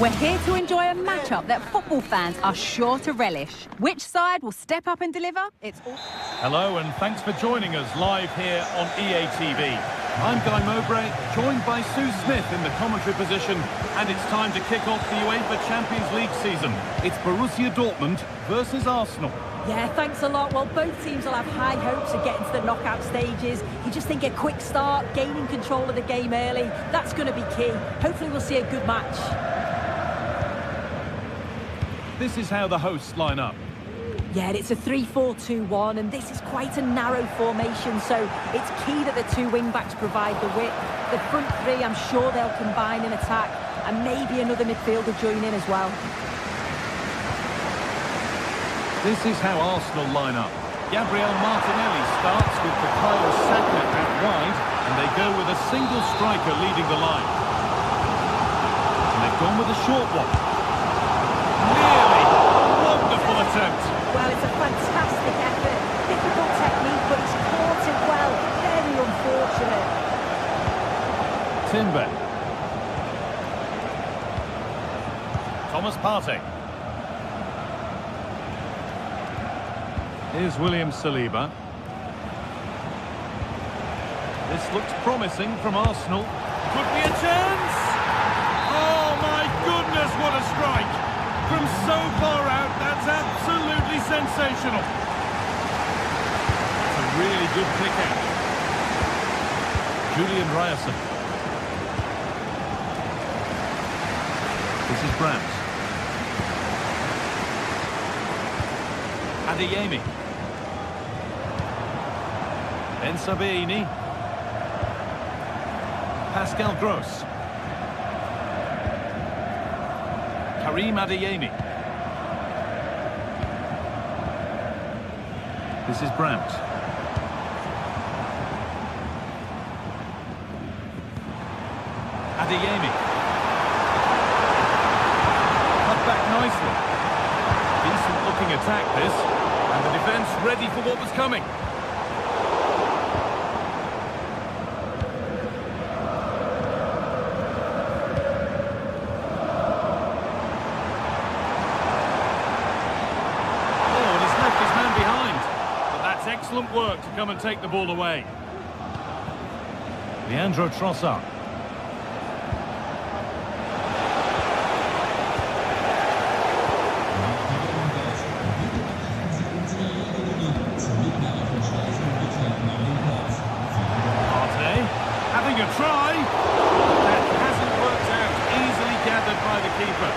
We're here to enjoy a matchup that football fans are sure to relish. Which side will step up and deliver? Hello and thanks for joining us live here on EA TV. I'm Guy Mowbray, joined by Sue Smith in the commentary position, and it's time to kick off the UEFA Champions League season. It's Borussia Dortmund versus Arsenal. Yeah, thanks a lot. Well, both teams will have high hopes of getting to the knockout stages. You just think a quick start, gaining control of the game early, that's going to be key. Hopefully we'll see a good match. This is how the hosts line up. Yeah, it's a 3-4-2-1, and this is quite a narrow formation, so it's key that the two wing-backs provide the width. The front three, I'm sure they'll combine in attack, and maybe another midfielder join in as well. This is how Arsenal line up. Gabriel Martinelli starts with Bukayo Saka out wide, and they go with a single striker leading the line. And they've gone with a short one. Nearly! A wonderful attempt. Well, it's a fantastic effort. Difficult technique, but he's caught it well. Very unfortunate. Timber. Thomas Partey. Here's William Saliba. This looks promising from Arsenal. Could be a chance! Oh my goodness, what a strike! From so far out, that's absolutely sensational. That's a really good kick out. Julian Ryerson. This is Brandt. Adeyemi. Ben Sabini. Pascal Gross. Karim Adeyemi. This is Brandt. Adeyemi. Cut back nicely. Decent looking attack this. And the defence ready for what was coming. Excellent work to come and take the ball away. Leandro Trossard. Partey having a try. That hasn't worked out. Easily gathered by the keeper.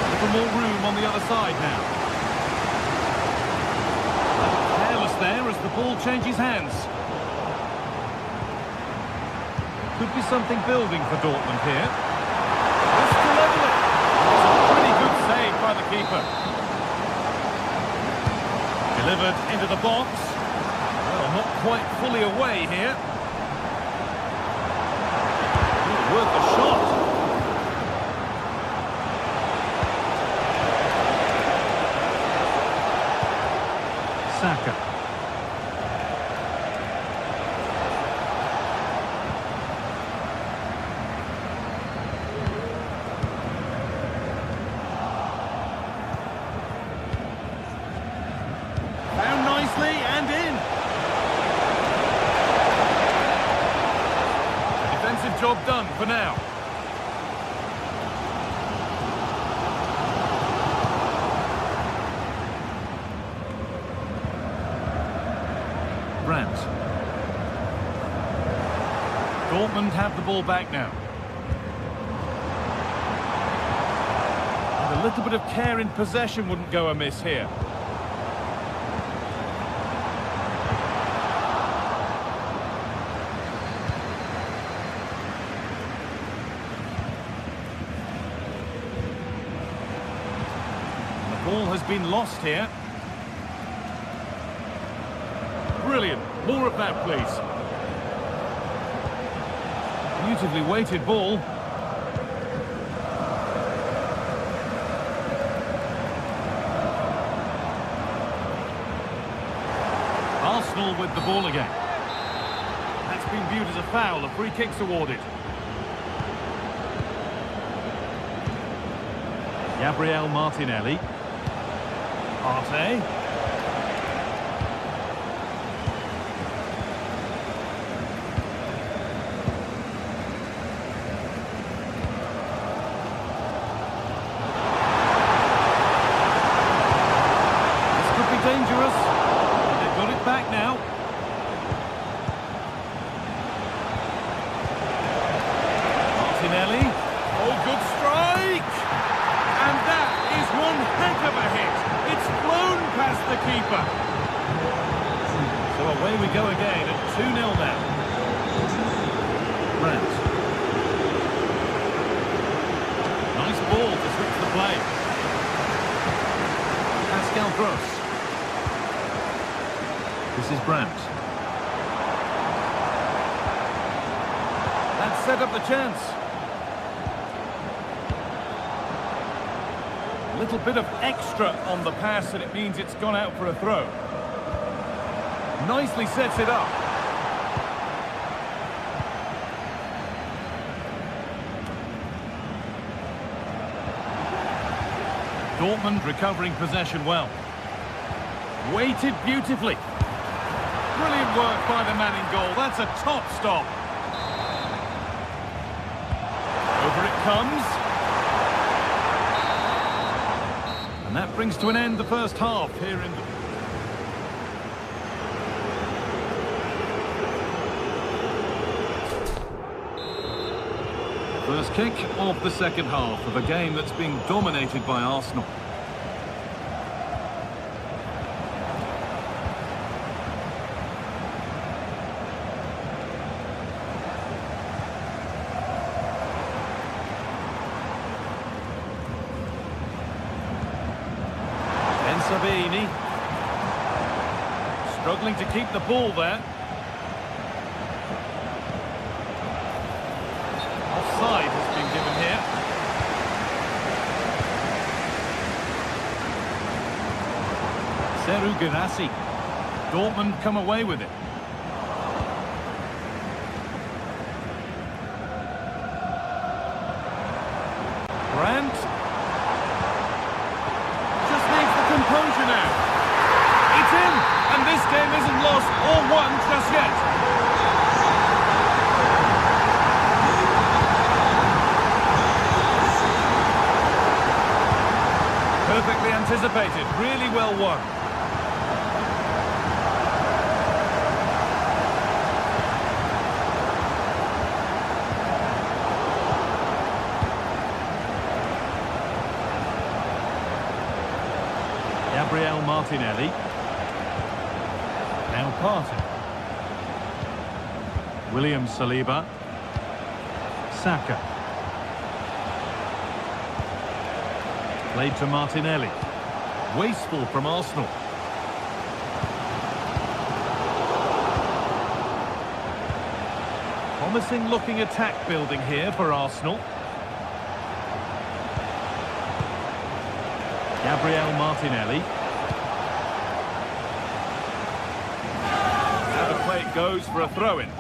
A little more room on the other side now. There as the ball changes hands. Could be something building for Dortmund here. Just to level it. It's a pretty good save by the keeper. Delivered into the box. Well, not quite fully away here. Ooh, worth a shot. Saka. And in. Defensive job done for now. Brandt. Dortmund have the ball back now. And a little bit of care in possession wouldn't go amiss here. Ball has been lost here. Brilliant. More of that, please. Beautifully weighted ball. Arsenal with the ball again. That's been viewed as a foul. A free kick's awarded. Gabriel Martinelli. Partey. This could be dangerous. They've got it back now. Martinelli. Oh, good strike! And that is one heck of a hit. It's flown past the keeper. So away we go again at 2-0 now. Brent. Nice ball to switch the play. Pascal Gross. This is Brandt. That set up the chance. A little bit of extra on the pass, and it means it's gone out for a throw. Nicely sets it up. Dortmund recovering possession well. Weighted beautifully. Brilliant work by the man in goal. That's a top stop. Over it comes. And that brings to an end the first half here in the... First kick of the second half of a game that's being dominated by Arsenal. Sabini struggling to keep the ball there. Offside has been given here. Seru Girassi. Dortmund come away with it. Brandt. Composure now. It's in, and this game isn't lost or won just yet. Perfectly anticipated, really well won. Gabriel Martinelli. Now Partey. William Saliba. Saka. Played to Martinelli. Wasteful from Arsenal. Promising looking attack building here for Arsenal. Gabriel Martinelli. Now the play goes for a throw-in.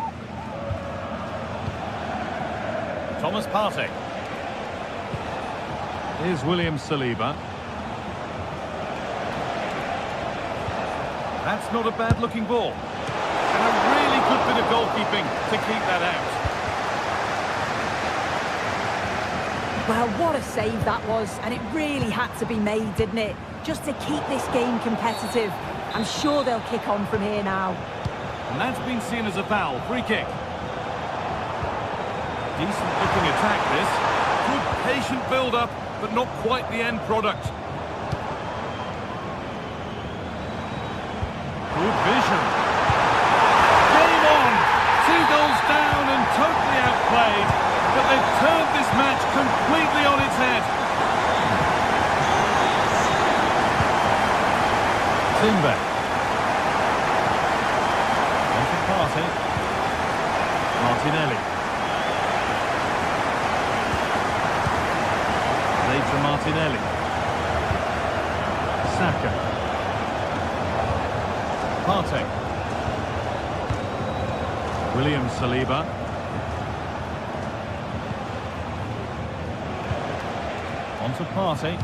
Thomas Partey. Here's William Saliba. That's not a bad-looking ball. And a really good bit of goalkeeping to keep that out. Well, what a save that was, and it really had to be made, didn't it? Just to keep this game competitive. I'm sure they'll kick on from here now. And that's been seen as a foul. Free kick. Decent looking attack this. Good patient build-up, but not quite the end product. Good vision. Game on! 2 goals down and totally outplayed. But they've turned this match completely on its head. Timber. Onto Partey. Martinelli. Played to Martinelli. Saka. Partey. William Saliba. On to Partey.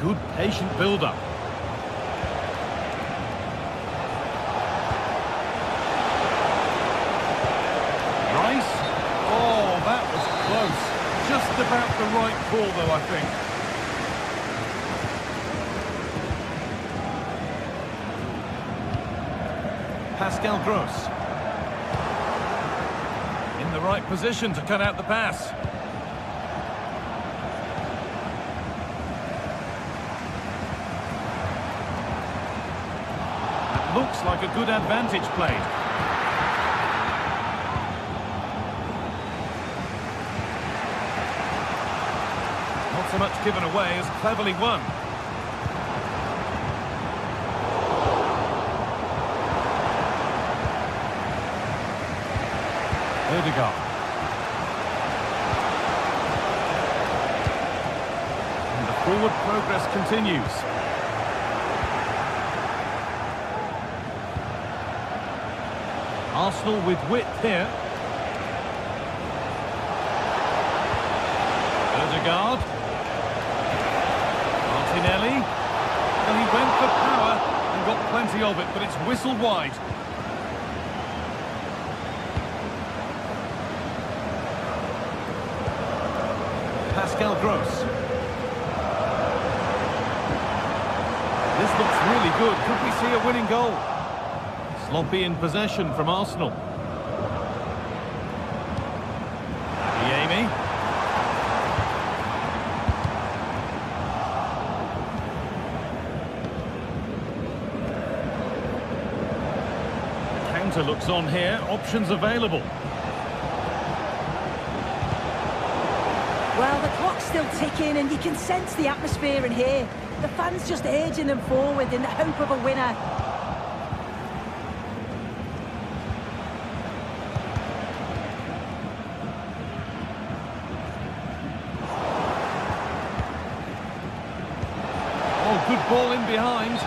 Good patient build-up. Rice. Oh, that was close. Just about the right call, though, I think. Pascal Gross. In the right position to cut out the pass. That looks like a good advantage played. Not so much given away as cleverly won. Odegaard. And the forward progress continues. Arsenal with width here. Odegaard. Martinelli. Well, he went for power and got plenty of it, but it's whistled wide. Pascal Gross. This looks really good. Could we see a winning goal? Sloppy in possession from Arsenal. Yemi. Counter looks on here. Options available. Well, the clock's still ticking and you can sense the atmosphere in here. The fans just urging them forward in the hope of a winner. Oh, good ball in behind.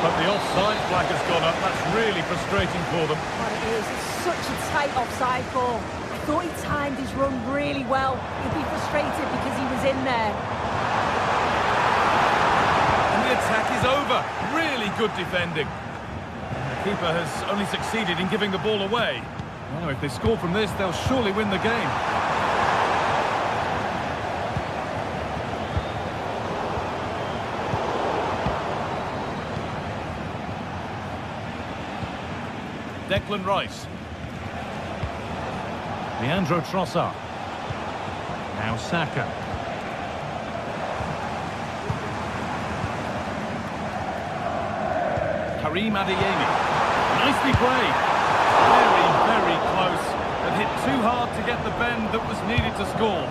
But the offside flag has gone up. That's really frustrating for them. Well, it is. It's such a tight offside ball. I thought he timed his run really well. He'd be frustrated because he was in there. And the attack is over. Really good defending. The keeper has only succeeded in giving the ball away. Now, if they score from this, they'll surely win the game. Declan Rice. Leandro Trossard. Now Saka. Karim Adeyemi. Nicely played. Very, very close. And hit too hard to get the bend that was needed to score.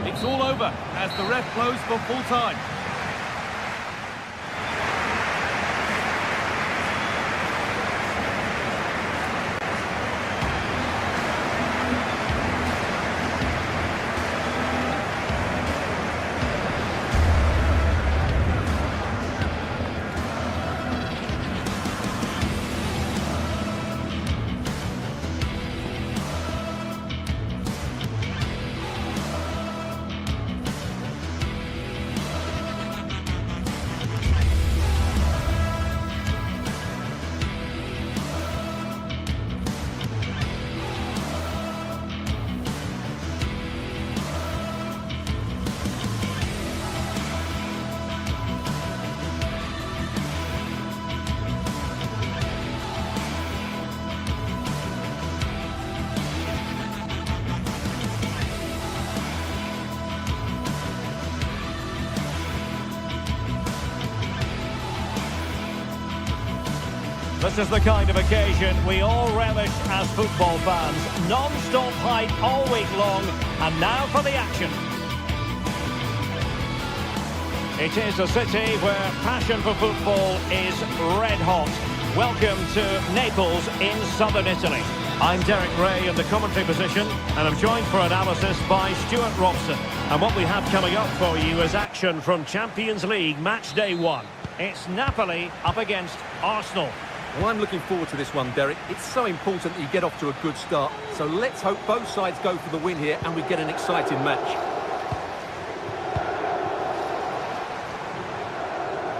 It's all over as the ref blows for full time. This is the kind of occasion we all relish as football fans. Non-stop hype all week long, and now for the action. It is a city where passion for football is red hot. Welcome to Naples in southern Italy. I'm Derek Ray in the commentary position, and I'm joined for analysis by Stuart Robson. And what we have coming up for you is action from Champions League match day 1. It's Napoli up against Arsenal. Well, I'm looking forward to this one, Derek. It's so important that you get off to a good start. So let's hope both sides go for the win here and we get an exciting match.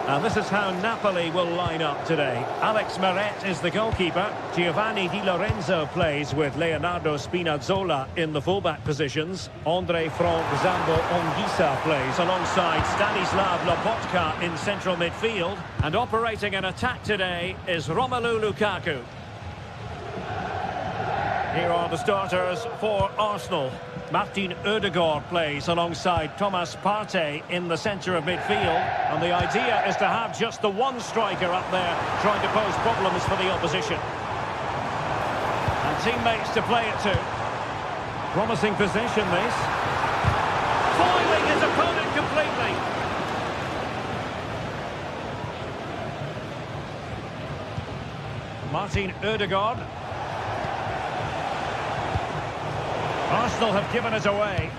And this is how Napoli will line up today. Alex Meret is the goalkeeper. Giovanni Di Lorenzo plays with Leonardo Spinazzola in the fullback positions. Andre Franck Zambo Anguissa plays alongside Stanislav Lobotka in central midfield. And operating an attack today is Romelu Lukaku. Here are the starters for Arsenal. Martin Ødegaard plays alongside Thomas Partey in the centre of midfield. And the idea is to have just the one striker up there trying to pose problems for the opposition. And teammates to play it to. Promising position, this. Foiling his opponent completely. Martin Ødegaard. Arsenal have given it away.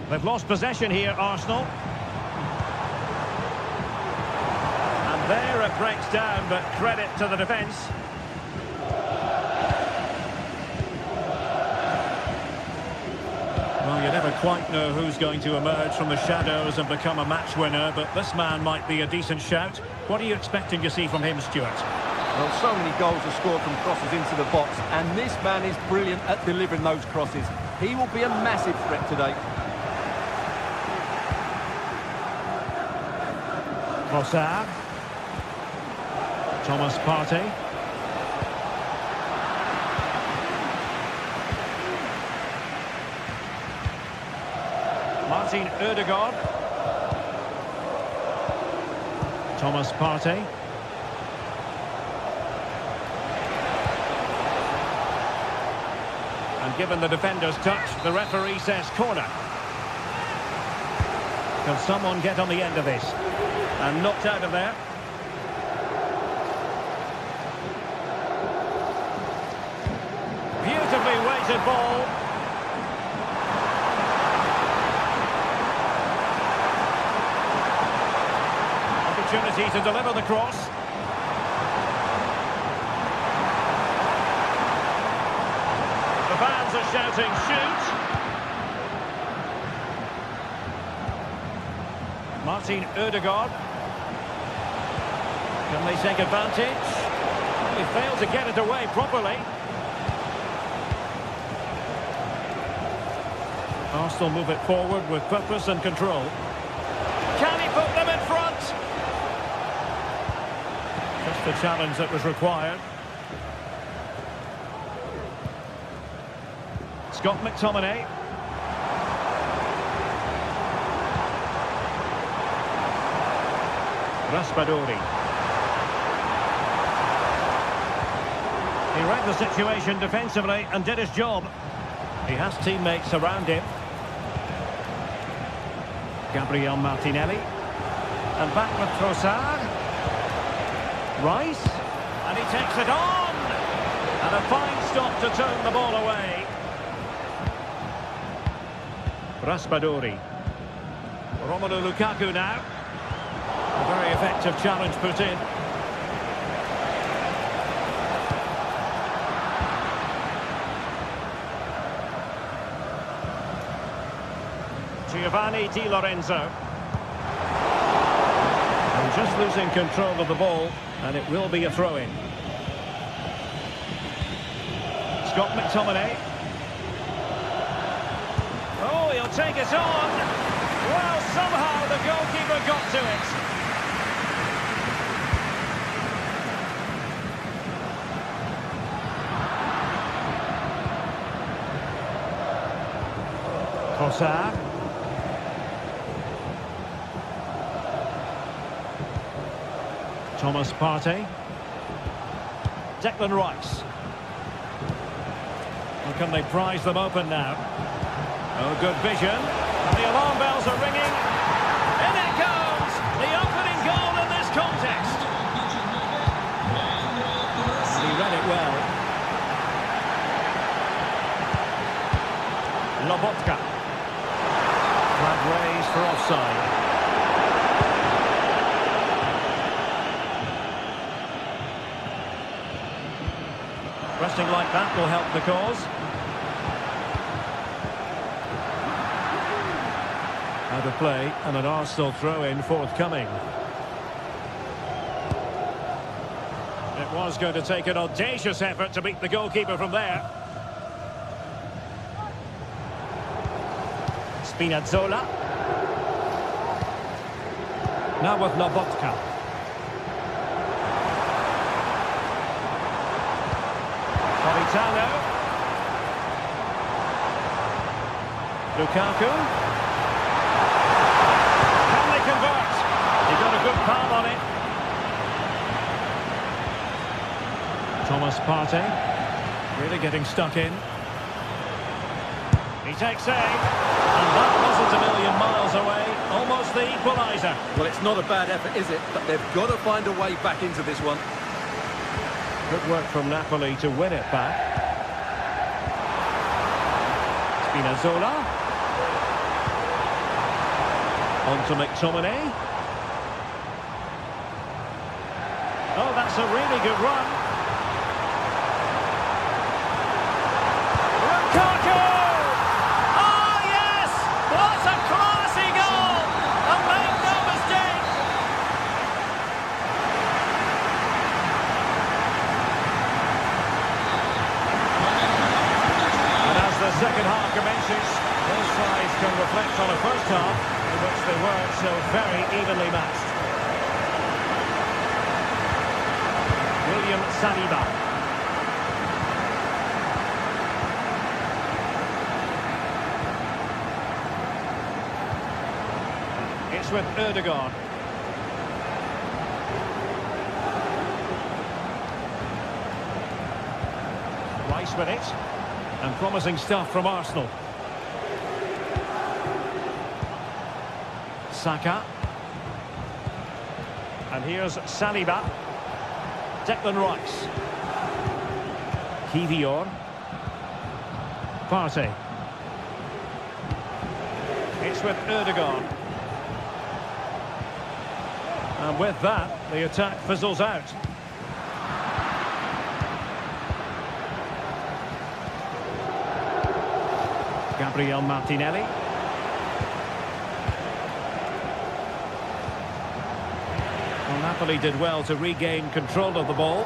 They've lost possession here, Arsenal. And there it breaks down, but credit to the defence. Well, you never quite know who's going to emerge from the shadows and become a match winner, but this man might be a decent shout. What are you expecting to see from him, Stuart? Well, so many goals are scored from crosses into the box, and this man is brilliant at delivering those crosses. He will be a massive threat today. Trossard. Thomas Partey. Martin Ødegaard. Thomas Partey. And given the defender's touch, the referee says corner. Can someone get on the end of this? And knocked out of there. Beautifully weighted ball. Opportunity to deliver the cross. The fans are shouting, shoot! Martin Ødegaard. Can they take advantage? He failed to get it away properly. Arsenal move it forward with purpose and control. Can he put them in front? Just the challenge that was required. Scott McTominay. Raspadori. He read the situation defensively and did his job. He has teammates around him. Gabriel Martinelli. And back with Trossard. Rice. And he takes it on. And a fine stop to turn the ball away. Raspadori. Romelu Lukaku now. A very effective challenge put in. Giovanni Di Lorenzo. And just losing control of the ball, and it will be a throw-in. Scott McTominay. Oh, he'll take it on. Well, somehow the goalkeeper got to it. Trossard. Thomas Partey. Declan Rice. Well, can they prize them open now? Oh, good vision. And the alarm bells are ringing. In it goes! The opening goal in this contest. He read it well. Lobotka. Flag raised for offside. Pressing like that will help the cause. Out of play, and an Arsenal throw-in forthcoming. It was going to take an audacious effort to beat the goalkeeper from there. Spinazzola. Now with Lobotka. Politano. Lukaku. Can they convert? He got a good palm on it. Thomas Partey. Really getting stuck in. He takes aim. And that wasn't a million miles away. Almost the equaliser. Well, it's not a bad effort, is it? But they've got to find a way back into this one. Good work from Napoli to win it back. Spinazzola. On to McTominay. Oh, that's a really good run. Lukaku! Oh, yes! What a classy goal! And make no mistake! And as the second half commences, both sides can reflect on a first half in which they were so very evenly matched. William Saliba. It's with Erdogan. Rice with it. And promising stuff from Arsenal. Saka. And here's Saliba. Declan Rice. Kivior. Partey. It's with Erdogan. And with that, the attack fizzles out. Gabriel Martinelli. Well, Napoli did well to regain control of the ball.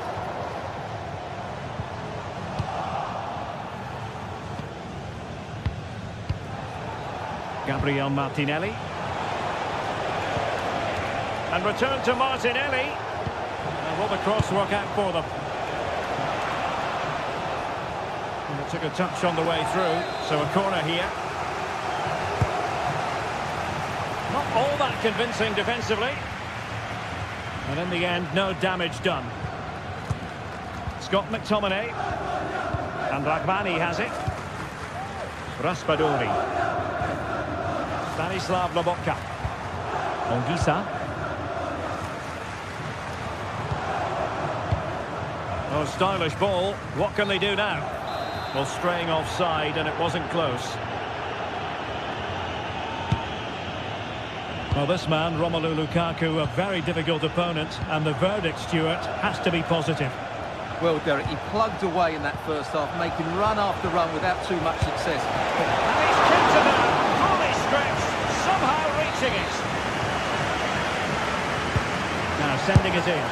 Gabriel Martinelli. And return to Martinelli. And will the cross work out for them? And it took a touch on the way through, so a corner here. Not all that convincing defensively. And in the end, no damage done. Scott McTominay. And Ragbani has it. Raspadori. Stanislav Lobotka. Ongisa. Oh, stylish ball. What can they do now? Well, straying offside, and it wasn't close. Well, this man, Romelu Lukaku, a very difficult opponent, and the verdict, Stuart, has to be positive. Well, Derek, he plugged away in that first half, making run after run without too much success. And he's kicked it out, fully stretched, somehow reaching it. Now sending it in.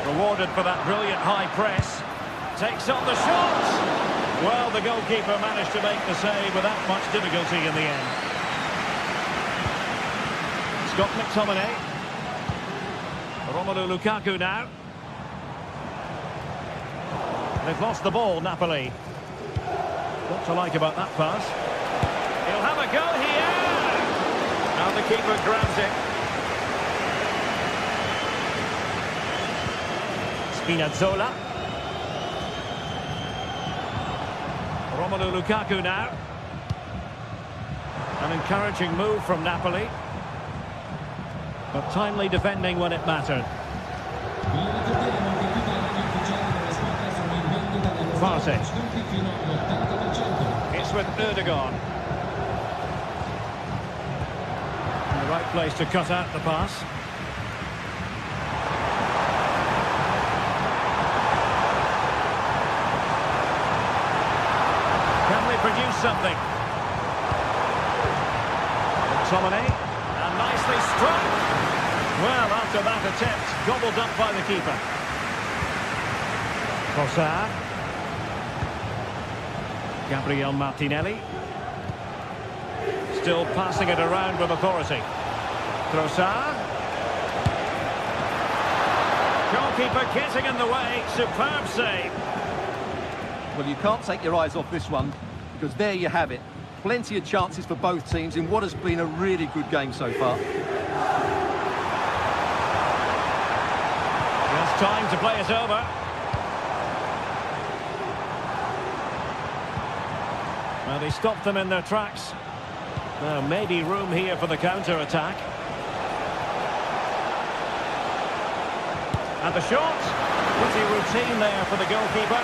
Rewarded for that brilliant high press. Takes on the shot. Well, the goalkeeper managed to make the save without much difficulty in the end. Scott McTominay. Romelu Lukaku now. They've lost the ball, Napoli. What to like about that pass? He'll have a go here. Now the keeper grabs it. Spinazzola. Romelu Lukaku now. An encouraging move from Napoli. But timely defending when it mattered. Partey. It's with Erdogan. In the right place to cut out the pass. Can they produce something? McTominay, and nicely struck. Well, after that attempt, gobbled up by the keeper. Trossard. Gabriel Martinelli. Still passing it around with authority. Trossard. Goalkeeper getting in the way. Superb save. Well, you can't take your eyes off this one, because there you have it. Plenty of chances for both teams in what has been a really good game so far. Just time to play it over. Well, he stopped them in their tracks. Now, maybe room here for the counter-attack. And the shot. Pretty routine there for the goalkeeper.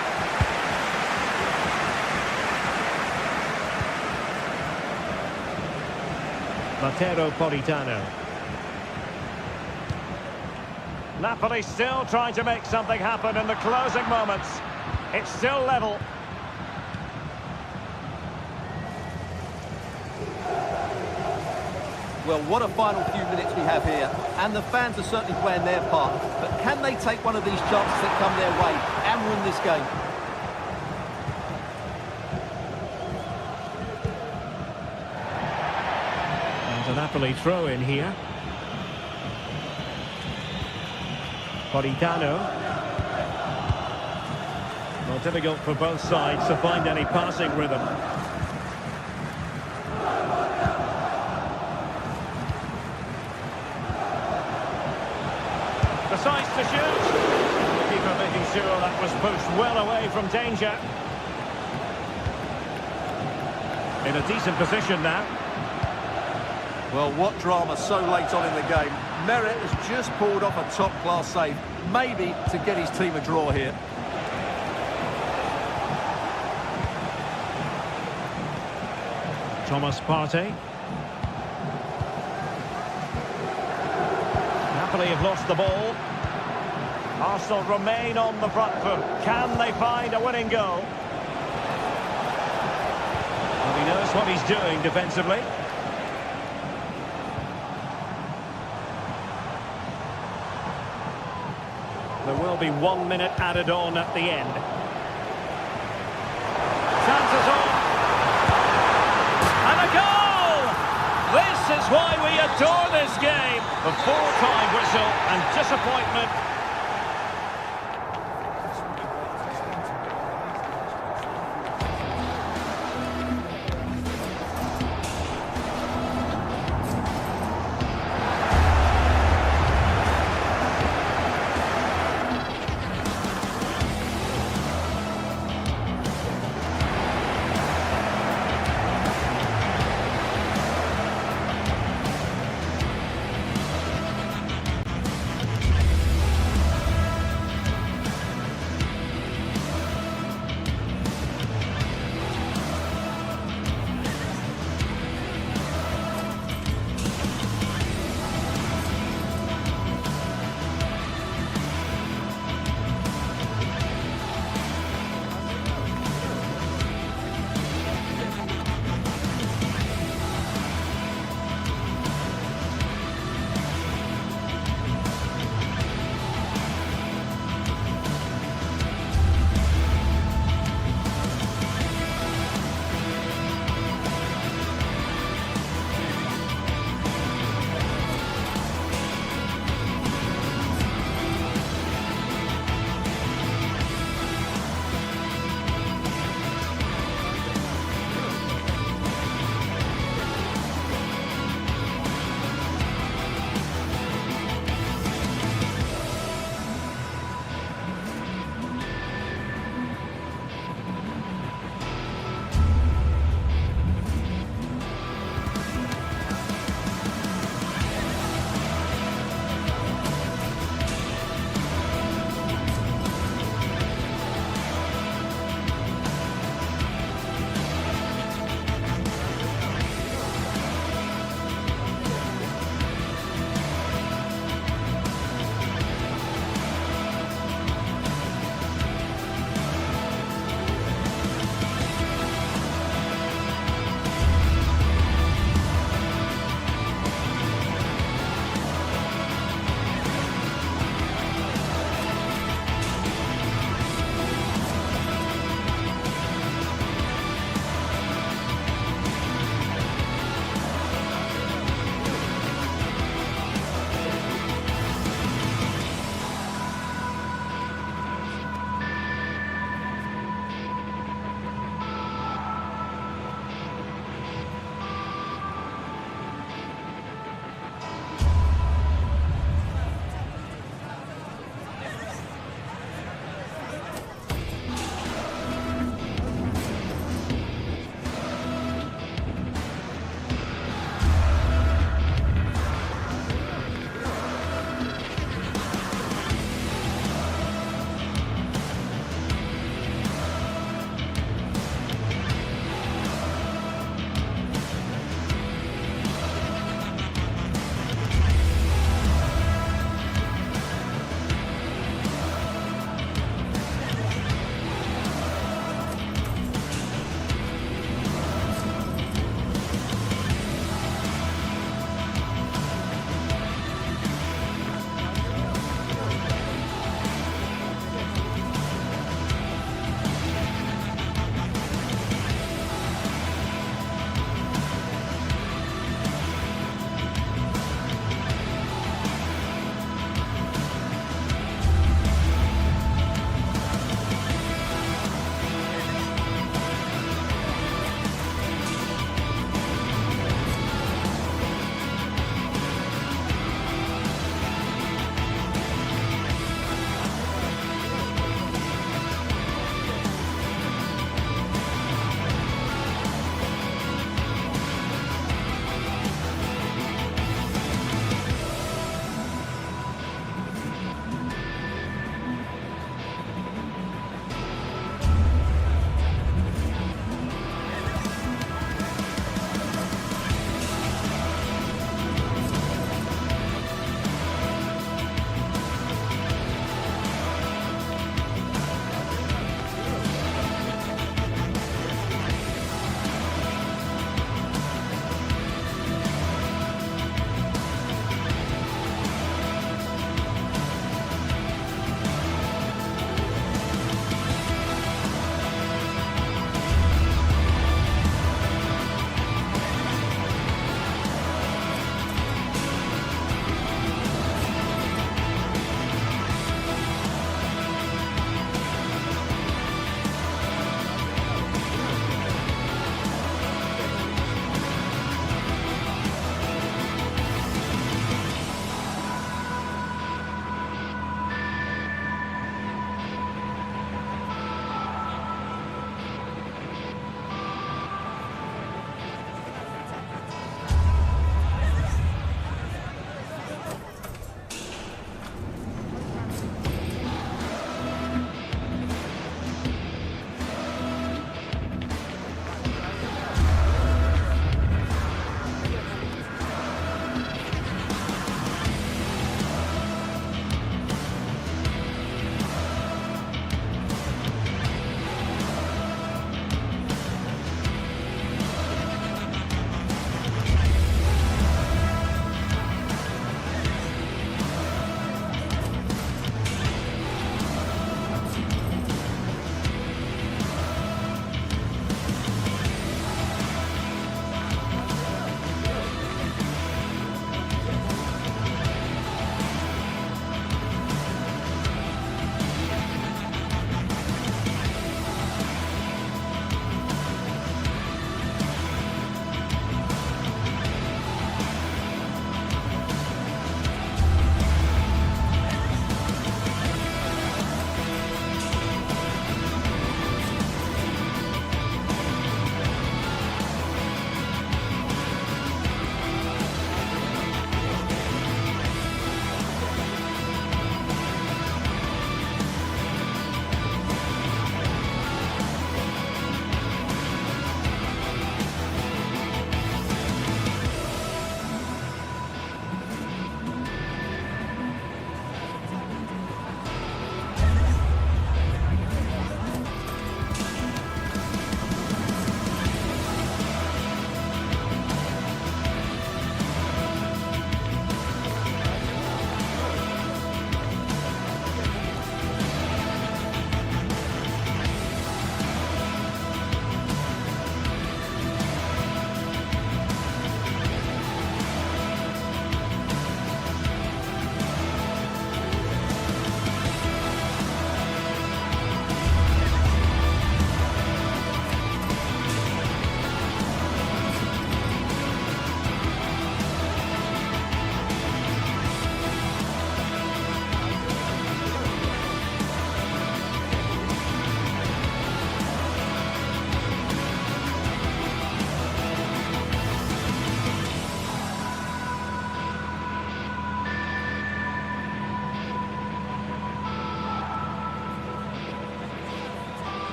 Matteo Politano. Napoli still trying to make something happen in the closing moments. It's still level. Well, what a final few minutes we have here, and the fans are certainly playing their part. But can they take one of these chances that come their way and win this game? And a Napoli throw in here. Politano. Well, difficult for both sides to find any passing rhythm. Decides to shoot. The keeper making sure that was pushed well away from danger. In a decent position now. Well, what drama so late on in the game. Merritt has just pulled off a top-class save, maybe to get his team a draw here. Thomas Partey. Napoli have lost the ball. Arsenal remain on the front foot. Can they find a winning goal? Well, he knows what he's doing defensively. There will be 1 minute added on at the end. Chances on. And a goal! This is why we adore this game. The full-time whistle and disappointment.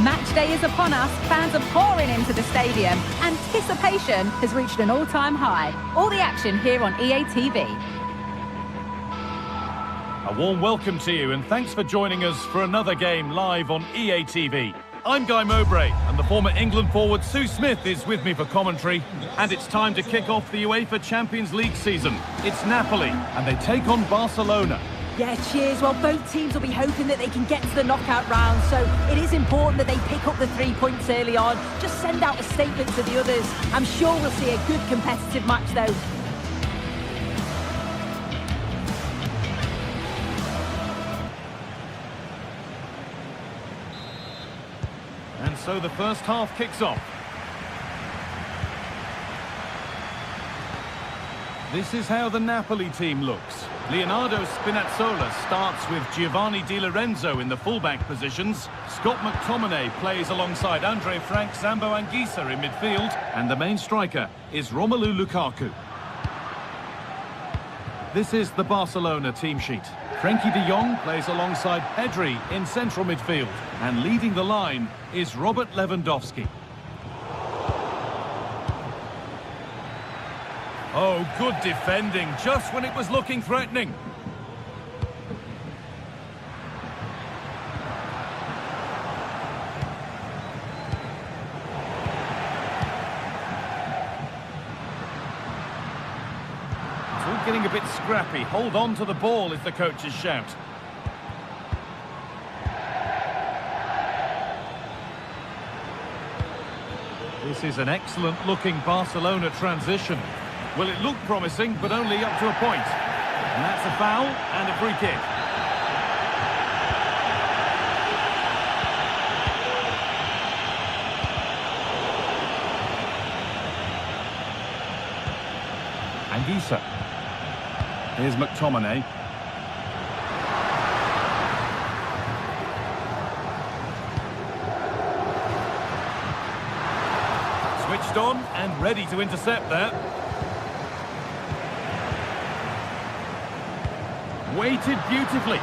Match day is upon us, fans are pouring into the stadium. Anticipation has reached an all-time high. All the action here on EA TV. A warm welcome to you and thanks for joining us for another game live on EA TV. I'm Guy Mowbray and the former England forward Sue Smith is with me for commentary. And it's time to kick off the UEFA Champions League season. It's Napoli and they take on Barcelona. Yeah, cheers. Well, both teams will be hoping that they can get to the knockout round, so it is important that they pick up the 3 points early on. Just send out a statement to the others. I'm sure we'll see a good competitive match, though. And so the first half kicks off. This is how the Napoli team looks. Leonardo Spinazzola starts with Giovanni Di Lorenzo in the fullback positions. Scott McTominay plays alongside Andre Frank Zambo Anguissa in midfield. And the main striker is Romelu Lukaku. This is the Barcelona team sheet. Frenkie de Jong plays alongside Pedri in central midfield. And leading the line is Robert Lewandowski. Oh, good defending, just when it was looking threatening. It's all getting a bit scrappy. Hold on to the ball is the coach's shout. This is an excellent-looking Barcelona transition. Well, it looked promising, but only up to a point. And that's a foul and a free kick. Anguissa. Here's McTominay. Switched on and ready to intercept there. Weighted beautifully.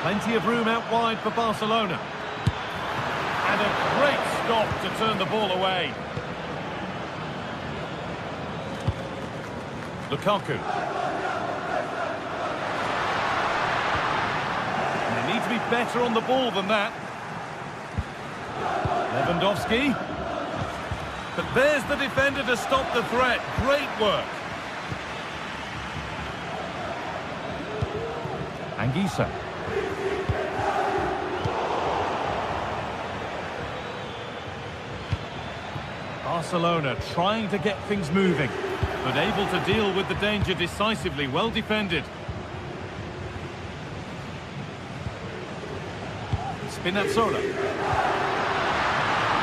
Plenty of room out wide for Barcelona. And a great stop to turn the ball away. Lukaku. Need to be better on the ball than that. Lewandowski. But there's the defender to stop the threat. Great work. Anguissa. Barcelona trying to get things moving, but able to deal with the danger decisively. Well defended. Spinazzola.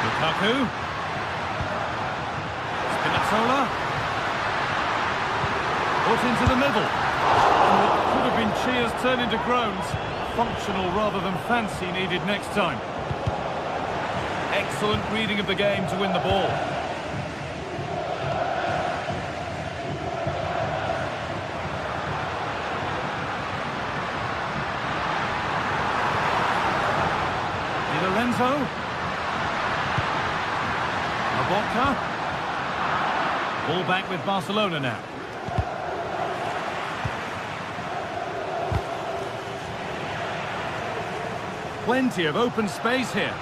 Lukaku. Spinazzola. Put into the middle. And what could have been cheers turned into groans. Functional rather than fancy needed next time. Excellent reading of the game to win the ball. Lorenzo. Laborca. Ball back with Barcelona now. Plenty of open space here.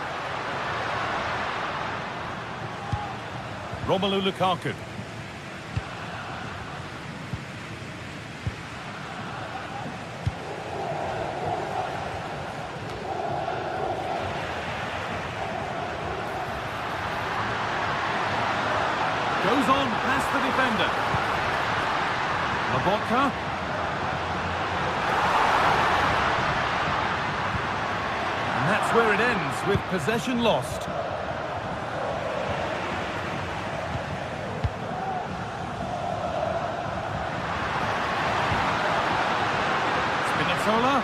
Romelu Lukaku. Goes on past the defender. Laborca. And that's where it ends, with possession lost. Spinazzola.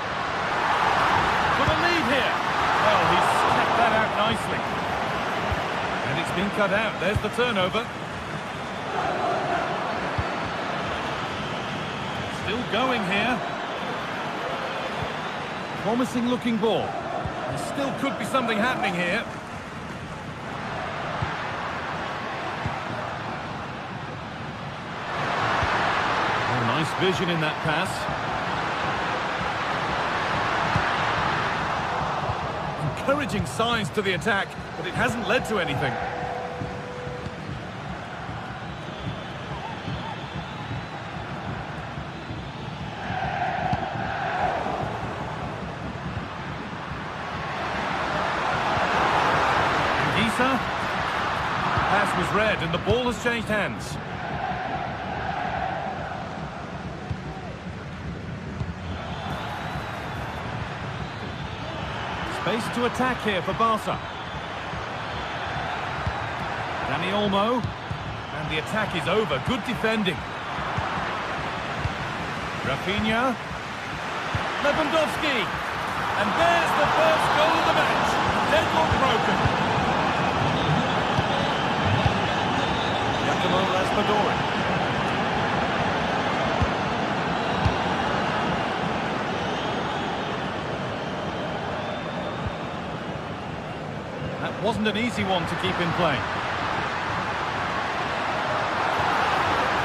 For the lead here. Well, he's kept that out nicely. And it's been cut out. There's the turnover. Still going here. Promising looking ball. There still could be something happening here. Oh, nice vision in that pass. Encouraging signs to the attack, but it hasn't led to anything. Pass was read and the ball has changed hands. Space to attack here for Barca. Dani Olmo. And the attack is over. Good defending. Rafinha. Lewandowski. And there's the first goal of the match. Deadlock broken. That wasn't an easy one to keep in play.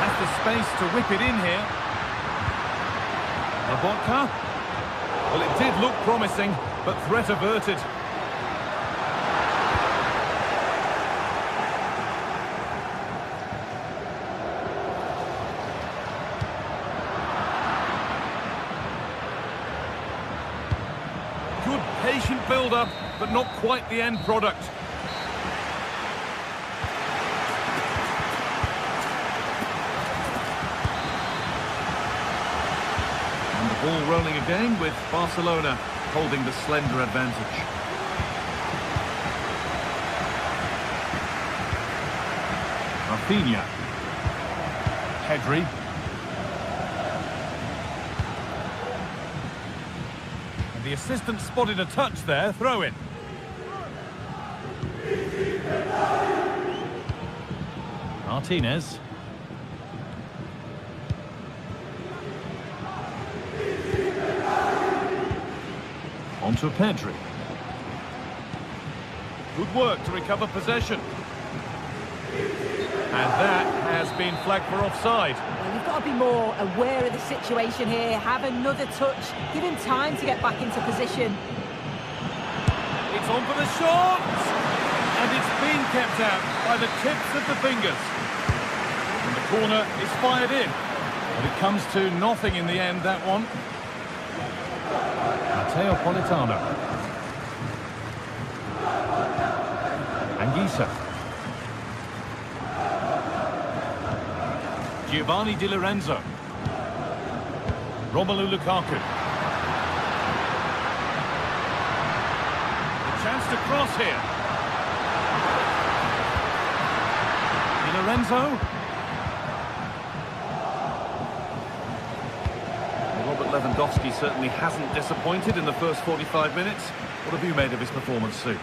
Has the space to whip it in here. Lobotka. Well, it did look promising, but threat averted. Good patient build-up, but not quite the end product. And the ball rolling again with Barcelona holding the slender advantage. Rafinha. Pedri. The assistant spotted a touch there, throw in. Martinez. On to Pedri. Good work to recover possession. And that has been flagged for offside. Well, you've got to be more aware of the situation here. Have another touch. Give him time to get back into position. It's on for the shot! And it's been kept out by the tips of the fingers. And the corner is fired in. But it comes to nothing in the end, that one. Matteo Politano. Anguissa. Giovanni Di Lorenzo. Romelu Lukaku. A chance to cross here. Di Lorenzo. Robert Lewandowski certainly hasn't disappointed in the first 45 minutes. What have you made of his performance, Sue?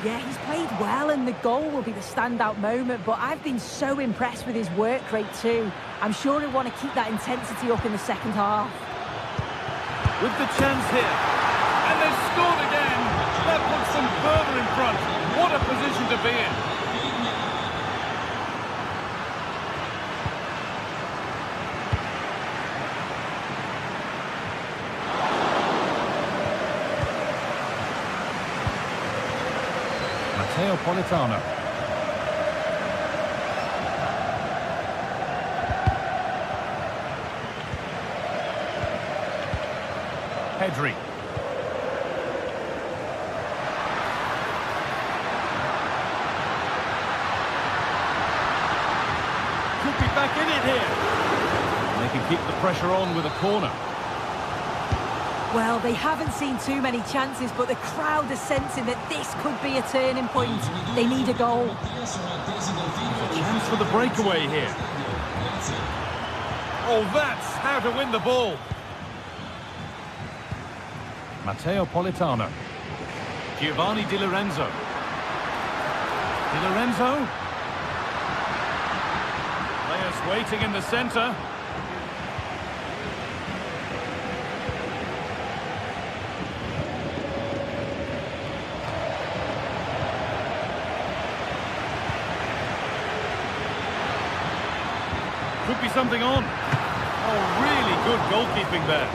Yeah, he's played well and the goal will be the standout moment, but I've been so impressed with his work rate too. I'm sure he'll want to keep that intensity up in the second half. With the chance here, and they've scored again. That puts them further in front. What a position to be in. Matteo Politano. Pedri. Could be back in it here. They can keep the pressure on with a corner. Well, they haven't seen too many chances, but the crowd is sensing that this could be a turning point. They need a goal. A chance for the breakaway here. Oh, that's how to win the ball. Matteo Politano. Giovanni Di Lorenzo. Di Lorenzo. Just waiting in the centre. Could be something on. Oh, really good goalkeeping there.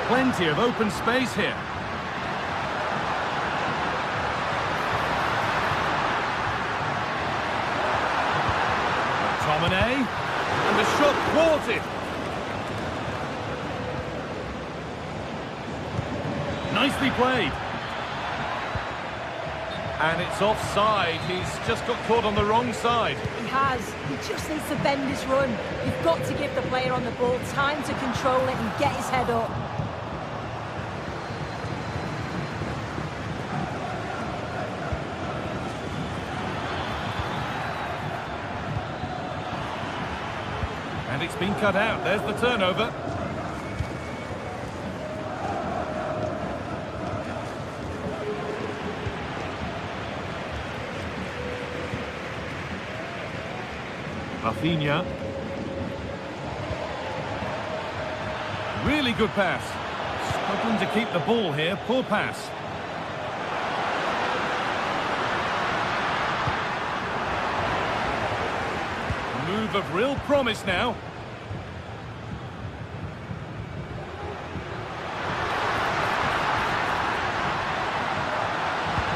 Plenty of open space here. McTominay, and the shot thwarted. Nicely played. And it's offside. He's just got caught on the wrong side. He has. He just needs to bend his run. You've got to give the player on the ball time to control it and get his head up. And it's been cut out. There's the turnover. Rafinha. Really good pass. Struggling to keep the ball here. Poor pass. Move of real promise now.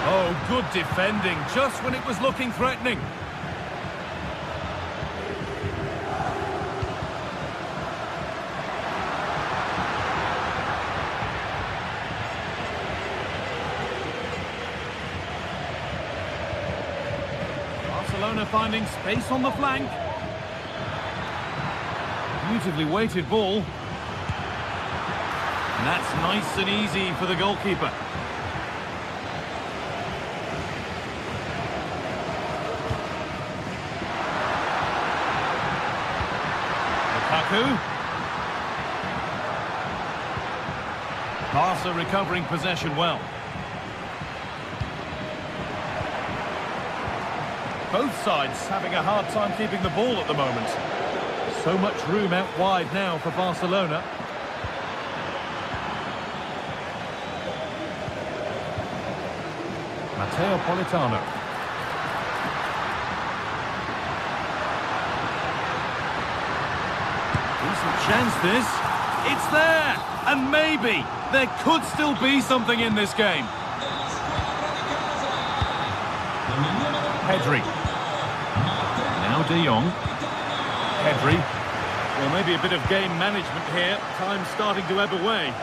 Oh, good defending, just when it was looking threatening. Barcelona finding space on the flank. Beautifully weighted ball. And that's nice and easy for the goalkeeper. Lukaku. Barca recovering possession well. Both sides having a hard time keeping the ball at the moment. So much room out wide now for Barcelona. Matteo Politano. Decent chance this. It's there! And maybe there could still be something in this game. Pedri. Now De Jong. Pedri. Well, maybe a bit of game management here. Time starting to ebb away.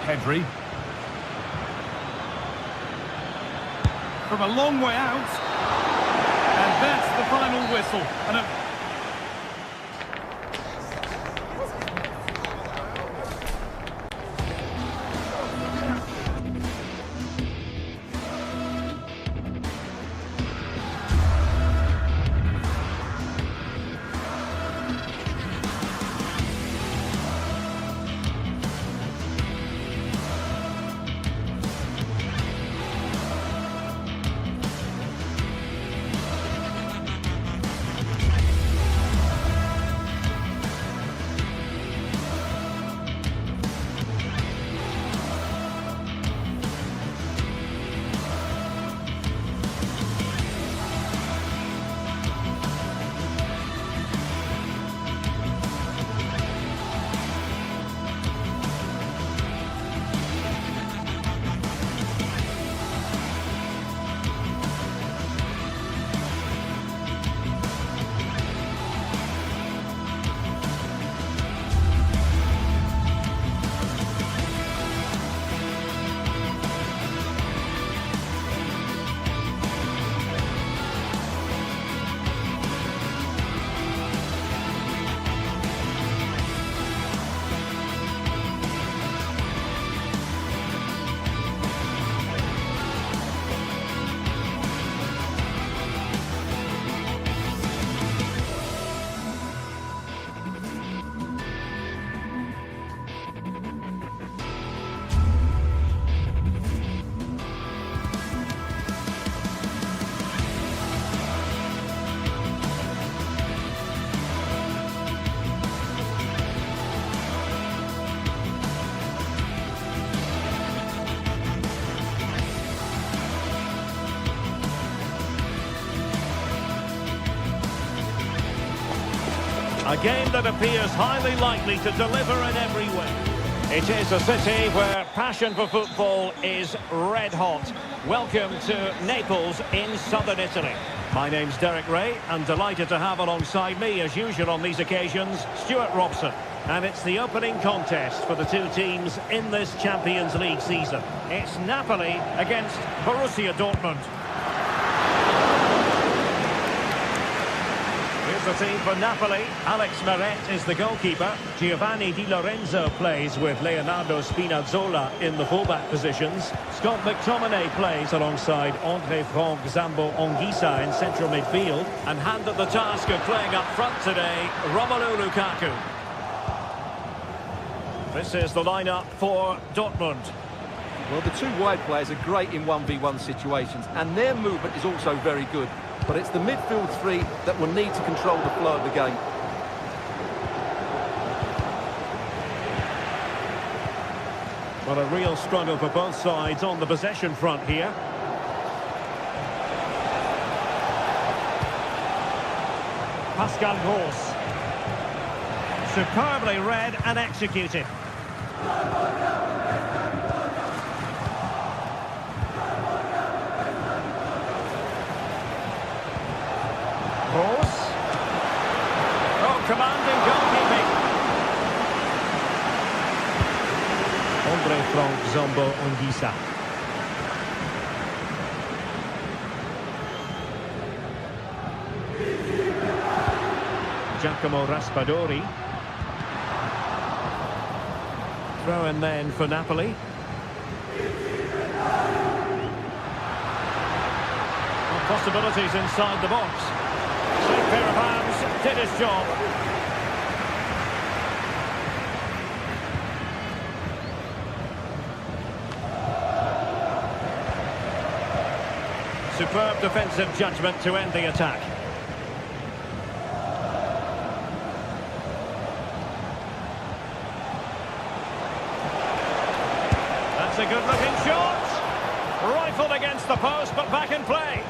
Pedri. From a long way out. And that's the final whistle. And a A game that appears highly likely to deliver in every way. It is a city where passion for football is red hot. Welcome to Naples in southern Italy. My name's Derek Ray, and delighted to have alongside me, as usual on these occasions, Stuart Robson. And it's the opening contest for the two teams in this Champions League season. It's Napoli against Borussia Dortmund. Here's the team for Napoli. Alex Meret is the goalkeeper. Giovanni Di Lorenzo plays with Leonardo Spinazzola in the fullback positions. Scott McTominay plays alongside Andre Frank Zambo Anguissa in central midfield. And handed the task of playing up front today, Romelu Lukaku. This is the lineup for Dortmund. Well, the two wide players are great in 1v1 situations, and their movement is also very good. But it's the midfield three that will need to control the flow of the game. Well, a real struggle for both sides on the possession front here. Pascal Gross. Superbly read and executed. Gross. Oh, commanding goalkeeping. Andre Frank Zambo Anguissa. Giacomo Raspadori. Throw in then for Napoli. Possibilities inside the box. Same pair of hands, did his job. Superb defensive judgment to end the attack. That's a good-looking shot. Rifled against the post, but back in play.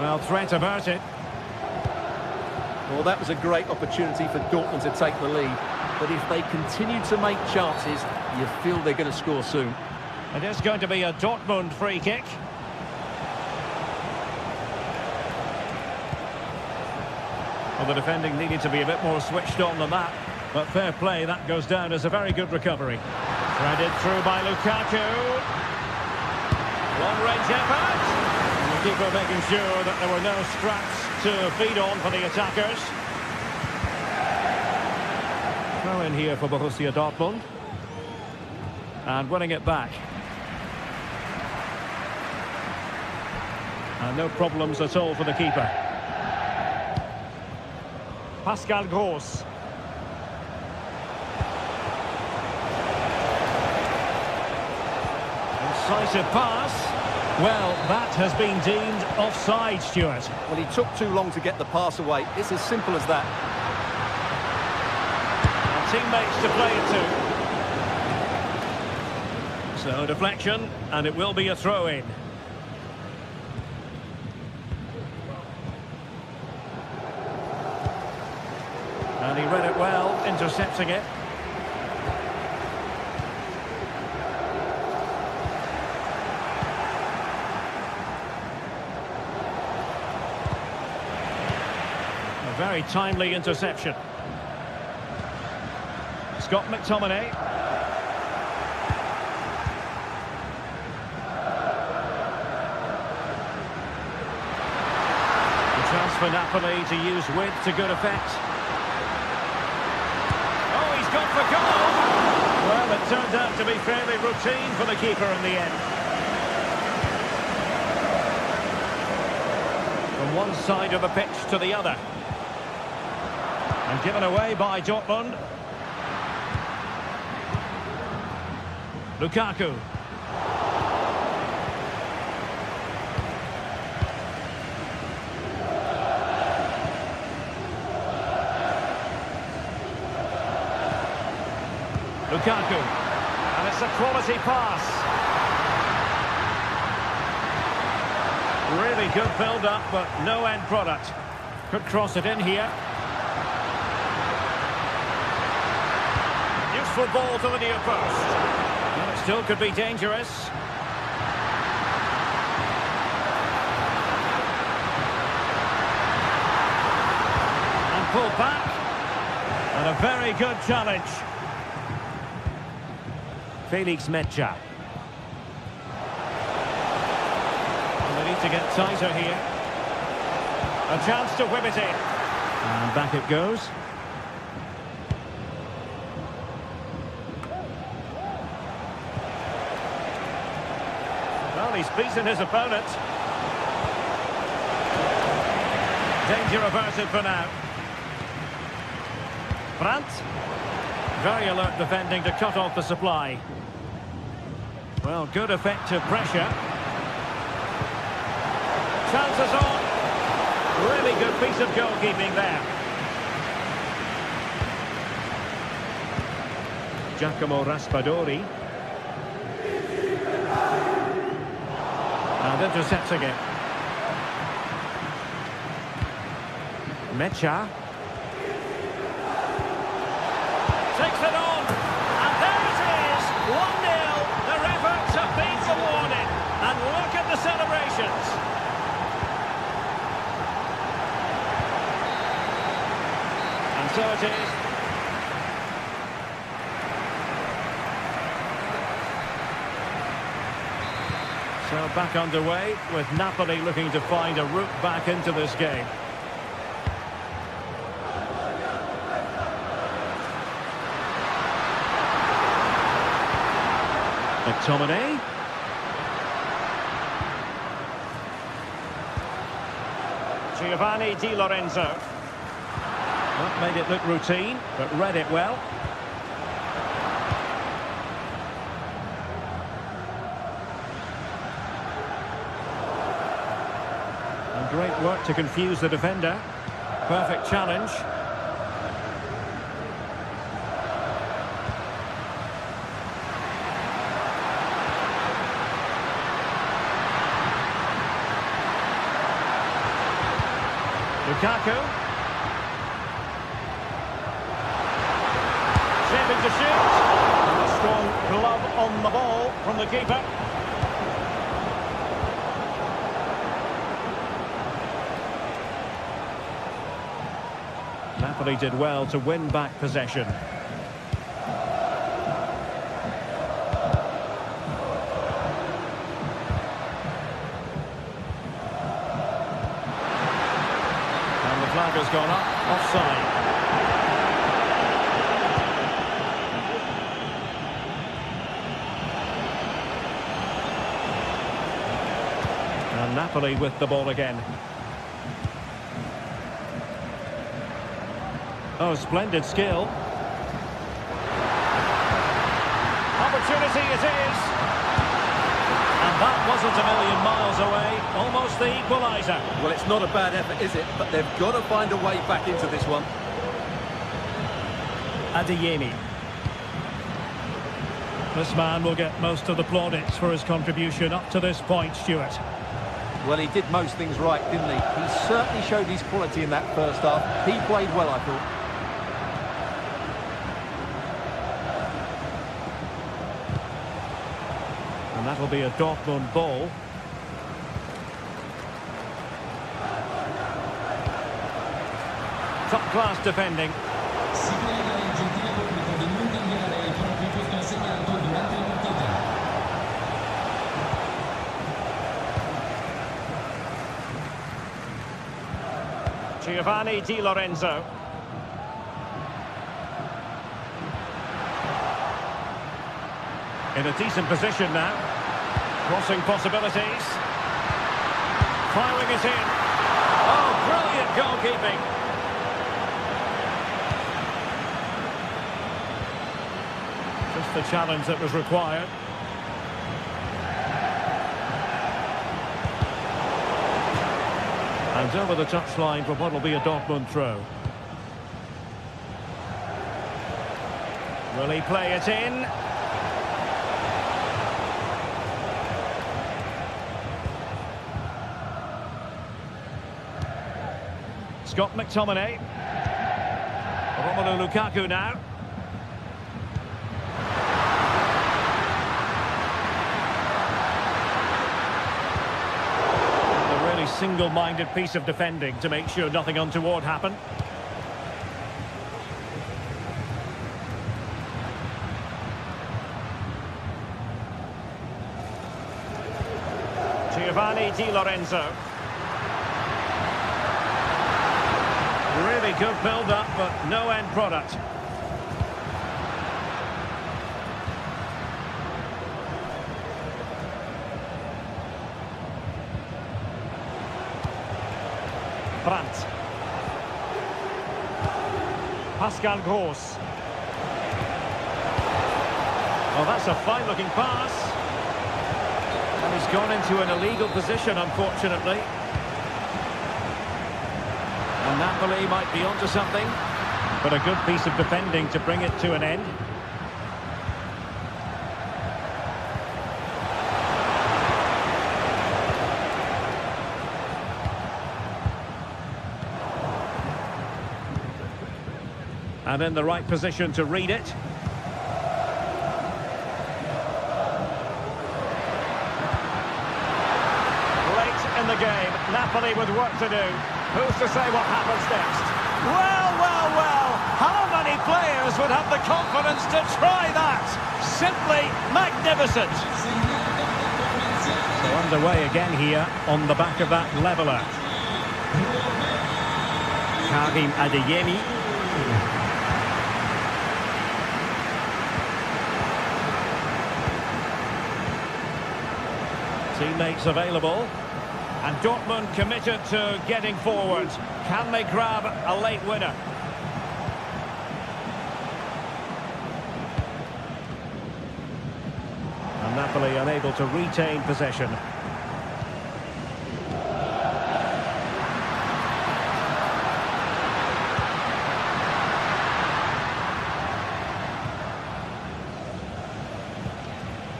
Well, threat averted. Well, that was a great opportunity for Dortmund to take the lead. But if they continue to make chances, you feel they're going to score soon. It is going to be a Dortmund free kick. Well, the defending needed to be a bit more switched on than that. But fair play, that goes down as a very good recovery. Threaded through by Lukaku. Long-range effort. And the keeper making sure that there were no straps to feed on for the attackers. Throw in here for Borussia Dortmund. And winning it back. And no problems at all for the keeper. Pascal Gross. Incisive pass. Well, that has been deemed offside, Stuart. Well, he took too long to get the pass away. It's as simple as that. And teammates to play it to. So, deflection, and it will be a throw-in. And he read it well, intercepting it. Very timely interception. Scott McTominay. The chance for Napoli to use width to good effect. Oh, he's gone for goal! Well, it turned out to be fairly routine for the keeper in the end. From one side of the pitch to the other. And given away by Dortmund. Lukaku. Lukaku. And it's a quality pass. Really good build-up, but no end product. Could cross it in here. Powerful ball to the near post. Well, it still could be dangerous. And pulled back. And a very good challenge. Felix Mecha. And they need to get tighter here. A chance to whip it in. And back it goes. Well, he's beaten his opponent. Danger averted for now. Brandt. Very alert defending to cut off the supply. Well, good effective pressure. Chances on. Really good piece of goalkeeping there. Giacomo Raspadori. And intercepting it. Mecha. Takes it on. And there it is. 1-0. Their efforts have been rewarded. And look at the celebrations. And so it is. So back underway with Napoli looking to find a route back into this game. McTominay. Giovanni Di Lorenzo. That made it look routine, but read it well. And great work to confuse the defender. Perfect challenge. Lukaku. Shaping to shoot. And a strong glove on the ball from the keeper. Napoli did well to win back possession. Has gone up, offside. And Napoli with the ball again. Oh, splendid skill. Opportunity it is. And that wasn't a million miles away. Almost the equaliser. Well, it's not a bad effort, is it? But they've got to find a way back into this one. Adeyemi. This man will get most of the plaudits for his contribution up to this point, Stuart. Well, he did most things right, didn't he? He certainly showed his quality in that first half. He played well, I thought. And that'll be a Dortmund ball. Top-class defending. Giovanni Di Lorenzo. In a decent position now. Crossing possibilities. Firing it in. Oh, brilliant goalkeeping. Just the challenge that was required. And over the touchline for what will be a Dortmund throw. Will he play it in? Scott McTominay. Romelu Lukaku now. single-minded piece of defending to make sure nothing untoward happened. Giovanni Di Lorenzo. Really good build-up, but no end product. Brandt. Pascal Gross. Oh, that's a fine-looking pass. And he's gone into an illegal position, unfortunately. And Napoli might be onto something. But a good piece of defending to bring it to an end. And in the right position to read it. Late in the game, Napoli with work to do. Who's to say what happens next? Well, well, well, how many players would have the confidence to try that? Simply magnificent. So underway again here on the back of that leveller. Karim Adeyemi. Teammates available, and Dortmund committed to getting forward. Can they grab a late winner? And Napoli unable to retain possession.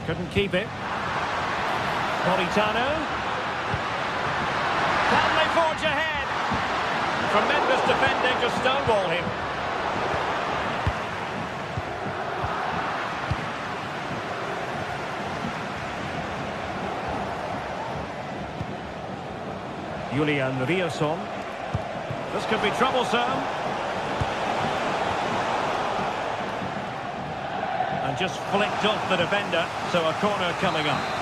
Couldn't keep it. Politano. Can they forge ahead? Tremendous defending to stonewall him. Julian Rierson. This could be troublesome. And just flicked off the defender, so a corner coming up.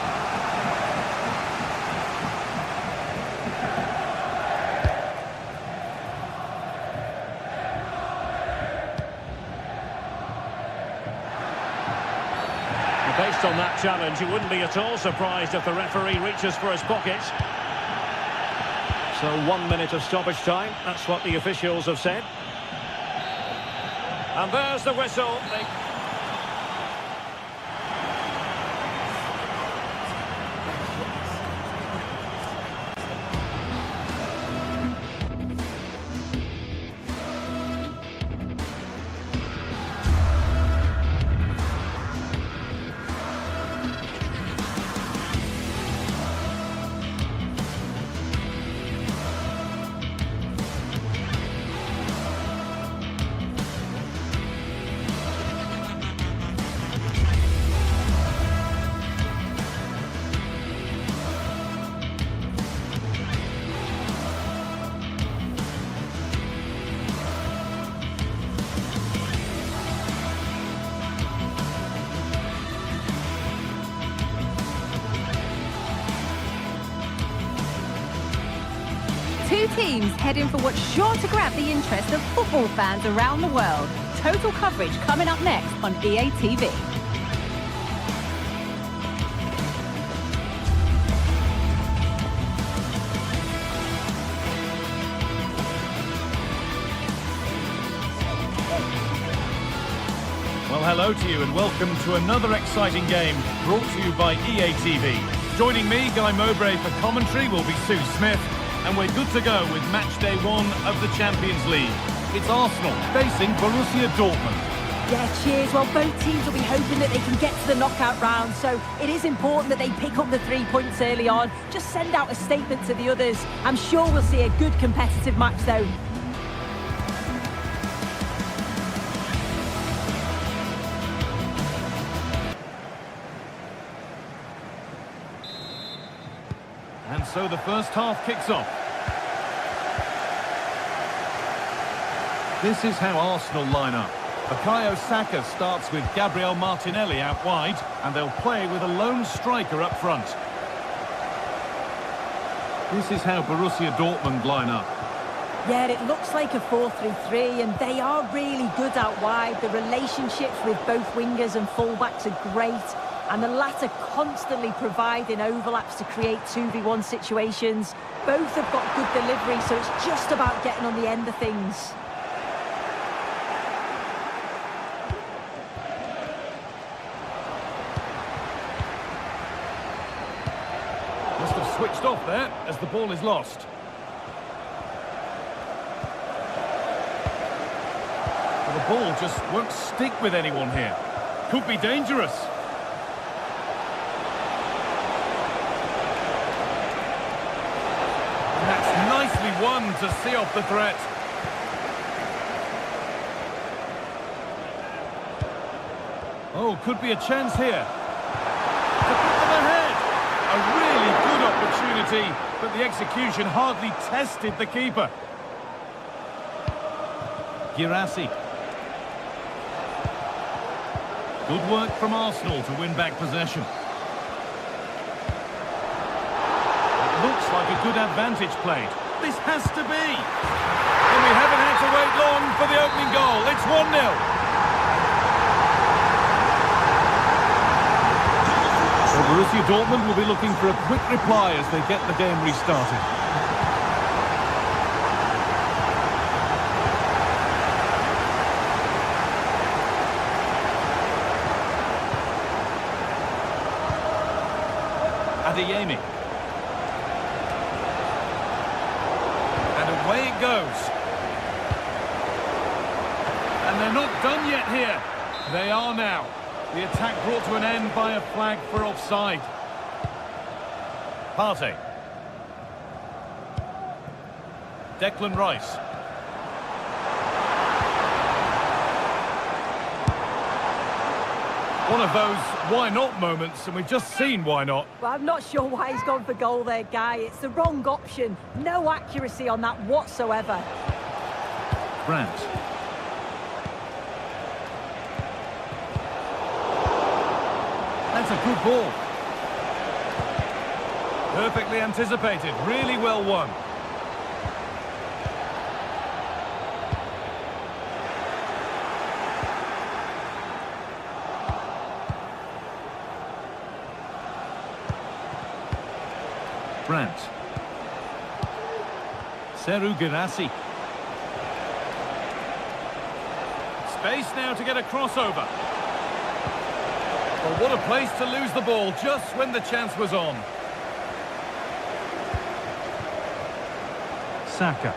Based on that challenge, you wouldn't be at all surprised if the referee reaches for his pocket. So 1 minute of stoppage time, that's what the officials have said. And there's the whistle. Two teams heading for what's sure to grab the interest of football fans around the world. Total coverage coming up next on EA TV. Well, hello to you and welcome to another exciting game brought to you by EA TV. Joining me, Guy Mowbray for commentary, will be Sue Smith. And we're good to go with match day 1 of the Champions League. It's Arsenal facing Borussia Dortmund. Yeah, cheers. Well, both teams will be hoping that they can get to the knockout round, so it is important that they pick up the 3 points early on. Just send out a statement to the others. I'm sure we'll see a good competitive match, though. And so the first half kicks off. This is how Arsenal line up. Bukayo Saka starts with Gabriel Martinelli out wide, and they'll play with a lone striker up front. This is how Borussia Dortmund line up. Yeah, it looks like a 4-3-3, and they are really good out wide. The relationships with both wingers and fullbacks are great, and the latter constantly providing overlaps to create 2v1 situations. Both have got good delivery, so it's just about getting on the end of things. Must have switched off there as the ball is lost. The ball just won't stick with anyone here. Could be dangerous. And that's nicely won to see off the threat. Oh, could be a chance here. To put them ahead. A really good opportunity, but the execution hardly tested the keeper. Girassi. Good work from Arsenal to win back possession. It looks like a good advantage played. This has to be. And we haven't had to wait long for the opening goal. It's 1-0. So Borussia Dortmund will be looking for a quick reply as they get the game restarted. Adeyemi. And away it goes. And they're not done yet here. They are now. The attack brought to an end by a flag for offside. Partey. Declan Rice. One of those why not moments, and we've just seen why not. Well, I'm not sure why he's gone for goal there, Guy. It's the wrong option. No accuracy on that whatsoever. Brandt. That's a good ball. Perfectly anticipated, really well won. Brandt. Seru Girassi. Space now to get a crossover. Well, what a place to lose the ball just when the chance was on. Saka.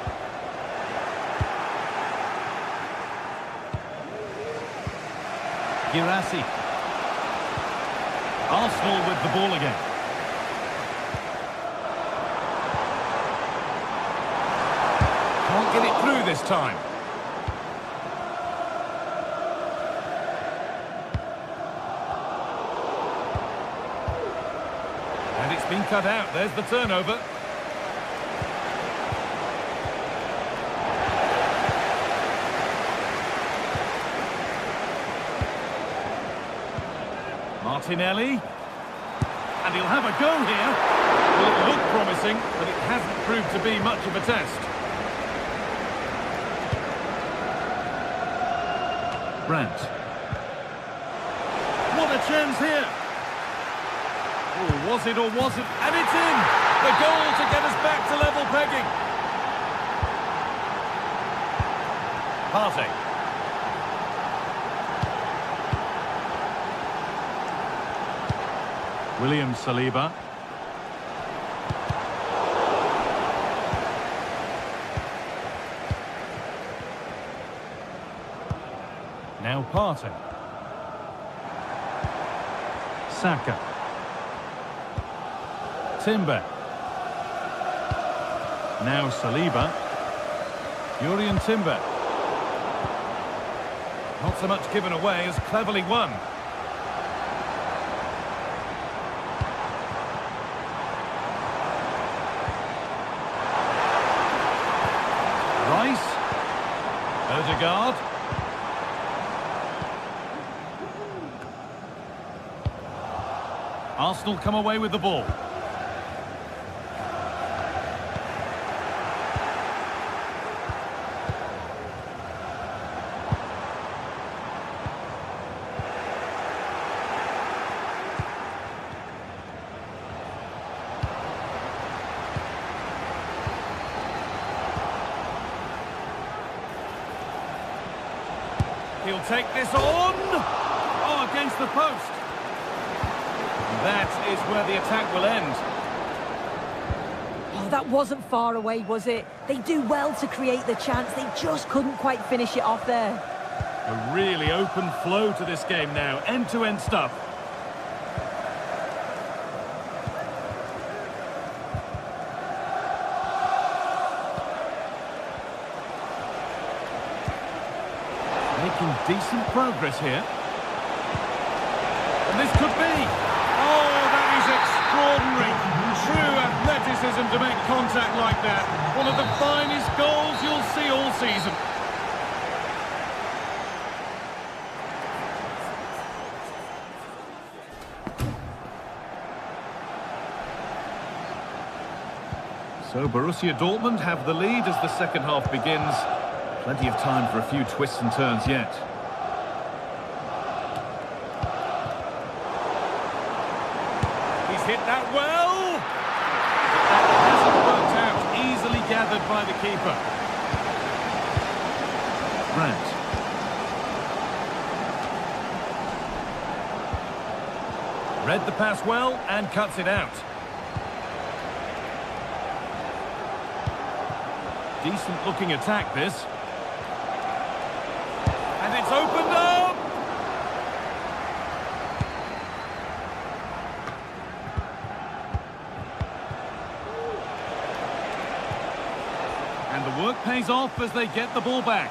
Girassi. Arsenal with the ball again. Can't get it through this time. And it's been cut out. There's the turnover. Martinelli. And he'll have a go here. Well, it looked promising, but it hasn't proved to be much of a test. Brandt. What a chance here. Oh, was it or wasn't? And it's in! The goal to get us back to level pegging. Partey. William Saliba. Now Partey. Saka. Timber. Now Saliba. Jurriën Timber. Not so much given away as cleverly won. Arsenal come away with the ball. He'll take this on. Oh, against the post. That is where the attack will end. Oh, that wasn't far away, was it? They do well to create the chance. They just couldn't quite finish it off there. A really open flow to this game now. End-to-end stuff. Making decent progress here. And this could be. Oh, that is extraordinary. True athleticism to make contact like that. One of the finest goals you'll see all season. So Borussia Dortmund have the lead as the second half begins. Plenty of time for a few twists and turns yet. He's hit that well! That hasn't worked out. Easily gathered by the keeper. Brandt. Read the pass well and cuts it out. Decent looking attack this. And it's opened up! And the work pays off as they get the ball back.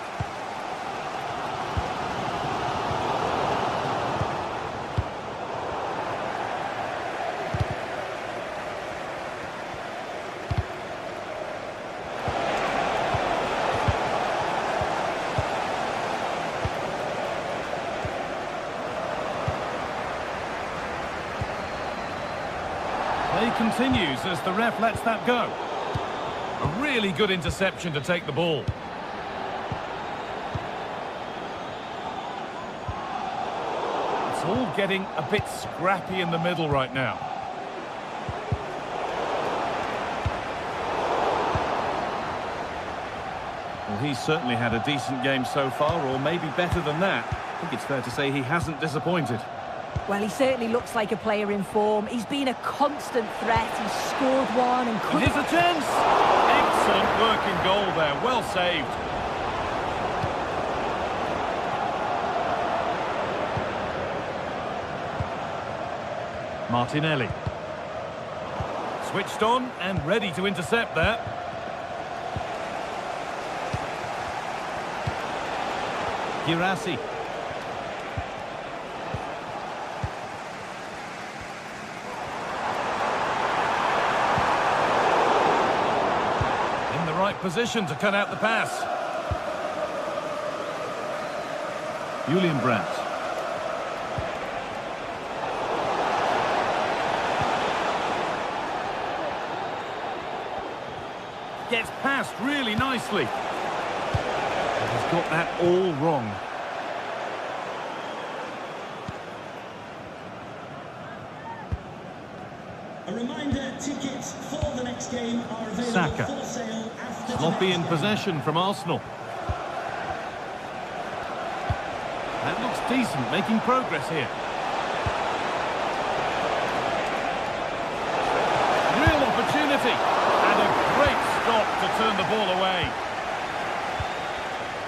Play continues as the ref lets that go. A really good interception to take the ball. It's all getting a bit scrappy in the middle right now. Well, he's certainly had a decent game so far, or maybe better than that. I think it's fair to say he hasn't disappointed. Well, he certainly looks like a player in form. He's been a constant threat. He's scored one and And here's a chance! Excellent work in goal there. Well saved. Martinelli. Switched on and ready to intercept there. Girassi. Position to cut out the pass. Julian Brandt. Gets past really nicely. He's got that all wrong. A reminder, tickets for the next game are available Saka. for sale after Sloppy in possession from Arsenal. That looks decent, making progress here. Real opportunity. And a great stop to turn the ball away.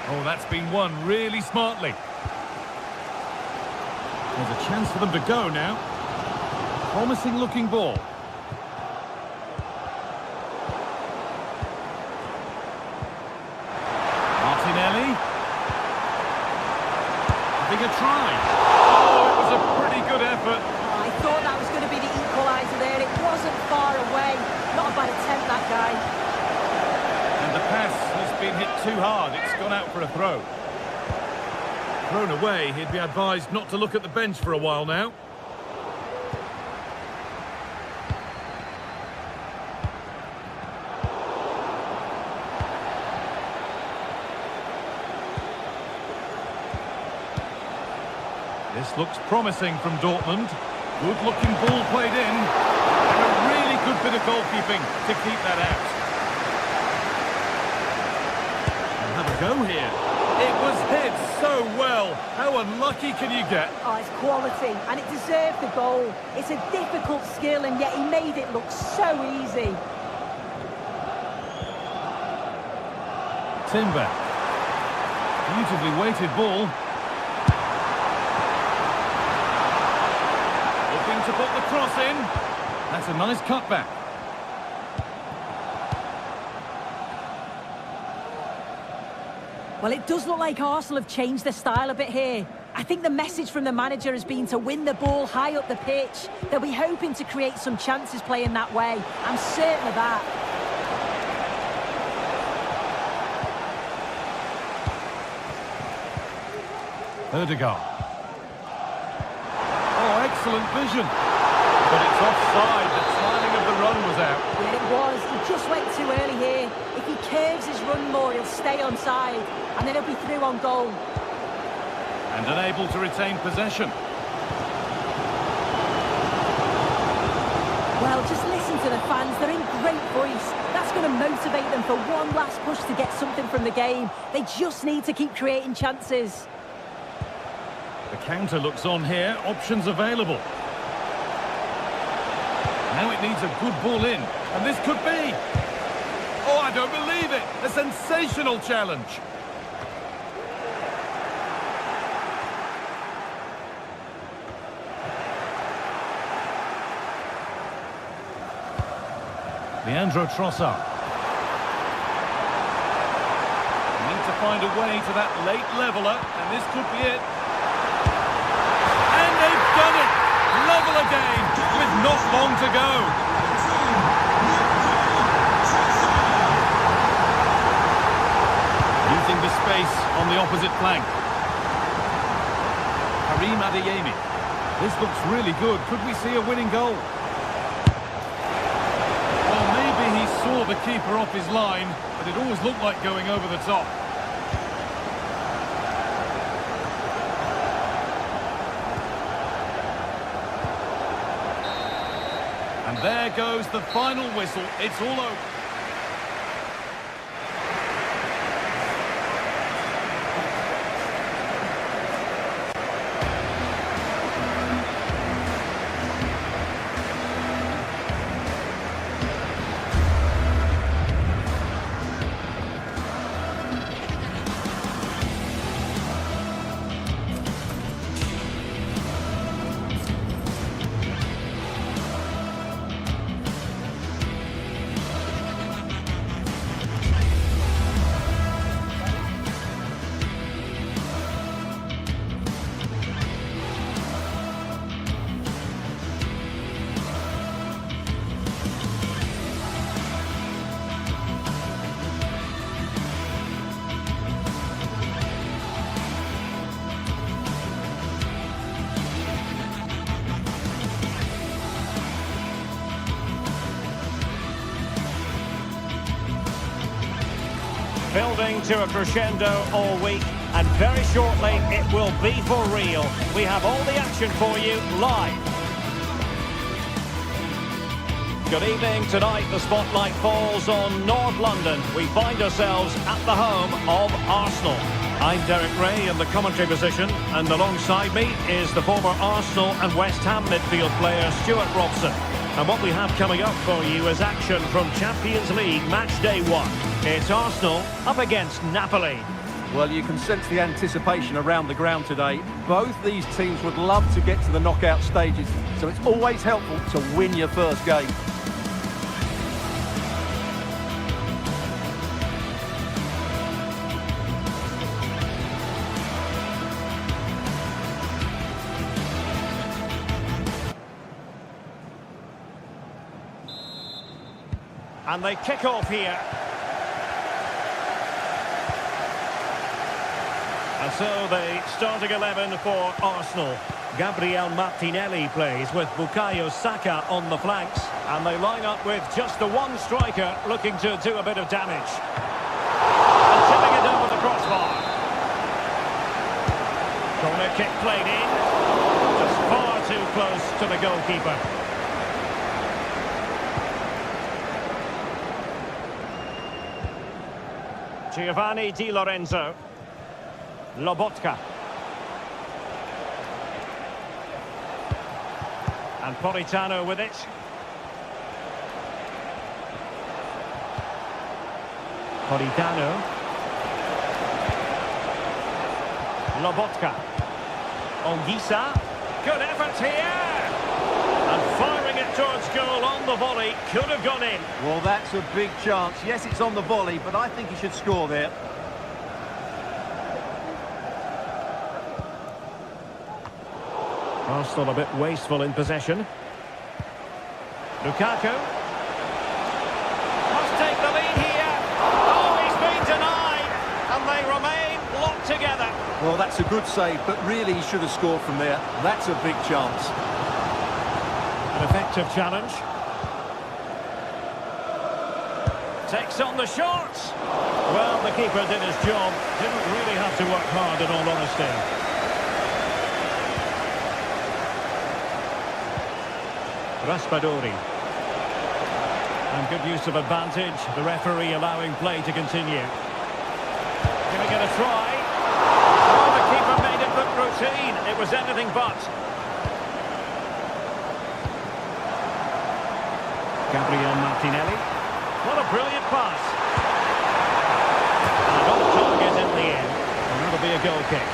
Oh, that's been won really smartly. There's a chance for them to go now. Promising looking ball. Martinelli. Having a try. Oh, it was a pretty good effort. I thought that was going to be the equaliser there. It wasn't far away. Not a bad attempt, that guy. And the pass has been hit too hard. It's gone out for a throw. Thrown away, he'd be advised not to look at the bench for a while now. This looks promising from Dortmund. Good-looking ball played in. And a really good bit of goalkeeping to keep that out. And have a go here. It was hit so well. How unlucky can you get? Oh, it's quality, and it deserved the goal. It's a difficult skill, and yet he made it look so easy. Timber. Beautifully weighted ball. Looking to put the cross in. That's a nice cutback. Well, it does look like Arsenal have changed their style a bit here. I think the message from the manager has been to win the ball high up the pitch. They'll be hoping to create some chances playing that way. I'm certain of that. Ødegaard. Oh, excellent vision. But it's offside. The timing of the run was out. Yeah, it was. He just went too early here. If he curves his run more, he'll stay onside. And then he'll be through on goal. And unable to retain possession. Well, just listen to the fans. They're in great voice. That's going to motivate them for one last push to get something from the game. They just need to keep creating chances. The counter looks on here. Options available. Now it needs a good ball in. And this could be. Oh, I don't believe it. A sensational challenge. Leandro Trossard. Need to find a way to that late leveller, and this could be it. And they've done it! Level again, with not long to go. Using the space on the opposite flank. Karim Adeyemi. This looks really good. Could we see a winning goal? He saw the keeper off his line, but it always looked like going over the top. And there goes the final whistle. It's all over. Building to a crescendo all week, and very shortly it will be for real. We have all the action for you live. Good evening. Tonight the spotlight falls on North London. We find ourselves at the home of Arsenal. I'm Derek Ray in the commentary position, and alongside me is the former Arsenal and West Ham midfield player Stuart Robson. And what we have coming up for you is action from Champions League match day 1. It's Arsenal up against Napoli. Well, you can sense the anticipation around the ground today. Both these teams would love to get to the knockout stages, so it's always helpful to win your first game. And they kick off here. And so the starting 11 for Arsenal. Gabriel Martinelli plays with Bukayo Saka on the flanks. And they line up with just the one striker looking to do a bit of damage. And tipping it over the crossbar. Corner kick played in. too close to the goalkeeper. Giovanni Di Lorenzo. Lobotka. And Politano with it. Politano. Lobotka. Ongisa. Good effort here. And firing it towards goal on the volley. Could have gone in. Well, that's a big chance. Yes, it's on the volley, but I think he should score there. Arsenal a bit wasteful in possession. Lukaku. Must take the lead here. Oh, he's been denied. And they remain locked together. Well, that's a good save, but really he should have scored from there. That's a big chance. An effective challenge. Takes on the shot. Well, the keeper did his job. Didn't really have to work hard, in all honesty. Raspadori. And good use of advantage. The referee allowing play to continue. Giving it a try. Oh, the keeper made it look routine. It was anything but. Gabriel Martinelli. What a brilliant pass. And on target in the end. And that'll be a goal kick.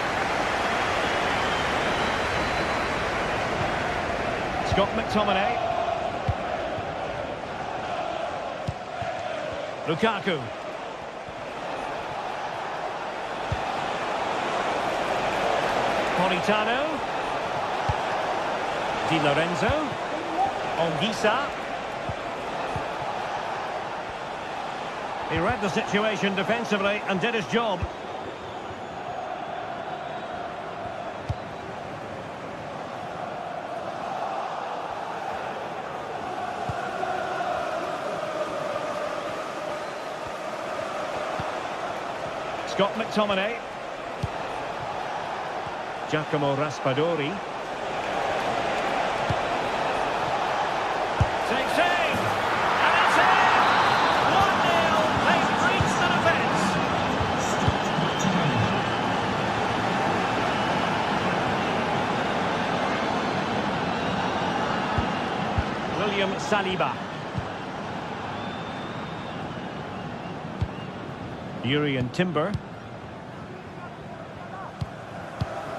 Scott McTominay. Lukaku. Politano. Di Lorenzo. Ongisa. He read the situation defensively and did his job. Scott McTominay. Giacomo Raspadori. Takes aim! And it's in! 1-0! They've breached the defence! William Saliba. Urian Timber.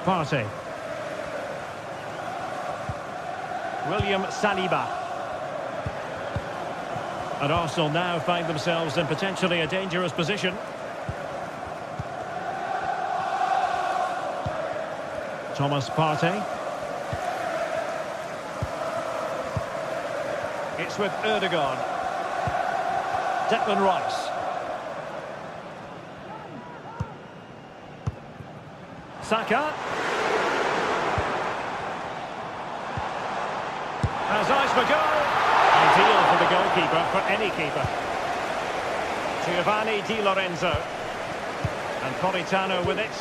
Partey. William Saliba. And Arsenal now find themselves in potentially a dangerous position. Thomas Partey. It's with Ødegaard. Declan Rice. Saka. Has eyes for goal. Ideal for the goalkeeper, for any keeper. Giovanni Di Lorenzo. And Politano with it.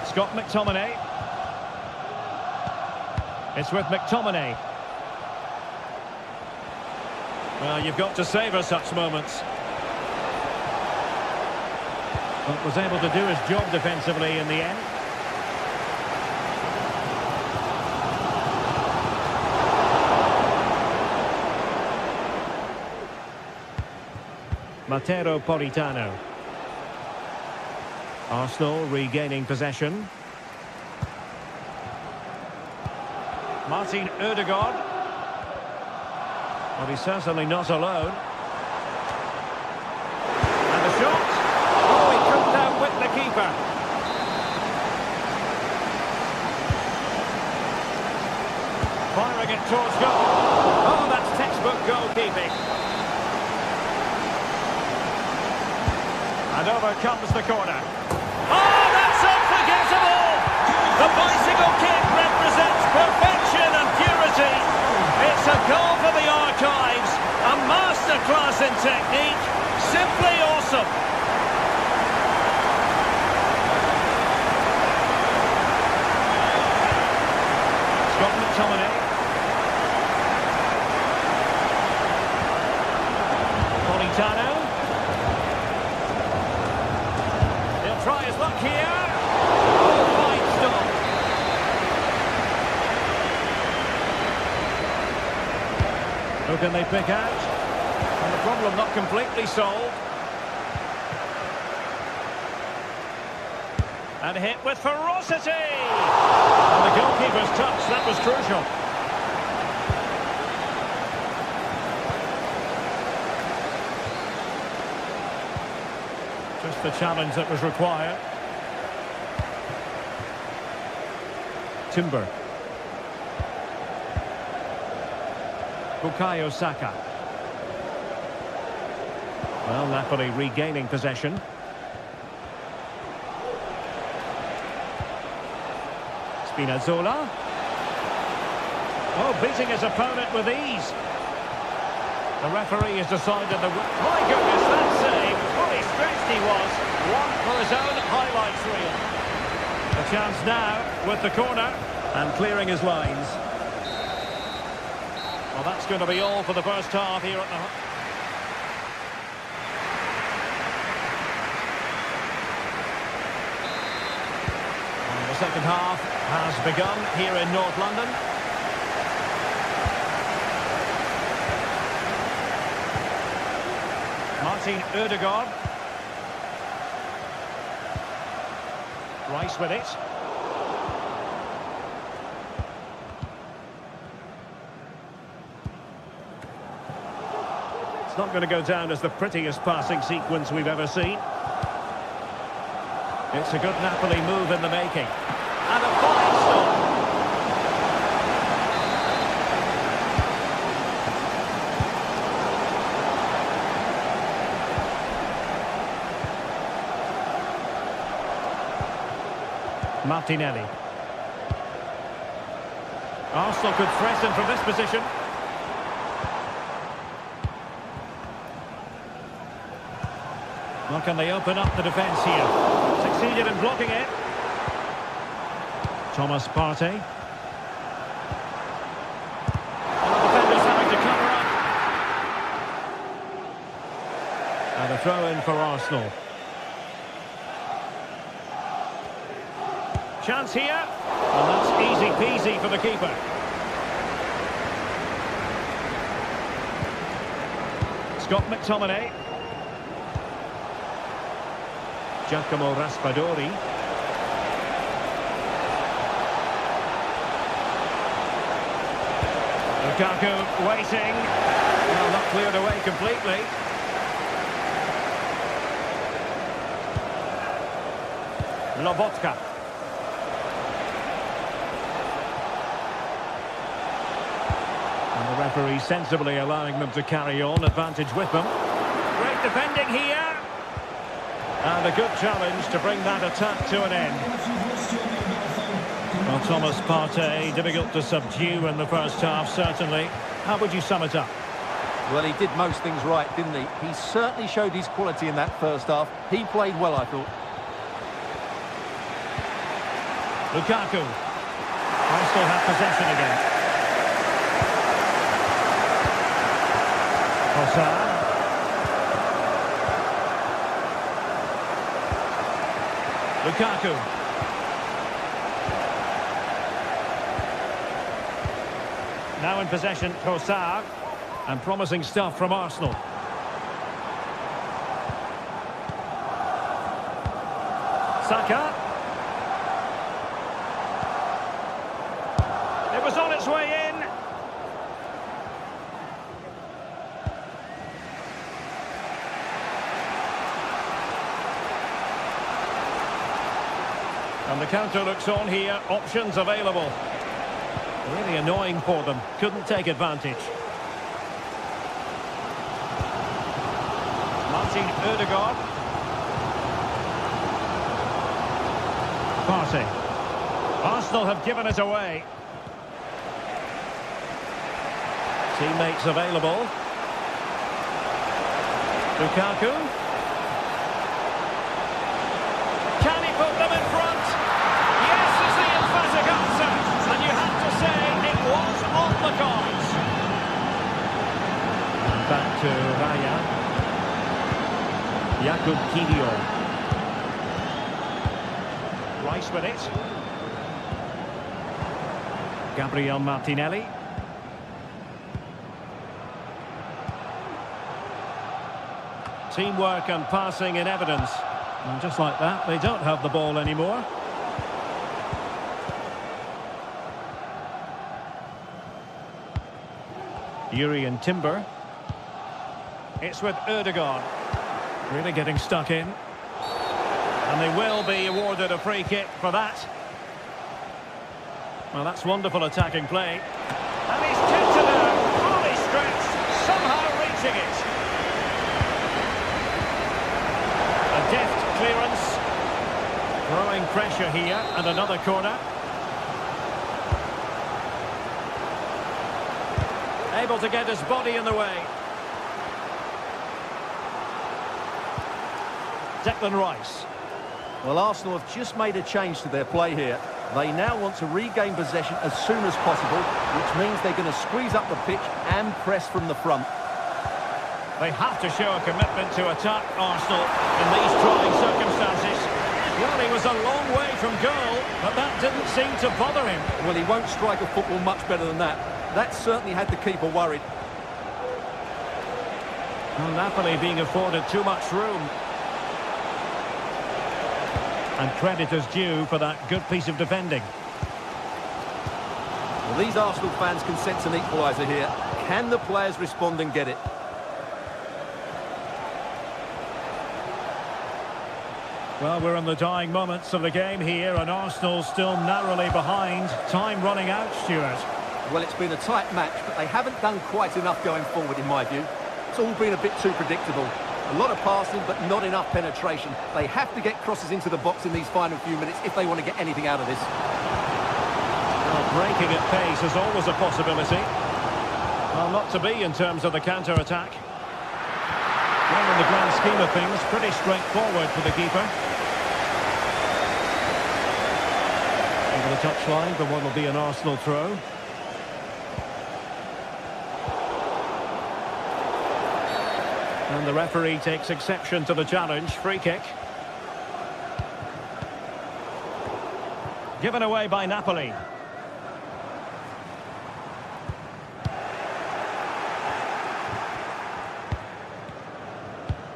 Scott McTominay. It's with McTominay. Well, you've got to savour such moments. But was able to do his job defensively in the end. Matteo Politano. Arsenal regaining possession. Martin Ødegaard. Well, he's certainly not alone. And the shot. Oh, he couldn't outwit the keeper. Firing it towards goal. Oh, that's textbook goalkeeping. And over comes the corner. Oh, that's unforgettable! The bicycle kick represents perfection and purity. It's a goal for the archives. A masterclass in technique. Simply awesome. Who can they pick out? And the problem not completely solved. And hit with ferocity! And the goalkeeper's touch, that was crucial. Just the challenge that was required. Timber. Bukayo Saka. Well, Napoli regaining possession. Spinazzola. Oh, beating his opponent with ease. The referee has decided the... My goodness, that save! Fully stretched he was. One for his own highlights reel. A chance now with the corner and clearing his lines. Well, that's going to be all for the first half here at the... And the second half has begun here in North London. Martin Ødegaard. Rice with it. It's not going to go down as the prettiest passing sequence we've ever seen. It's a good Napoli move in the making. And a fine stop. Martinelli. Arsenal could threaten from this position. Well, can they open up the defence here? Succeeded in blocking it. Thomas Partey. And the defenders having to cover up. And a throw-in for Arsenal. Chance here. And that's easy peasy for the keeper. Scott McTominay. Giacomo Raspadori. Lukaku waiting. Well, not cleared away completely. Lobotka. And the referee sensibly allowing them to carry on, advantage with them. Great defending here. And a good challenge to bring that attack to an end. Well, Thomas Partey, difficult to subdue in the first half, certainly. How would you sum it up? Well, he did most things right, didn't he? He certainly showed his quality in that first half. He played well, I thought. Lukaku. Arsenal have possession again. Trossard. Lukaku. Now in possession, Trossard. And promising stuff from Arsenal. Saka. It was on its way in. And the counter looks on here, options available. Really annoying for them, couldn't take advantage. Martin Ødegaard. Partey. Arsenal have given it away. Teammates available. Lukaku. Can he put them in front? Yes, is the emphatic answer. And you have to say it was on the cards. And back to Raya. Jakub Kiwior. Rice with it. Gabriel Martinelli. Teamwork and passing in evidence. And just like that, they don't have the ball anymore. Yuri and Timber. It's with Ødegaard. Really getting stuck in. And they will be awarded a free kick for that. Well, that's wonderful attacking play. And he's tipped it out. Fully stretched. Somehow reaching it. A deft clearance. Growing pressure here. And another corner. Able to get his body in the way. Declan Rice. Well, Arsenal have just made a change to their play here. They now want to regain possession as soon as possible, which means they're going to squeeze up the pitch and press from the front. They have to show a commitment to attack Arsenal in these trying circumstances. Well, he was a long way from goal, but that didn't seem to bother him. Well, he won't strike a football much better than that. That certainly had the keeper worried. Well, Napoli being afforded too much room. And credit is due for that good piece of defending. Well, these Arsenal fans can sense an equaliser here. Can the players respond and get it? Well, we're in the dying moments of the game here, and Arsenal still narrowly behind. Time running out, Stuart. Well, it's been a tight match, but they haven't done quite enough going forward, in my view. It's all been a bit too predictable. A lot of passing, but not enough penetration. They have to get crosses into the box in these final few minutes if they want to get anything out of this. Well, breaking at pace is always a possibility. Well, not to be in terms of the counter-attack. Well, in the grand scheme of things, pretty straightforward for the keeper. Over the touchline, but what will be an Arsenal throw. And the referee takes exception to the challenge. Free kick. Given away by Napoli.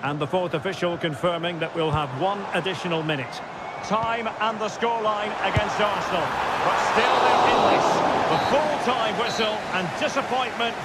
And the fourth official confirming that we'll have one additional minute. Time and the scoreline against Arsenal. But still they're in this. The full-time whistle and disappointment.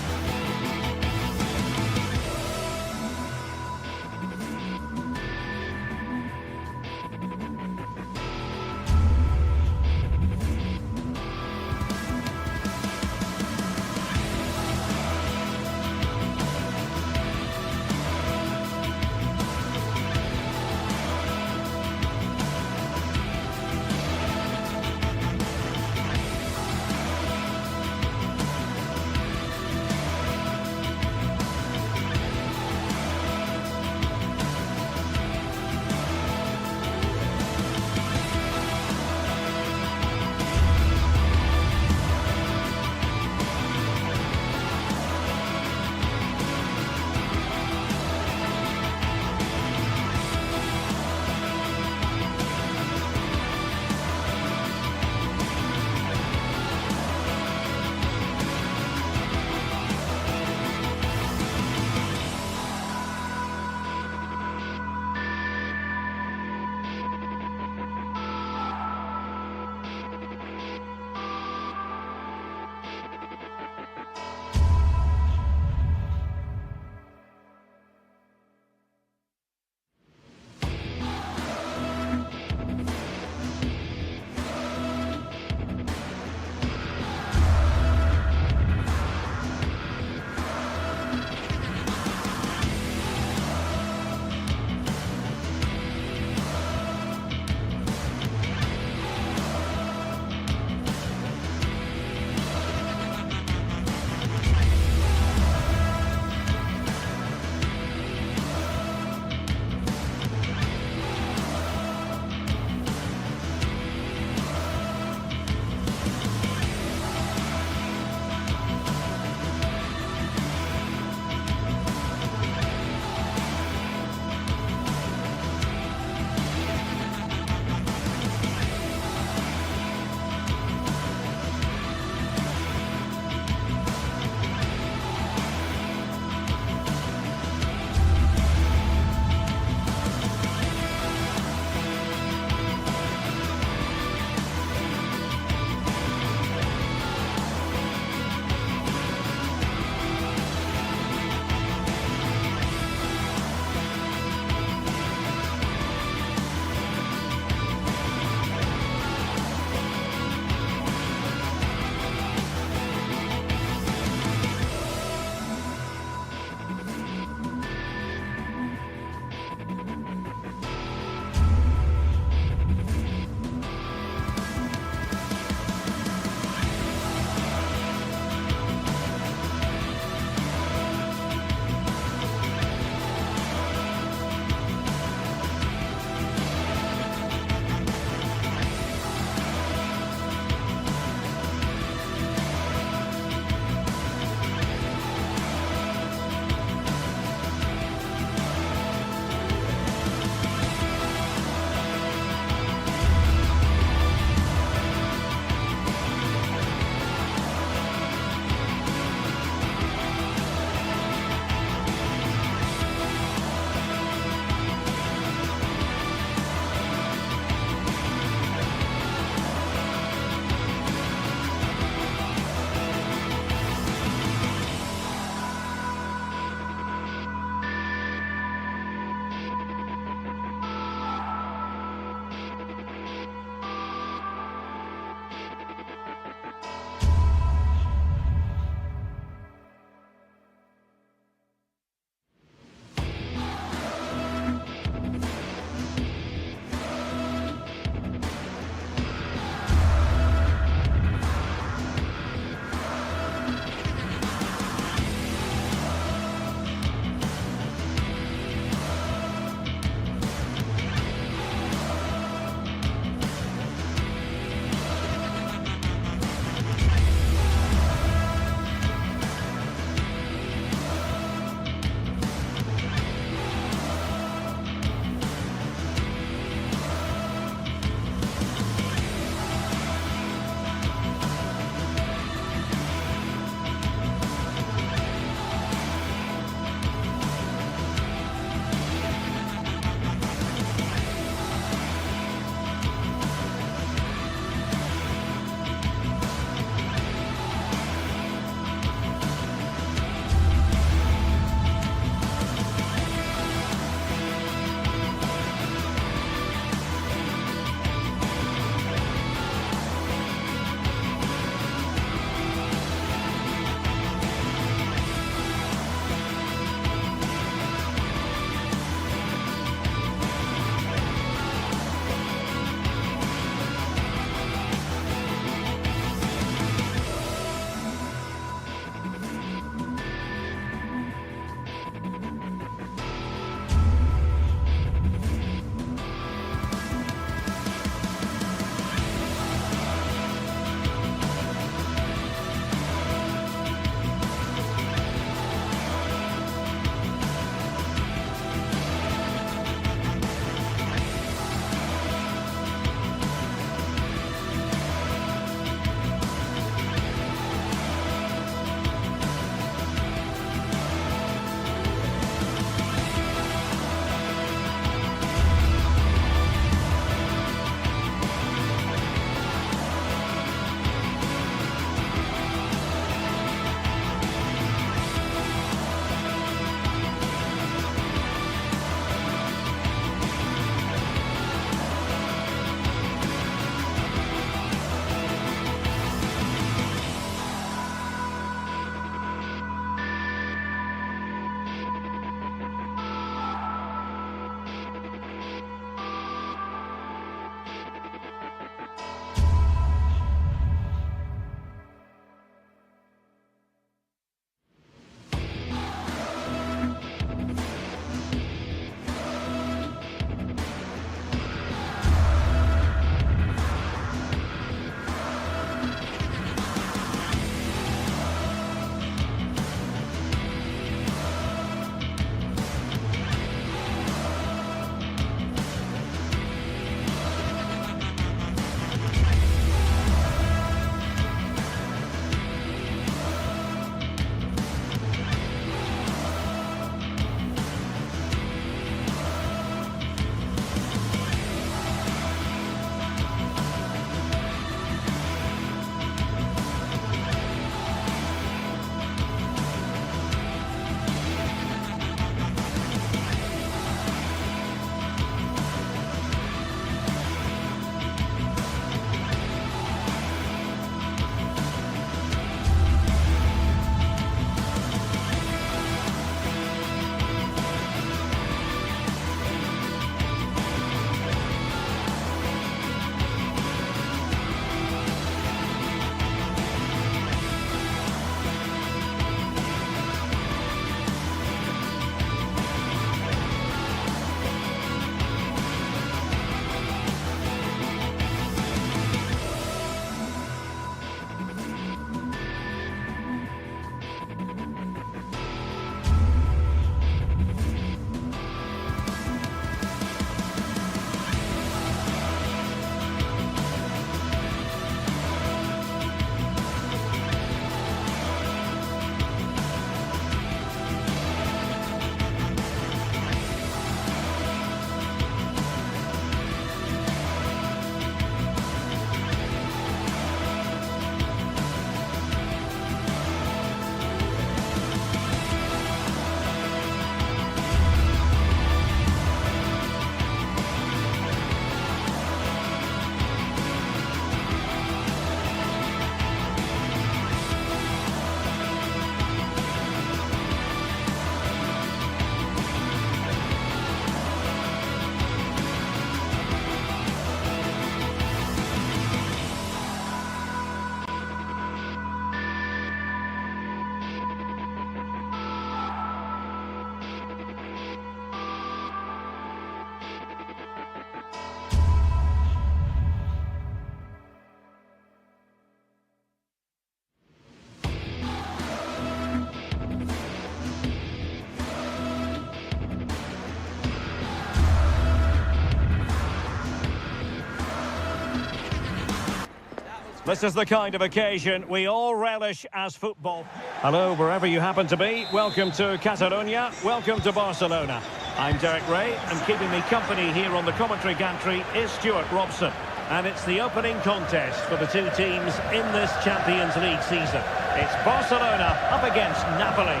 This is the kind of occasion we all relish as football. Hello, wherever you happen to be. Welcome to Catalonia. Welcome to Barcelona. I'm Derek Ray, and keeping me company here on the commentary gantry is Stuart Robson. And it's the opening contest for the two teams in this Champions League season. It's Barcelona up against Napoli.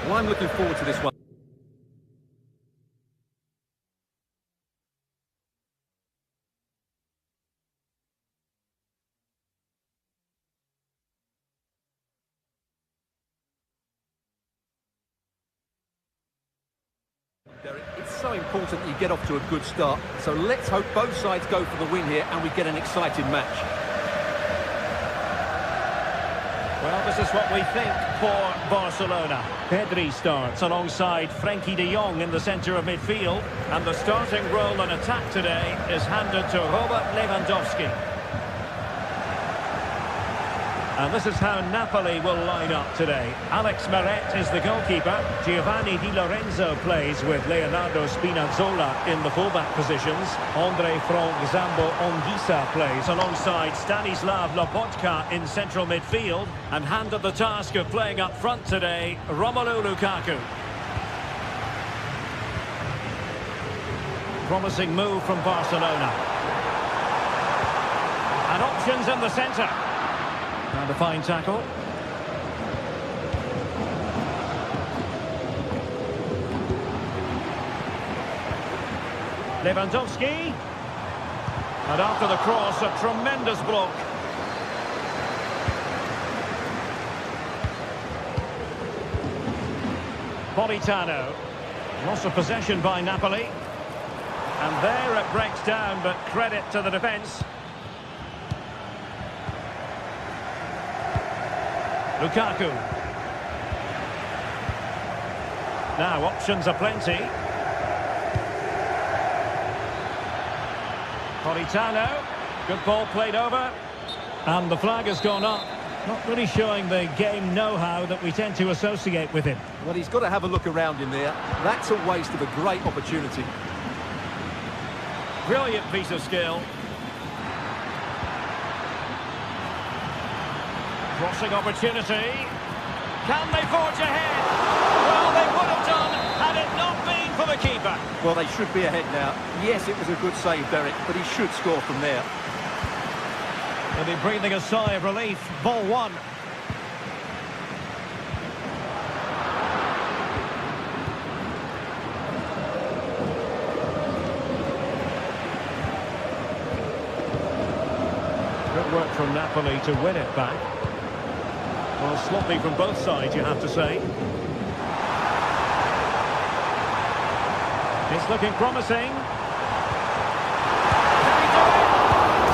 Well, I'm looking forward to this one. Derek, it's so important you get off to a good start. So let's hope both sides go for the win here and we get an exciting match. Well, this is what we think for Barcelona. Pedri starts alongside Frenkie de Jong in the centre of midfield. And the starting role in attack today is handed to Robert Lewandowski. And this is how Napoli will line up today. Alex Meret is the goalkeeper. Giovanni Di Lorenzo plays with Leonardo Spinazzola in the fullback positions. Andre Frank Zambo Anguissa plays alongside Stanislav Lobotka in central midfield. And handed the task of playing up front today, Romelu Lukaku. Promising move from Barcelona. And options in the centre. And a fine tackle. Lewandowski. And after the cross, a tremendous block. Politano. Loss of possession by Napoli. And there it breaks down, but credit to the defence. Lukaku. Now options are plenty. Politano. Good ball played over. And the flag has gone up. Not really showing the game know-how that we tend to associate with him. Well, he's got to have a look around him there. That's a waste of a great opportunity. Brilliant piece of skill. Crossing opportunity. Can they forge ahead? Well, they would have done had it not been for the keeper. Well, they should be ahead now. Yes, it was a good save, Derek, but he should score from there. They'll be breathing a sigh of relief. Ball one. Good work from Napoli to win it back. Well, sloppy from both sides, you have to say. It's looking promising. Can he do it?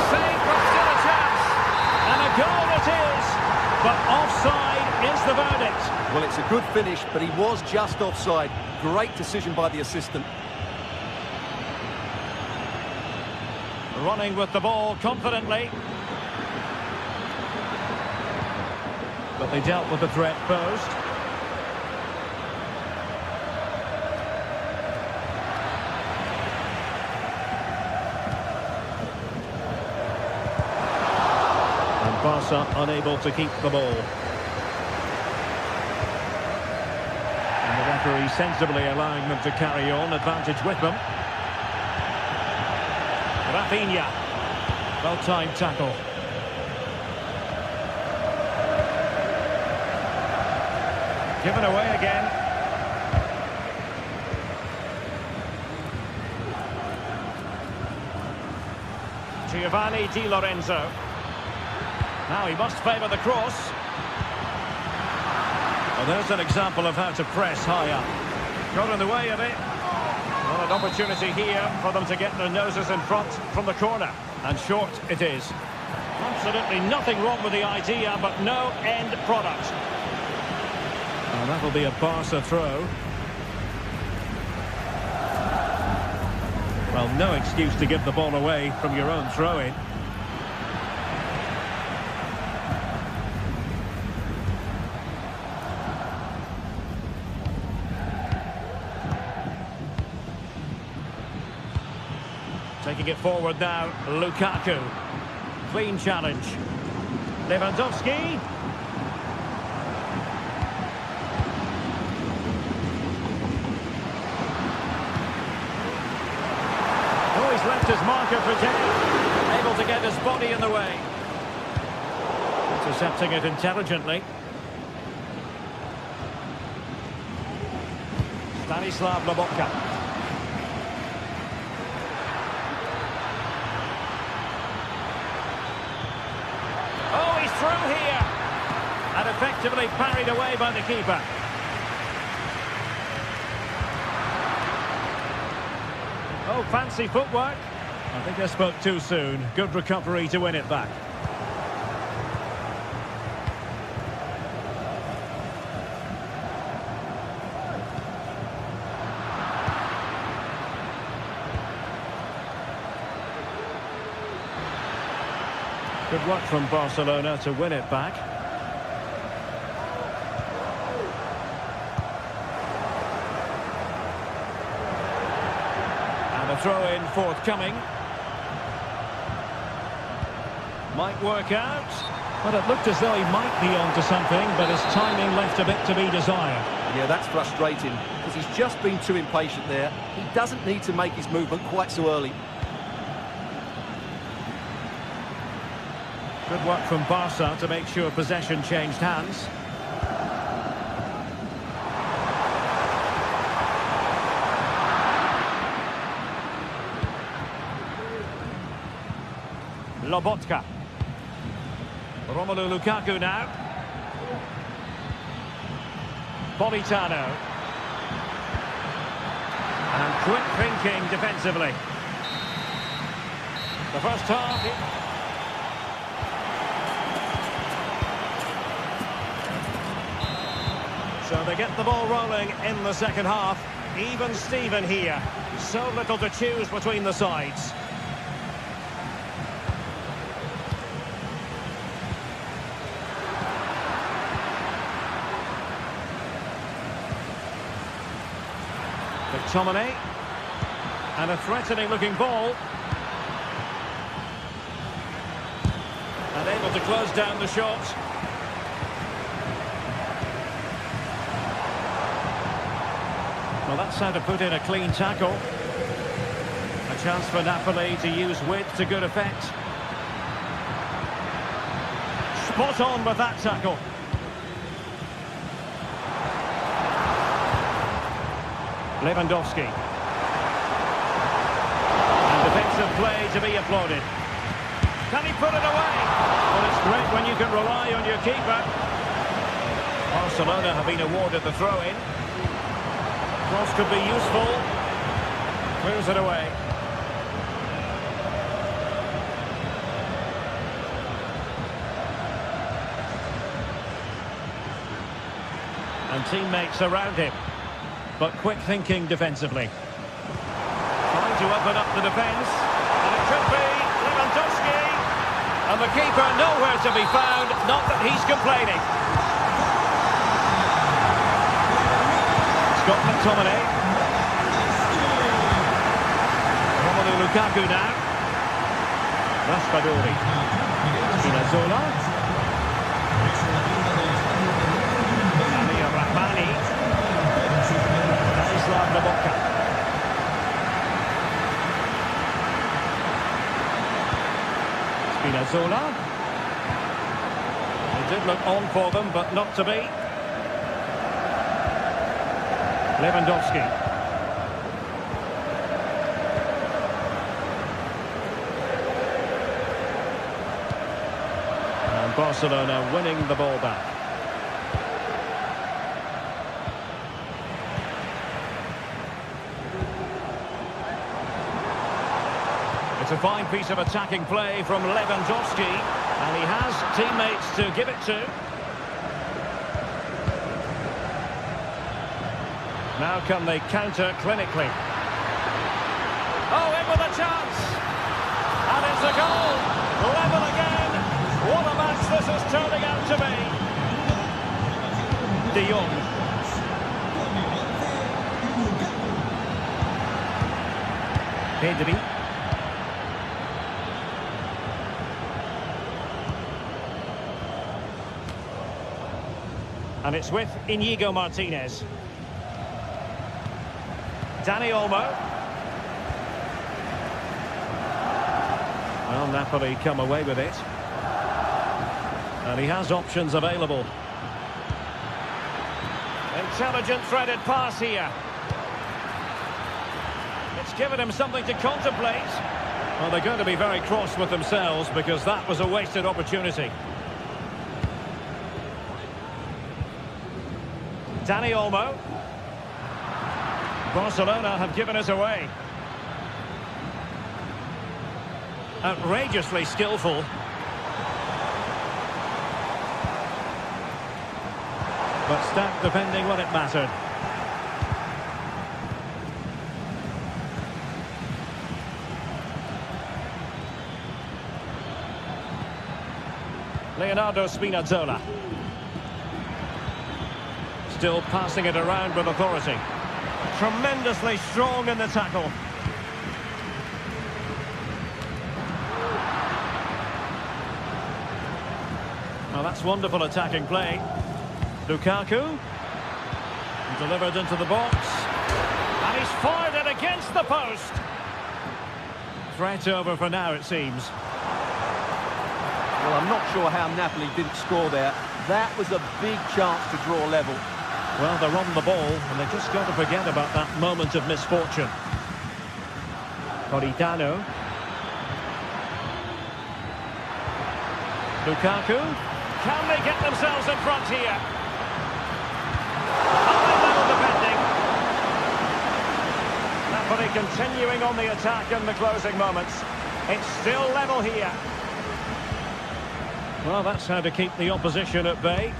Save, but still a chance. And a goal it is. But offside is the verdict. Well, it's a good finish, but he was just offside. Great decision by the assistant. Running with the ball confidently. But they dealt with the threat posed. And Barca unable to keep the ball. And the referee sensibly allowing them to carry on, advantage with them. Rafinha. Well-timed tackle. Given away again. Giovanni Di Lorenzo. Now he must favour the cross. Well, there's an example of how to press high up. Got in the way of it. Well, an opportunity here for them to get their noses in front from the corner. And short it is. Absolutely nothing wrong with the idea, but no end product. And that'll be a Barca throw. Well, no excuse to give the ball away from your own throw-in. Taking it forward now, Lukaku. Clean challenge. Lewandowski. Oh, he's left his marker for dead. Able to get his body in the way. Intercepting it intelligently. Stanislav Lobotka. Oh, he's through here. And effectively parried away by the keeper. Oh, fancy footwork. I think I spoke too soon. Good recovery to win it back. Good work from Barcelona to win it back. And a throw-in forthcoming. Might work out. Well, it looked as though he might be onto something, but his timing left a bit to be desired. Yeah, that's frustrating, because he's just been too impatient there. He doesn't need to make his movement quite so early. Good work from Barca to make sure possession changed hands. Lobotka. Romelu Lukaku now. Politano. And quick thinking defensively. The first half... So they get the ball rolling in the second half. Even Steven here. So little to choose between the sides. McTominay. And a threatening looking ball. And able to close down the shot. Well, that's how to put in a clean tackle. A chance for Napoli to use width to good effect. Spot on with that tackle. Lewandowski. And defensive play to be applauded. Can he put it away? Well, it's great when you can rely on your keeper. Barcelona have been awarded the throw-in. Cross could be useful. Clears it away. And teammates around him. But quick thinking defensively. Trying to open up the defence. And it could be Lewandowski. And the keeper nowhere to be found. Not that he's complaining. Got McTominay. Romelu Lukaku now. Raspadori. Spinazzola. Amir Rahmani. Stanislav Lobotka. Spinazzola. It did look on for them, but not to be. Lewandowski. And Barcelona winning the ball back. It's a fine piece of attacking play from Lewandowski, and he has teammates to give it to. Now can they counter clinically? Oh, in with a chance! And it's a goal! Level again! What a match this is turning out to be! De Jong. Pedri. And it's with Inigo Martinez. Dani Olmo. Well, Napoli come away with it. And he has options available. Intelligent threaded pass here. It's given him something to contemplate. Well, they're going to be very cross with themselves because that was a wasted opportunity. Dani Olmo. Barcelona have given us away. Outrageously skillful. But stacked defending when it mattered. Leonardo Spinazzola. Still passing it around with authority. Tremendously strong in the tackle. Well, that's wonderful attacking play. Lukaku. Delivered into the box. And he's fired it against the post. Threat over for now, it seems. Well, I'm not sure how Napoli didn't score there. That was a big chance to draw level. Well, they're on the ball, and they've just got to forget about that moment of misfortune. Politano. Lukaku. Can they get themselves in front here? High-level defending. Napoli continuing on the attack in the closing moments. It's still level here. Well, that's how to keep the opposition at bay.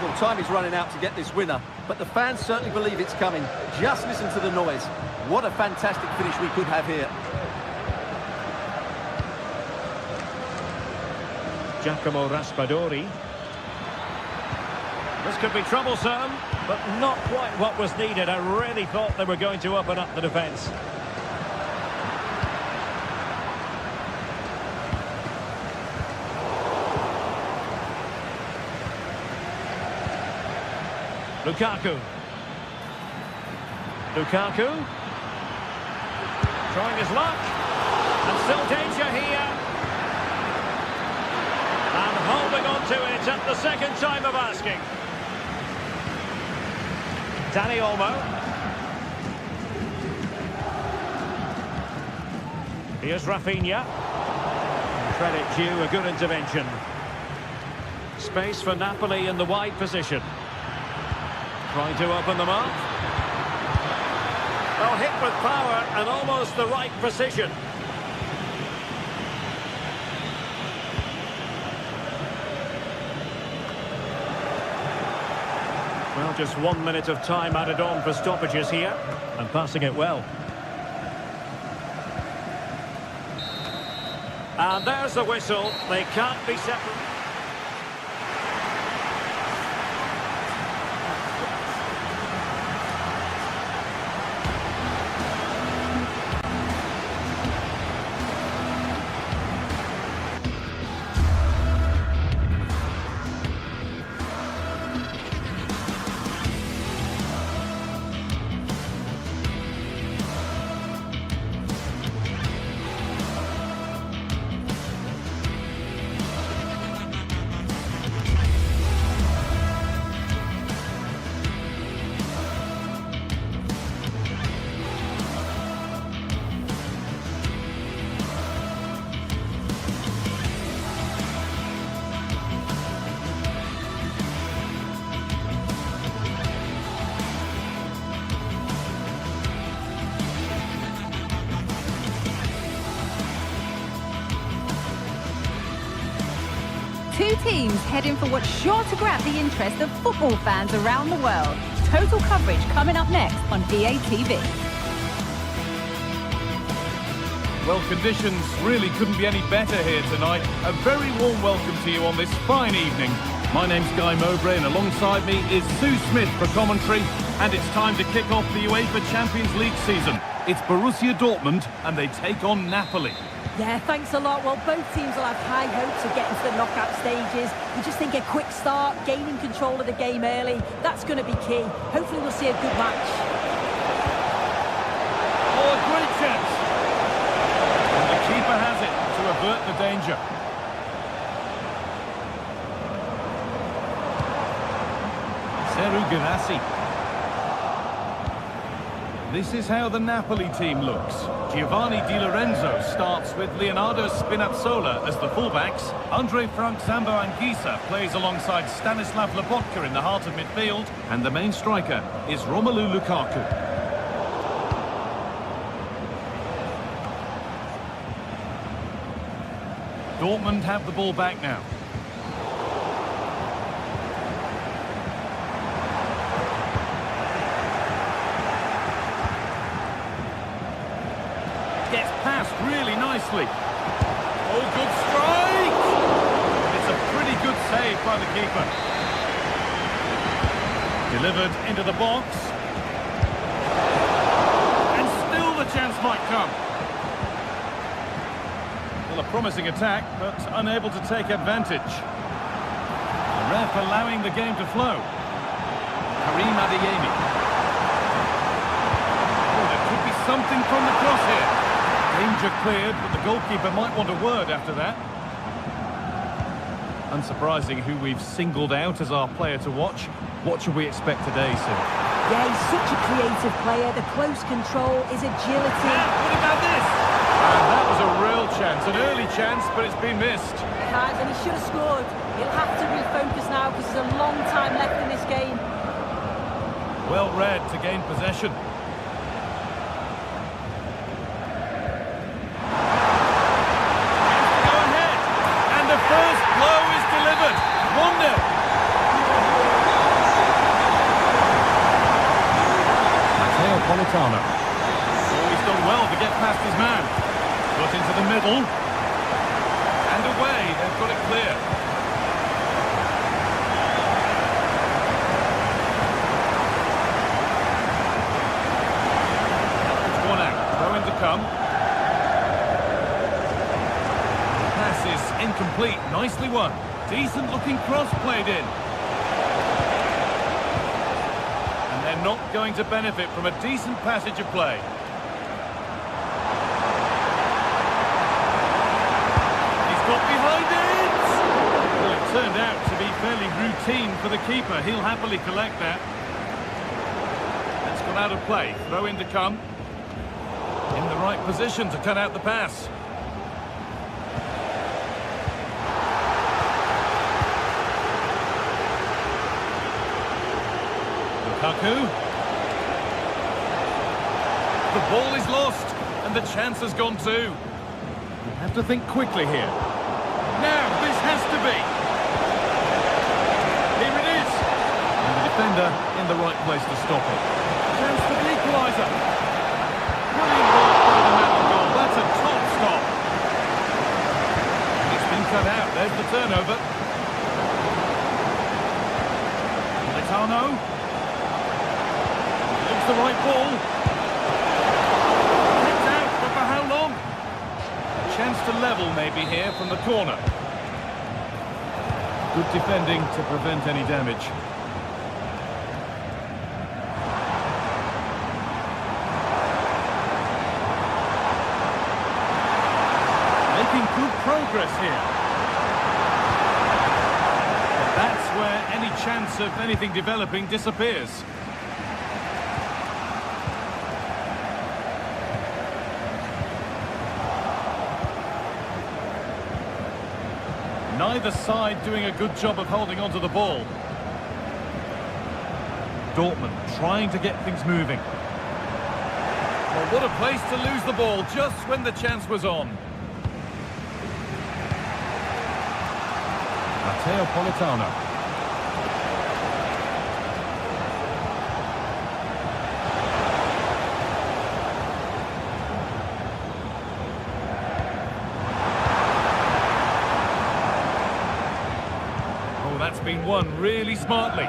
Well, time is running out to get this winner, but the fans certainly believe it's coming. Just listen to the noise. What a fantastic finish we could have here. Giacomo Raspadori. This could be troublesome, but not quite what was needed. I really thought they were going to open up the defence. Lukaku. Lukaku. Trying his luck. And still danger here. And holding on to it at the second time of asking. Dani Olmo. Here's Rafinha. Credit due, a good intervention. Space for Napoli in the wide position. Trying to open them up. Well, hit with power and almost the right precision. Well, just 1 minute of time added on for stoppages here. And passing it well. And there's the whistle. They can't be separated. Two teams heading for what's sure to grab the interest of football fans around the world. Total coverage coming up next on EA TV. Well, conditions really couldn't be any better here tonight. A very warm welcome to you on this fine evening. My name's Guy Mowbray and alongside me is Sue Smith for commentary. And it's time to kick off the UEFA Champions League season. It's Borussia Dortmund and they take on Napoli. Yeah, thanks a lot. Well, both teams will have high hopes of getting to the knockout stages. We just think a quick start, gaining control of the game early, that's going to be key. Hopefully we'll see a good match. Oh, a great chance. And the keeper has it to avert the danger. This is how the Napoli team looks. Giovanni Di Lorenzo starts with Leonardo Spinazzola as the fullbacks. Andre Frank Zambo Anguissa plays alongside Stanislav Lobotka in the heart of midfield. And the main striker is Romelu Lukaku. Dortmund have the ball back now. Gets passed really nicely. Oh, good strike! It's a pretty good save by the keeper. Delivered into the box. And still the chance might come. Well, a promising attack, but unable to take advantage. The ref allowing the game to flow. Karim Adeyemi. Oh, there could be something from the cross here. Danger cleared, but the goalkeeper might want a word after that. Unsurprising who we've singled out as our player to watch. What should we expect today, Sim? Yeah, he's such a creative player. The close control, his agility. What about this? And that was a real chance, an early chance, but it's been missed. It has, and he should have scored. He'll have to refocus now because there's a long time left in this game. Well read to gain possession. First blow is delivered. 1-0. Matteo Politano. Oh, he's done well to get past his man. Put into the middle. And away. They've got it clear. It's one out. Throw in to come. Incomplete, nicely won. Decent looking cross played in. And they're not going to benefit from a decent passage of play. He's got behind it! Well, it turned out to be fairly routine for the keeper. He'll happily collect that. That's gone out of play. Throw in to come. In the right position to cut out the pass. Lukaku. The ball is lost, and the chance has gone too. You have to think quickly here. Now, this has to be. Here it is. And the defender in the right place to stop it. Chance for the equaliser. Brilliant work by the man on goal. That's a top stop. It's been cut out. There's the turnover. Politano. The right ball. Kicked out, but for how long? A chance to level maybe here from the corner. Good defending to prevent any damage. Making good progress here. But that's where any chance of anything developing disappears. Neither side doing a good job of holding onto the ball. Dortmund trying to get things moving. Well, what a place to lose the ball just when the chance was on. Matteo Politano. That's been won really smartly.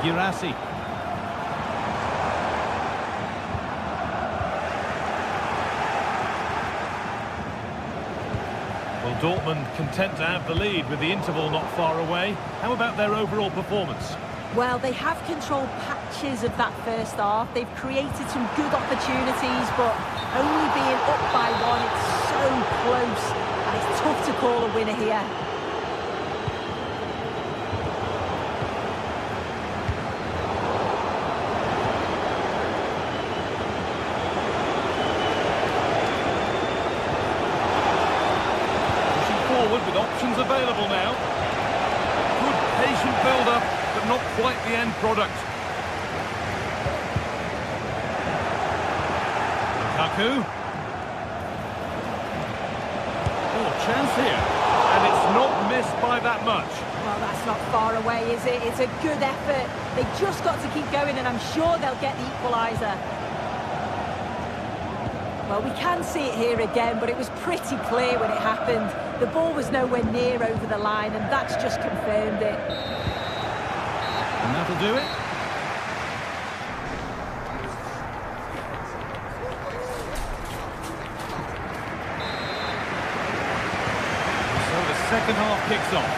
Girassi. Well, Dortmund content to have the lead with the interval not far away. How about their overall performance? Well, they have controlled patches of that first half. They've created some good opportunities, but only being up by one, it's so close. And it's tough to call a winner here. Pushing forward with options available now. Good patient build-up, but not quite the end product. Lukaku. Oh, chance here. And it's not missed by that much. Well, that's not far away, is it? It's a good effort. They've just got to keep going, and I'm sure they'll get the equaliser. Well, we can see it here again, but it was pretty clear when it happened. The ball was nowhere near over the line, and that's just confirmed it. And that'll do it. So the second half kicks off.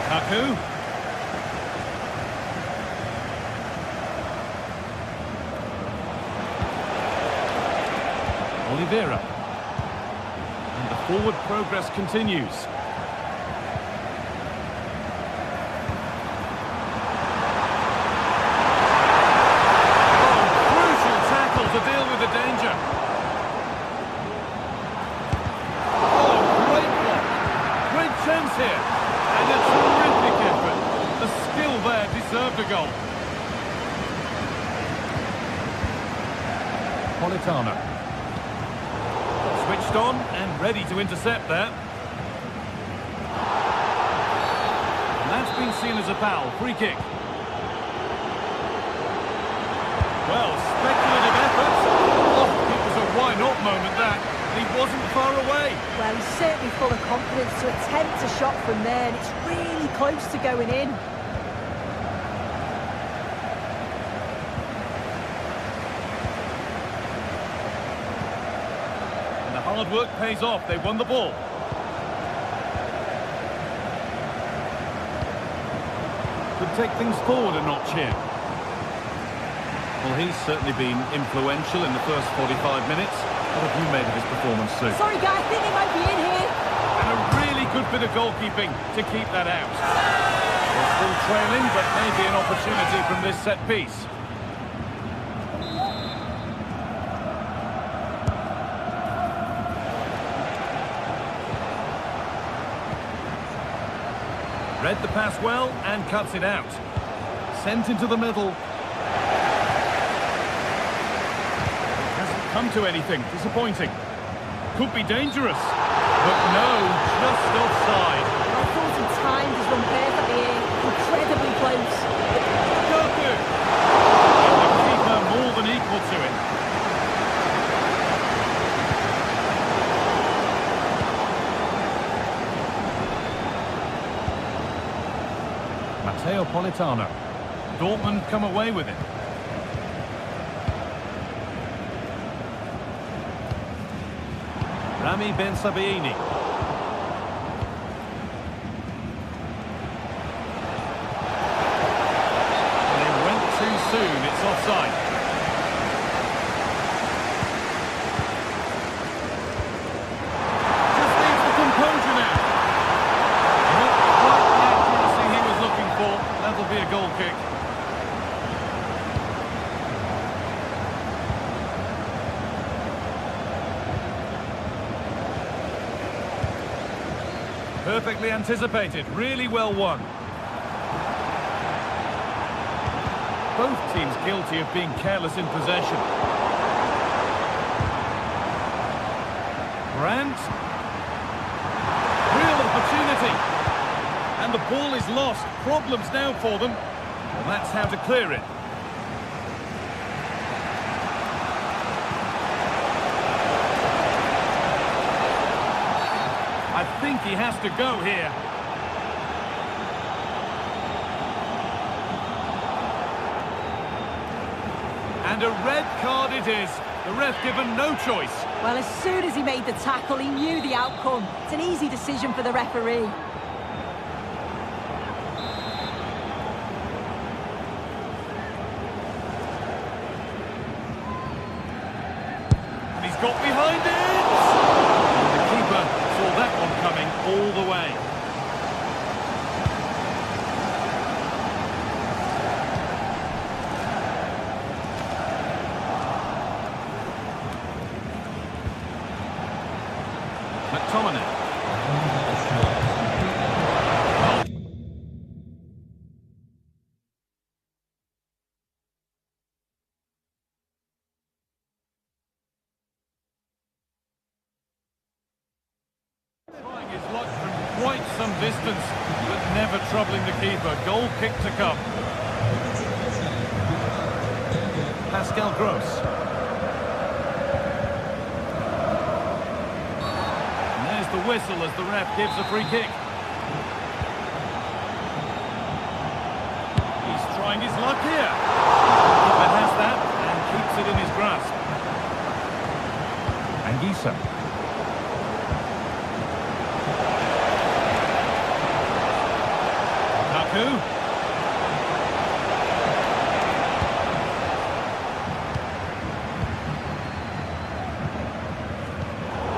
Lukaku. Oliveira. And the forward progress continues. Oh, crucial tackle to deal with the danger. Oh, great block. Great chance here. And a terrific effort. The skill there deserved a goal. Politano. Switched on and ready to intercept there. And that's been seen as a foul. Free kick. Well, speculative efforts. Oh, it was a why-not moment, that. He wasn't far away. Well, he's certainly full of confidence to attempt a shot from there, and it's really close to going in. Hard work pays off. They won the ball. Could take things forward a notch here. Well, he's certainly been influential in the first 45 minutes. What have you made of his performance, Sue? Sorry, guy, I think they might be in here. And a really good bit of goalkeeping to keep that out. They're still trailing, but maybe an opportunity from this set piece. Read the pass well and cuts it out. Sent into the middle. Hasn't come to anything. Disappointing. Could be dangerous. But no, just offside. I thought he timed his run perfectly here. Incredibly close. Lukaku! And the keeper more than equal to it. Matteo Politano. Dortmund come away with it. Rami Ben Sabaini. They went too soon. It's offside. Just needs the composure now. Not quite the accuracy he was looking for. That'll be a goal kick. Perfectly anticipated, really well won. Both teams guilty of being careless in possession. Grant. Real opportunity. And the ball is lost. Problems now for them. Well, that's how to clear it. I think he has to go here. And a red card it is. The ref given no choice. Well, as soon as he made the tackle, he knew the outcome. It's an easy decision for the referee. And he's got behind it! The keeper saw that one coming all the way. McTominay. Trying his luck from quite some distance, but never troubling the keeper. Goal kick to come. Pascal Gross. The whistle as the ref gives a free kick. He's trying his luck here. Keeper has that and keeps it in his grasp. Anguissa. Kaku.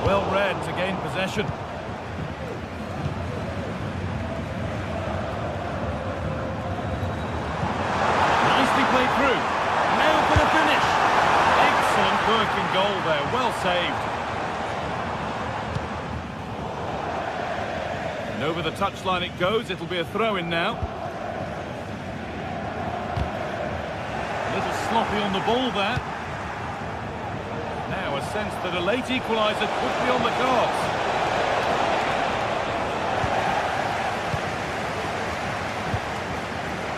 Well read to gain possession. Nicely played through. Now for the finish. Excellent work in goal there. Well saved. And over the touchline it goes. It'll be a throw-in now. A little sloppy on the ball there. Now a sense that a late equaliser could be on the cards.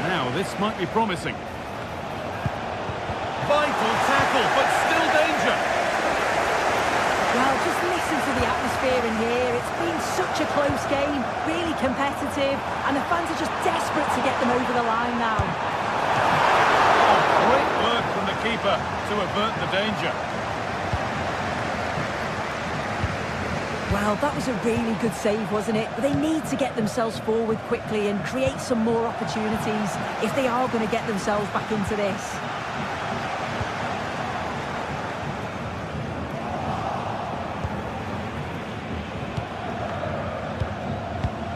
Now this might be promising. Vital tackle, but still danger. Well, just listen to the atmosphere in here. It's been such a close game, really competitive, and the fans are just desperate to get them over the line now. Oh, great work from the keeper to avert the danger. Well, that was a really good save, wasn't it? But they need to get themselves forward quickly and create some more opportunities if they are going to get themselves back into this.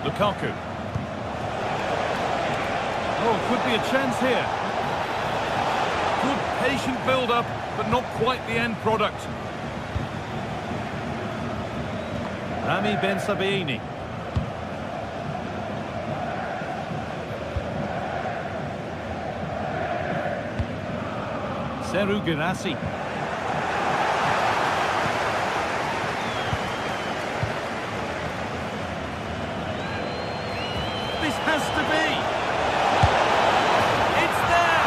Lukaku. Oh, could be a chance here. Good patient build-up, but not quite the end product. Rami Ben Sabaini. Seru Girassi. This has to be. It's there.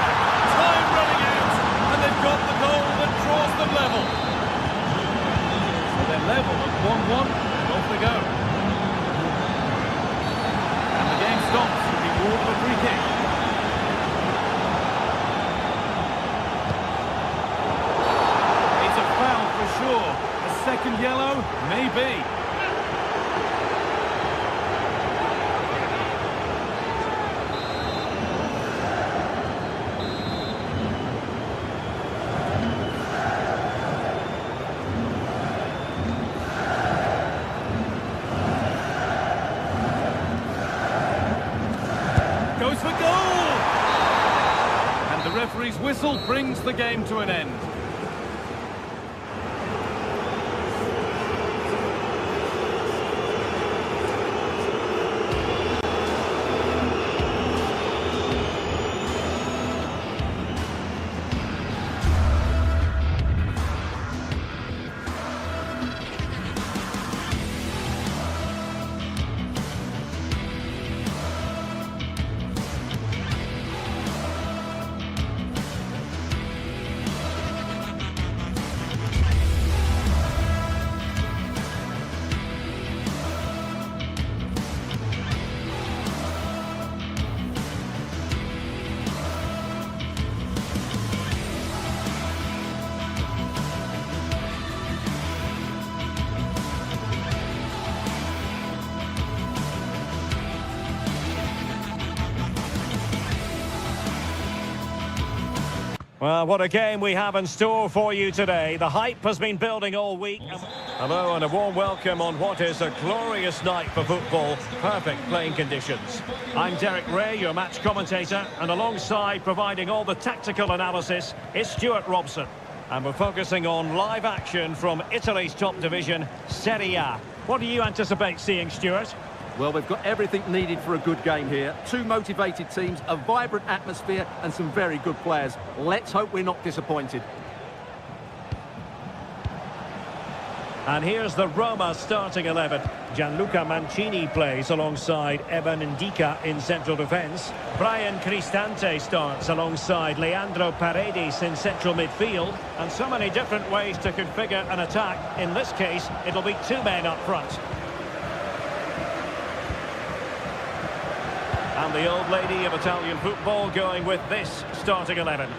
Time running out. And they've got the goal that draws them level. So they're level at 1-1. Off they go. And the game stops. He won the free kick. It's a foul for sure. A second yellow? Maybe. Goes for goal! And the referee's whistle brings the game to an end. Well, what a game we have in store for you today. The hype has been building all week. Hello and a warm welcome on what is a glorious night for football. Perfect playing conditions. I'm Derek Ray, your match commentator, and alongside providing all the tactical analysis is Stuart Robson. And we're focusing on live action from Italy's top division, Serie A. What do you anticipate seeing, Stuart? Well, we've got everything needed for a good game here. Two motivated teams, a vibrant atmosphere and some very good players. Let's hope we're not disappointed. And here's the Roma starting 11. Gianluca Mancini plays alongside Evan Ndika in central defence. Brian Cristante starts alongside Leandro Paredes in central midfield. And so many different ways to configure an attack. In this case, it'll be two men up front. And the old lady of Italian football going with this starting 11.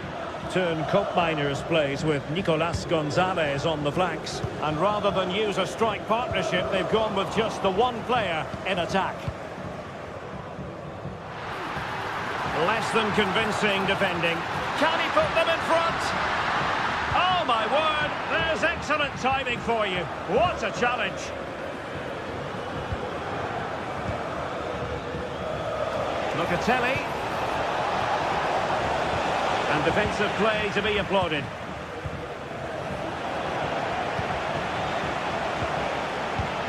Turn Koopmeiners plays with Nicolas Gonzalez on the flanks. And rather than use a strike partnership, they've gone with just the one player in attack. Less than convincing defending. Can he put them in front? Oh my word, there's excellent timing for you. What a challenge. Locatelli. And defensive play to be applauded.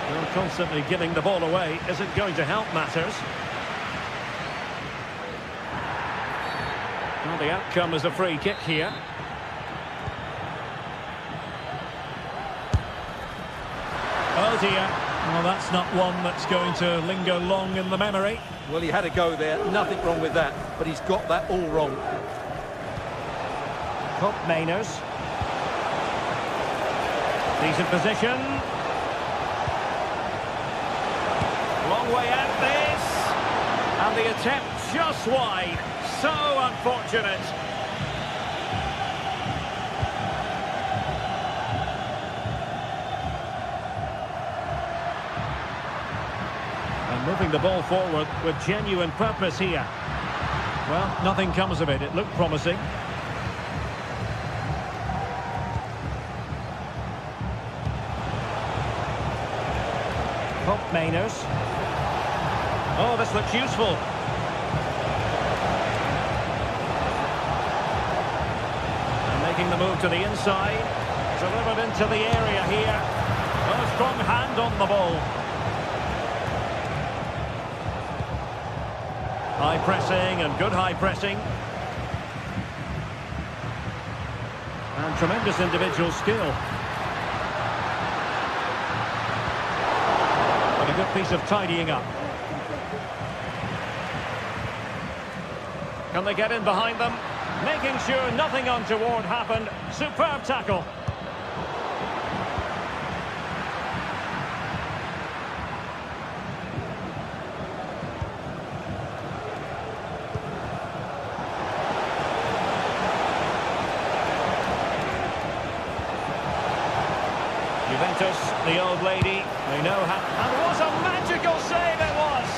Well, constantly giving the ball away isn't going to help matters. Well, the outcome is a free kick here. Oh dear. Well, that's not one that's going to linger long in the memory. Well, he had a go there. Nothing wrong with that. But he's got that all wrong. Koopmeiners. Decent position. Long way out this. And the attempt just wide. So unfortunate. And moving the ball forward with genuine purpose here. Well, nothing comes of it. It looked promising. Koopmeiners. Oh, this looks useful. And making the move to the inside. Delivered into the area here. Oh, strong hand on the ball. High pressing and good high pressing. And tremendous individual skill. A good piece of tidying up. Can they get in behind them? Making sure nothing untoward happened. Superb tackle. Juventus, the old lady, they know how... And what a magical save it was!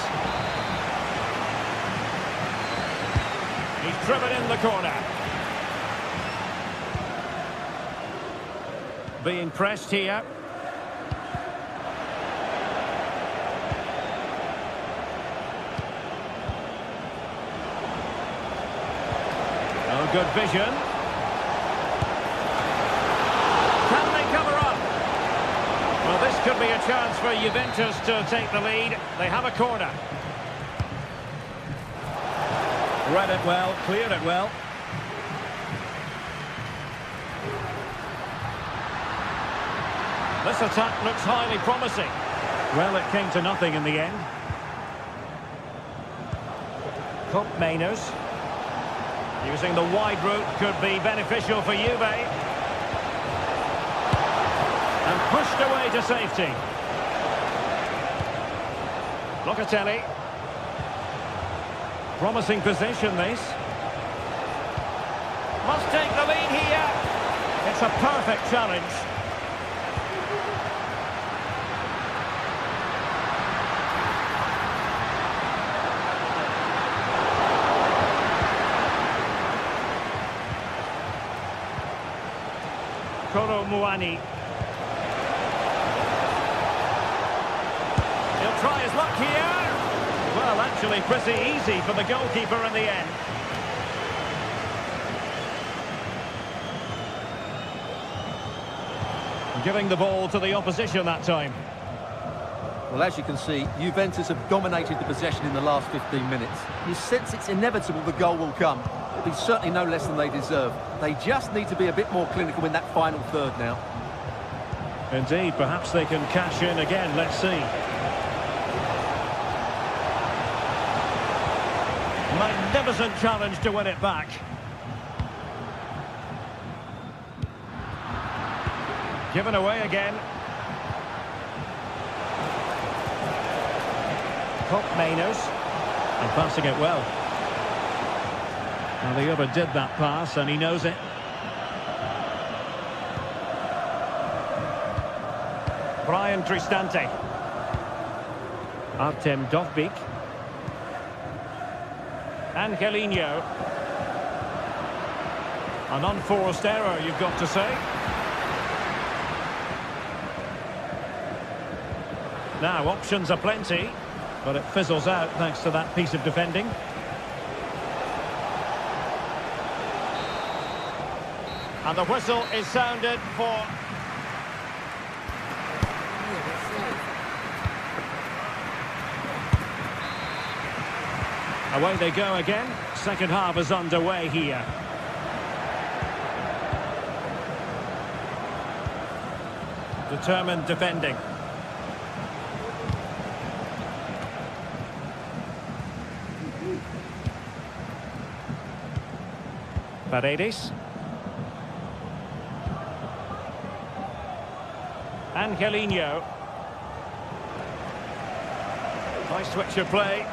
He's driven in the corner. Being pressed here. Oh, good vision. Can they cover up? Well, this could be a chance for Juventus to take the lead. They have a corner. Read it well, cleared it well. This attack looks highly promising. Well, it came to nothing in the end. Koopmeiners. Using the wide route could be beneficial for Juve. And pushed away to safety. Locatelli. Promising position, this. Must take the lead here. It's a perfect challenge. Muani. He'll try his luck here. Well, actually pretty easy for the goalkeeper in the end. Giving the ball to the opposition that time. Well, as you can see, Juventus have dominated the possession in the last 15 minutes. You sense it's inevitable the goal will come. It'll be certainly no less than they deserve. They just need to be a bit more clinical in that final third now. Indeed, perhaps they can cash in again. Let's see. Magnificent challenge to win it back. Given away again. Manos, and passing it well. Well, the other did that pass and he knows it. Brian Cristante. Artem Dovbyk. Angelino. An unforced error, you've got to say. Now, options are plenty, but it fizzles out thanks to that piece of defending. And the whistle is sounded for... Away they go again. Second half is underway here. Determined defending. Paredes. Angelino. Nice switch of play.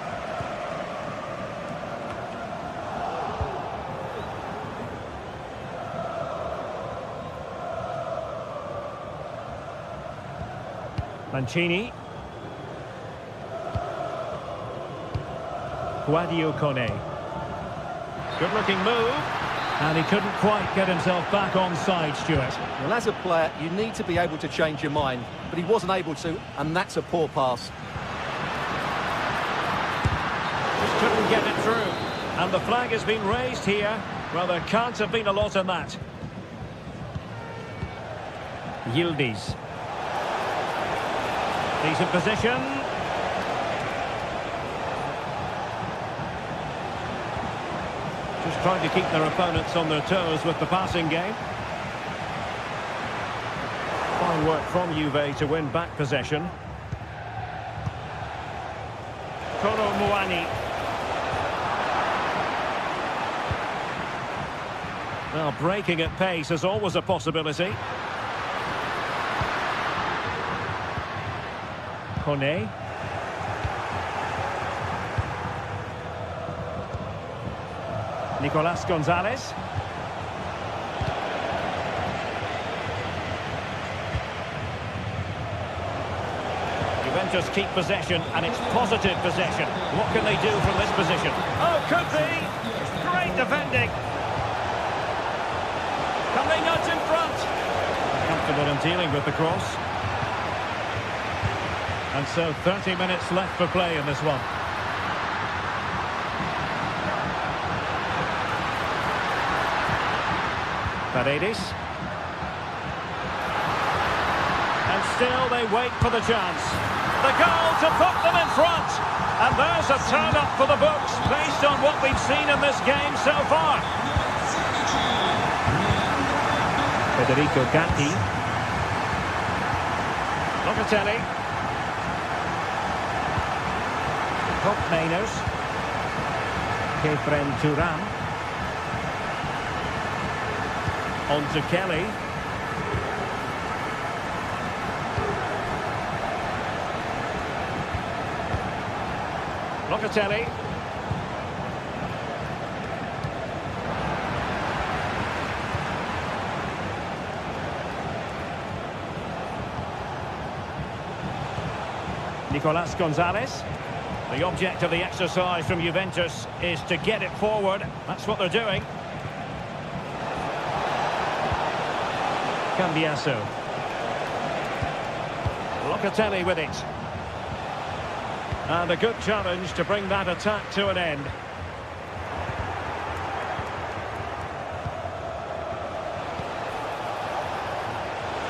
Mancini. Guadio Kone. Good looking move. And he couldn't quite get himself back on side, Stuart. Well, as a player, you need to be able to change your mind, but he wasn't able to, and that's a poor pass. Just couldn't get it through. And the flag has been raised here. Well, there can't have been a lot in that. Yildiz. Decent position. Just trying to keep their opponents on their toes with the passing game. Fine work from Juve to win back possession. Muani. Well, breaking at pace is always a possibility. Kone. Nicolas Gonzalez. Juventus keep possession, and it's positive possession. What can they do from this position? Oh, could be! Great defending! Coming out in front! Comfortable in dealing with the cross. And so 30 minutes left for play in this one. Paredes. And still they wait for the chance. The goal to put them in front. And there's a turn-up for the books based on what we've seen in this game so far. Federico Gatti. Locatelli. Manos. Kefren Turan. On to Kelly. Locatelli. Nicolas Gonzalez. The object of the exercise from Juventus is to get it forward. That's what they're doing. Cambiaso. Locatelli with it. And a good challenge to bring that attack to an end.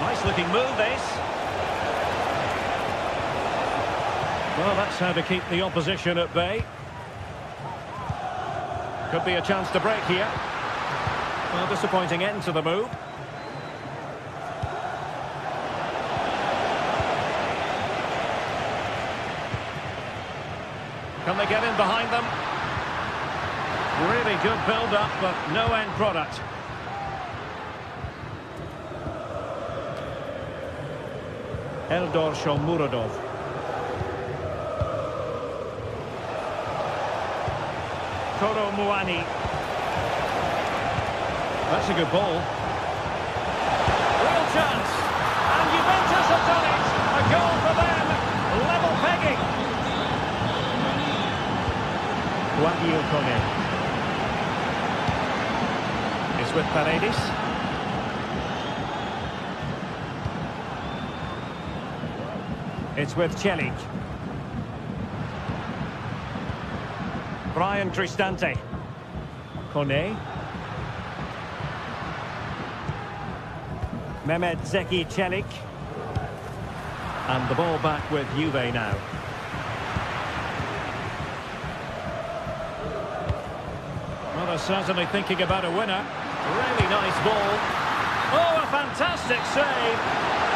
Nice looking move, this. Well, that's how to keep the opposition at bay. Could be a chance to break here. Well, disappointing end to the move. Can they get in behind them? Really good build-up, but no end product. Eldor Shomurodov. Koro Muani. That's a good ball. Real chance. And Juventus have done it. A goal for them. Level pegging. Guadio Kone. It's with Paredes. It's with Celik. Brian Cristante. Kone. Mehmet Zeki Celik. And the ball back with Juve now. Well, they're certainly thinking about a winner. Really nice ball. Oh, a fantastic save.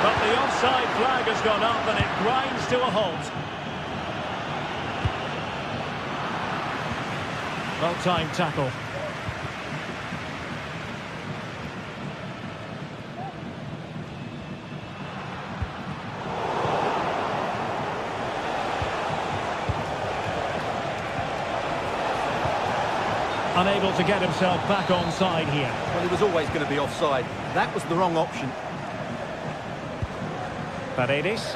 But the offside flag has gone up and it grinds to a halt. Well-timed tackle. Unable to get himself back onside here. Well, he was always going to be offside. That was the wrong option. Paredes.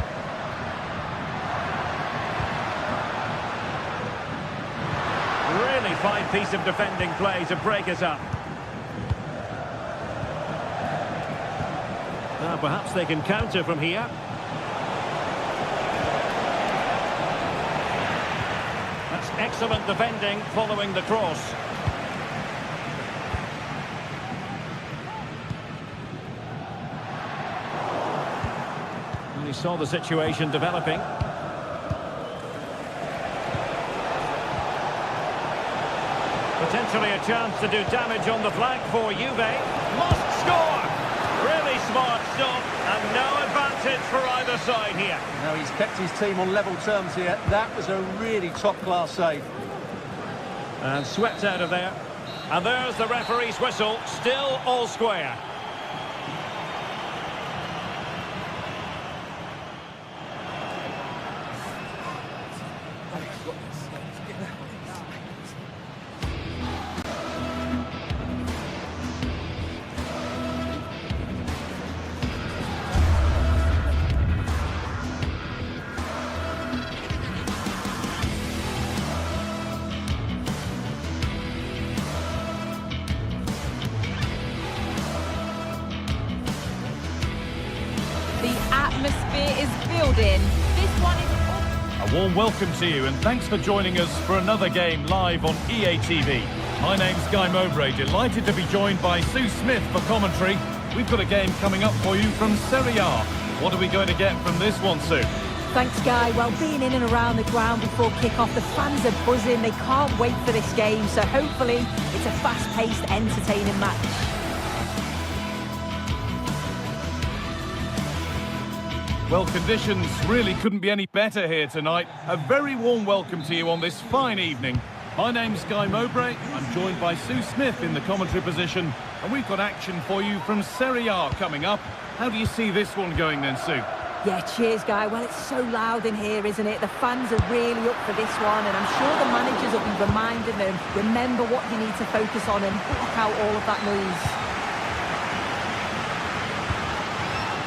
Really fine piece of defending play to break us up. Now perhaps they can counter from here. That's excellent defending following the cross. He saw the situation developing. Potentially a chance to do damage on the flank for Juve. Must score! Really smart stuff, and no advantage for either side here. Now he's kept his team on level terms here. That was a really top-class save. And swept out of there. And there's the referee's whistle, still all square. Atmosphere is building. This one is... A warm welcome to you and thanks for joining us for another game live on EA TV. My name's Guy Mowbray, delighted to be joined by Sue Smith for commentary. We've got a game coming up for you from Serie A. What are we going to get from this one, Sue? Thanks, Guy. Well, being in and around the ground before kick-off, the fans are buzzing. They can't wait for this game, so hopefully it's a fast-paced, entertaining match. Well, conditions really couldn't be any better here tonight. A very warm welcome to you on this fine evening. My name's Guy Mowbray. I'm joined by Sue Smith in the commentary position. And we've got action for you from Serie A coming up. How do you see this one going then, Sue? Yeah, cheers, Guy. Well, it's so loud in here, isn't it? The fans are really up for this one, and I'm sure the managers will be reminding them, remember what you need to focus on and block out all of that noise.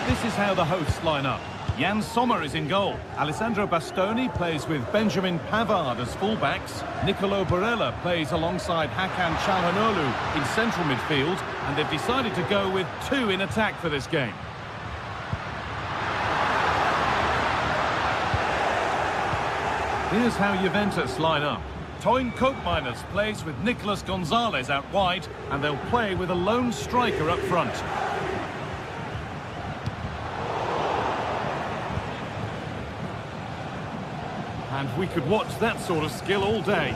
This is how the hosts line up. Jan Sommer is in goal. Alessandro Bastoni plays with Benjamin Pavard as fullbacks. Nicolo Barella plays alongside Hakan Çalhanoğlu in central midfield. And they've decided to go with two in attack for this game. Here's how Juventus line up. Toyn Koopmeiners plays with Nicolas Gonzalez out wide, and they'll play with a lone striker up front. And we could watch that sort of skill all day.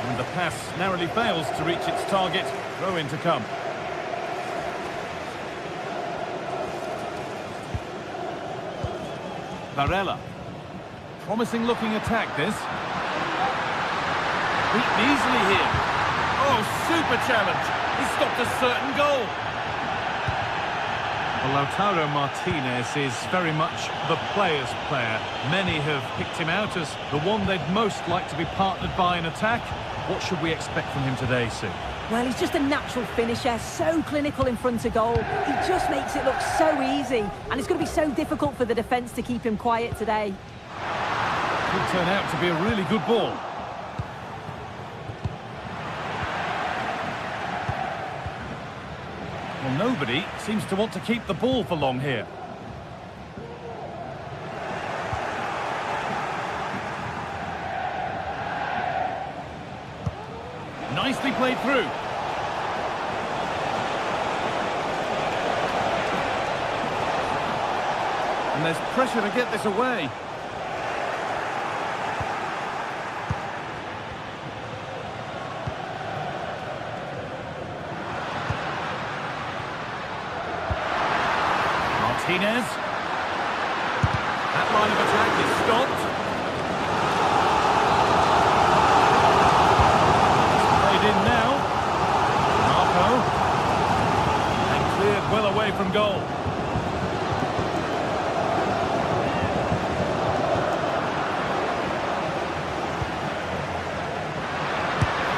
And the pass narrowly fails to reach its target. Throw in to come. Barella. Promising looking attack this. Beaten easily here. Oh, super challenge. He stopped a certain goal. Well, Lautaro Martinez is very much the player's player. Many have picked him out as the one they'd most like to be partnered by in attack. What should we expect from him today, Sue? Well, he's just a natural finisher, so clinical in front of goal. He just makes it look so easy, and it's going to be so difficult for the defence to keep him quiet today. Could turn out to be a really good ball. Well, nobody seems to want to keep the ball for long here. Nicely played through. And there's pressure to get this away. Martinez. That line of attack is stopped. Played in now. Marco. And cleared well away from goal.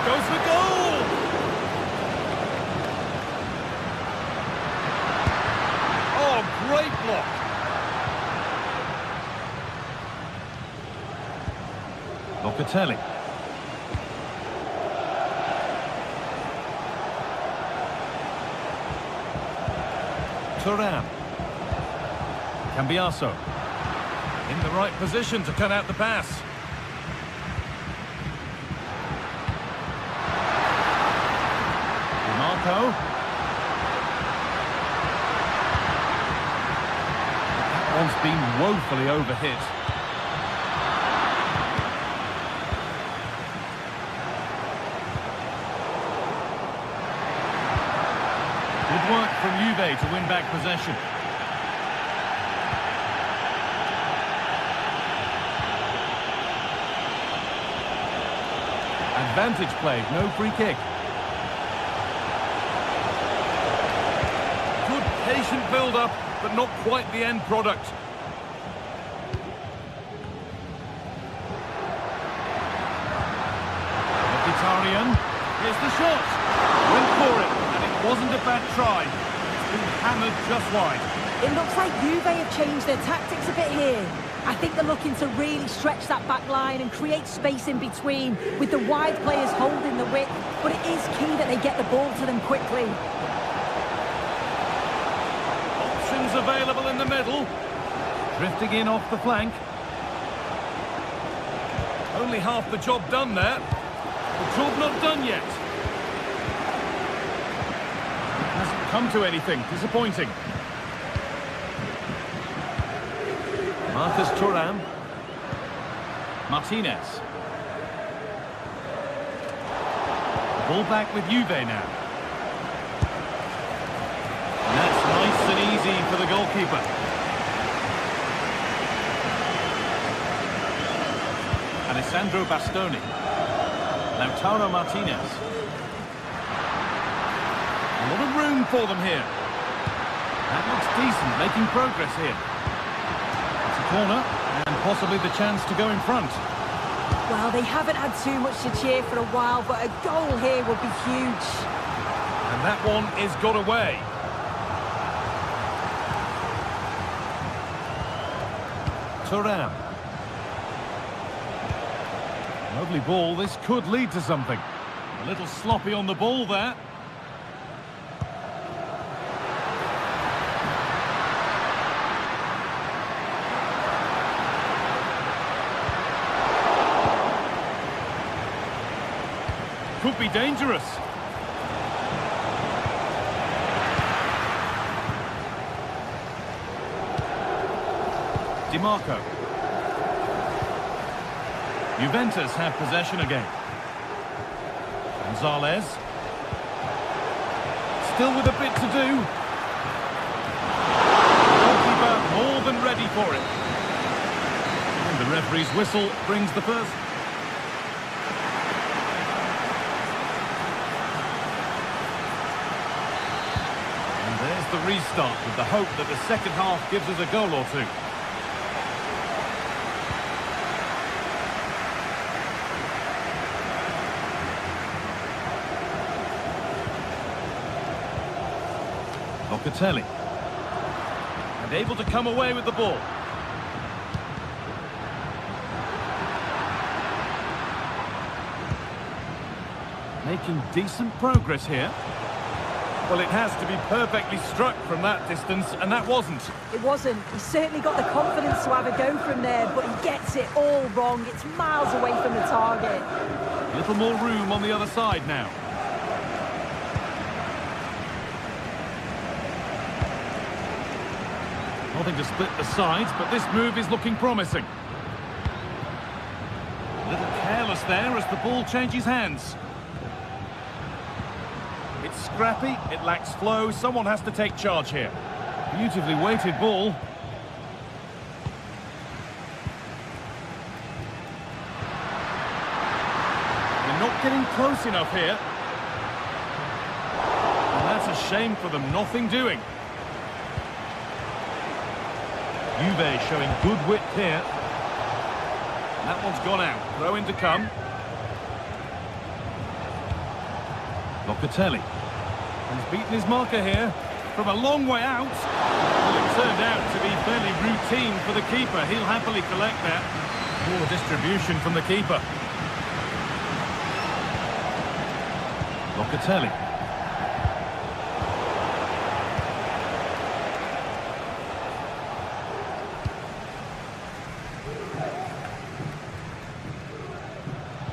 Goes for goal! Oh, great block! Locatelli. Thuram. Cambiaso. In the right position to cut out the pass. Marco. That one's been woefully overhit. Good work from Juve to win back possession. Advantage played, no free kick. Good patient build-up, but not quite the end product. Mkhitaryan, here's the shot. Went for it, and it wasn't a bad try. It's been hammered just wide. It looks like Juve have changed their tactics a bit here. I think they're looking to really stretch that back line and create space in between with the wide players holding the width, but it is key that they get the ball to them quickly. Options available in the middle. Drifting in off the flank. Only half the job done there. The job not done yet. Hasn't come to anything. Disappointing. Marcus Thuram. Martinez. Ball back with Juve now. And that's nice and easy for the goalkeeper. Alessandro Bastoni. Lautaro Martinez. A lot of room for them here. That looks decent, making progress here. Corner, and possibly the chance to go in front. Well, they haven't had too much to cheer for a while, but a goal here would be huge. And that one is got away. Thuram. Lovely ball, this could lead to something. A little sloppy on the ball there. Could be dangerous. DiMarco. Juventus have possession again. Gonzalez. Still with a bit to do. Goalkeeper more than ready for it. And the referee's whistle brings the first. And there's the restart with the hope that the second half gives us a goal or two. Locatelli. And able to come away with the ball. Making decent progress here. Well, it has to be perfectly struck from that distance, and that wasn't. It wasn't. He's certainly got the confidence to have a go from there, but he gets it all wrong. It's miles away from the target. A little more room on the other side now. Nothing to split the sides, but this move is looking promising. A little careless there as the ball changes hands. It's scrappy, it lacks flow, someone has to take charge here. Beautifully weighted ball. They're not getting close enough here. And that's a shame for them, nothing doing. Juve showing good width here. That one's gone out. Throw in to come. Locatelli. He's beaten his marker here from a long way out. Well, it turned out to be fairly routine for the keeper. He'll happily collect that. Poor distribution from the keeper. Locatelli.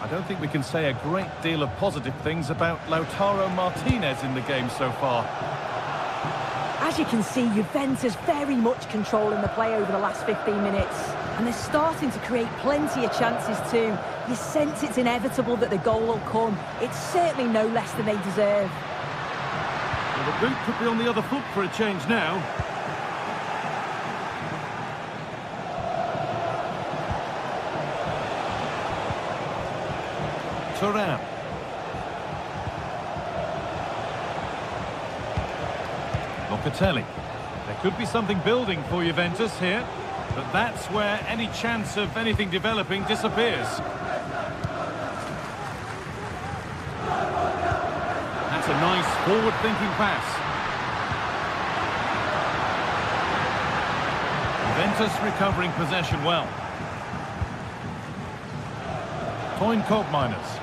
I don't think we can say a great deal of positive things about Lautaro Martinez in the game so far. As you can see, Juventus very much controlling the play over the last 15 minutes. And they're starting to create plenty of chances too. You sense it's inevitable that the goal will come. It's certainly no less than they deserve. Well, the boot could be on the other foot for a change now. Thuram. Locatelli. There could be something building for Juventus here, but that's where any chance of anything developing disappears. That's a nice forward-thinking pass. Juventus recovering possession well. Coin Cobb miners.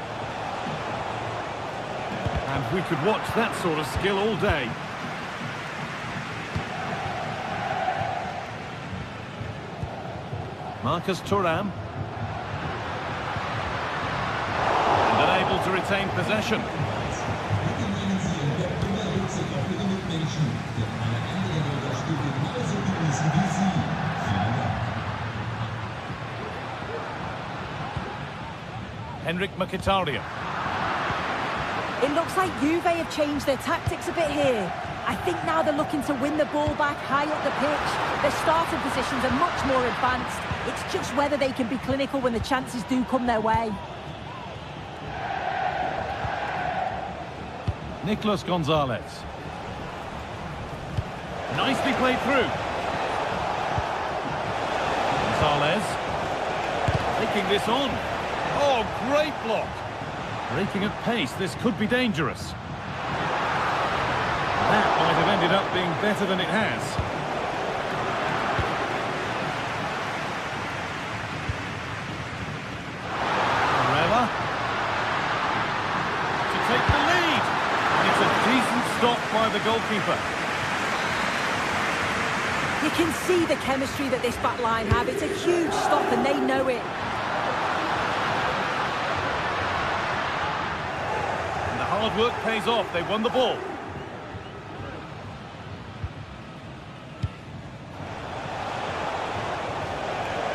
And we could watch that sort of skill all day. Marcus Thuram. And unable to retain possession. Henrik Mkhitaryan. It looks like Juve have changed their tactics a bit here. I think now they're looking to win the ball back high up the pitch. Their starting positions are much more advanced. It's just whether they can be clinical when the chances do come their way. Nicolas Gonzalez. Nicely played through. Gonzalez. Taking this on. Oh, great block. Breaking at pace, this could be dangerous. That might have ended up being better than it has. blocked by the goalkeeper. You can see the chemistry that this back line have. It's a huge stop and they know it. And the hard work pays off. They won the ball.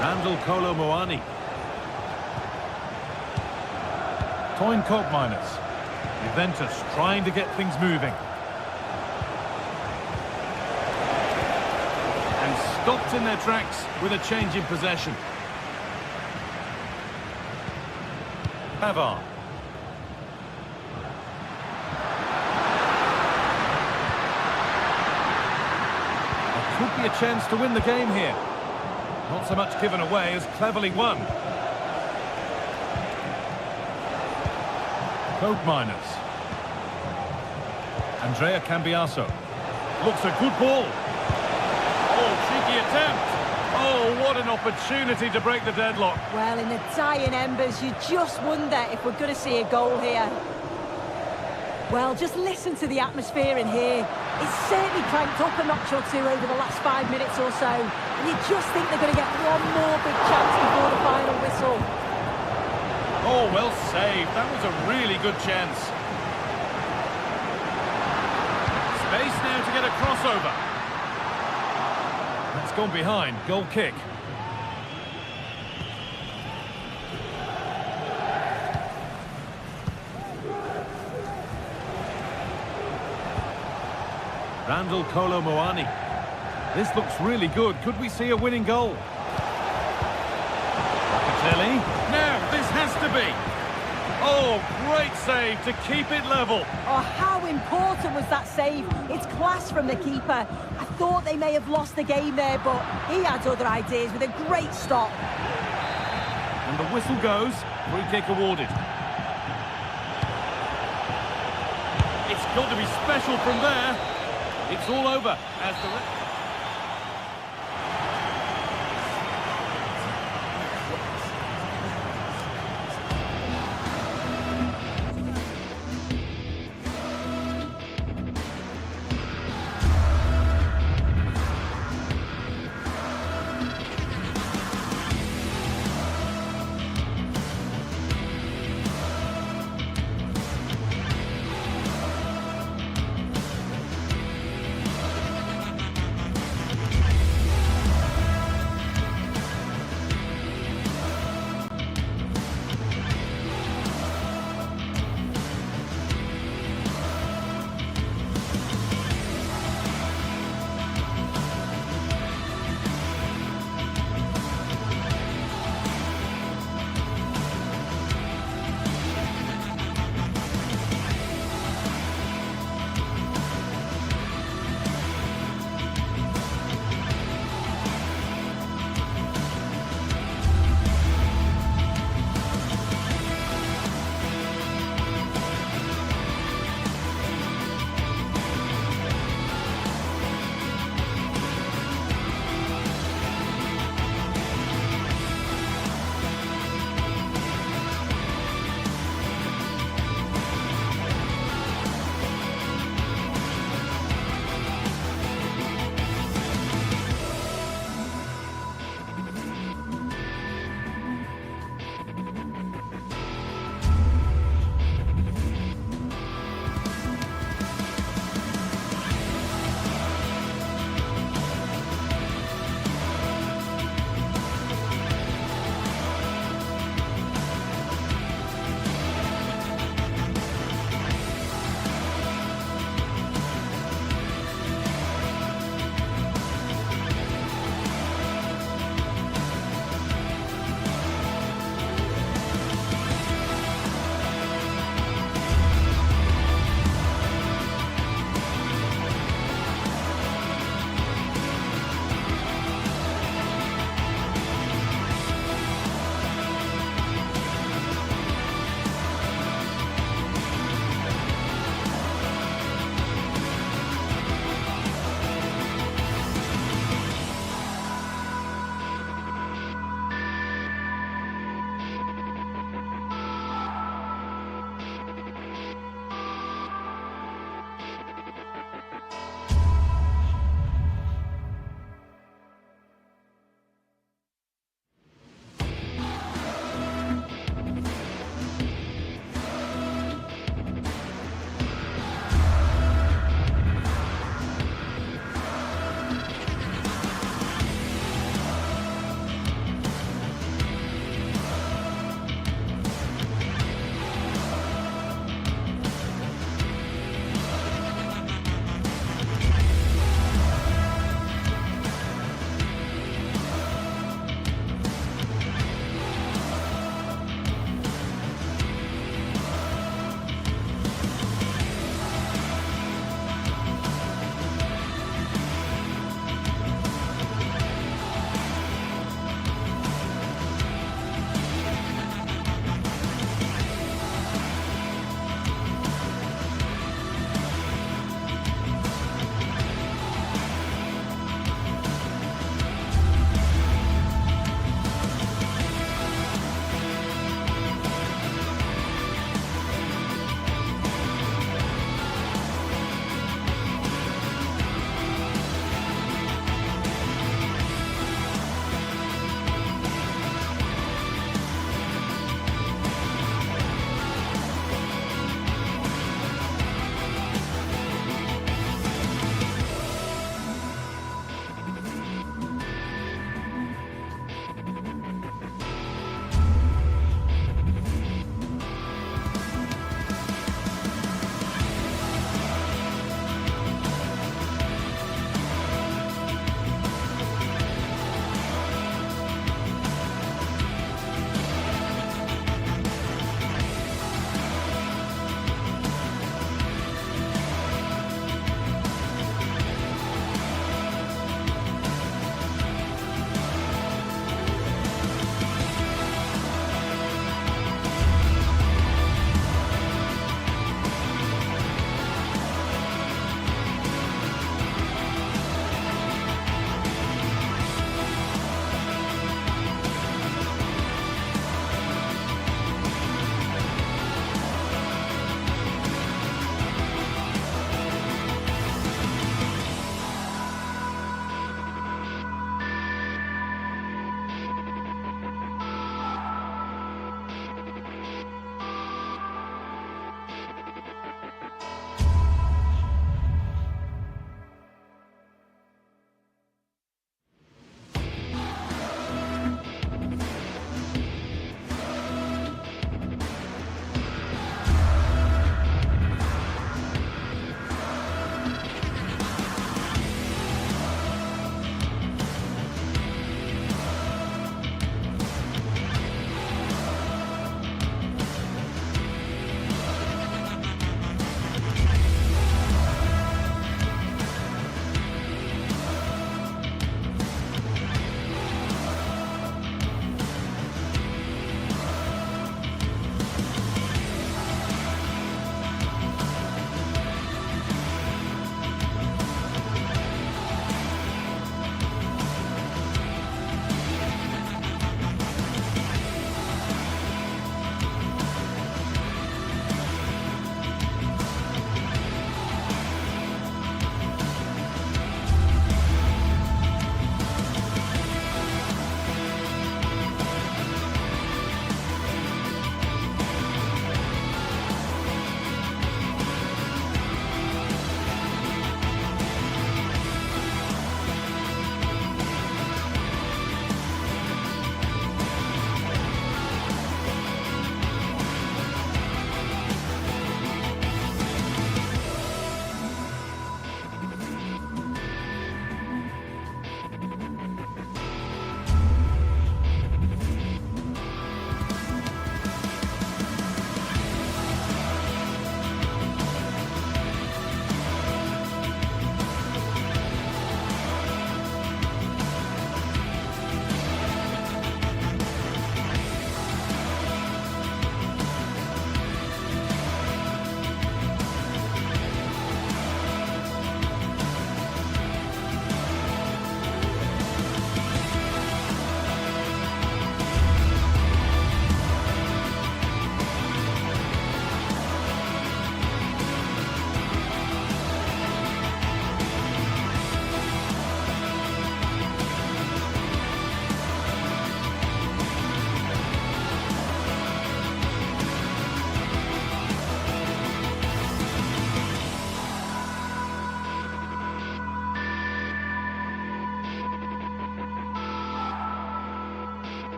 Randall Kolo Muani. Toyn Koopmeiners. Juventus trying to get things moving. And stopped in their tracks with a change in possession. Pavard. There could be a chance to win the game here. Not so much given away as cleverly won. Koopmeiners. Andrea Cambiaso. Looks a good ball. Oh, cheeky attempt. Oh, what an opportunity to break the deadlock. Well, in the dying embers, you just wonder if we're going to see a goal here. Well, just listen to the atmosphere in here. It's certainly cranked up a notch or two over the last 5 minutes or so. And you just think they're going to get one more big chance before the final whistle. Oh, well saved. That was a really good chance. Space now to get a crossover. That's gone behind. Goal kick. Randall Kolo Muani. This looks really good. Could we see a winning goal? Locatelli. Now, this has to be. Oh, great save to keep it level. Oh, how important was that save? It's class from the keeper. I thought they may have lost the game there, but he had other ideas with a great stop. And the whistle goes. Free kick awarded. It's got to be special from there. It's all over as the...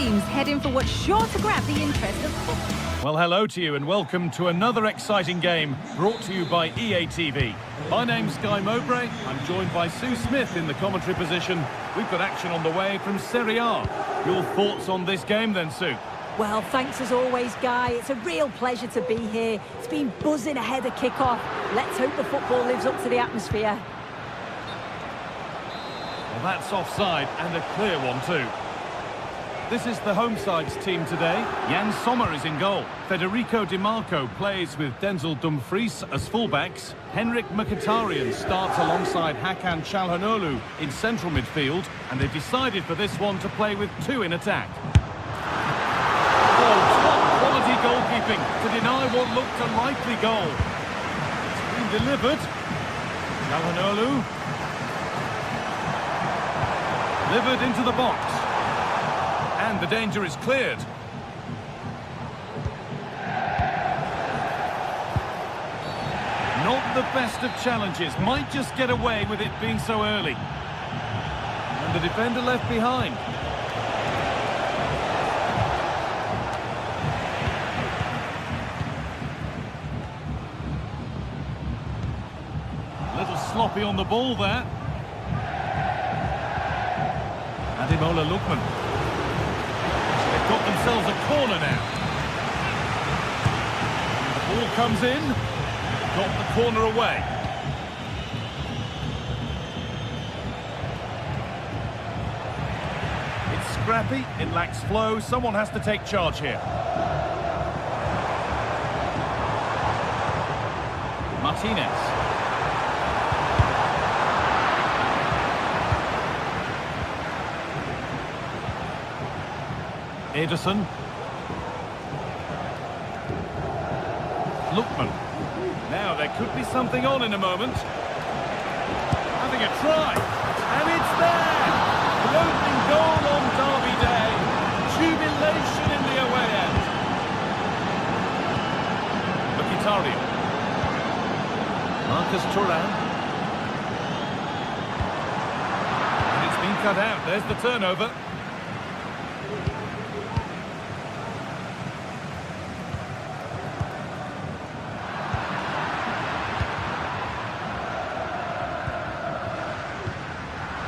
teams heading for what's sure to grab the interest of football. Well, hello to you and welcome to another exciting game brought to you by EA TV. My name's Guy Mowbray. I'm joined by Sue Smith in the commentary position. We've got action on the way from Serie A. Your thoughts on this game then, Sue? Well, thanks as always, Guy. It's a real pleasure to be here. It's been buzzing ahead of kick-off. Let's hope the football lives up to the atmosphere. Well, that's offside, and a clear one too. This is the home side's team today. Jan Sommer is in goal. Federico Di Marco plays with Denzel Dumfries as fullbacks. Henrik Mkhitaryan starts alongside Hakan Çalhanoğlu in central midfield, and they've decided for this one to play with two in attack. Oh, top quality goalkeeping to deny what looked a likely goal. It's been delivered. Çalhanoğlu. Delivered into the box. And the danger is cleared. Not the best of challenges. Might just get away with it being so early. And the defender left behind. A little sloppy on the ball there. Ademola Lookman. They've got themselves a corner now. The ball comes in. Got the corner away. It's scrappy. It lacks flow. Someone has to take charge here. Martinez. Ederson. Lookman. Now there could be something on in a moment. Having a try. And it's there! The opening goal on Derby Day. Jubilation in the away end. Mkhitaryan. Marcus Thuram. And it's been cut out. There's the turnover.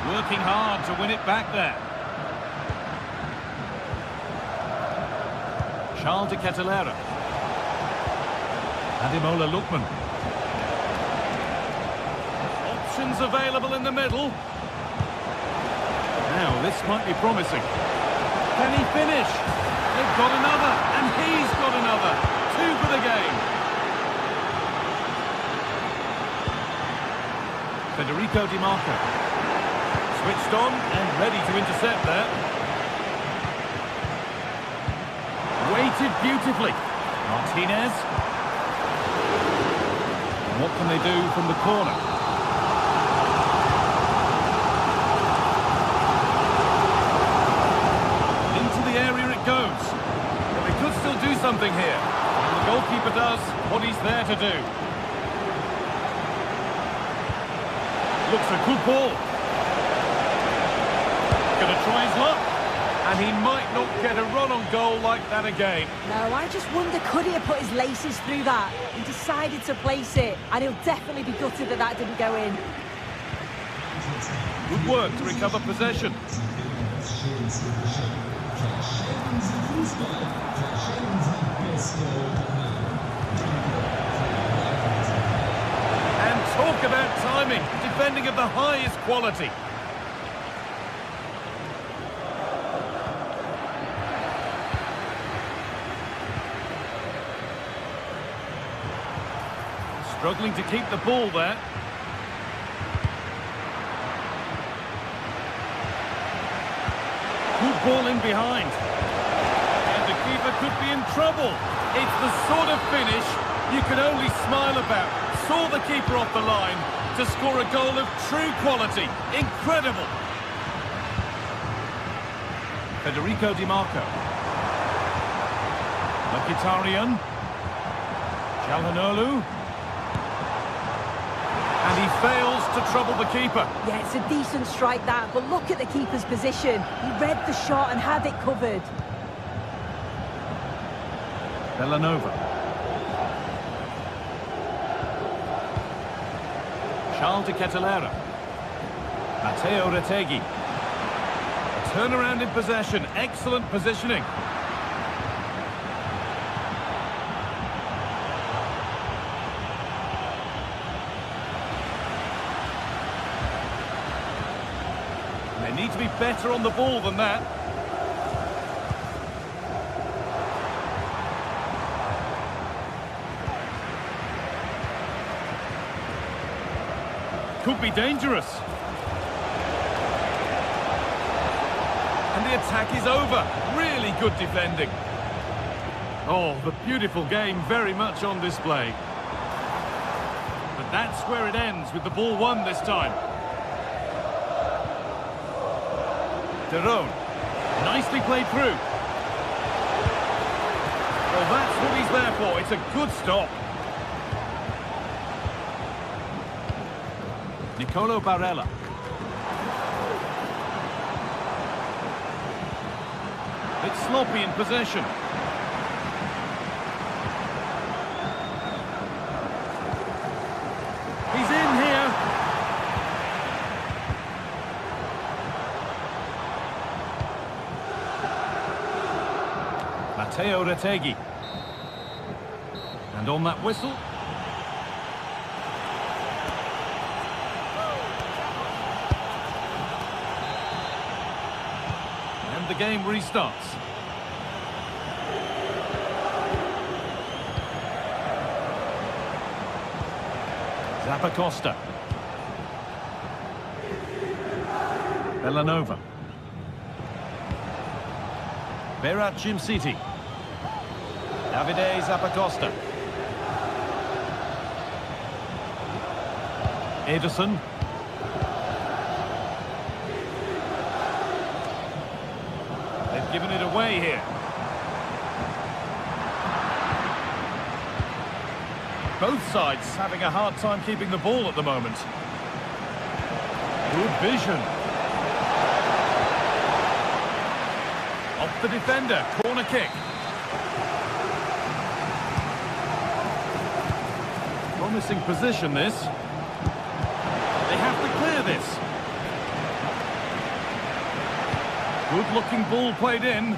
Working hard to win it back there. Charles de Kettelera. Ademola Lookman. Options available in the middle. Now this might be promising. Can he finish? They've got another, and he's got another. Two for the game. Federico Di Marco. Switched on and ready to intercept there. Weighted beautifully. Martinez. What can they do from the corner? Into the area it goes. But they could still do something here. And the goalkeeper does what he's there to do. Looks a good ball. Going to try his luck, and he might not get a run on goal like that again. No, I just wonder, could he have put his laces through that? He decided to place it, and he'll definitely be gutted that that didn't go in. Good work to recover possession. And talk about timing, defending of the highest quality. Struggling to keep the ball there. Good ball in behind. And the keeper could be in trouble. It's the sort of finish you can only smile about. Saw the keeper off the line to score a goal of true quality. Incredible. Federico Di Marco. Mkhitaryan. Çalhanoğlu. And he fails to trouble the keeper. Yeah, it's a decent strike that, but look at the keeper's position. He read the shot and had it covered. Villanova. Charles de Ketelera. Matteo Retegui. A turnaround in possession. Excellent positioning. They need to be better on the ball than that. Could be dangerous. And the attack is over. Really good defending. Oh, the beautiful game very much on display. But that's where it ends, with the ball won this time. Derone. Nicely played through. Well, that's what he's there for. It's a good stop. Nicolo Barella. It's sloppy in possession. He's in here. Matteo Retegui. And on that whistle. The game restarts. Zappacosta. Villanova. Berat Jimsiti. Davide Zappacosta. Ederson. Given it away here. Both sides having a hard time keeping the ball at the moment. Good vision. Off the defender, corner kick. Promising position this. They have to clear this. Good-looking ball played in.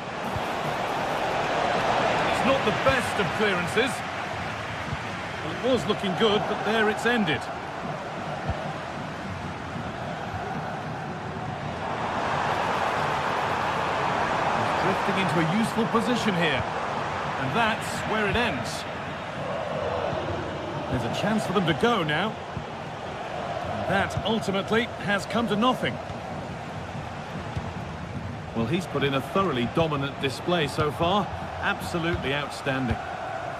It's not the best of clearances. Well, it was looking good, but there it's ended. He's drifting into a useful position here. And that's where it ends. There's a chance for them to go now. And that ultimately has come to nothing. Well, he's put in a thoroughly dominant display so far. Absolutely outstanding.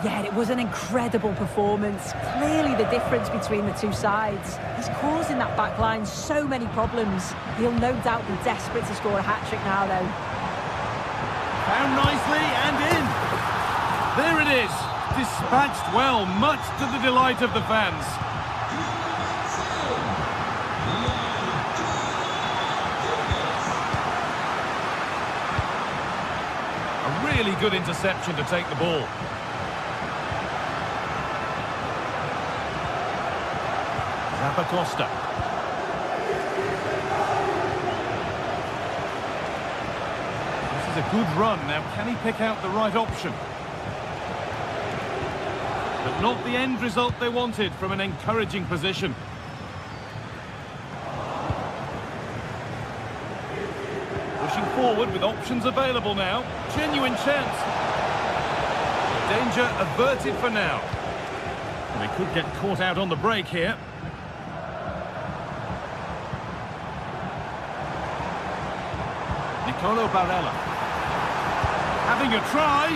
Yeah, it was an incredible performance. Clearly the difference between the two sides. He's causing that back line so many problems. He'll no doubt be desperate to score a hat-trick now, though. Found nicely and in. There it is. Dispatched well, much to the delight of the fans. Really good interception to take the ball. Zappacosta. This is a good run. Now, can he pick out the right option? But not the end result they wanted from an encouraging position. Pushing forward with options available now. Genuine chance. Danger averted for now. And they could get caught out on the break here. Nicolo Barella. Having a try.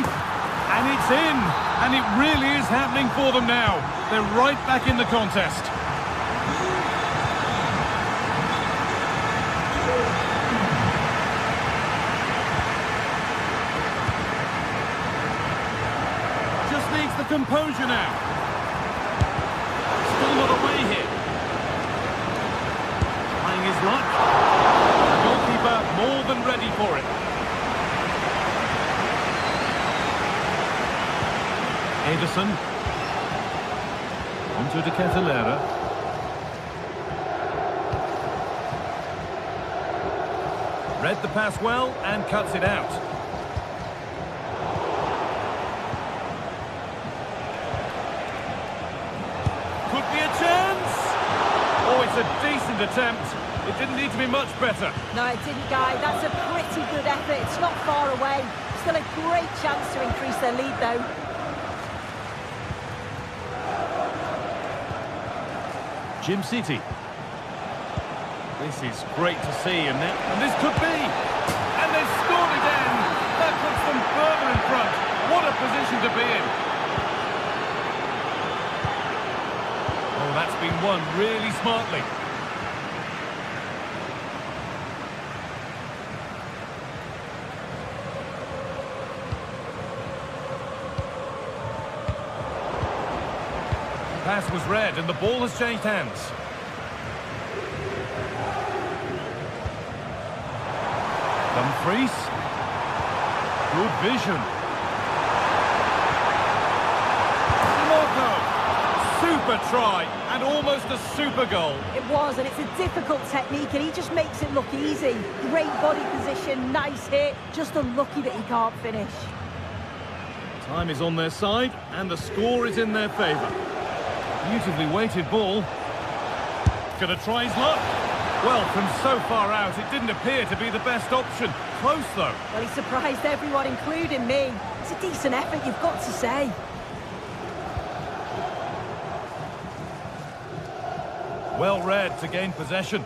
And it's in. And it really is happening for them now. They're right back in the contest. Composure now. Still not away here. Trying his luck. The goalkeeper more than ready for it. Ederson. Onto De Ketelera. Read the pass well and cuts it out. Could be a chance. Oh, it's a decent attempt. It didn't need to be much better. No, it didn't, Guy. That's a pretty good effort. It's not far away. Still a great chance to increase their lead, though. Jim City. This is great to see, and this could be. And they've scored again. That puts them further in front. What a position to be in. Oh, that's been won really smartly. Pass was read and the ball has changed hands. Dumfries. Good vision. Marco. Super try and almost a super goal. It was, and it's a difficult technique, and he just makes it look easy. Great body position, nice hit, just unlucky that he can't finish. Time is on their side and the score is in their favour. Beautifully weighted ball. Gonna try his luck. Well, from so far out, it didn't appear to be the best option. Close, though. Well, he surprised everyone, including me. It's a decent effort, you've got to say. Well read to gain possession.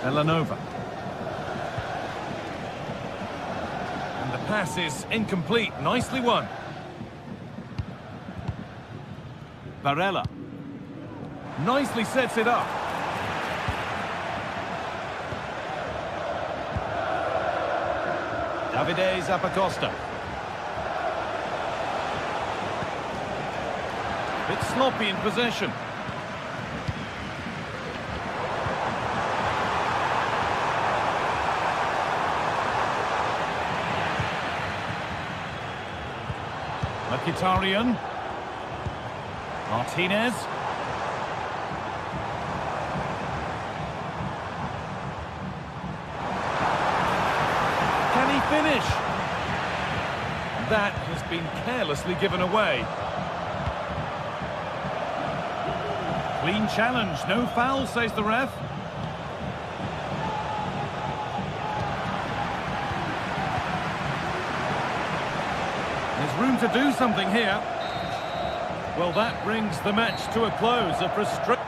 Villanova. And the pass is incomplete. Nicely won. Barella. Nicely sets it up. Davide Zappacosta. Bit sloppy in possession. Mkhitaryan. Martinez. Can he finish? That has been carelessly given away. Clean challenge, no foul, says the ref. There's room to do something here. Well, that brings the match to a close. A frustrating...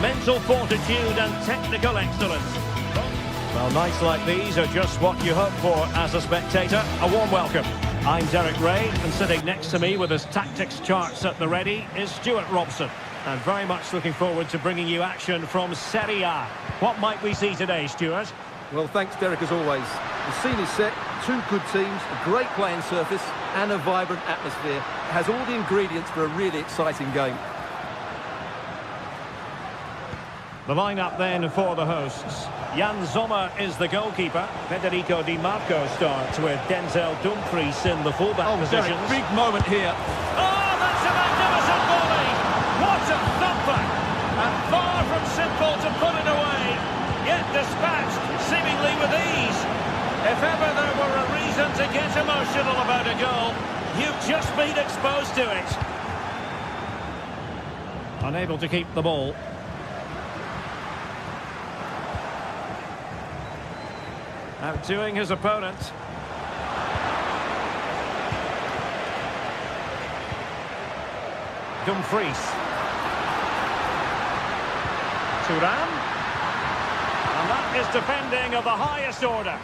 Mental fortitude and technical excellence. Well, nights like these are just what you hope for as a spectator. A warm welcome. I'm Derek Ray, and sitting next to me with his tactics charts at the ready is Stuart Robson. And very much looking forward to bringing you action from Serie A. What might we see today, Stuart? Well, thanks, Derek, as always. The scene is set, two good teams, a great playing surface and a vibrant atmosphere. It has all the ingredients for a really exciting game. The lineup then for the hosts. Jan Sommer is the goalkeeper. Federico Di Marco starts with Denzel Dumfries in the fullback positions. Derek, big moment here. Oh, that's a magnificent volley! What a thumper! And far from simple to put it away, yet dispatched seemingly with ease. If ever there were a reason to get emotional about a goal, you've just been exposed to it. Unable to keep the ball. Outdoing his opponent. Dumfries. Thuram. And that is defending of the highest order.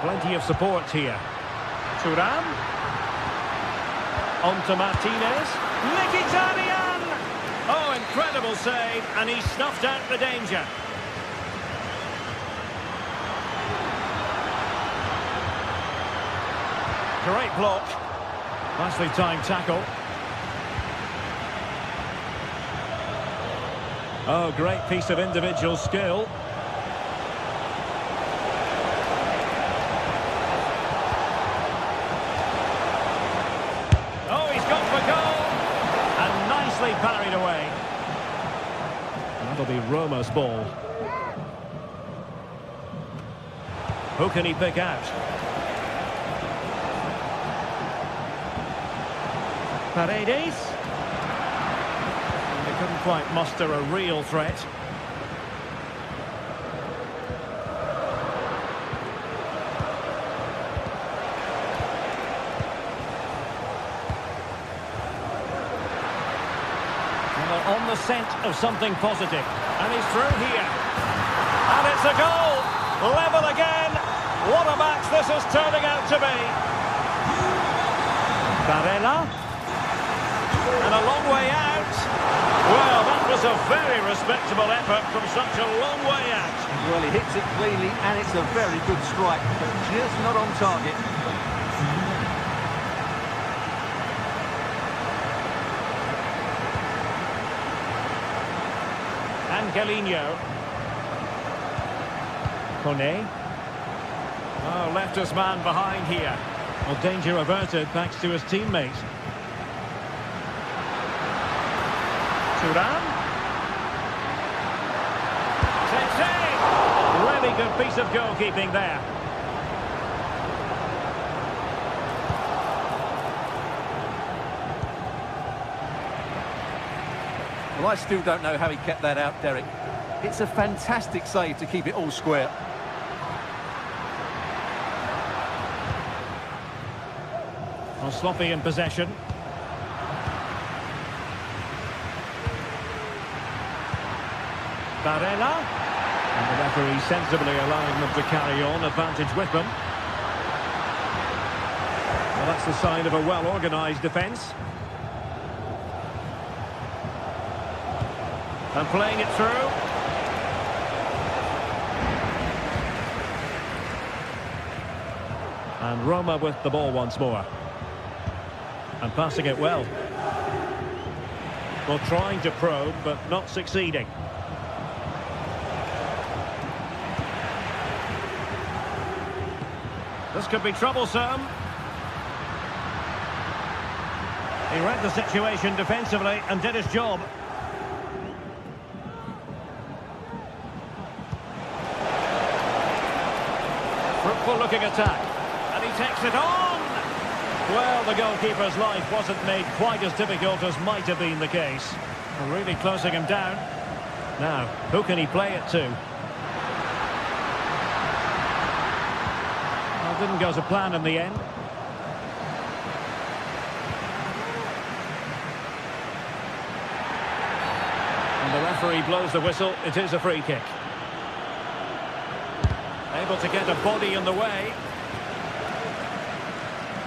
Plenty of support here. Thuram. On to Martinez. Mkhitaryan! Oh, incredible save, and he snuffed out the danger. Great block. Nicely timed tackle. Oh, great piece of individual skill. Parried away. That'll be Roma's ball. Who can he pick out? Paredes. They couldn't quite muster a real threat. On the scent of something positive, and he's through here, and it's a goal. Level again. What a match this is turning out to be. Barella, and a long way out. Well, that was a very respectable effort from such a long way out. Well, he hits it cleanly, and it's a very good strike, but just not on target. Angelino. Kone. Oh, left his man behind here. Well, danger averted thanks to his teammate. Thuram. Tete. Really good piece of goalkeeping there. Well, I still don't know how he kept that out, Derek. It's a fantastic save to keep it all square. Well, sloppy in possession. Barella. And the referee sensibly allowing them to carry on, advantage with them. Well, that's the sign of a well-organised defence. And playing it through. And Roma with the ball once more. And passing it well. Well, trying to probe, but not succeeding. This could be troublesome. He read the situation defensively and did his job. Looking attack, and he takes it on. Well, the goalkeeper's life wasn't made quite as difficult as might have been the case. Really closing him down. Now, who can he play it to? Well, didn't go to plan in the end. referee blows the whistle. It is a free kick. Able to get a body in the way.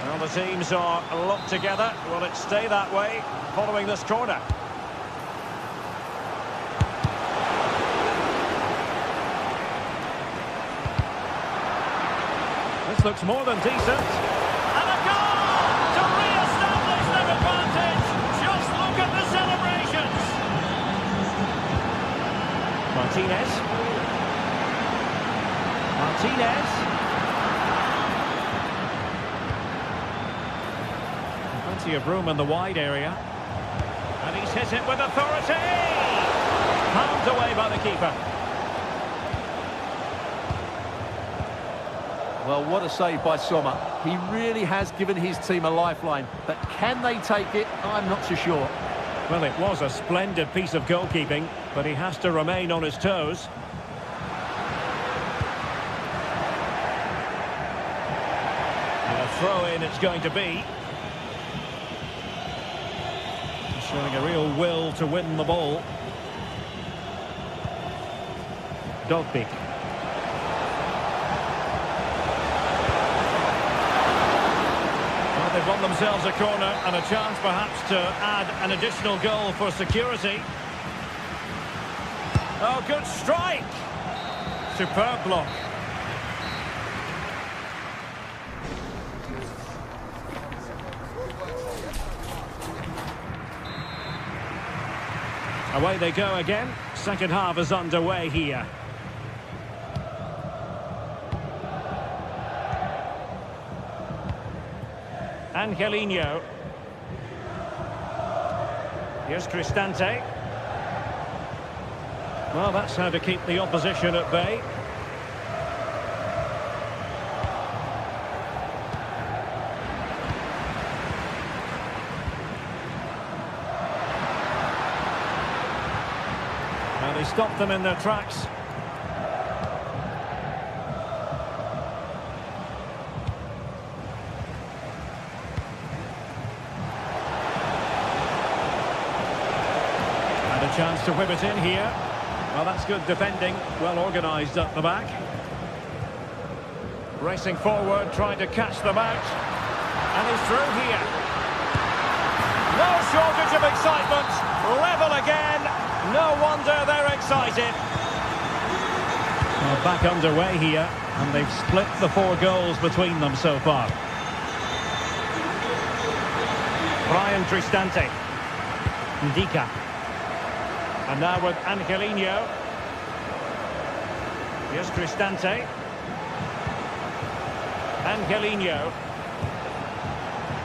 Well, the teams are locked together. Will it stay that way following this corner? This looks more than decent. And a goal to re-establish their advantage. Just look at the celebrations. Martinez. Plenty of room in the wide area. And he's hit it with authority. Palmed away by the keeper. Well, what a save by Sommer. He really has given his team a lifeline. But can they take it? I'm not so sure. Well, it was a splendid piece of goalkeeping, but he has to remain on his toes. A throw-in it's going to be. Showing a real will to win the ball. Dogbeek. They've won themselves a corner and a chance perhaps to add an additional goal for security. Oh, good strike! Superb block. Away they go again. Second half is underway here. Angelino. Here's Cristante. Well, that's how to keep the opposition at bay. Well, they stopped them in their tracks. Chance to whip it in here. Well, that's good defending. Well organised at the back. Racing forward, trying to catch them out. And he's through here. No shortage of excitement. Level again. No wonder they're excited. Well, back underway here. And they've split the 4 goals between them so far. Brian Cristante. Ndika. And now with Angelino. Here's Cristante. Angelino.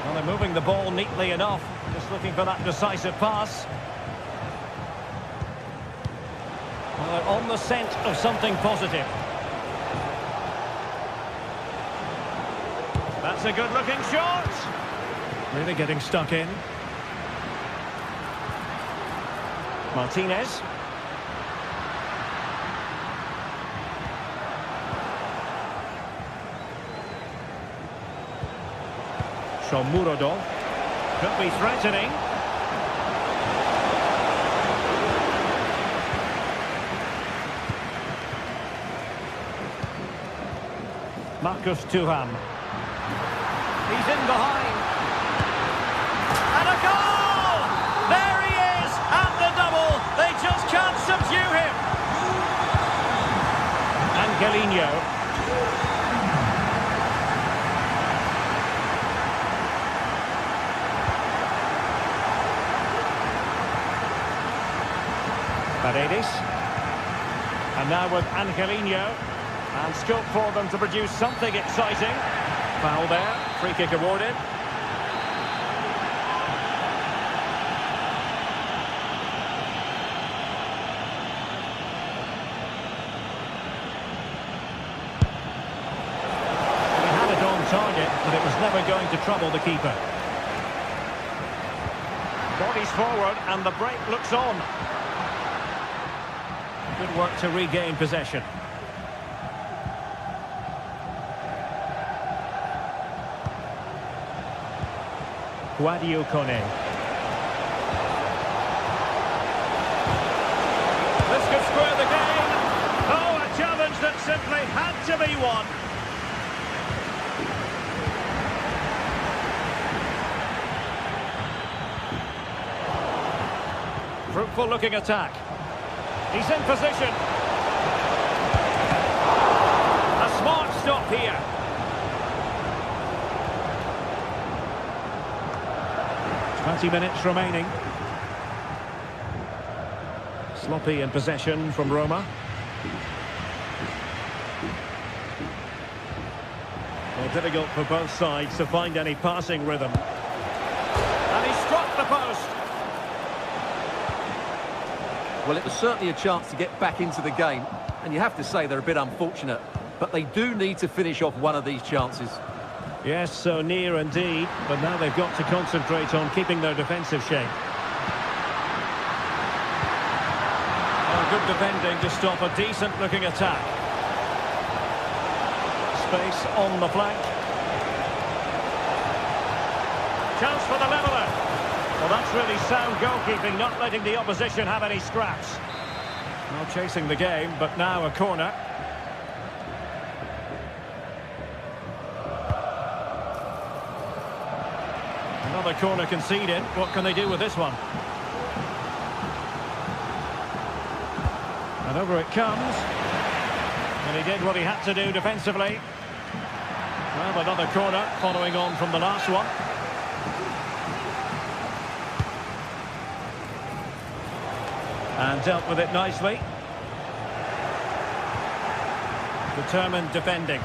Well, they're moving the ball neatly enough. Just looking for that decisive pass. Well, they're on the scent of something positive. That's a good-looking shot. Really getting stuck in. Martinez. Shomurodov. Could be threatening. Marcus Thuram. He's in behind. And a goal! There he is at the double. They just can't subdue him. Angelino. Paredes. And now with Angelino. And scope for them to produce something exciting. Foul there. Free kick awarded. He had it on target, but it was never going to trouble the keeper. Bodies forward and the break looks on. Good work to regain possession. Guadio Kone. Simply had to be one. Fruitful looking attack. He's in position. A smart stop here. Twenty minutes remaining. Sloppy in possession from Roma. Well, difficult for both sides to find any passing rhythm. And he struck the post. Well, it was certainly a chance to get back into the game, and you have to say they're a bit unfortunate, but they do need to finish off one of these chances. Yes, so near indeed, but now they've got to concentrate on keeping their defensive shape. Oh, good defending to stop a decent-looking attack. Space on the flank. Chance for the leveller. Well, that's really sound goalkeeping, not letting the opposition have any scraps. Not chasing the game, but now a corner. Another corner conceded. What can they do with this one? And over it comes. And he did what he had to do defensively. Well, another corner following on from the last one. And dealt with it nicely. Determined defending.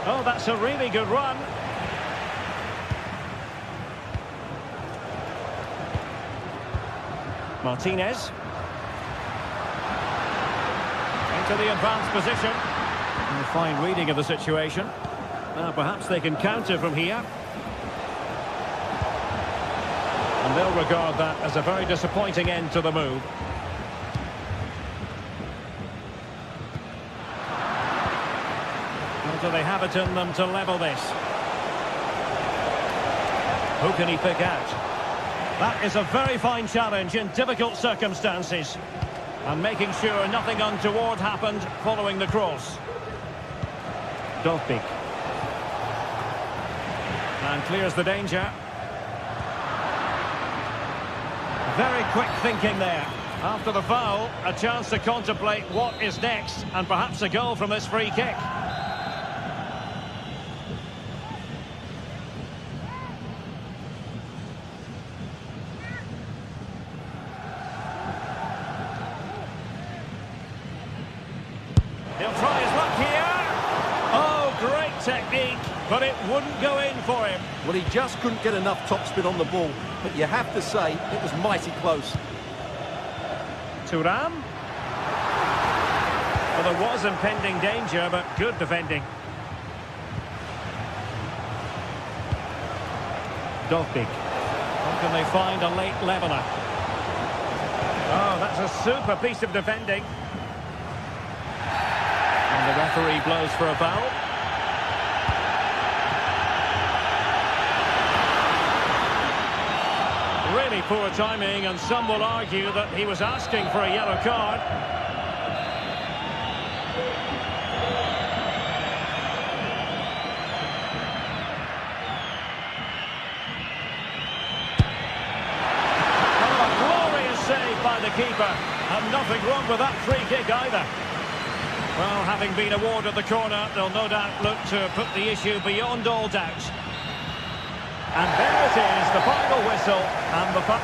Oh, that's a really good run. Martinez. Into the advanced position. And a fine reading of the situation. Now perhaps they can counter from here. And they'll regard that as a very disappointing end to the move. Or do they have it in them to level this? Who can he pick out? That is a very fine challenge in difficult circumstances. And making sure nothing untoward happened following the cross. Dovbik. And clears the danger. Very quick thinking there. After the foul, a chance to contemplate what is next, and perhaps a goal from this free kick. He'll try his luck here. Oh, great technique, but it wouldn't go in for him. Well, he just couldn't get enough topspin on the ball, but you have to say it was mighty close. Thuram. Well, there was impending danger, but good defending. Dovbik. How can they find a late leveller? Oh, that's a super piece of defending. And the referee blows for a foul. Really poor timing, and some will argue that he was asking for a yellow card. Oh, a glorious save by the keeper, and nothing wrong with that free kick either. Well, having been awarded the corner, they'll no doubt look to put the issue beyond all doubt. And there it is, the final whistle, and the puck.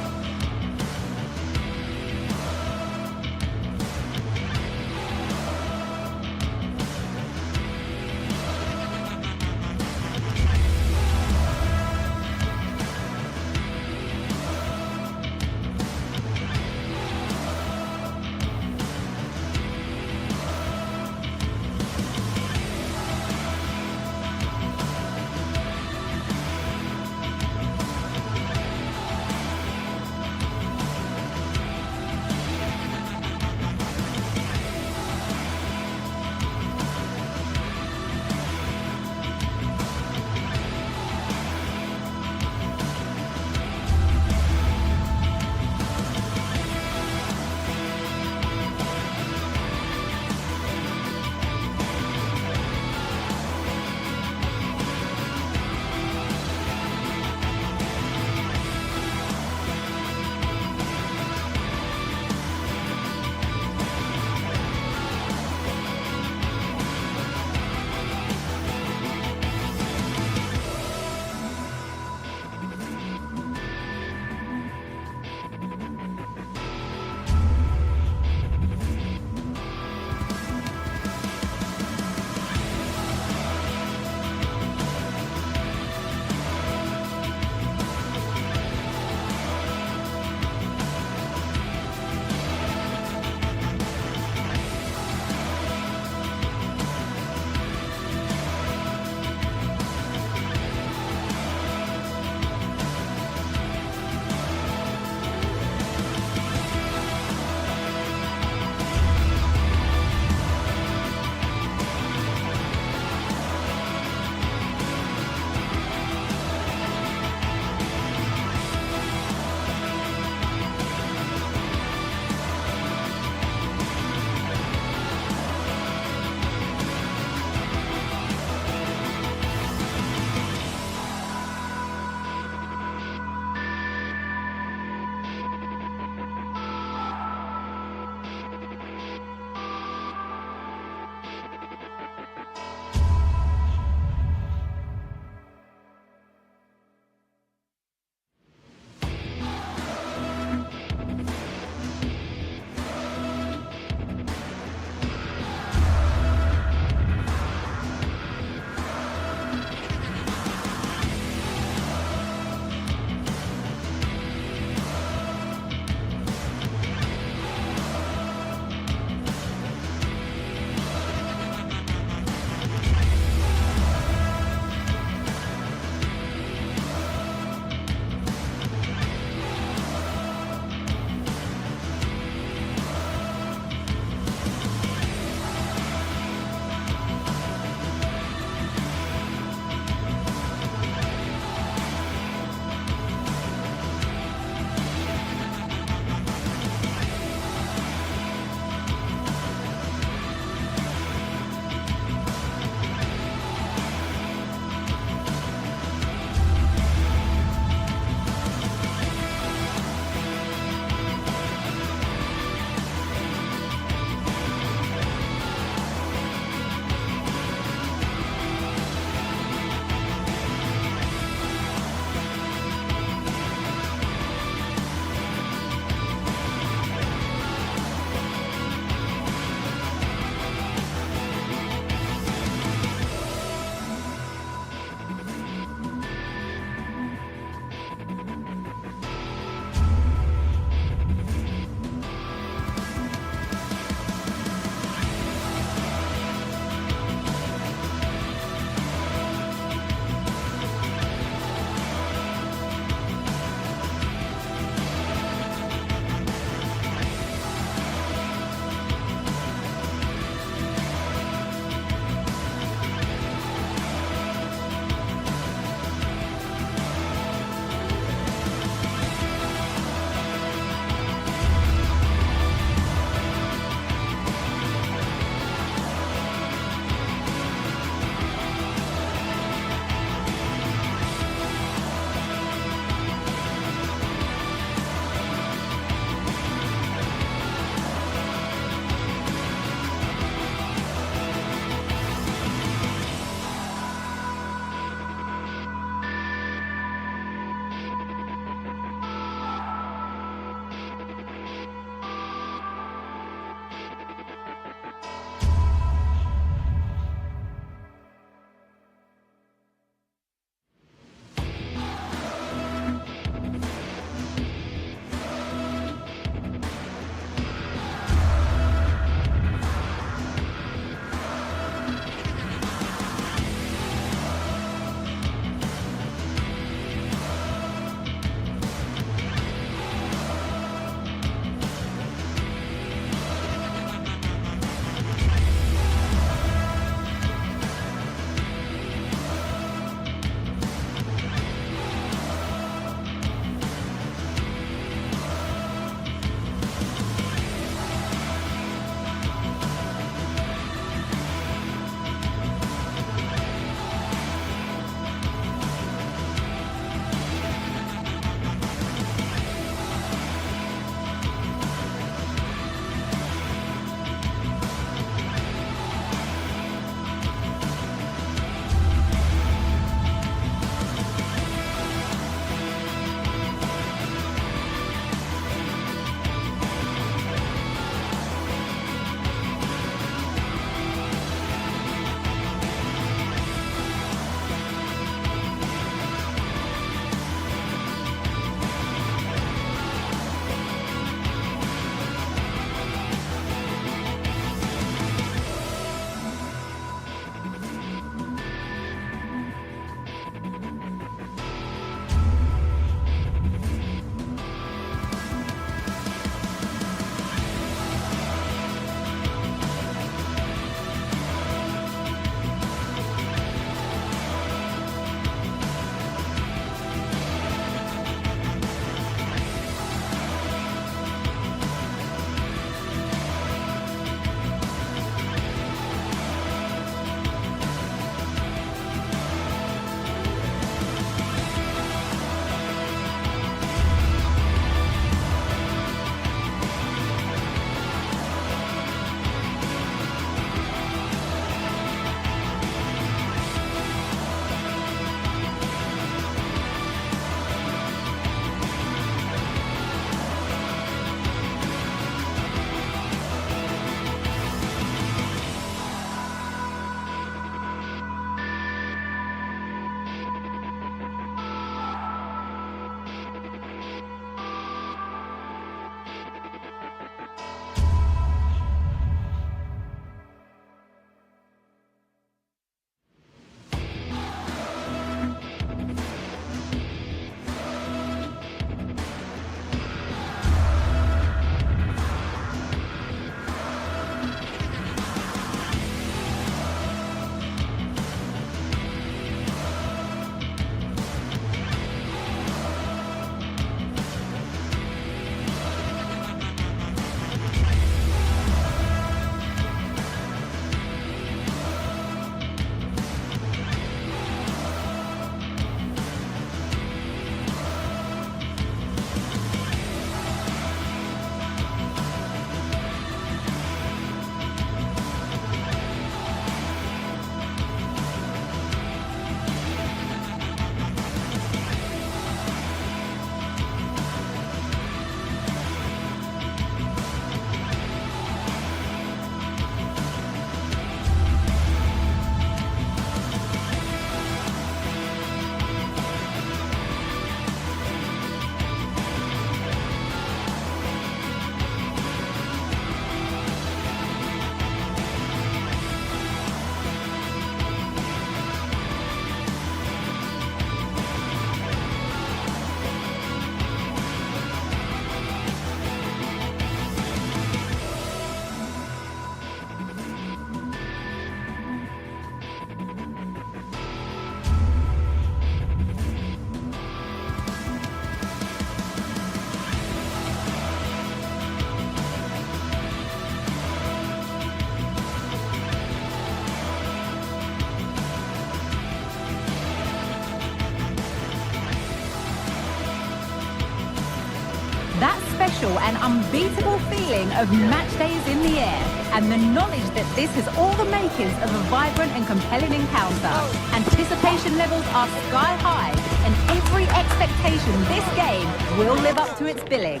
special and unbeatable feeling of match days in the air, and the knowledge that this has all the makings of a vibrant and compelling encounter. Anticipation levels are sky high, and every expectation this game will live up to its billing.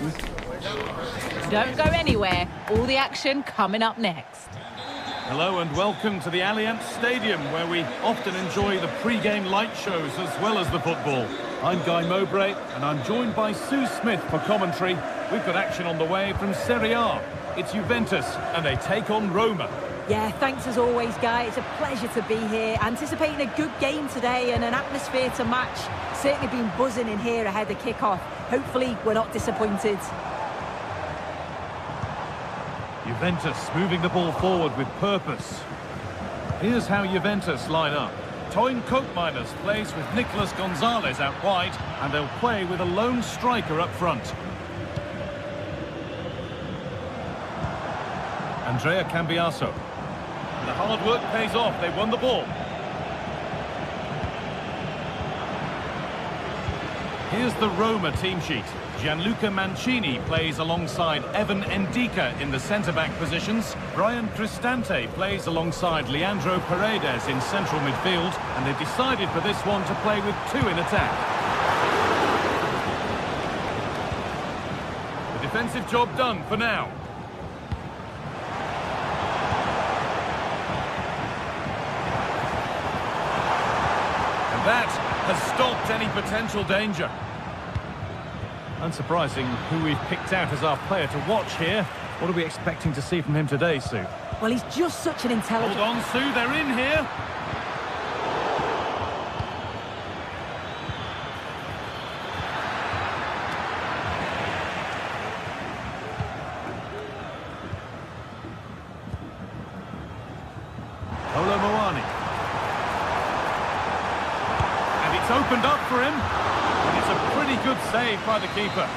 Don't go anywhere, all the action coming up next. Hello and welcome to the Allianz Stadium, where we often enjoy the pre-game light shows as well as the football. I'm Guy Mowbray, and I'm joined by Sue Smith for commentary. We've got action on the way from Serie A. It's Juventus, and they take on Roma. Yeah, thanks as always, Guy. It's a pleasure to be here. Anticipating a good game today and an atmosphere to match. Certainly been buzzing in here ahead of kickoff. Hopefully, we're not disappointed. Juventus moving the ball forward with purpose. Here's how Juventus line up. Toyn Koopmeiners plays with Nicolas Gonzalez out wide, and they'll play with a lone striker up front. Andrea Cambiaso. The hard work pays off, they won the ball. Here's the Roma team sheet. Gianluca Mancini plays alongside Evan Ndika in the centre-back positions. Brian Cristante plays alongside Leandro Paredes in central midfield. And they've decided for this one to play with two in attack. The defensive job done for now. And that has stopped any potential danger. Unsurprising who we've picked out as our player to watch here. What are we expecting to see from him today, Sue? Well, he's just such an intelligent... Hold on, Sue, they're in here. Olo Moani. And it's opened up for him. And it's a pretty good save by the keeper.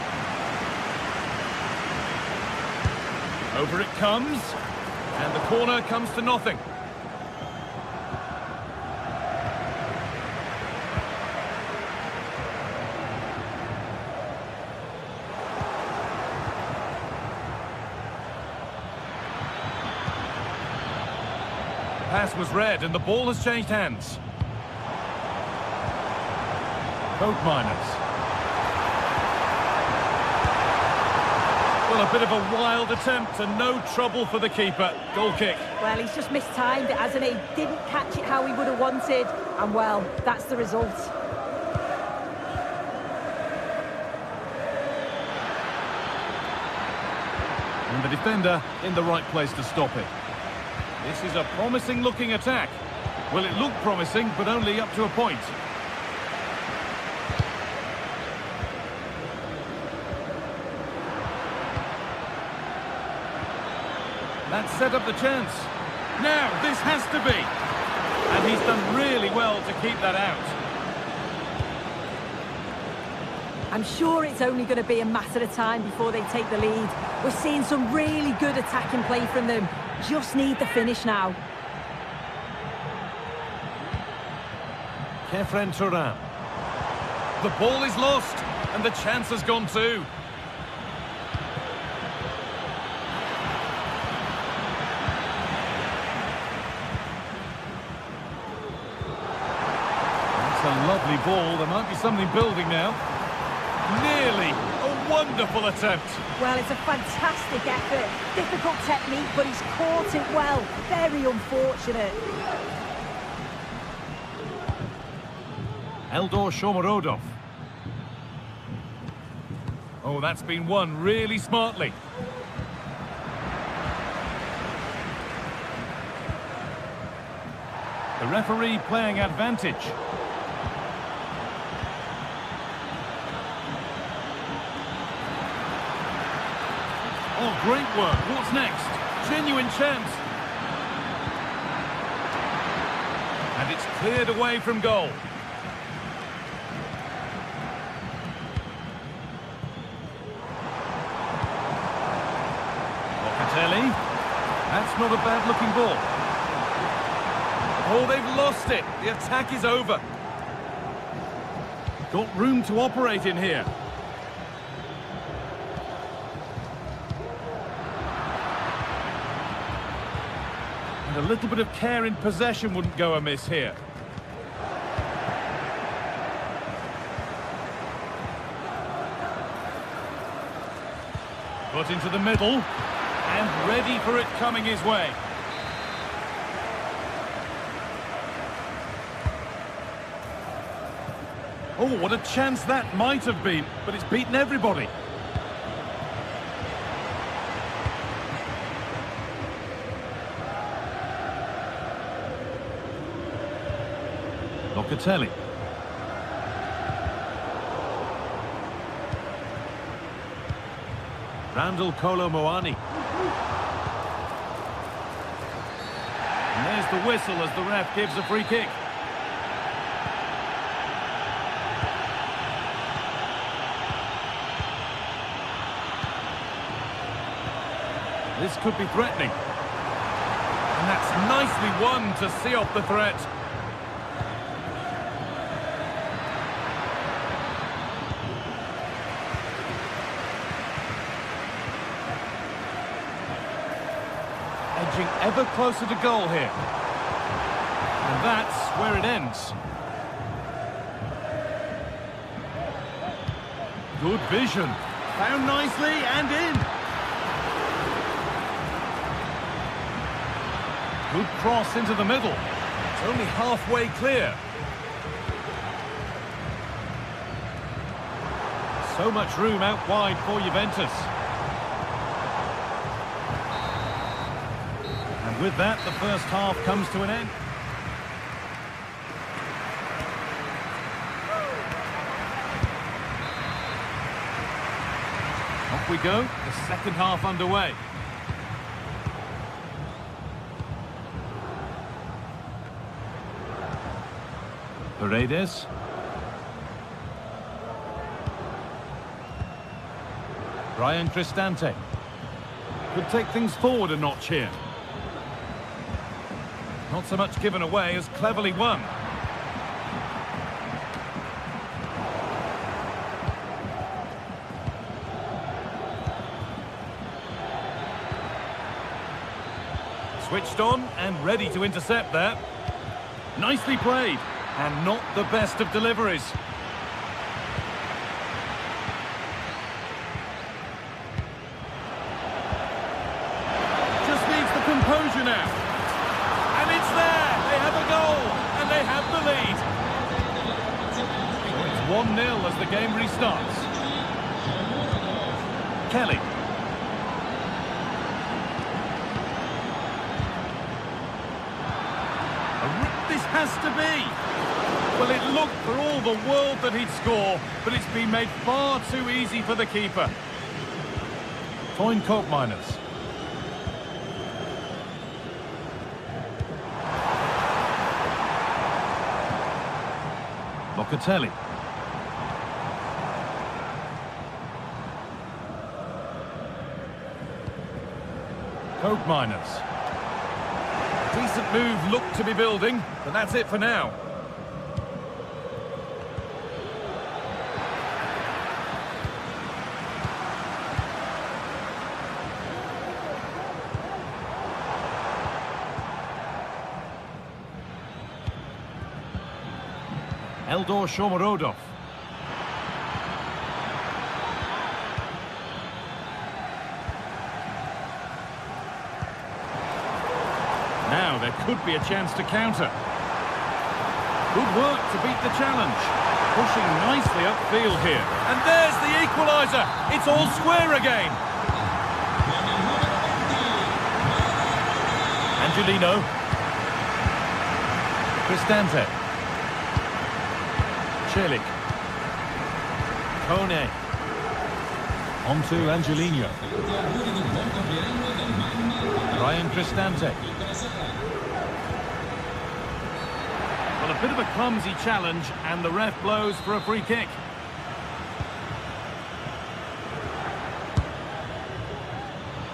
Over it comes, and the corner comes to nothing. The pass was read, and the ball has changed hands. Koopmeiners. Well, a bit of a wild attempt and no trouble for the keeper. Goal kick. Well, he's just mistimed it, hasn't he? Didn't catch it how he would have wanted. And, well, that's the result. And the defender in the right place to stop it. This is a promising-looking attack. Well, it looked promising, but only up to a point. That set up the chance. Now, this has to be. And he's done really well to keep that out. I'm sure it's only going to be a matter of time before they take the lead. We're seeing some really good attacking play from them. Just need the finish now. Kefren Turan. The ball is lost, and the chance has gone too. A lovely ball. There might be something building now. Nearly. A wonderful attempt. Well, it's a fantastic effort. Difficult technique, but he's caught it well. Very unfortunate. Eldor Shomorodov. Oh, that's been won really smartly. The referee playing advantage. Oh, great work. What's next? Genuine chance. And it's cleared away from goal. Locatelli. That's not a bad-looking ball. Oh, they've lost it. The attack is over. Got room to operate in here. And a little bit of care in possession wouldn't go amiss here. Put into the middle, and ready for it coming his way. Oh, what a chance that might have been, but it's beaten everybody. Locatelli. Randall Kolo Muani. And there's the whistle as the ref gives a free kick. This could be threatening. And that's nicely won to see off the threat. Edging ever closer to goal here. And that's where it ends. Good vision. Found nicely and in. Good cross into the middle. It's only halfway clear. So much room out wide for Juventus. And with that, the first half comes to an end. Off we go, the second half underway. Paredes. Brian Cristante. Could take things forward a notch here. Not so much given away as cleverly won. Switched on and ready to intercept there. Nicely played. And not the best of deliveries. Just needs the composure now. And it's there! They have a goal! And they have the lead! So it's 1-0 as the game restarts. Kelly. This has to be! Well, it looked for all the world that he'd score, but it's been made far too easy for the keeper. Fine coat miners. Locatelli. Coat miners. Decent move looked to be building, but that's it for now. Eldor Shomorodov. Now there could be a chance to counter. Good work to beat the challenge. Pushing nicely upfield here. And there's the equaliser. It's all square again. Angelino. Cristante. Celik. Kone. On to Angelino. Brian Cristante. Well, a bit of a clumsy challenge, and the ref blows for a free kick.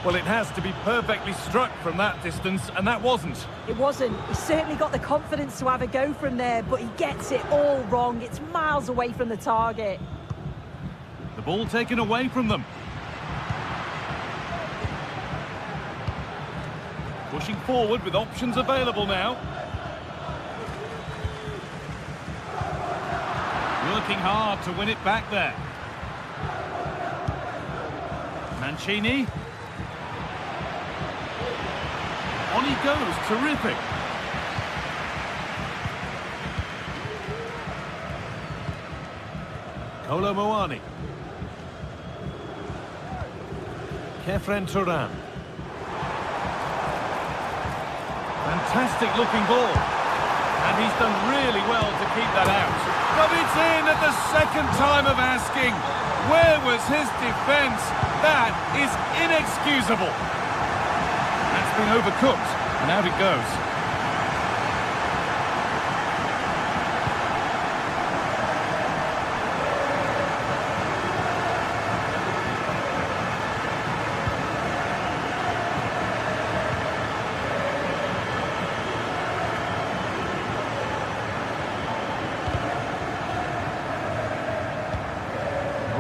Well, it has to be perfectly struck from that distance, and that wasn't. It wasn't. He certainly got the confidence to have a go from there, but he gets it all wrong. It's miles away from the target. The ball taken away from them. Pushing forward with options available now. Working hard to win it back there. Mancini. On he goes, terrific. Kolo Muani. Kefren Turan. Fantastic looking ball. And he's done really well to keep that out. But it's in at the second time of asking. Where was his defence? That is inexcusable. That's been overcooked, and out it goes.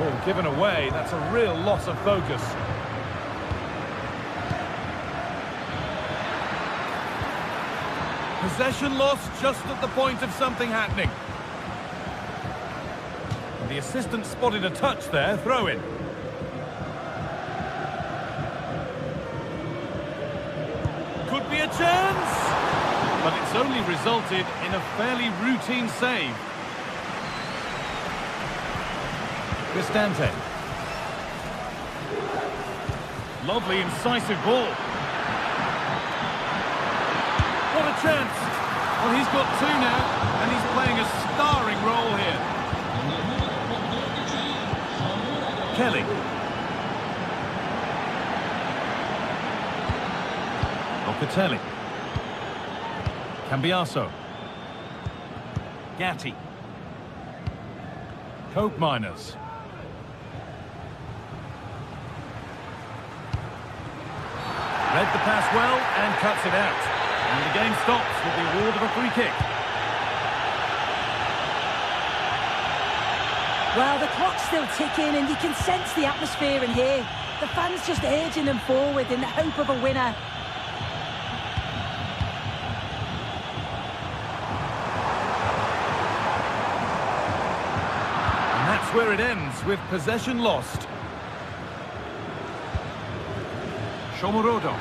Oh, given away, that's a real loss of focus. Possession lost just at the point of something happening. The assistant spotted a touch there, throw in. Could be a chance! But it's only resulted in a fairly routine save. Cristante. Lovely incisive ball. What a chance! Well, he's got two now, and he's playing a starring role here. Kelly. Locatelli. Cambiaso. Gatti. Coke Miners. Read the pass well and cuts it out. And the game stops with the award of a free kick. Well, the clock's still ticking and you can sense the atmosphere in here. The fans just urging them forward in the hope of a winner. And that's where it ends, with possession lost. Shomurodov.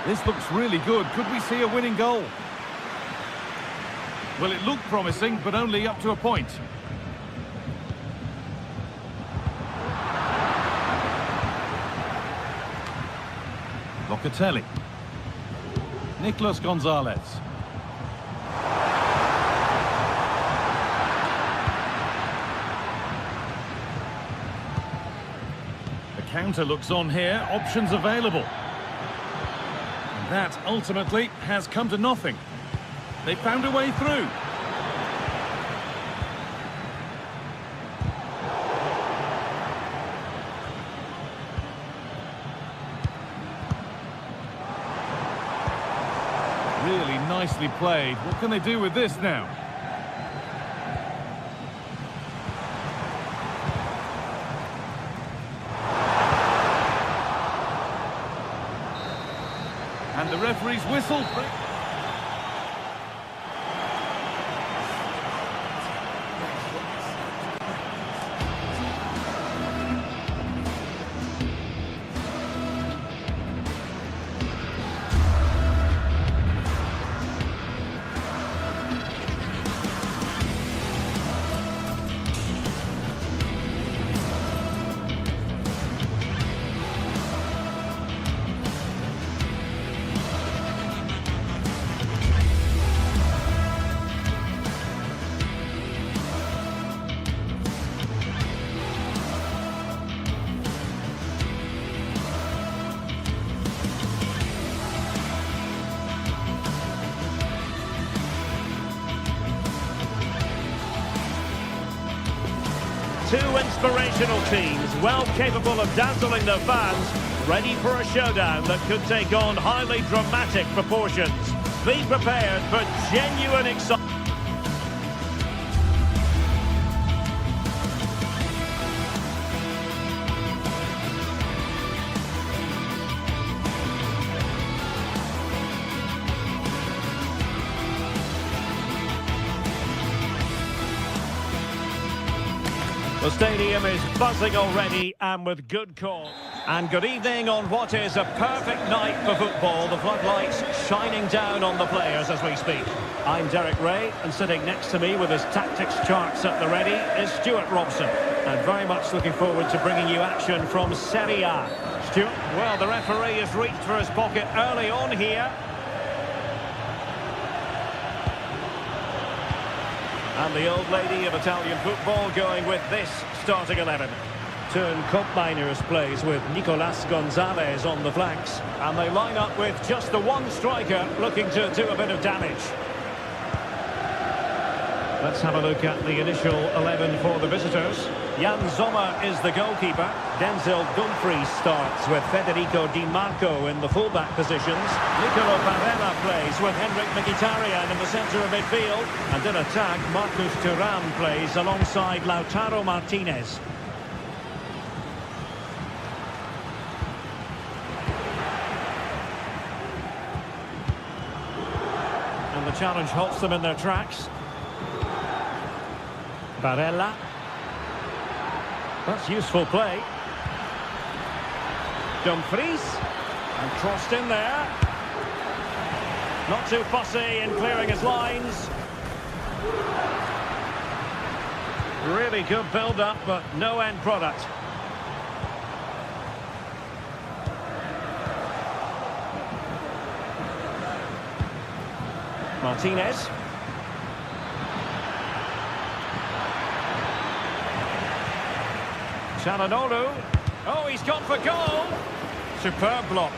This looks really good. Could we see a winning goal? Well, it looked promising, but only up to a point. Locatelli. Nicolas Gonzalez. The counter looks on here. Options available. That ultimately has come to nothing. They found a way through. Really nicely played. What can they do with this now? And the referee's whistle. Two inspirational teams, well capable of dazzling their fans, ready for a showdown that could take on highly dramatic proportions. Be prepared for genuine excitement. The stadium is buzzing already, and with good cause. And good evening on what is a perfect night for football. The floodlights shining down on the players as we speak. I'm Derek Ray, and sitting next to me with his tactics charts at the ready is Stuart Robson. And very much looking forward to bringing you action from Serie A. Stuart, well, the referee has reached for his pocket early on here. And the old lady of Italian football going with this starting 11. Turn Koopmeiners plays with Nicolas Gonzalez on the flanks. And they line up with just the one striker looking to do a bit of damage. Let's have a look at the initial 11 for the visitors. Jan Sommer is the goalkeeper. Denzel Dumfries starts with Federico Di Marco in the fullback positions. Nicolo Barella plays with Henrik Mkhitaryan in the centre of midfield. And in attack, Marcus Thuram plays alongside Lautaro Martinez. And the challenge halts them in their tracks. Barella. That's useful play. Dumfries. And crossed in there. Not too fussy in clearing his lines. Really good build-up, but no end product. Martinez. Çalhanoğlu. Oh, he's gone for goal. Superb block.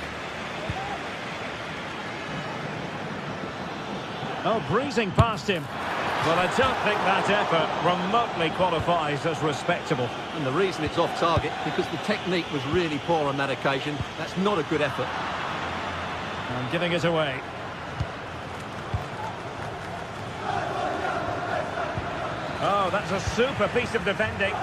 Oh, breezing past him. Well, I don't think that effort remotely qualifies as respectable. And the reason it's off target, because the technique was really poor on that occasion. That's not a good effort. And giving it away. Oh, that's a super piece of defending.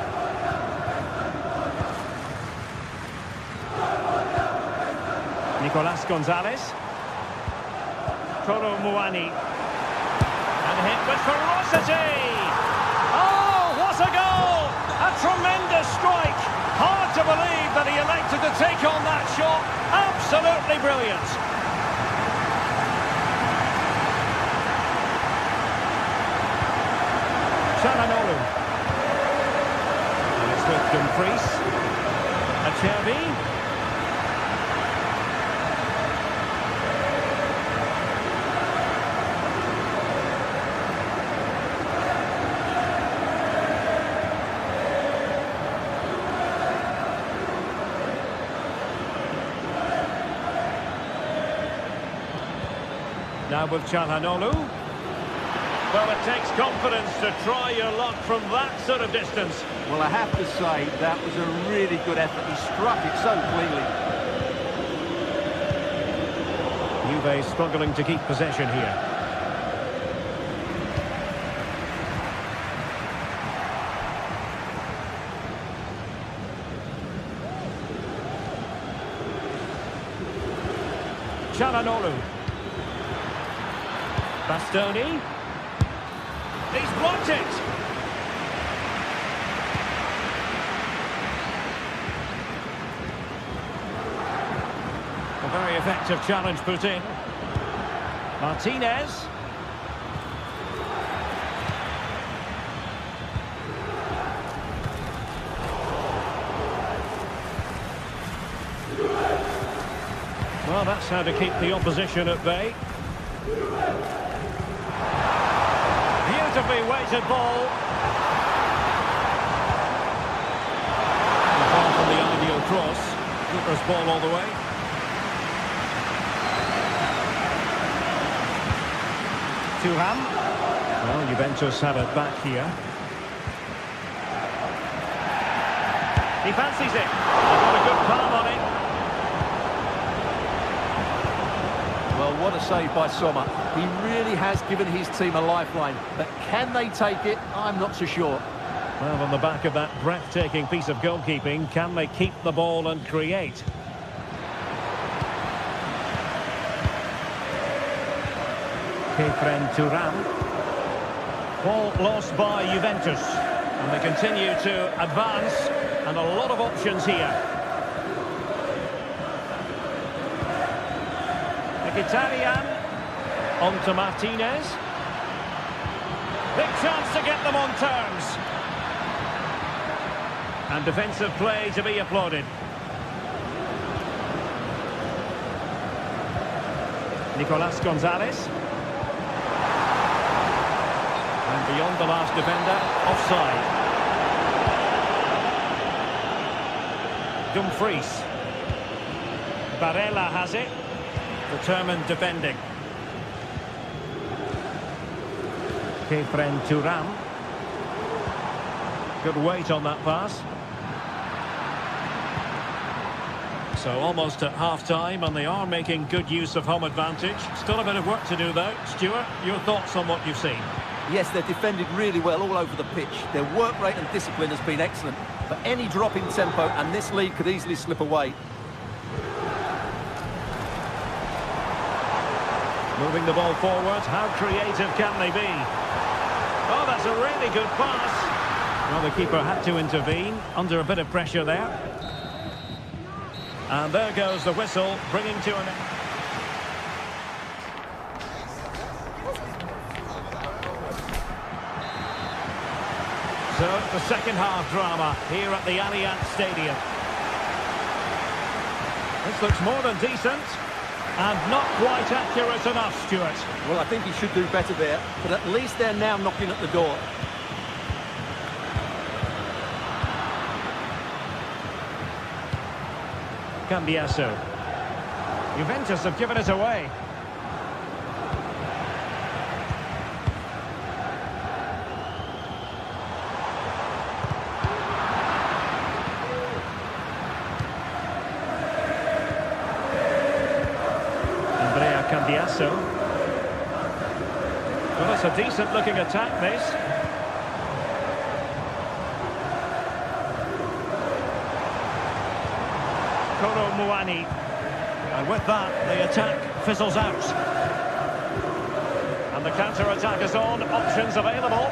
Nicolas Gonzalez. Kolo Muani. And hit with ferocity! Oh, what a goal! A tremendous strike! Hard to believe that he elected to take on that shot. Absolutely brilliant! Çalhanoğlu. And it's with Dumfries. Acerbi. Now with Çalhanoğlu. Well, it takes confidence to try your luck from that sort of distance. Well, I have to say, that was a really good effort. He struck it so cleanly. Juve struggling to keep possession here. Çalhanoğlu. Bastoni. He's blocked it. A very effective challenge put in. Martinez. Well, that's how to keep the opposition at bay. Beautifully weighted ball. Far from the ideal cross. Keeper's ball all the way. Thuram. Well, Juventus have it back here. He fancies it. Got a good palm on it. Well, what a save by Sommer. He really has given his team a lifeline. But can they take it? I'm not so sure. Well, on the back of that breathtaking piece of goalkeeping, can they keep the ball and create? Thuram. Ball lost by Juventus. And they continue to advance, and a lot of options here. Mkhitaryan, on to Martinez. Big chance to get them on terms. And defensive play to be applauded. Nicolas Gonzalez. And beyond the last defender, offside. Dumfries. Barella has it. Determined defending. Kefren Turam. Good weight on that pass. So almost at half-time, and they are making good use of home advantage. Still a bit of work to do, though. Stuart, your thoughts on what you've seen? Yes, they've defended really well all over the pitch. Their work rate and discipline has been excellent. But any drop in tempo, and this lead could easily slip away. Moving the ball forward, how creative can they be? Oh, that's a really good pass. Well, the keeper had to intervene, under a bit of pressure there. And there goes the whistle, bringing to an end. So, the second half drama here at the Allianz Stadium. This looks more than decent, and not quite accurate enough, Stuart. Well, I think he should do better there, but at least they're now knocking at the door. Cambiasso. Juventus have given it away. Cambiasso. Well, it's a decent-looking attack, this. Kolo Muani. And with that, the attack fizzles out. And the counter-attack is on. Options available.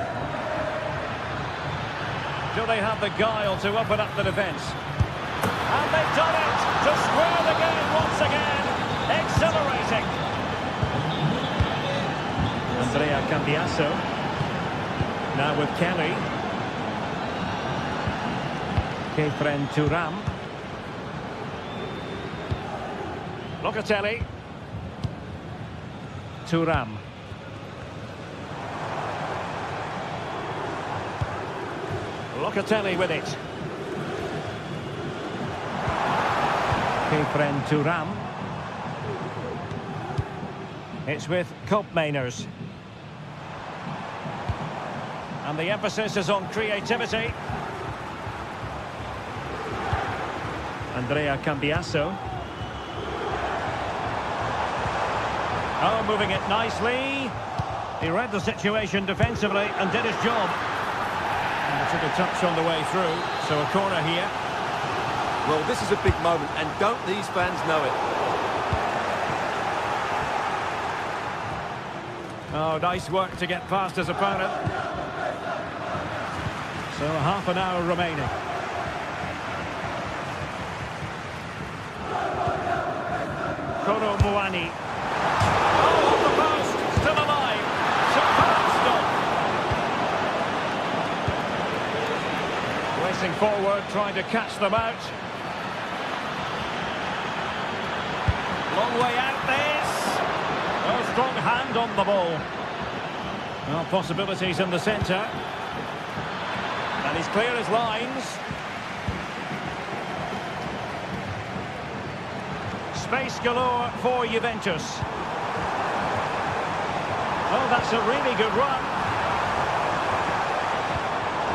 Do they have the guile to open up the defence? And they've done it to square the game once again. Exhilarating. Andrea Cambiasso. Now with Kelly. Kefren Turam. Locatelli. Turam. Locatelli with it. Kefren Turam. It's with Koopmeiners. And the emphasis is on creativity. Andrea Cambiasso. Oh, moving it nicely. He read the situation defensively and did his job. And took a touch on the way through. So a corner here. Well, this is a big moment, and don't these fans know it? Oh, nice work to get past his opponent. So half an hour remaining. Kolo Muani. Oh, off the post, still alive. Superb stop. Racing forward, trying to catch them out. Long way out this. Oh, strong hand on the ball. Well, possibilities in the centre. And he's clear his lines. Space galore for Juventus. Oh, that's a really good run.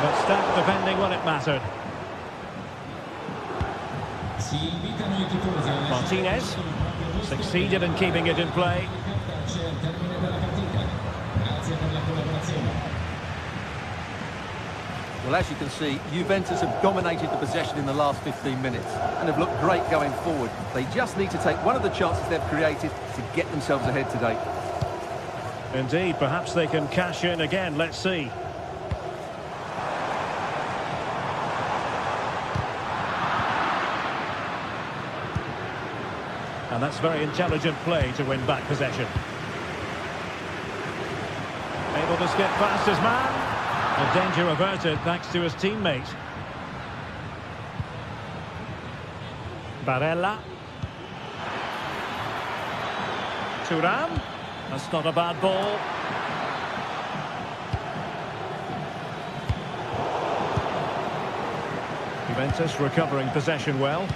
But stout defending when it mattered. Martinez succeeded in keeping it in play. Well, as you can see, Juventus have dominated the possession in the last 15 minutes and have looked great going forward. They just need to take one of the chances they've created to get themselves ahead today. Indeed, perhaps they can cash in again. Let's see. And that's very intelligent play to win back possession. Able to skip past his man. The danger averted thanks to his teammate. Barella. Thuram. That's not a bad ball. Juventus recovering possession well.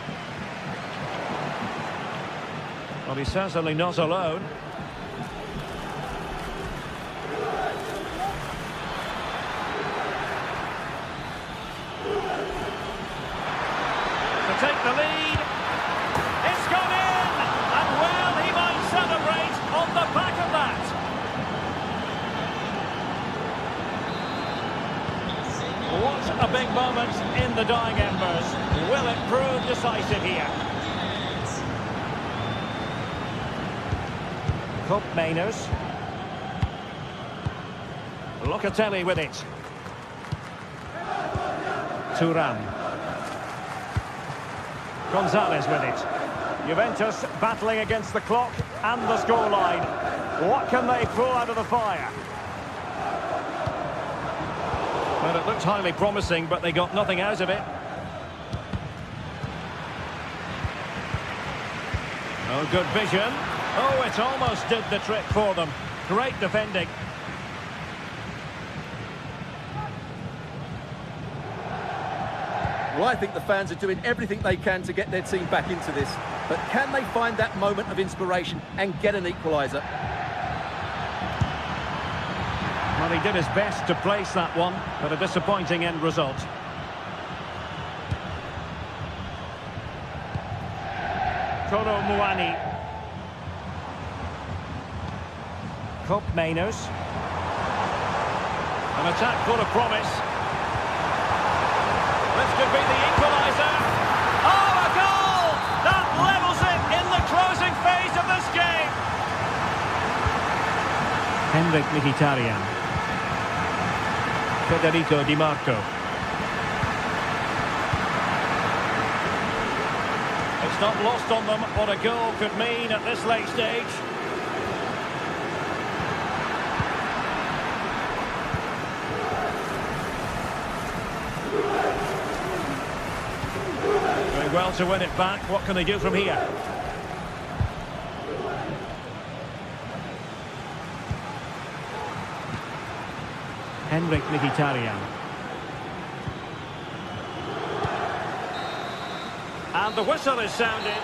Well, he's certainly not alone. To take the lead. It's gone in! And well, he might celebrate on the back of that. What a big moment in the dying embers. Will it prove decisive here? Cup Mainers. Locatelli with it. Thuram. Gonzalez with it. Juventus battling against the clock and the scoreline. What can they pull out of the fire? Well, it looked highly promising, but they got nothing out of it. Oh, good vision. Oh, it almost did the trick for them. Great defending. Well, I think the fans are doing everything they can to get their team back into this. But can they find that moment of inspiration and get an equaliser? Well, he did his best to place that one, but a disappointing end result. Kolo Muani. Cup Mainers. An attack full of promise. This could be the equaliser. Oh, a goal! That levels it in the closing phase of this game. Henrik Mkhitaryan. Federico Di Marco. It's not lost on them what a goal could mean at this late stage. Doing well to win it back. What can they do from here? Henrik Mkhitaryan. And the whistle is sounded.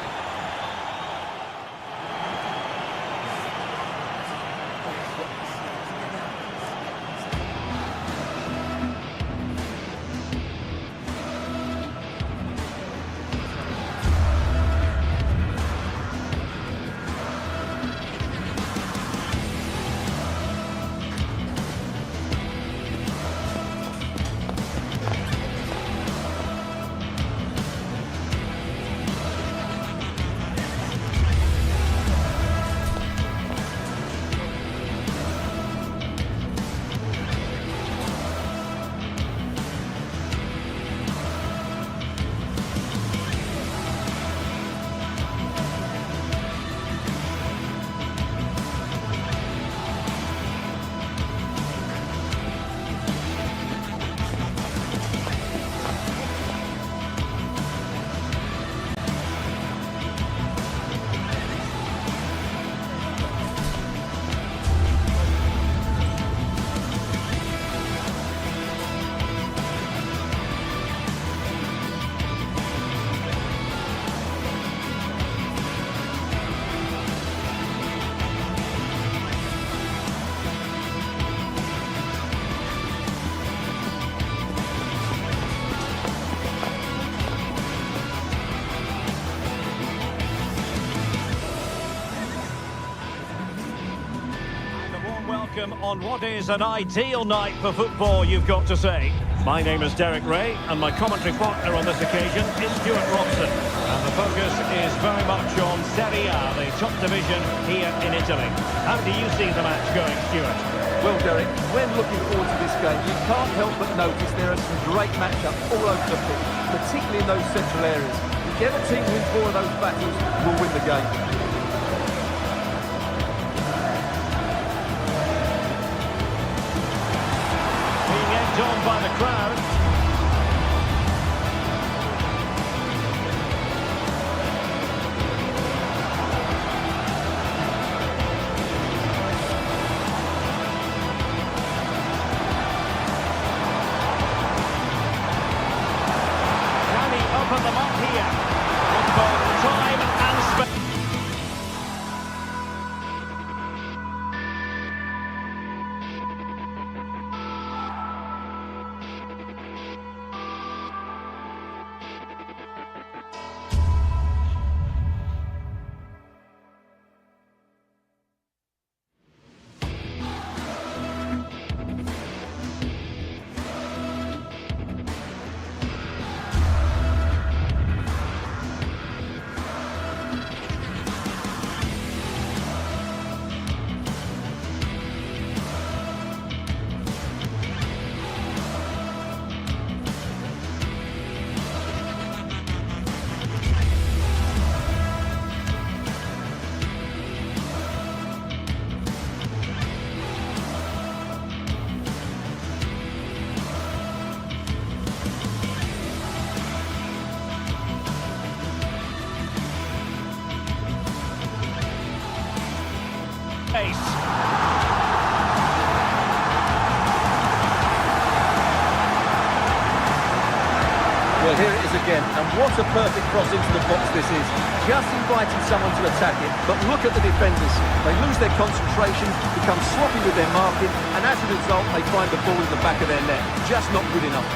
On what is an ideal night for football, you've got to say. My name is Derek Ray, and my commentary partner on this occasion is Stuart Robson. And the focus is very much on Serie A, the top division here in Italy. How do you see the match going, Stuart? Well, Derek, when looking forward to this game, you can't help but notice there are some great matchups all over the pitch, particularly in those central areas. You Whichever team wins more of those battles will win the game. Being egged on by the crowd. Put them up here with both time and space. Well, here it is again, and what a perfect cross into the box this is. Just inviting someone to attack it, but look at the defenders. They lose their concentration, become sloppy with their marking, and as a result, they find the ball in the back of their net. Just not good enough.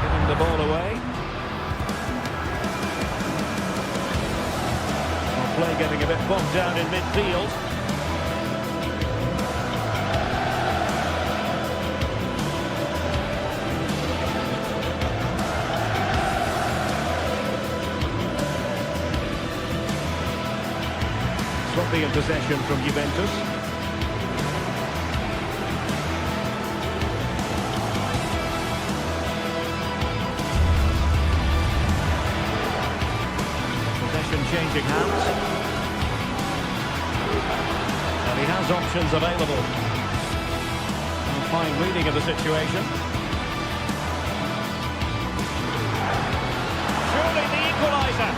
Giving the ball away. Well, play getting a bit bogged down in midfield. Sloppy in possession from Juventus. Changing hands. And he has options available. And fine reading of the situation. Surely the equaliser.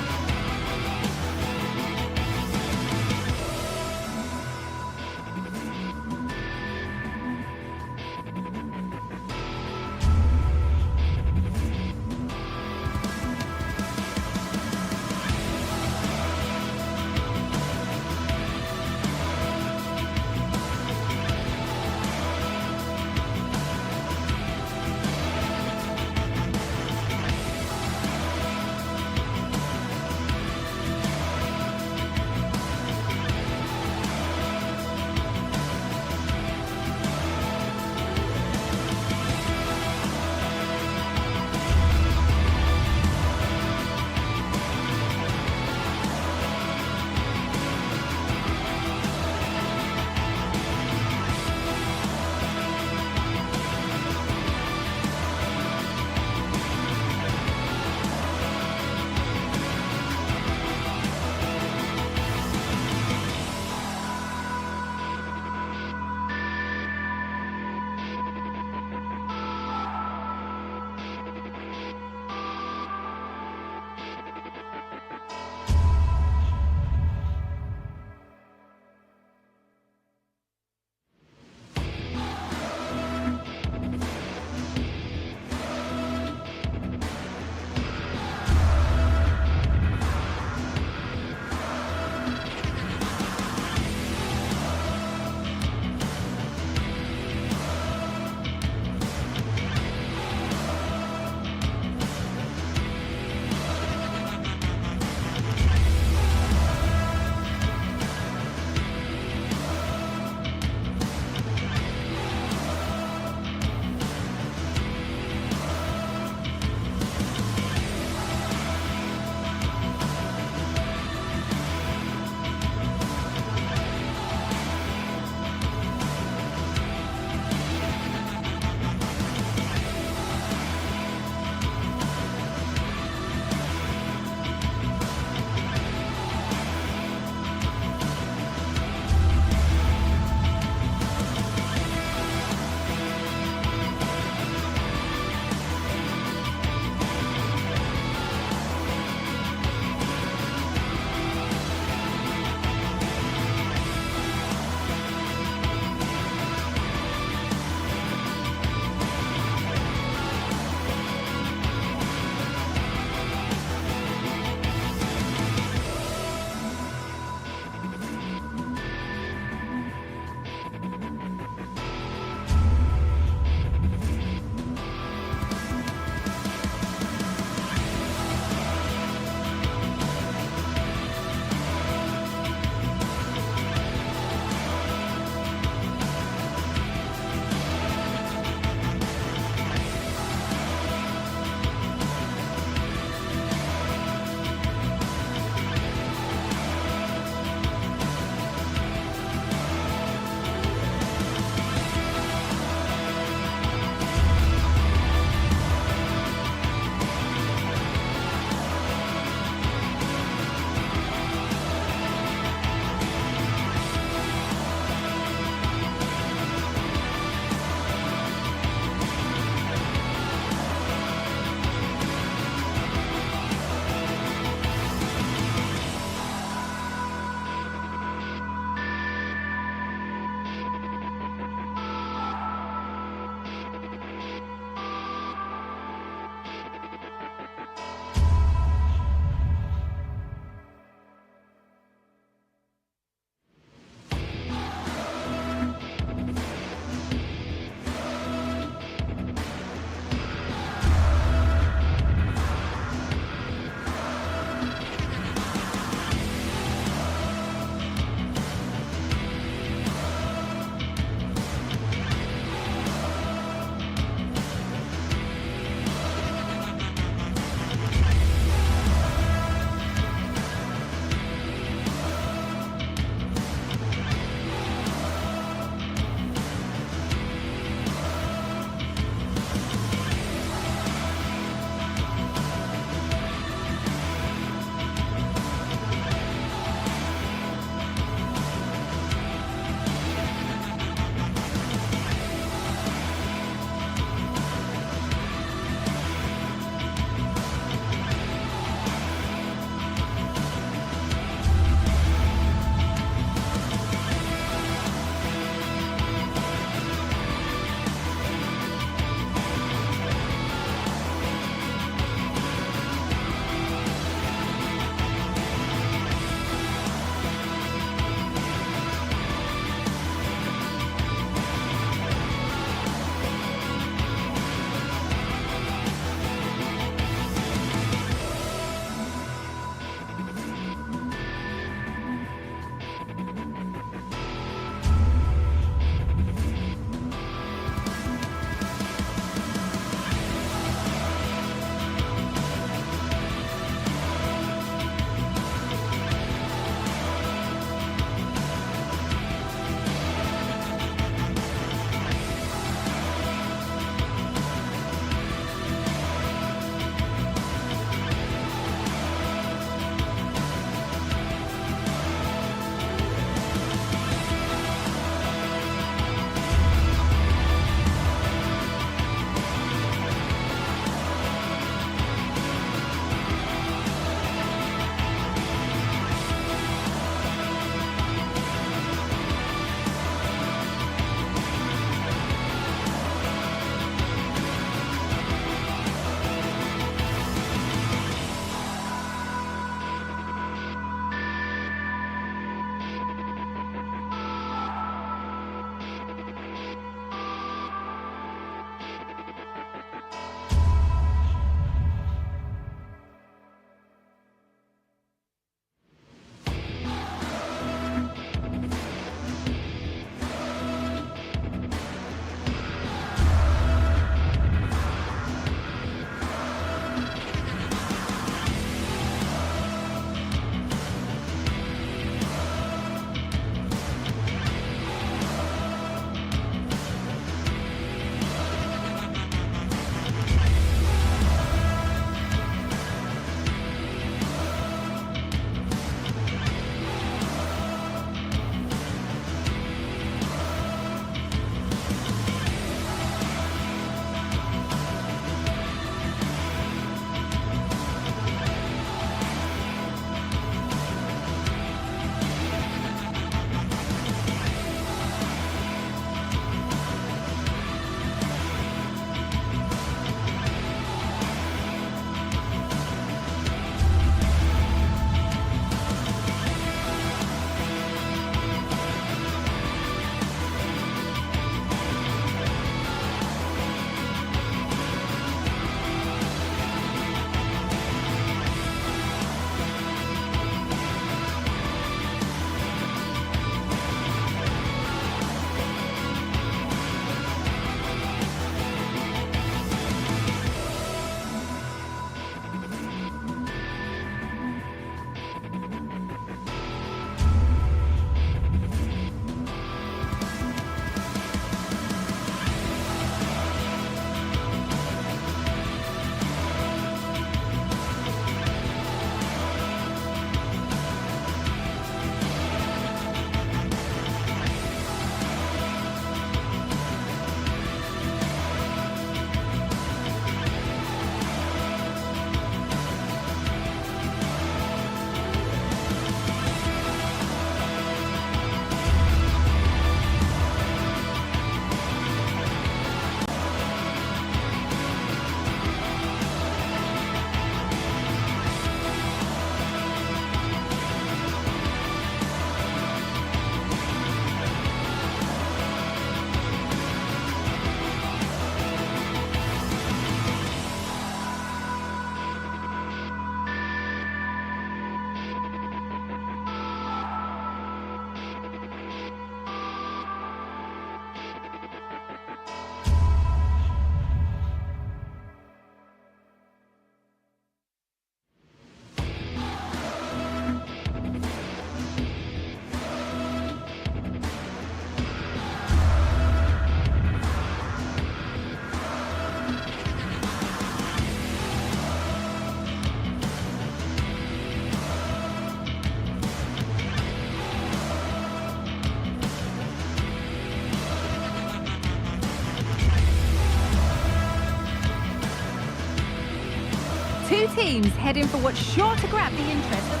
Two teams heading for what's sure to grab the interest of...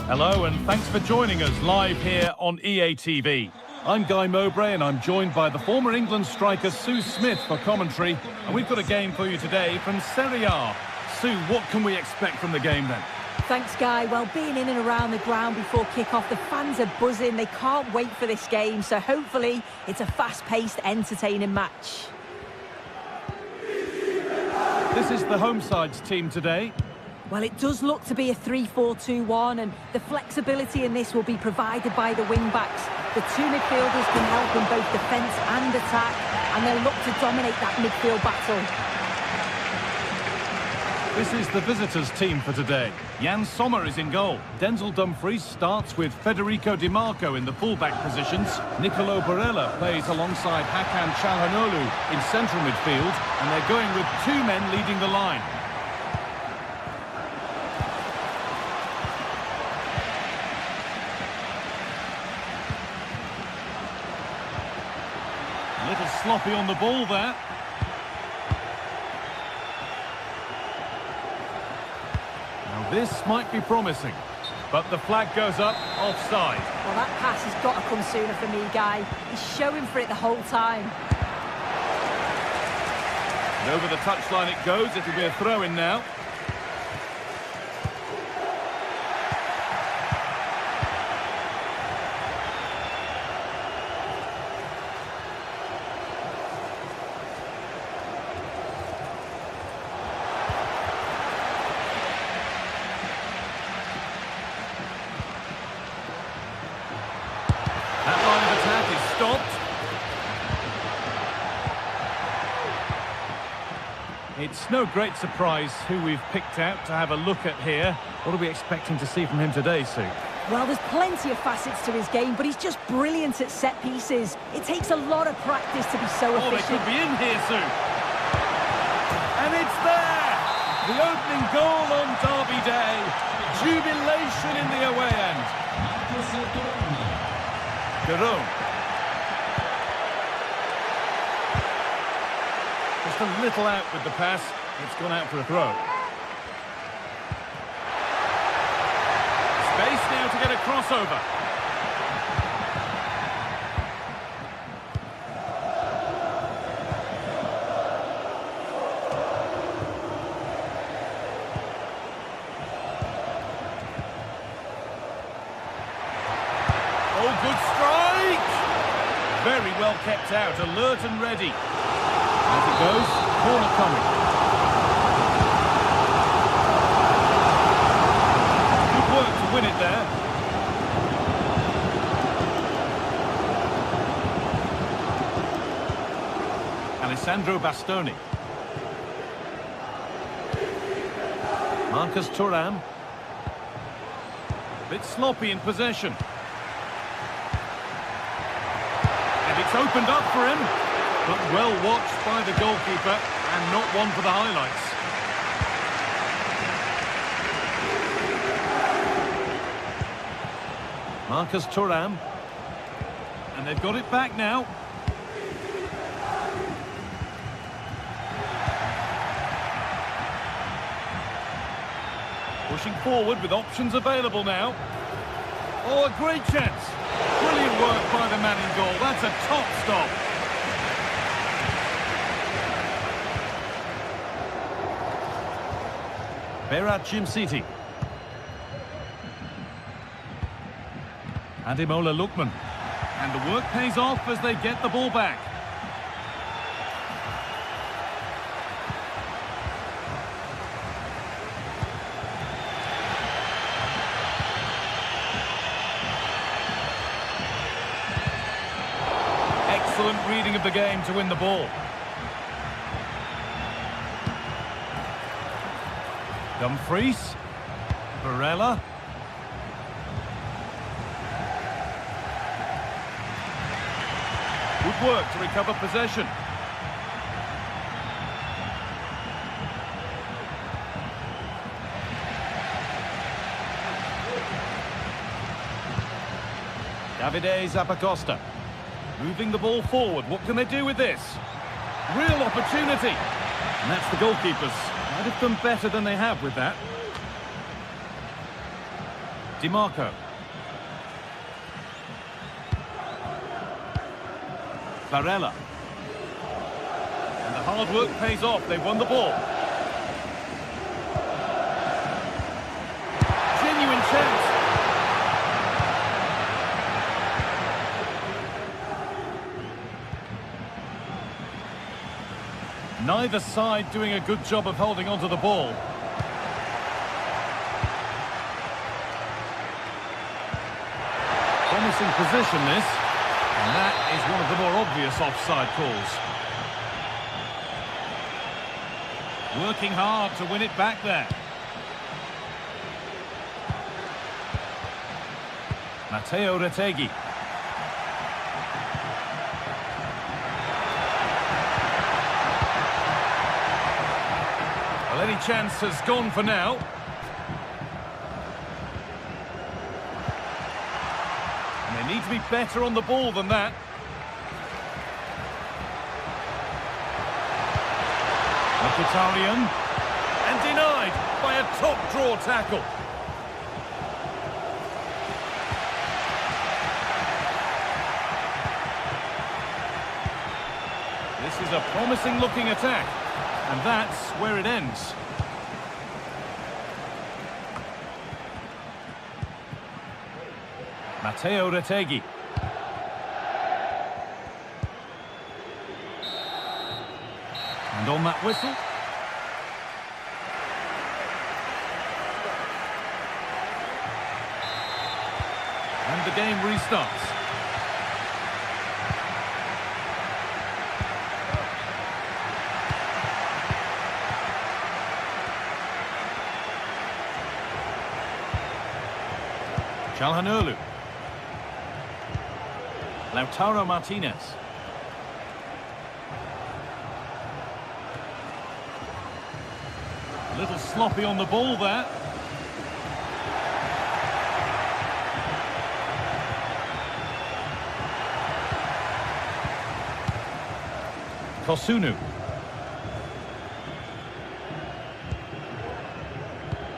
Hello and thanks for joining us live here on EA TV. I'm Guy Mowbray and I'm joined by the former England striker Sue Smith for commentary. And we've got a game for you today from Serie A. Sue, what can we expect from the game then? Thanks, Guy. Well, being in and around the ground before kick-off, the fans are buzzing. They can't wait for this game, so hopefully it's a fast-paced, entertaining match. This is the home side's team today. Well, it does look to be a 3-4-2-1, and the flexibility in this will be provided by the wing-backs. The two midfielders can help in both defence and attack, and they'll look to dominate that midfield battle. This is the visitors' team for today. Jan Sommer is in goal. Denzel Dumfries starts with Federico Di Marco in the full-back positions. Nicolo Barella plays alongside Hakan Çalhanoğlu in central midfield, and they're going with two men leading the line. A little sloppy on the ball there. Now this might be promising, but the flag goes up, offside. Well, that pass has got to come sooner for me, Guy. He's showing for it the whole time. And over the touchline it goes, it'll be a throw-in now. That line of attack is stopped. It's no great surprise who we've picked out to have a look at here. What are we expecting to see from him today, Sue? Well, there's plenty of facets to his game, but he's just brilliant at set pieces. It takes a lot of practice to be so Oh, they efficient. could be in here, Sue. And it's there! The opening goal on Derby Day. Jubilation in the away end. Garone. Just a little out with the pass. It's gone out for a throw. Space now to get a crossover. Oh, good strike! Very well kept out, alert and ready. As it goes, corner coming. Good work to win it there. Alessandro Bastoni. Marcus Thuram. Bit sloppy in possession. And it's opened up for him. But well watched by the goalkeeper, and not one for the highlights. Marcus Thuram. And they've got it back now. Pushing forward with options available now. Oh, a great chance. Brilliant work by the man in goal. That's a top stop. Berat City. Ademola Lookman. And the work pays off as they get the ball back. Excellent reading of the game to win the ball. Dumfries, Barella. Good work to recover possession. Davide Zappacosta. Moving the ball forward. What can they do with this? Real opportunity. And that's the goalkeepers. Might have done better than they have with that. DiMarco. Barella. And the hard work pays off. They won the ball. Genuine chance. Neither side doing a good job of holding onto the ball. Promising position this, and that is one of the more obvious offside calls. Working hard to win it back there. Matteo Retegui. Well, any chance has gone for now. And they need to be better on the ball than that. Mkhitaryan. And denied by a top draw tackle. This is a promising looking attack. And that's where it ends. Matteo Retegui. And on that whistle. And the game restarts. Calhanoglu. Lautaro Martinez. A little sloppy on the ball there. Kosunu.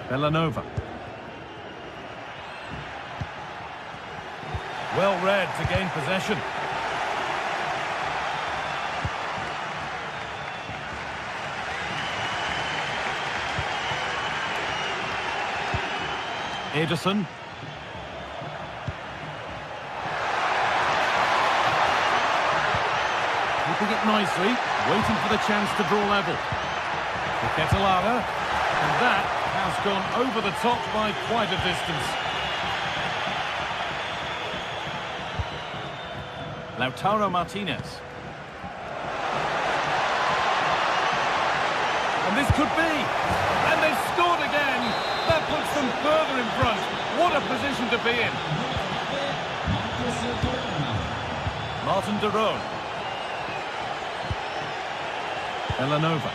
Bellanova. Well read to gain possession. Ederson. Keeping it nicely, waiting for the chance to draw level. Atalanta, and that has gone over the top by quite a distance. Lautaro Martinez. And this could be. And they've scored again. That puts them further in front. What a position to be in. Martin de Roon. Bellanova.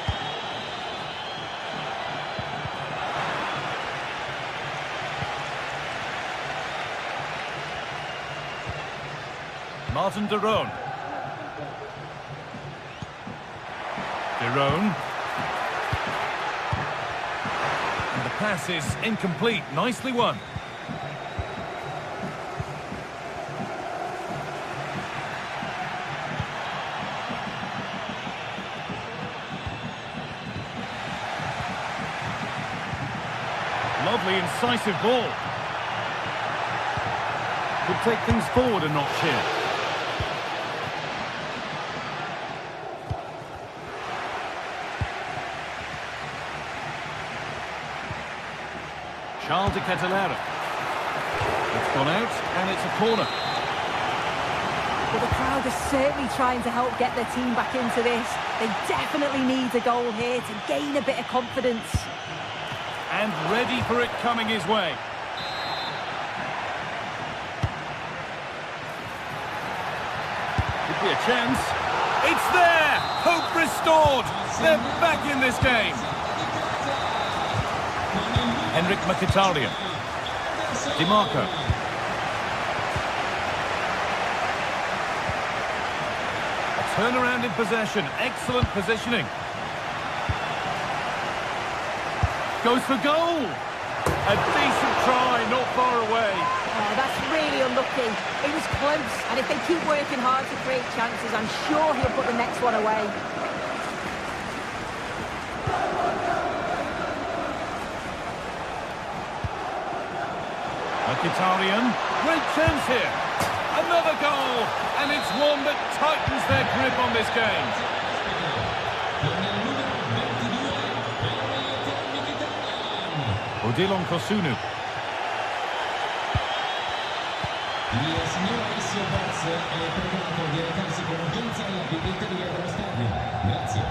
Martin de Roon. De Roon. And the pass is incomplete. Nicely won. Lovely, incisive ball. Could take things forward a notch here. Charles de Ketelera. It's gone out, and it's a corner. Well, the crowd is certainly trying to help get their team back into this. They definitely need a goal here to gain a bit of confidence. And ready for it coming his way. Could be a chance. It's there! Hope restored! They're back in this game. Henrik Mkhitaryan. DiMarco. A turnaround in possession. Excellent positioning. Goes for goal. A decent try, not far away. Oh, that's really unlucky. It was close, and if they keep working hard to create chances, I'm sure he'll put the next one away. Mkhitaryan, great chance here. Another goal, and it's one that tightens their grip on this game. Odilon Kosunu. Il signor Alessio Boz è pregato di recarsi con urgenza alla biglietteria dello stadio. Grazie.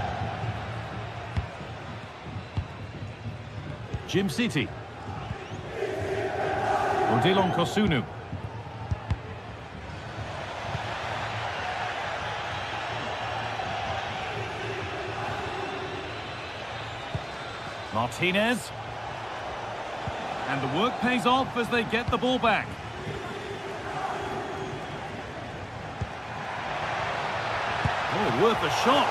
Jim City. Odilon Kosunu. Martinez. And the work pays off as they get the ball back. Oh, worth a shot.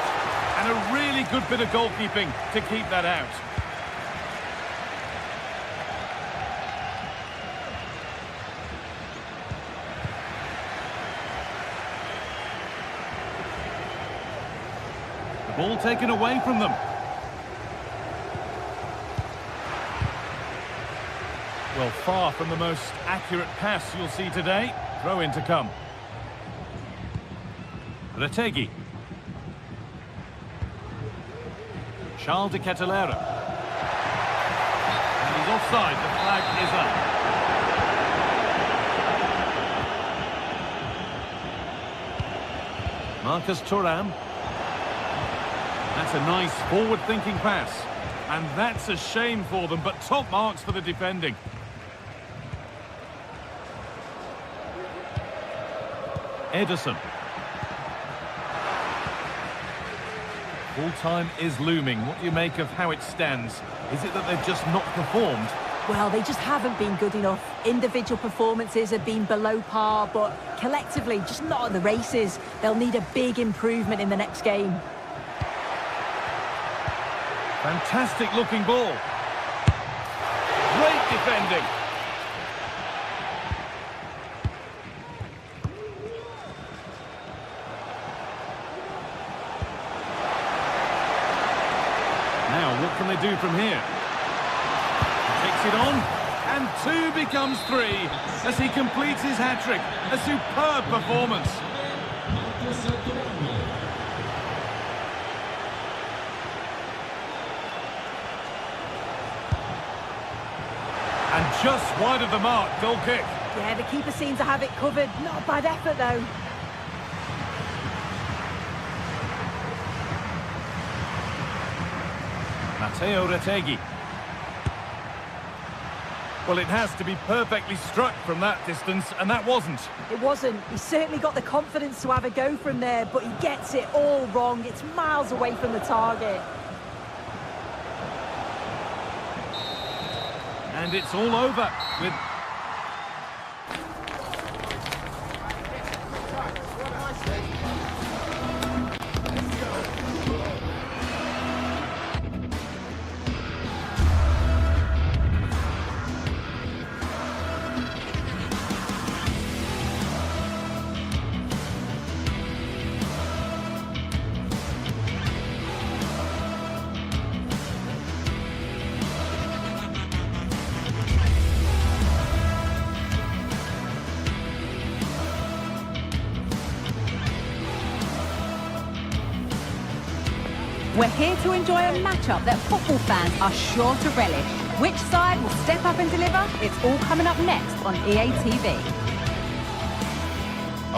And a really good bit of goalkeeping to keep that out. The ball taken away from them. Well, far from the most accurate pass you'll see today. Throw in to come. Retegui. Charles de Ketelera. And he's offside. The flag is up. Marcus Thuram. That's a nice forward-thinking pass. And that's a shame for them, but top marks for the defending. Ederson. Full time is looming. What do you make of how it stands? Is it that they've just not performed? Well, they just haven't been good enough. Individual performances have been below par, but collectively, just not at the races. They'll need a big improvement in the next game. Fantastic looking ball. Great defending. Now, what can they do from here? He takes it on, and 2 becomes 3 as he completes his hat-trick. A superb performance. And just wide of the mark, goal kick. Yeah, the keeper seems to have it covered. Not a bad effort, though. Matteo Retegui. Well, it has to be perfectly struck from that distance, and that wasn't. It wasn't. He certainly got the confidence to have a go from there, but he gets it all wrong. It's miles away from the target. And it's all over with... We're here to enjoy a matchup that football fans are sure to relish. Which side will step up and deliver? It's all coming up next on EA TV.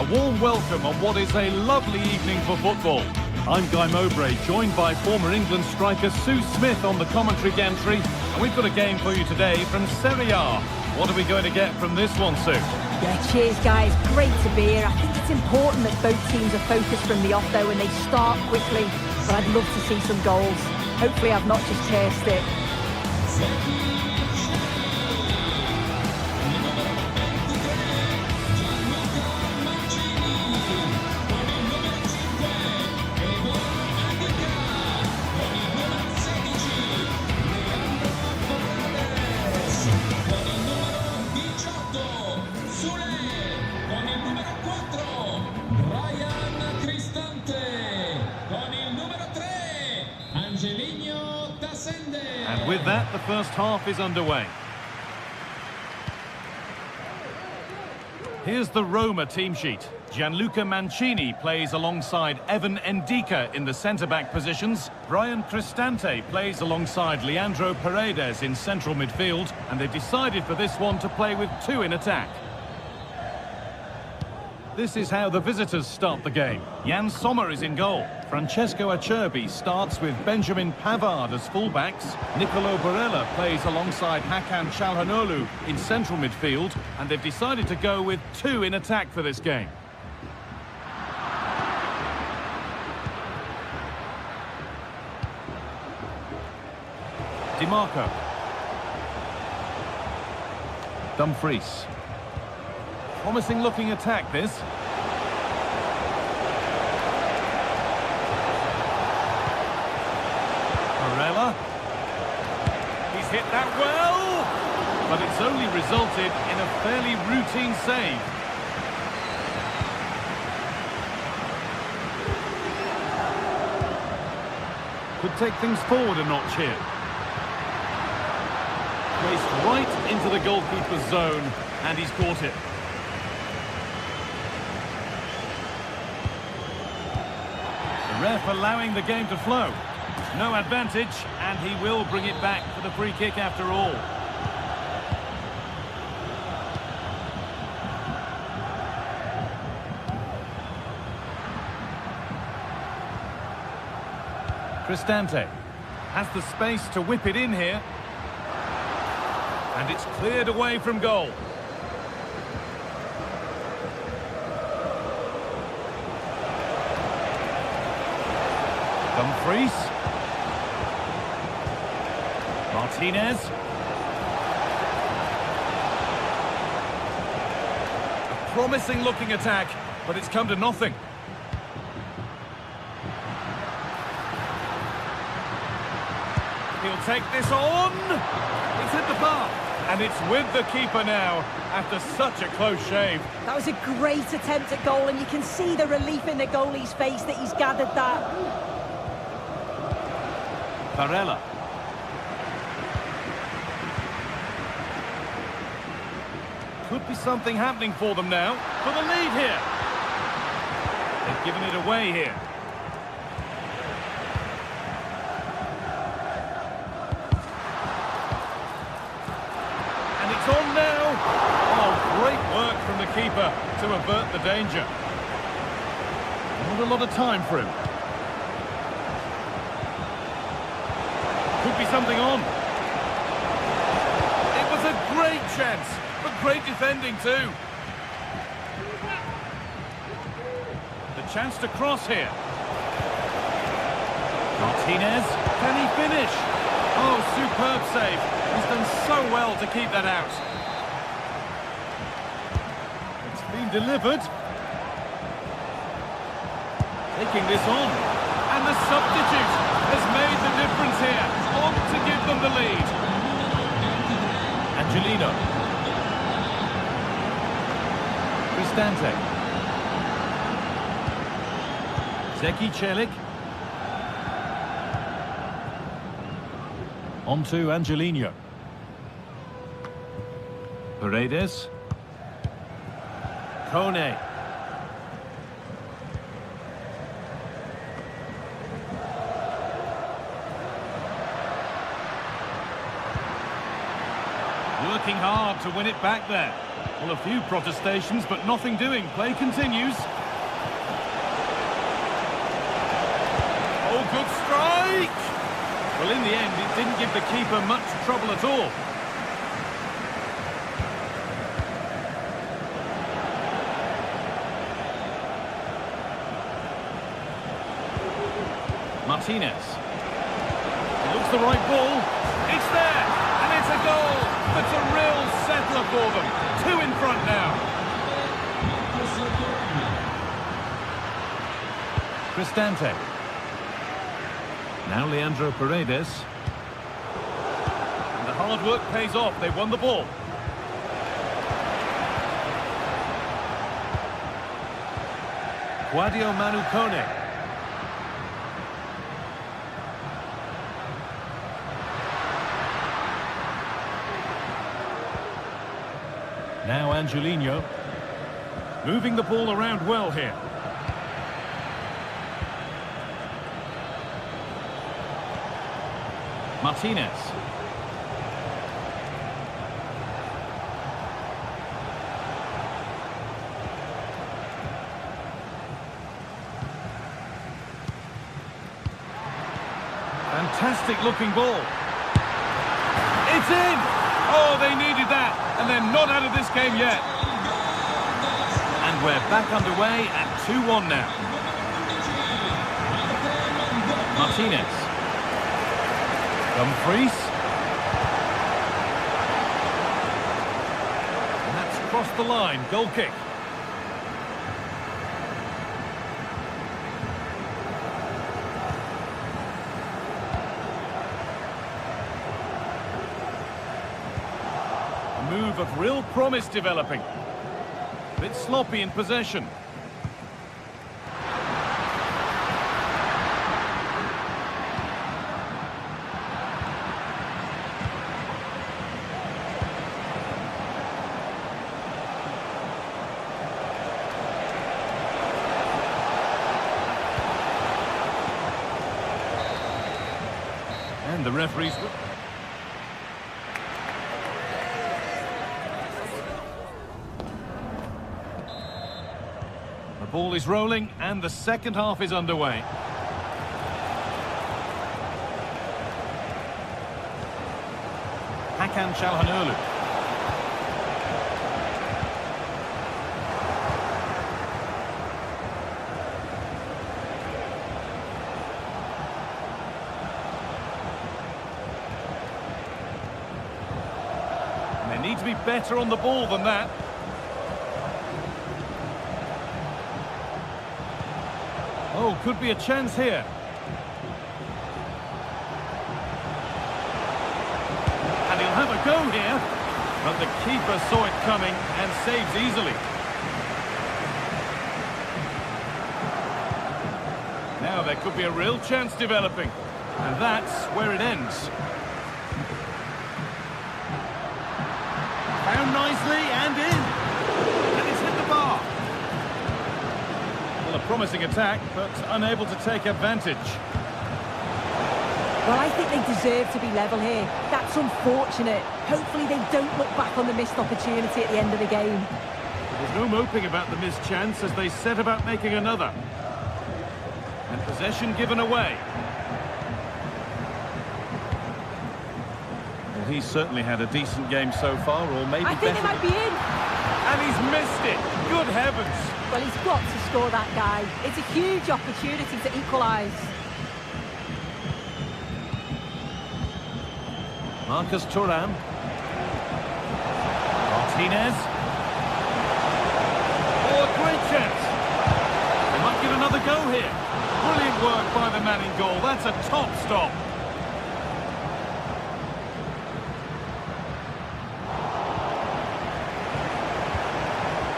A warm welcome on what is a lovely evening for football. I'm Guy Mowbray, joined by former England striker Sue Smith on the commentary gantry. And we've got a game for you today from Serie A. What are we going to get from this one, Sue? Yeah, cheers, guys. Great to be here. I think it's important that both teams are focused from the off, though, and they start quickly. But I'd love to see some goals. Hopefully I've not just chased it. And with that, the first half is underway. Here's the Roma team sheet. Gianluca Mancini plays alongside Evan Ndika in the centre-back positions. Brian Cristante plays alongside Leandro Paredes in central midfield. And they've decided for this one to play with two in attack. This is how the visitors start the game. Jan Sommer is in goal. Francesco Acerbi starts with Benjamin Pavard as fullbacks. Nicolo Barella plays alongside Hakan Çalhanoğlu in central midfield. And they've decided to go with two in attack for this game. Di Marco. Dumfries. Promising looking attack, this. Barella. He's hit that well, but it's only resulted in a fairly routine save. Could take things forward a notch here. Placed right into the goalkeeper's zone, and he's caught it. The ref allowing the game to flow. No advantage, and he will bring it back for the free kick after all. Cristante has the space to whip it in here. And it's cleared away from goal. Dumfries. Martinez. A promising looking attack, but it's come to nothing. He'll take this on. It's hit the bar. And it's with the keeper now, after such a close shave. That was a great attempt at goal, and you can see the relief in the goalie's face that he's gathered that. Barella. Could be something happening for them now. For the lead here. They've given it away here. It's on now. Oh, great work from the keeper to avert the danger. Not a lot of time for him. Could be something on. It was a great chance, but great defending too. The chance to cross here. Martinez, can he finish? Oh, superb save. He's done so well to keep that out. It's been delivered. Taking this on. And the substitute has made the difference here. On to give them the lead. Angelino. Cristante. Zeki Celik. On to Angelino. Paredes. Kone. Working hard to win it back there. Well, a few protestations, but nothing doing. Play continues. Oh, good strike! Well, in the end, it didn't give the keeper much trouble at all. Martinez. He looks the right ball. It's there, and it's a goal. It's a real settler for them. Two in front now. Cristante. Now Leandro Paredes. And the hard work pays off. They won the ball. Guadio Manu Kone. Now Angelino. Moving the ball around well here. Martinez. Fantastic looking ball. It's in! Oh, they needed that, and they're not out of this game yet. And we're back underway at 2-1 now. Martinez. Dumfries. And that's crossed the line, goal kick. A move of real promise developing. A bit sloppy in possession. And the referee's... The ball is rolling and the second half is underway. Hakan Çalhanoğlu. They need to be better on the ball than that. Oh, could be a chance here. And he'll have a go here. But the keeper saw it coming and saves easily. Now there could be a real chance developing. And that's where it ends. Found nicely and in. And it's hit the bar. Well, a promising attack, but unable to take advantage. Well, I think they deserve to be level here. That's unfortunate. Hopefully they don't look back on the missed opportunity at the end of the game. There's no moping about the missed chance as they set about making another. And possession given away. Well, he's certainly had a decent game so far, or maybe I think better. they might be in. And he's missed it. Good heavens. Well, he's got to score that guy. It's a huge opportunity to equalise. Marcus Thuram. Martinez. Oh, a great chance. They might get another go here. Brilliant work by the man in goal. That's a top stop.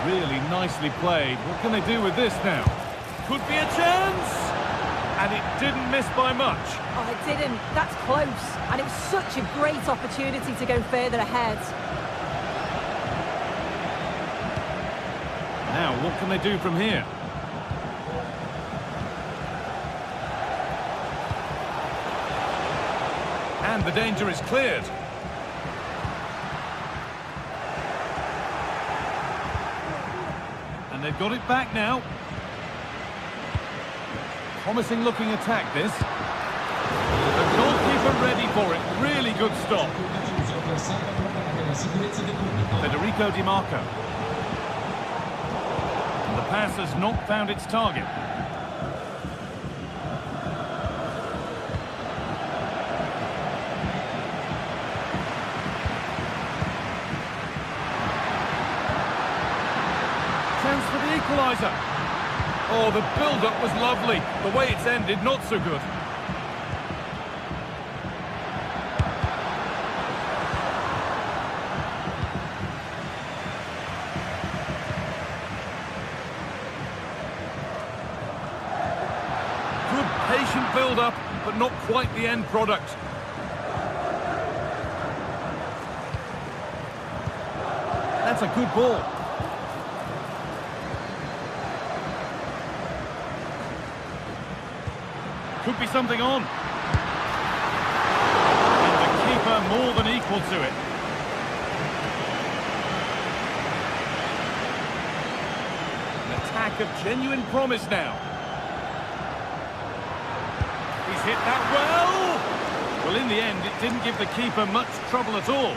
Really nicely played. What can they do with this now? Could be a chance! And it didn't miss by much. Oh, it didn't. That's close. And it was such a great opportunity to go further ahead. Now, what can they do from here? And the danger is cleared. And they've got it back now. Promising looking attack, this. The goalkeeper ready for it. Really good stop. Federico Di Marco. And the pass has not found its target. Chance for the equaliser. Oh, the build-up was lovely. The way it's ended, not so good. Good, patient build-up, but not quite the end product. That's a good ball. Could be something on. And the keeper more than equal to it. An attack of genuine promise now. He's hit that well. Well, in the end, it didn't give the keeper much trouble at all.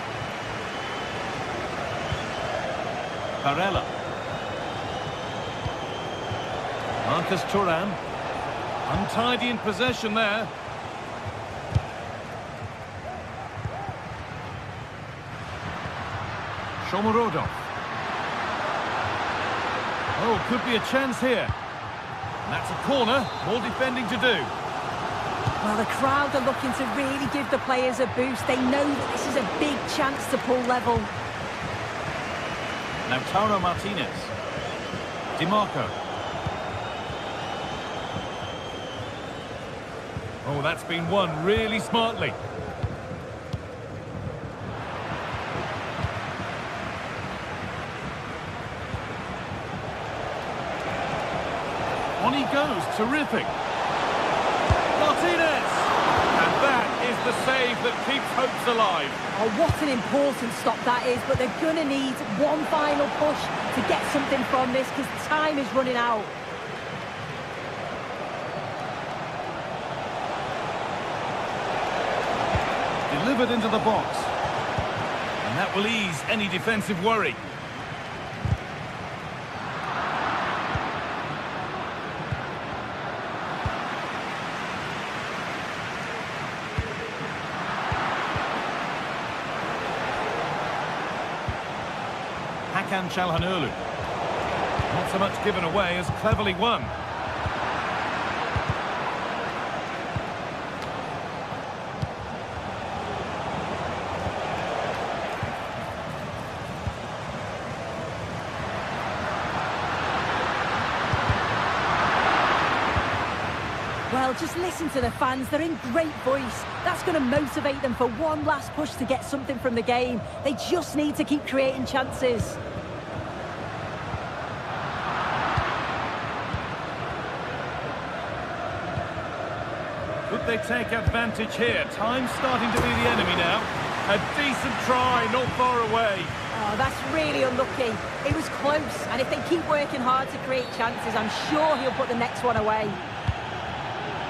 Barella. Marcus Thuram. Untidy in possession there. Shomurodov. Oh, could be a chance here. And that's a corner. More defending to do. Well, the crowd are looking to really give the players a boost. They know that this is a big chance to pull level. Now Taro Martinez. DiMarco. Oh, that's been won really smartly. On he goes, terrific. Martinez! And that is the save that keeps hopes alive. Oh, what an important stop that is, but they're going to need one final push to get something from this because time is running out. Delivered into the box. And that will ease any defensive worry. Hakan Çalhanoğlu. Not so much given away as cleverly won. Well, just listen to the fans. They're in great voice. That's going to motivate them for one last push to get something from the game. They just need to keep creating chances. Could they take advantage here? Time's starting to be the enemy now. A decent try, not far away. Oh, that's really unlucky. It was close, and if they keep working hard to create chances, I'm sure he'll put the next one away.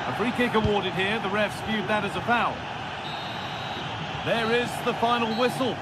A free kick awarded here. The refs viewed that as a foul. There is the final whistle.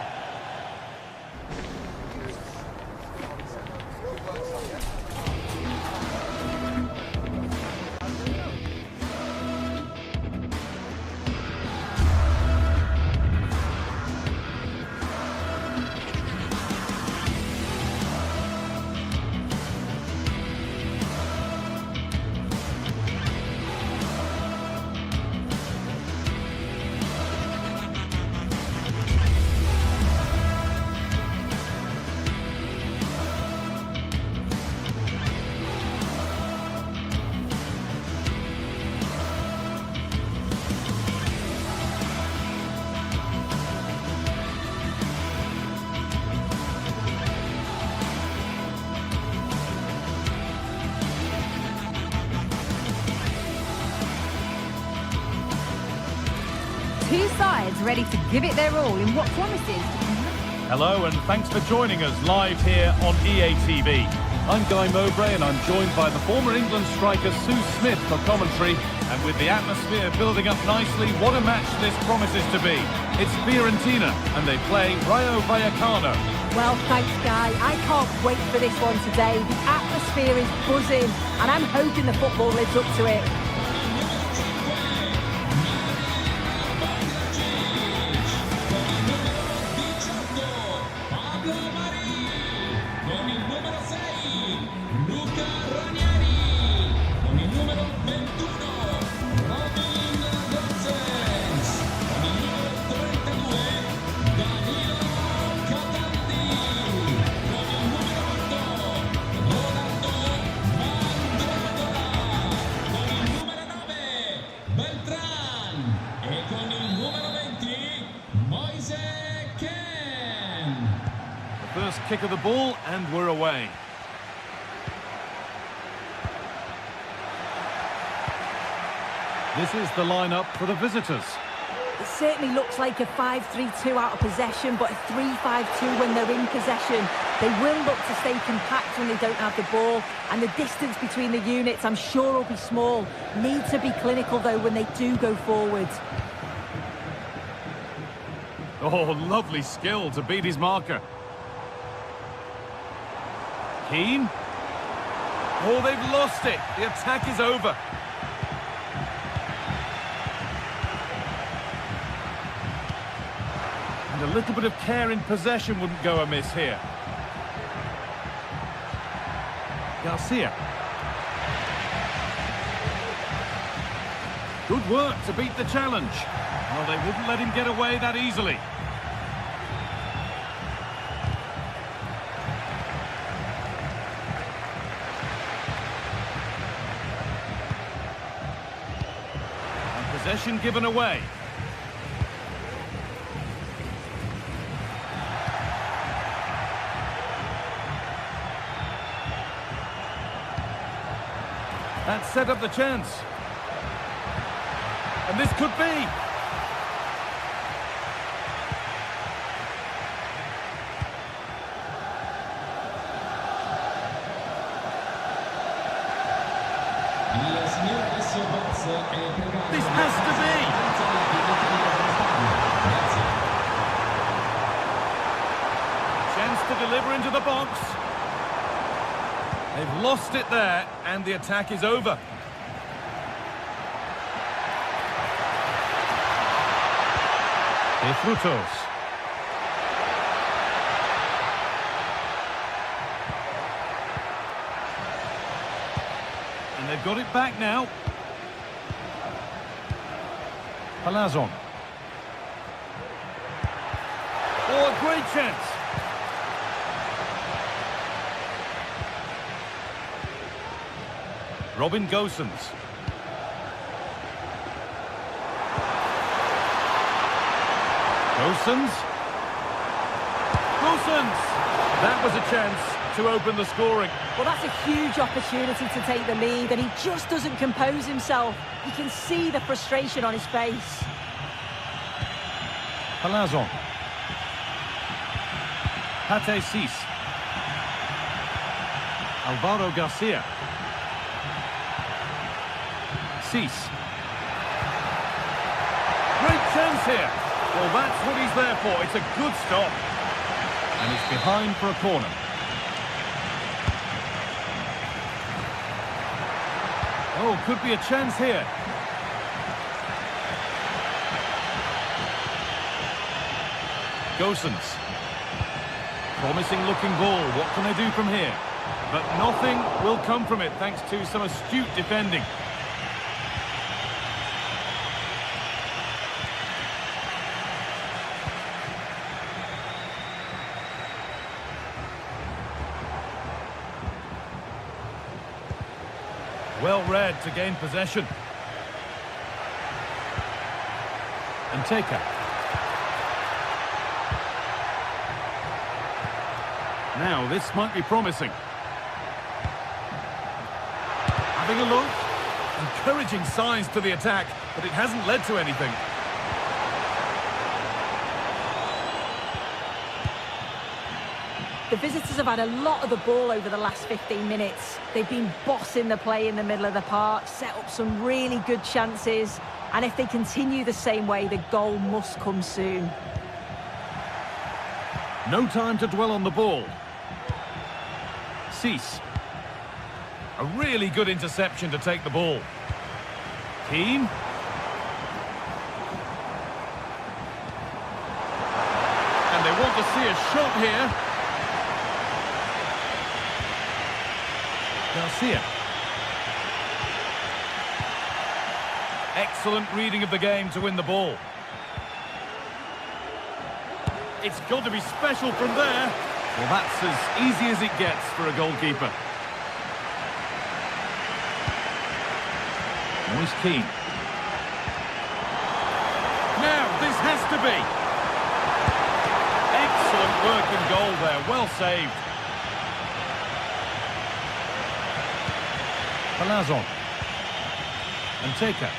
Two sides ready to give it their all in what promises. Hello and thanks for joining us live here on EA TV. I'm Guy Mowbray and I'm joined by the former England striker Sue Smith for commentary. And with the atmosphere building up nicely, what a match this promises to be. It's Florentina and they play Rayo Vallecano. Well, thanks, Guy. I can't wait for this one today. The atmosphere is buzzing, and I'm hoping the football lives up to it. kick of the ball, and we're away. This is the lineup for the visitors. It certainly looks like a 5-3-2 out of possession, but a 3-5-2 when they're in possession. They will look to stay compact when they don't have the ball, and the distance between the units, I'm sure, will be small. Need to be clinical, though, when they do go forward. Oh, lovely skill to beat his marker. Keane. Oh, they've lost it. The attack is over. And a little bit of care in possession wouldn't go amiss here. Garcia. Good work to beat the challenge. Well, they wouldn't let him get away that easily. And possession given away. That set up the chance. And this could be. This has to be. Chance to deliver into the box. They've lost it there, and the attack is over. De Frutos. And they've got it back now. Palazon. Oh, a great chance. Robin Gosens. Gosens. That was a chance to open the scoring. Well, that's a huge opportunity to take the lead, and he just doesn't compose himself. You can see the frustration on his face. Palazon. Pate Cis. Alvaro Garcia. Cis. Great chance here. Well, that's what he's there for. It's a good stop. And it's behind for a corner. Oh, could be a chance here. Gosens. Promising looking ball. What can they do from here? But nothing will come from it thanks to some astute defending. Well read to gain possession. And Taker. Now, this might be promising. Having a look. Encouraging signs to the attack, but it hasn't led to anything. The visitors have had a lot of the ball over the last 15 minutes. They've been bossing the play in the middle of the park, set up some really good chances, and if they continue the same way, the goal must come soon. No time to dwell on the ball. Cis. A really good interception to take the ball. Keane. And they want to see a shot here. Garcia. Excellent reading of the game to win the ball. It's got to be special from there. Well, that's as easy as it gets for a goalkeeper. Moise Keane. Now, this has to be. Excellent work in goal there. Well saved. Palazon. And Taker.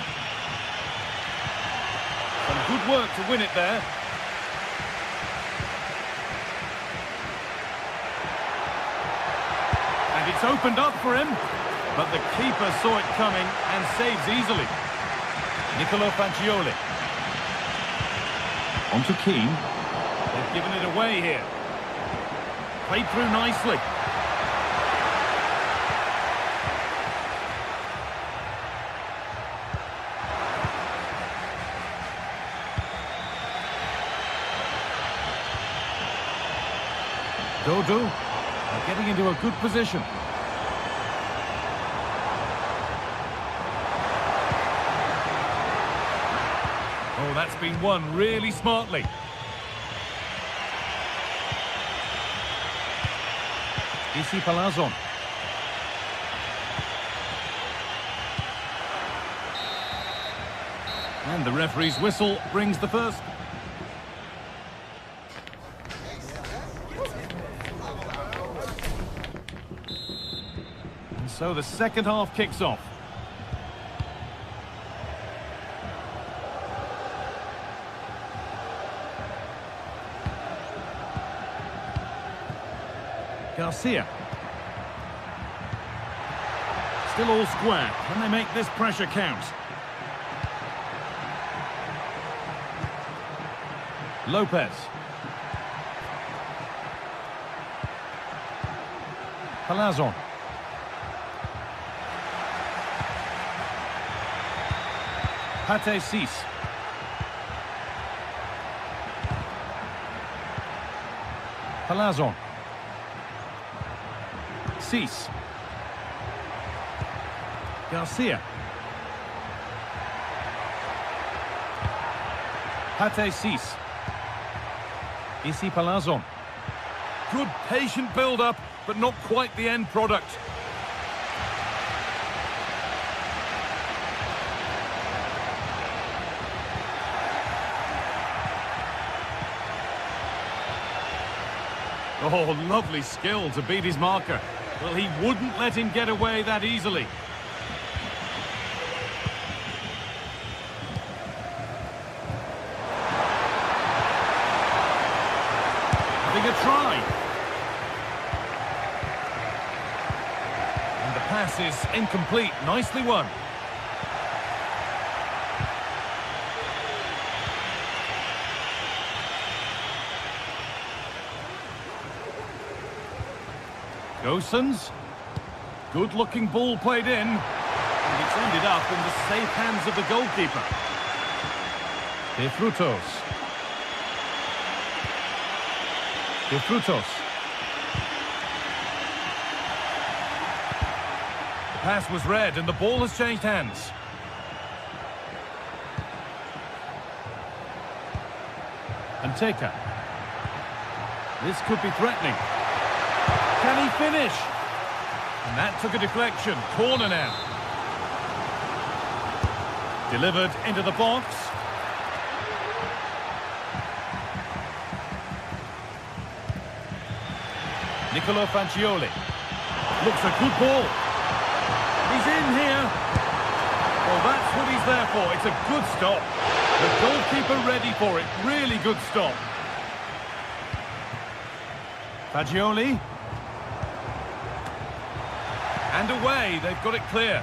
Some good work to win it there. And it's opened up for him. But the keeper saw it coming and saves easily. Nicolo Fagioli. On to Keane. They've given it away here. Played through nicely. Dodo are getting into a good position. Oh, that's been won really smartly. Isi Palazon. And the referee's whistle brings the first. And so the second half kicks off. Garcia. Still all square. Can they make this pressure count? Lopez. Palazon. Pate Cis. Palazon. Cis. Garcia. Pate Cis. Isi Palazon. Good patient build-up, but not quite the end product. Oh, lovely skill to beat his marker. Well, he wouldn't let him get away that easily. Having a try. And the pass is incomplete. Nicely won. Gosens. Good-looking ball played in. And it's ended up in the safe hands of the goalkeeper. De Frutos. De Frutos. The pass was read and the ball has changed hands. And Taker. This could be threatening. Can he finish? And that took a deflection. Corner now. Delivered into the box. Nicolo Fagioli. Looks a good ball. He's in here. Well, that's what he's there for. It's a good stop. The goalkeeper ready for it. Really good stop. Fagioli. And away, they've got it clear.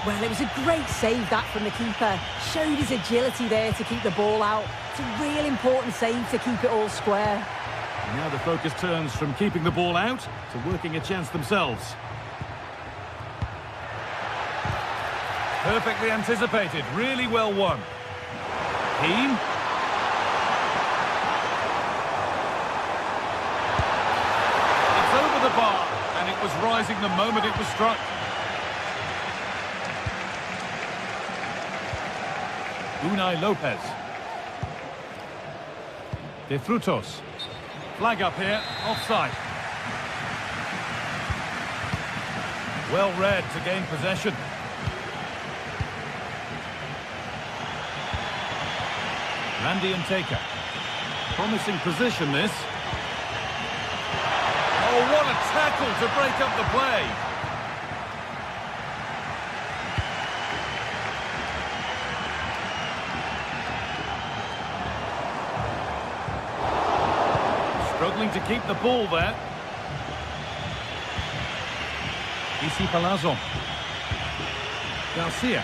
Well, it was a great save, that, from the keeper. Showed his agility there to keep the ball out. It's a real important save to keep it all square. And now the focus turns from keeping the ball out to working a chance themselves. Perfectly anticipated, really well won. Keane. It's over the bar. And it was rising the moment it was struck. Unai Lopez. De Frutos. Flag up here, offside. Well read to gain possession. Randy and Taker. Promising position, this. Oh, what a tackle to break up the play. Struggling to keep the ball there. Isi Palazzo. Garcia.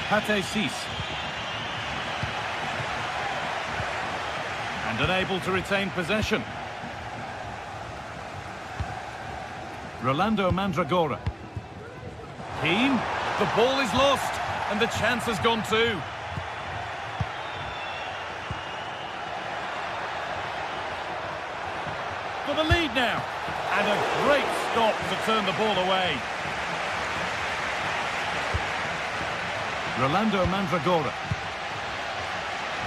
Pate Cis. And unable to retain possession. Rolando Mandragora. Keane. The ball is lost. And the chance has gone too. For the lead now. And a great stop to turn the ball away. Rolando Mandragora.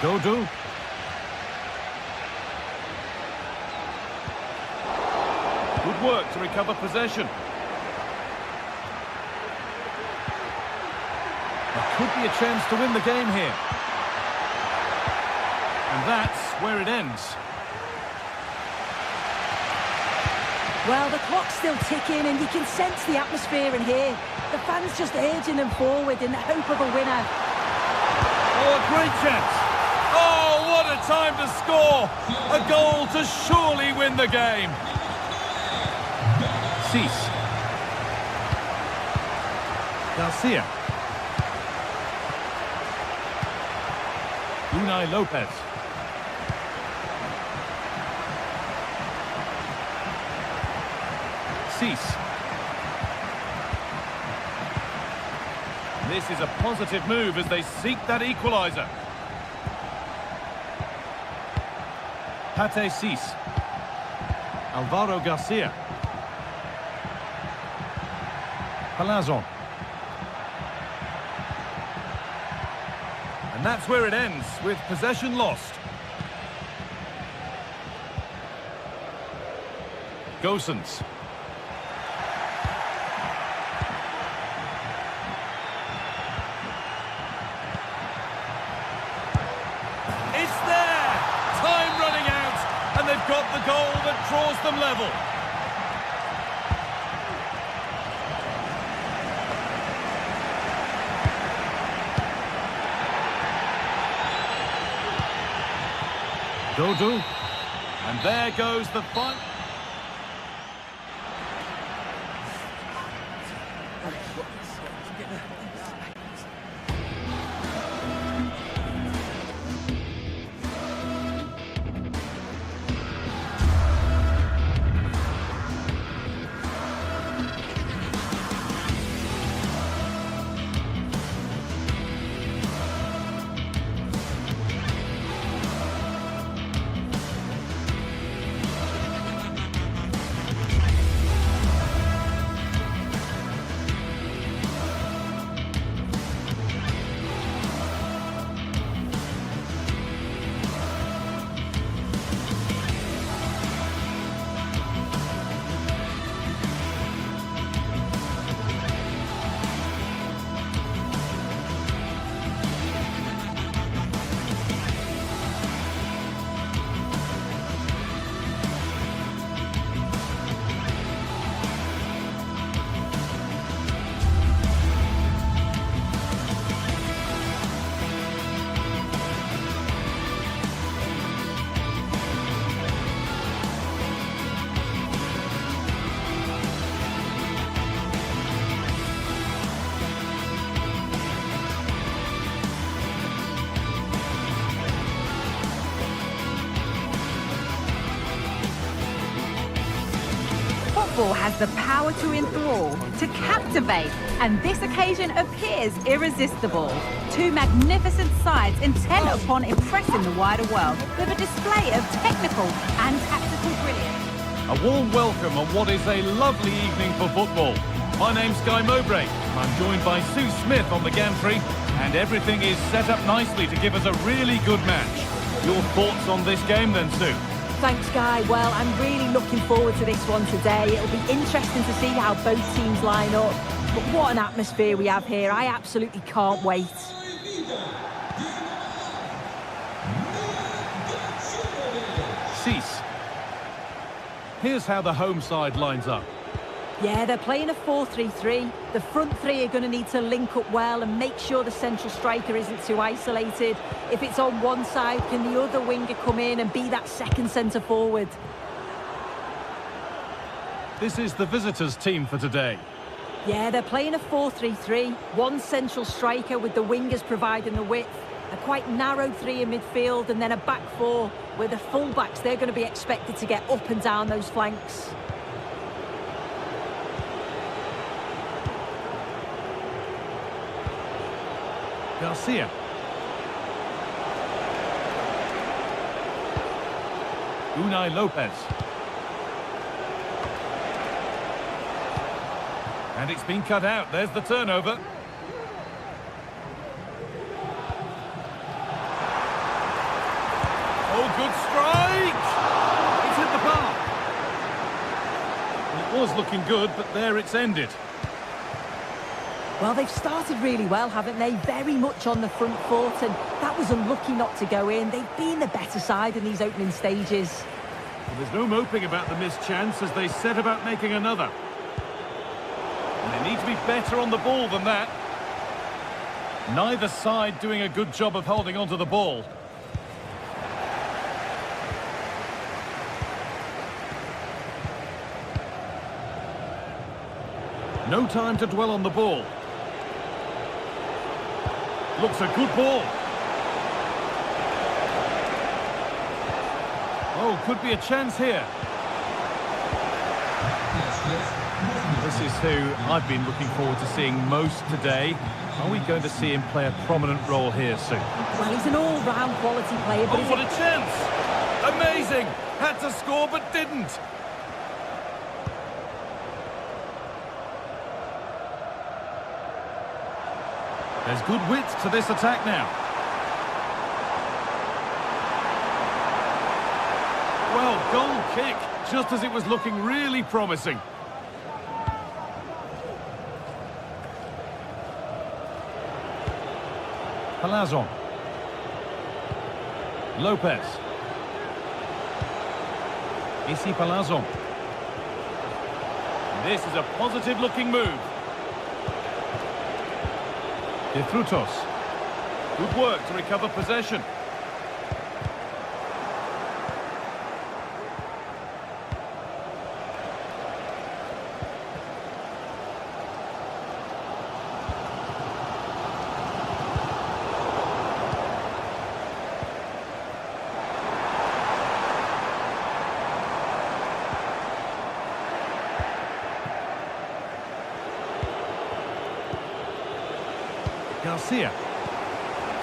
Dodu. Good work to recover possession. There could be a chance to win the game here. And that's where it ends. Well, the clock's still ticking and you can sense the atmosphere in here. The fans just urging them forward in the hope of a winner. Oh, a great chance. Oh, what a time to score. A goal to surely win the game. Cis. Garcia. Unai Lopez. Cis. This is a positive move as they seek that equaliser. Pate Cis. Alvaro Garcia. Palazzo. And that's where it ends, with possession lost. Gosens. It's there! Time running out, and they've got the goal that draws them level. Dodu, and there goes the fight. Football has the power to enthrall, to captivate, and this occasion appears irresistible. Two magnificent sides intent upon impressing the wider world with a display of technical and tactical brilliance. A warm welcome on what is a lovely evening for football. My name's Guy Mowbray. I'm joined by Sue Smith on the gantry, and everything is set up nicely to give us a really good match. Your thoughts on this game then, Sue? Thanks, Guy. Well, I'm really looking forward to this one today. It'll be interesting to see how both teams line up. But what an atmosphere we have here. I absolutely can't wait. Here's how the home side lines up. Yeah, they're playing a 4-3-3. The front three are going to need to link up well and make sure the central striker isn't too isolated. If it's on one side, can the other winger come in and be that second centre-forward? This is the visitors' team for today. Yeah, they're playing a 4-3-3. One central striker with the wingers providing the width. A quite narrow three in midfield and then a back four where the full-backs, they're going to be expected to get up and down those flanks. Garcia. Unai Lopez. And it's been cut out. There's the turnover. Oh, good strike! It's hit the bar. It was looking good, but there it's ended. Well, they've started really well, haven't they? Very much on the front foot, and that was unlucky not to go in. They've been the better side in these opening stages. Well, there's no moping about the missed chance as they set about making another. And they need to be better on the ball than that. Neither side doing a good job of holding onto the ball. No time to dwell on the ball. Looks a good ball. Oh, could be a chance here. This is who I've been looking forward to seeing most today. Are we going to see him play a prominent role here soon? Well, he's an all-round quality player, but Oh, what a chance! Amazing! Had to score, but didn't. There's good width to this attack now. Well, goal kick, just as it was looking really promising. Palazon. Lopez. Issy Palazon. This is a positive-looking move. De Frutos. Good work to recover possession. Garcia.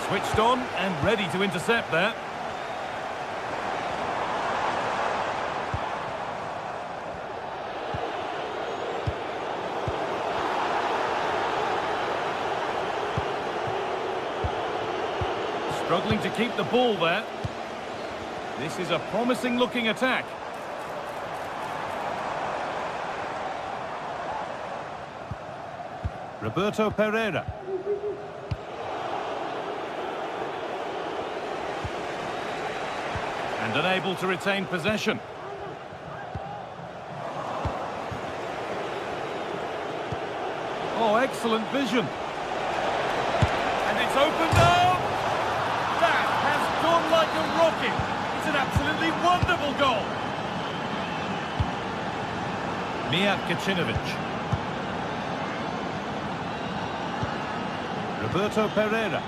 Switched on and ready to intercept there. Struggling to keep the ball there. This is a promising looking attack. Roberto Pereira. And unable to retain possession. Oh, excellent vision. And it's opened up! That has gone like a rocket. It's an absolutely wonderful goal. Mijat Kacinovic. Roberto Pereira.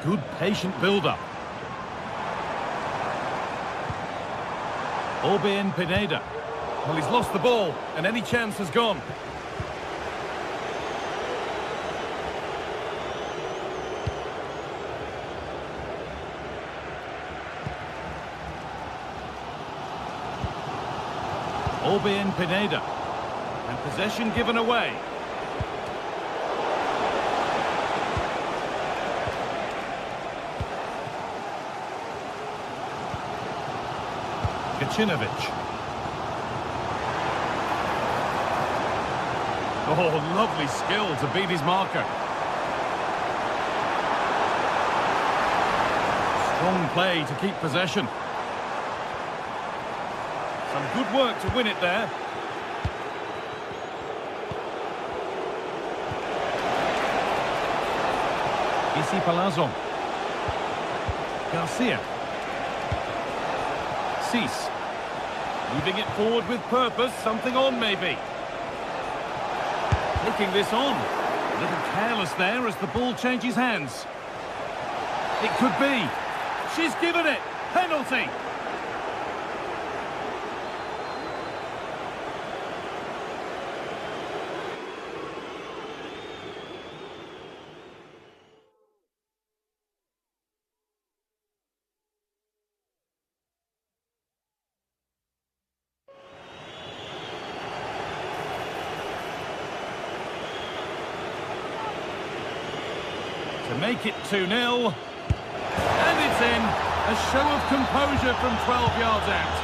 Good patient build-up. Orbien Pineda. Well, he's lost the ball, and any chance has gone. Orbien Pineda. And possession given away. Kacinovic. Oh, lovely skill to beat his marker. Strong play to keep possession. Some good work to win it there. Isi Palazzo. Garcia. Cease. Moving it forward with purpose, something on maybe. Taking this on. A little careless there as the ball changes hands. It could be. She's given it. Penalty. To make it 2-0. And it's in. A show of composure from 12 yards out.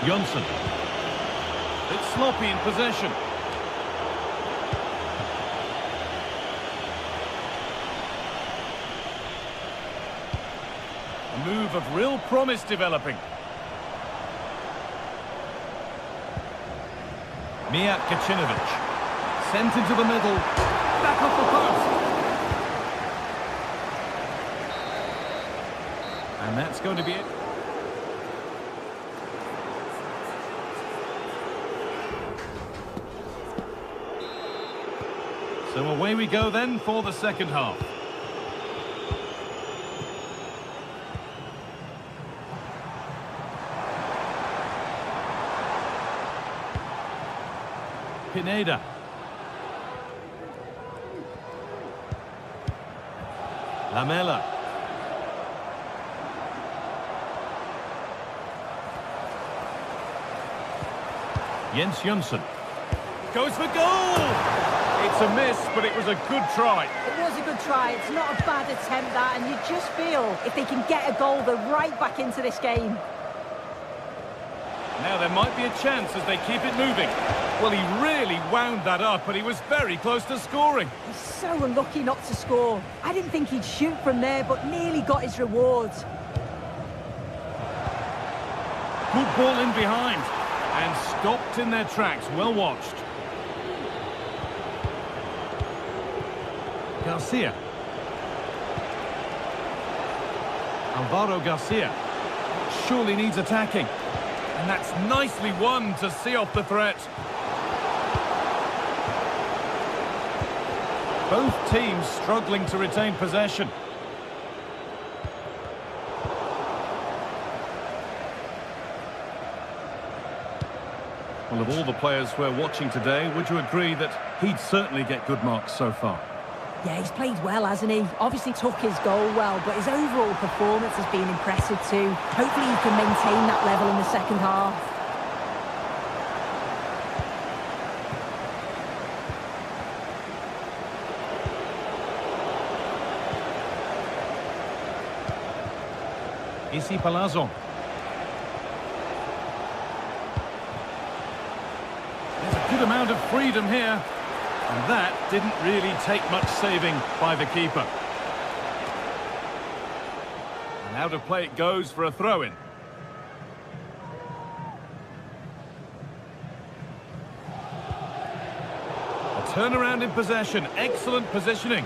Jonsson. It's sloppy in possession. A move of real promise developing. Mijat Gacinovic. Sent into the middle. Back off the post. And that's going to be it. So away we go then for the second half. Pineda. Lamela. Jens Jonsson. Goes for goal! It's a miss, but it was a good try. It was a good try. It's not a bad attempt, that, and you just feel if they can get a goal, they're right back into this game. Now there might be a chance as they keep it moving. Well, he really wound that up, and he was very close to scoring. He's so unlucky not to score. I didn't think he'd shoot from there, but nearly got his rewards. Good ball in behind, and stopped in their tracks. Well watched. Garcia. Alvaro Garcia. Surely needs attacking. And that's nicely won to see off the threat. Both teams struggling to retain possession. Well, of all the players we're watching today, would you agree that he'd certainly get good marks so far? Yeah, he's played well, hasn't he? Obviously took his goal well, but his overall performance has been impressive too. Hopefully he can maintain that level in the second half. Isi Palazzo. There's a good amount of freedom here. And that didn't really take much saving by the keeper. And out of play it goes for a throw-in. A turnaround in possession. Excellent positioning.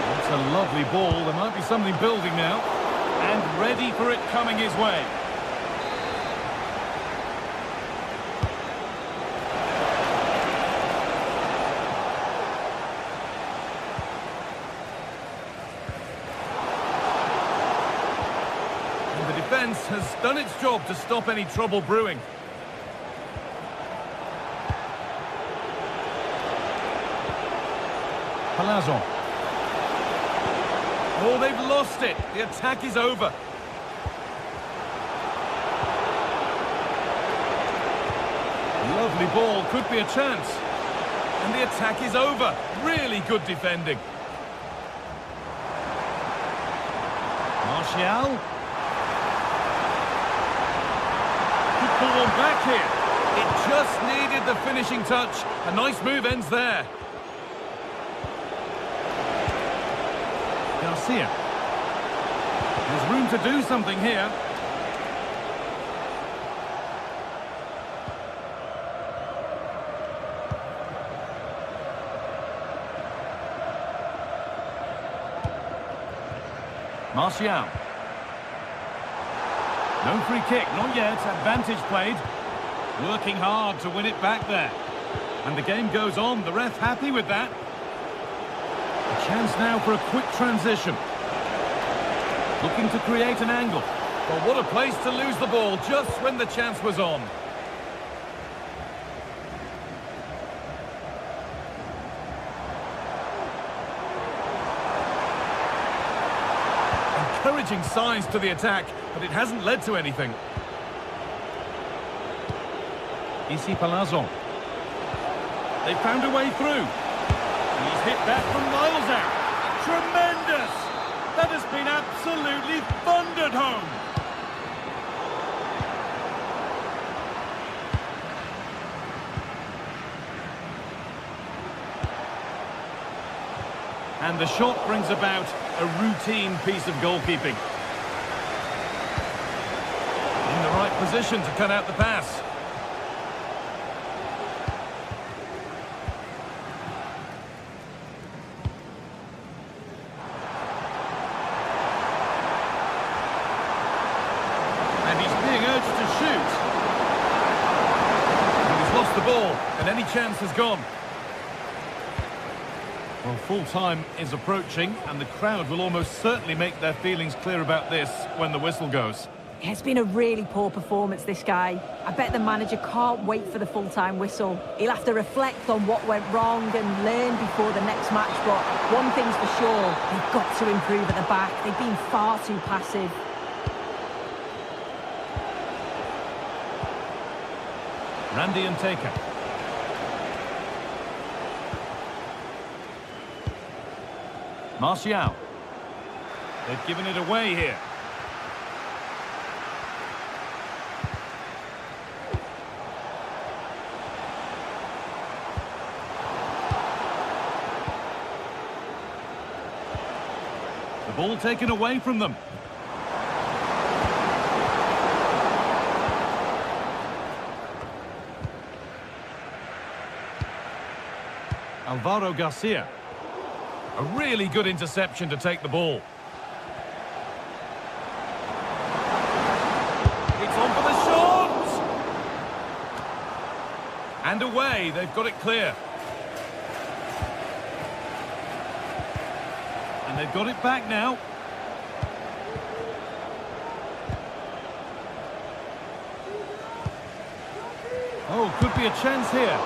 That's a lovely ball. There might be something building now. And ready for it coming his way. Defence has done its job to stop any trouble brewing. Palazzo. Oh, they've lost it. The attack is over. Lovely ball, could be a chance. And the attack is over. Really good defending. Martial. Ball on back here. It just needed the finishing touch. A nice move ends there. Garcia. There's room to do something here. Martial. No free kick, not yet. Advantage played. Working hard to win it back there. And the game goes on. The ref happy with that. A chance now for a quick transition. Looking to create an angle. Well, what a place to lose the ball just when the chance was on. Encouraging signs to the attack, but it hasn't led to anything. Issy Palazzo. They found a way through. He's hit that from miles out. Tremendous! That has been absolutely thundered home. And the shot brings about a routine piece of goalkeeping. In the right position to cut out the pass. And he's being urged to shoot. And he's lost the ball, and any chance has gone. Well, full-time is approaching, and the crowd will almost certainly make their feelings clear about this when the whistle goes. It's been a really poor performance, this guy. I bet the manager can't wait for the full-time whistle. He'll have to reflect on what went wrong and learn before the next match, but one thing's for sure, they've got to improve at the back. They've been far too passive. Randy and Taker. Martial. They've given it away here. The ball taken away from them. Alvaro Garcia. A really good interception to take the ball. It's on for the shot! And away, they've got it clear. And they've got it back now. Oh, could be a chance here.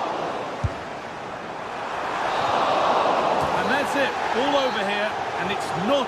That's it, all over here, and it's not...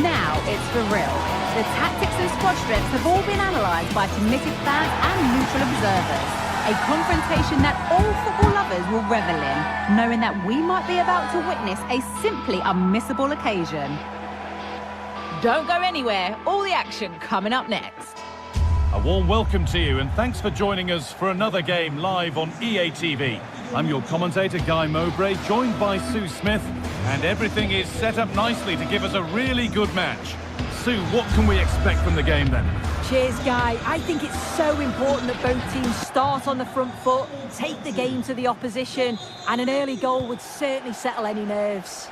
Now it's for real. The tactics and squad strengths have all been analysed by committed fans and neutral observers. A confrontation that all football lovers will revel in, knowing that we might be about to witness a simply unmissable occasion. Don't go anywhere. All the action coming up next. A warm welcome to you, and thanks for joining us for another game live on EA TV. I'm your commentator, Guy Mowbray, joined by Sue Smith, and everything is set up nicely to give us a really good match. Sue, what can we expect from the game then? Cheers, Guy. I think it's so important that both teams start on the front foot, take the game to the opposition, and an early goal would certainly settle any nerves.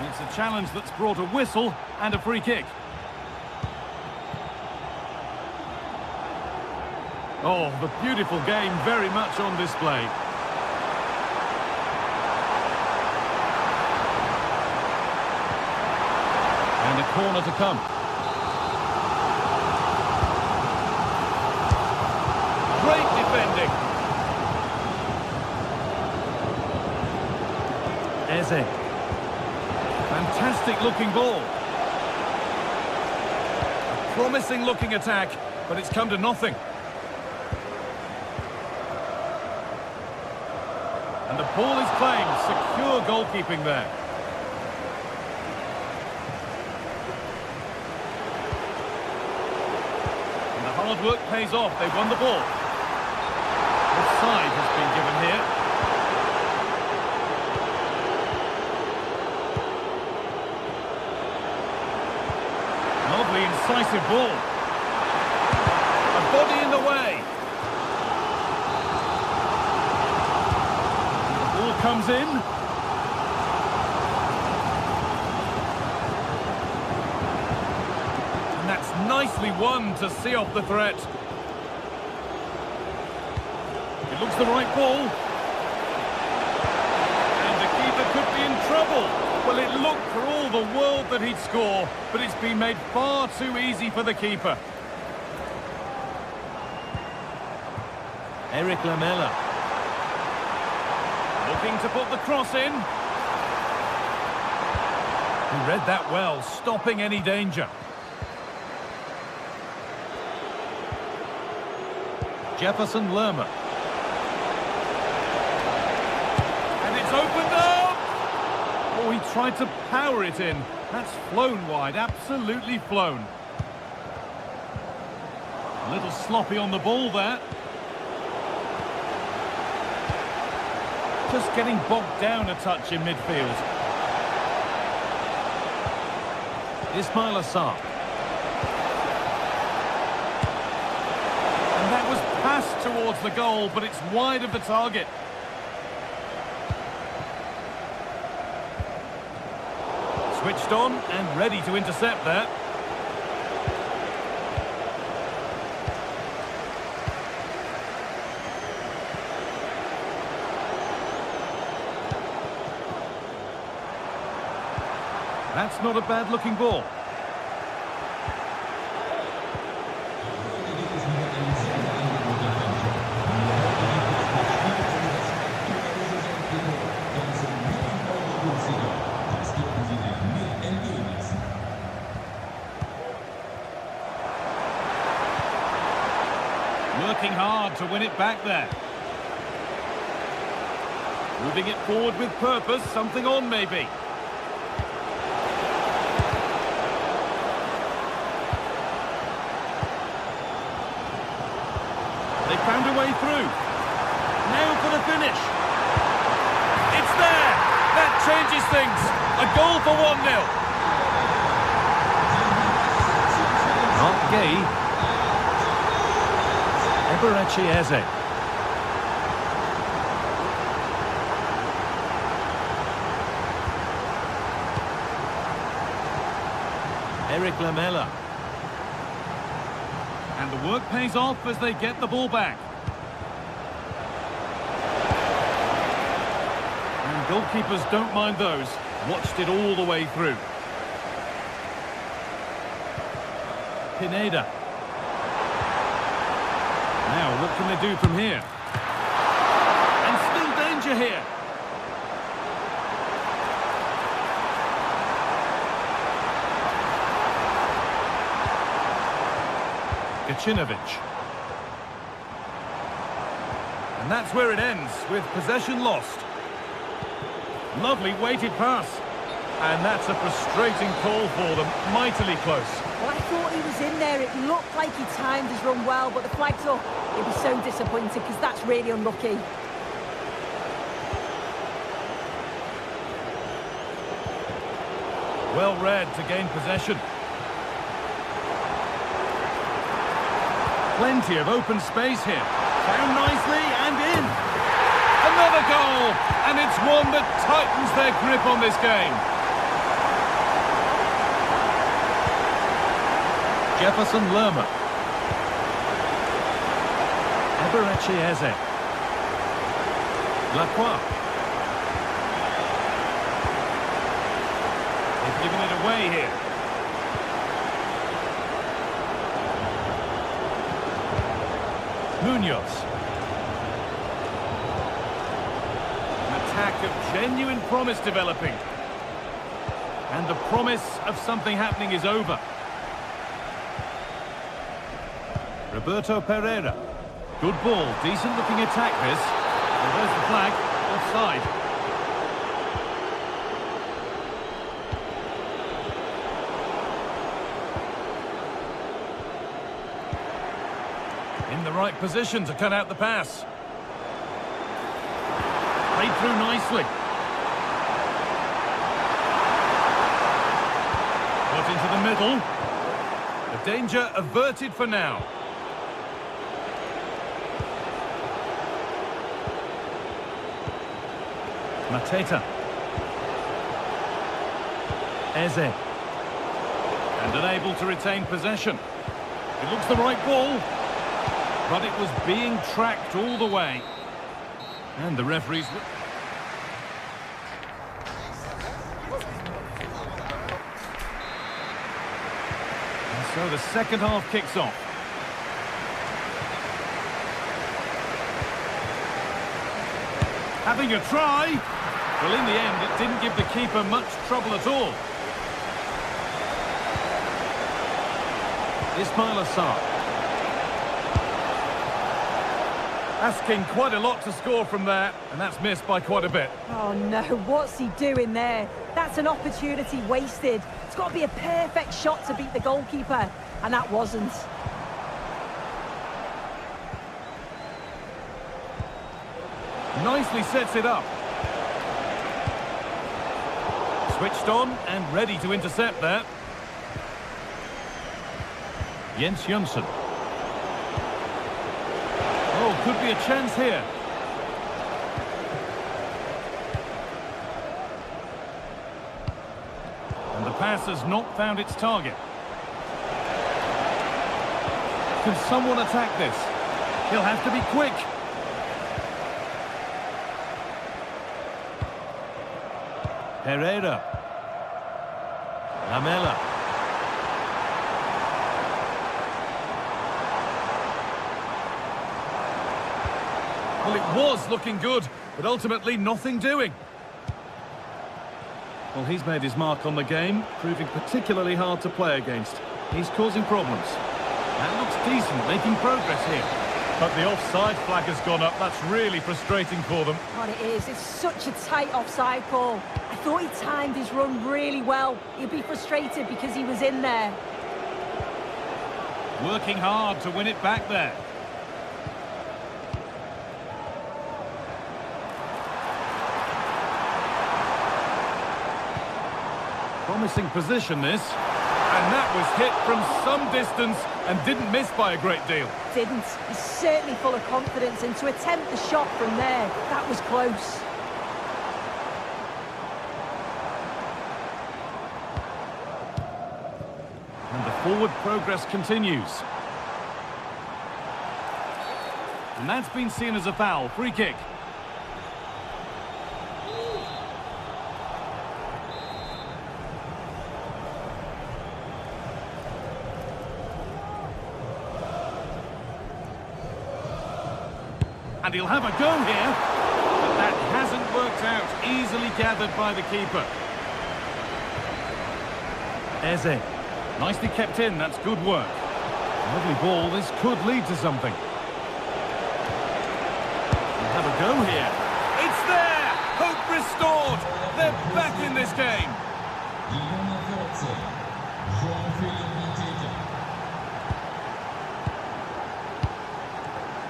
It's a challenge that's brought a whistle and a free kick. Oh, the beautiful game very much on display. And a corner to come. Great defending. Eze. Fantastic looking ball. A promising looking attack, but it's come to nothing. And the ball is claimed. Secure goalkeeping there. And the hard work pays off. They've won the ball. Offside has been given here. Lovely incisive ball. A body in the way. The ball comes in. And that's nicely won to see off the threat. It looks the right ball. And the keeper could be in trouble. Well, it looked for all the world that he'd score, but it's been made far too easy for the keeper. Eric Lamela. Looking to put the cross in. He read that well, stopping any danger. Jefferson Lerma. And it's opened up! Oh, he tried to power it in. That's flown wide, absolutely flown. A little sloppy on the ball there. Just getting bogged down a touch in midfield. Ismail Assar. And that was passed towards the goal, but it's wide of the target. Switched on and ready to intercept there. That's not a bad looking ball. Working hard to win it back there. Moving it forward with purpose, something on maybe. They found a way through. Now for the finish. It's there. That changes things. A goal for 1-0. Not Gay. Eberechi Eze. Eric Lamela. And the work pays off as they get the ball back. And goalkeepers don't mind those. Watched it all the way through. Pineda. Now, what can they do from here? danger here. Gacinovic. And that's where it ends, with possession lost. Lovely weighted pass. And that's a frustrating call for them, mightily close. Well, I thought he was in there. It looked like he timed his run well, but the flag's up. He'll be so disappointed because that's really unlucky. Well read to gain possession. Plenty of open space here. Found nicely and in. Another goal! And it's one that tightens their grip on this game. Jefferson Lerma. Eberechi Eze. Lacroix. They've given it away here. Munoz. An attack of genuine promise developing. And the promise of something happening is over. Roberto Pereira. Good ball, decent looking attack this. Well, there's the flag, offside. In the right position to cut out the pass. Played through nicely. Got into the middle. The danger averted for now. Mateta. Eze. And unable to retain possession. It looks the right ball. But it was being tracked all the way. And the referees... And so the second half kicks off. Having a try. Well, in the end, it didn't give the keeper much trouble at all. Ismail Assar. Asking quite a lot to score from there, and that's missed by quite a bit. Oh no, what's he doing there? That's an opportunity wasted. It's got to be a perfect shot to beat the goalkeeper, and that wasn't. Nicely sets it up. Switched on and ready to intercept there. Jens Jönsson. Oh, could be a chance here. And the pass has not found its target. Can someone attack this? He'll have to be quick. Pereira. Lamela. Well, it was looking good, but ultimately nothing doing. Well, he's made his mark on the game, proving particularly hard to play against. He's causing problems. That looks decent, making progress here. But the offside flag has gone up. That's really frustrating for them. God, it is. It's such a tight offside call. I thought he timed his run really well. He'd be frustrated because he was in there. Working hard to win it back there. Promising position, this. And that was hit from some distance and didn't miss by a great deal. Didn't. He's certainly full of confidence, and to attempt the shot from there, that was close. And the forward progress continues. And that's been seen as a foul. Free kick. And he'll have a go here, but that has knocked out, easily gathered by the keeper. Eze. Nicely kept in, that's good work. Lovely ball, this could lead to something. We'll have a go here. It's there! Hope restored! They're back in this game!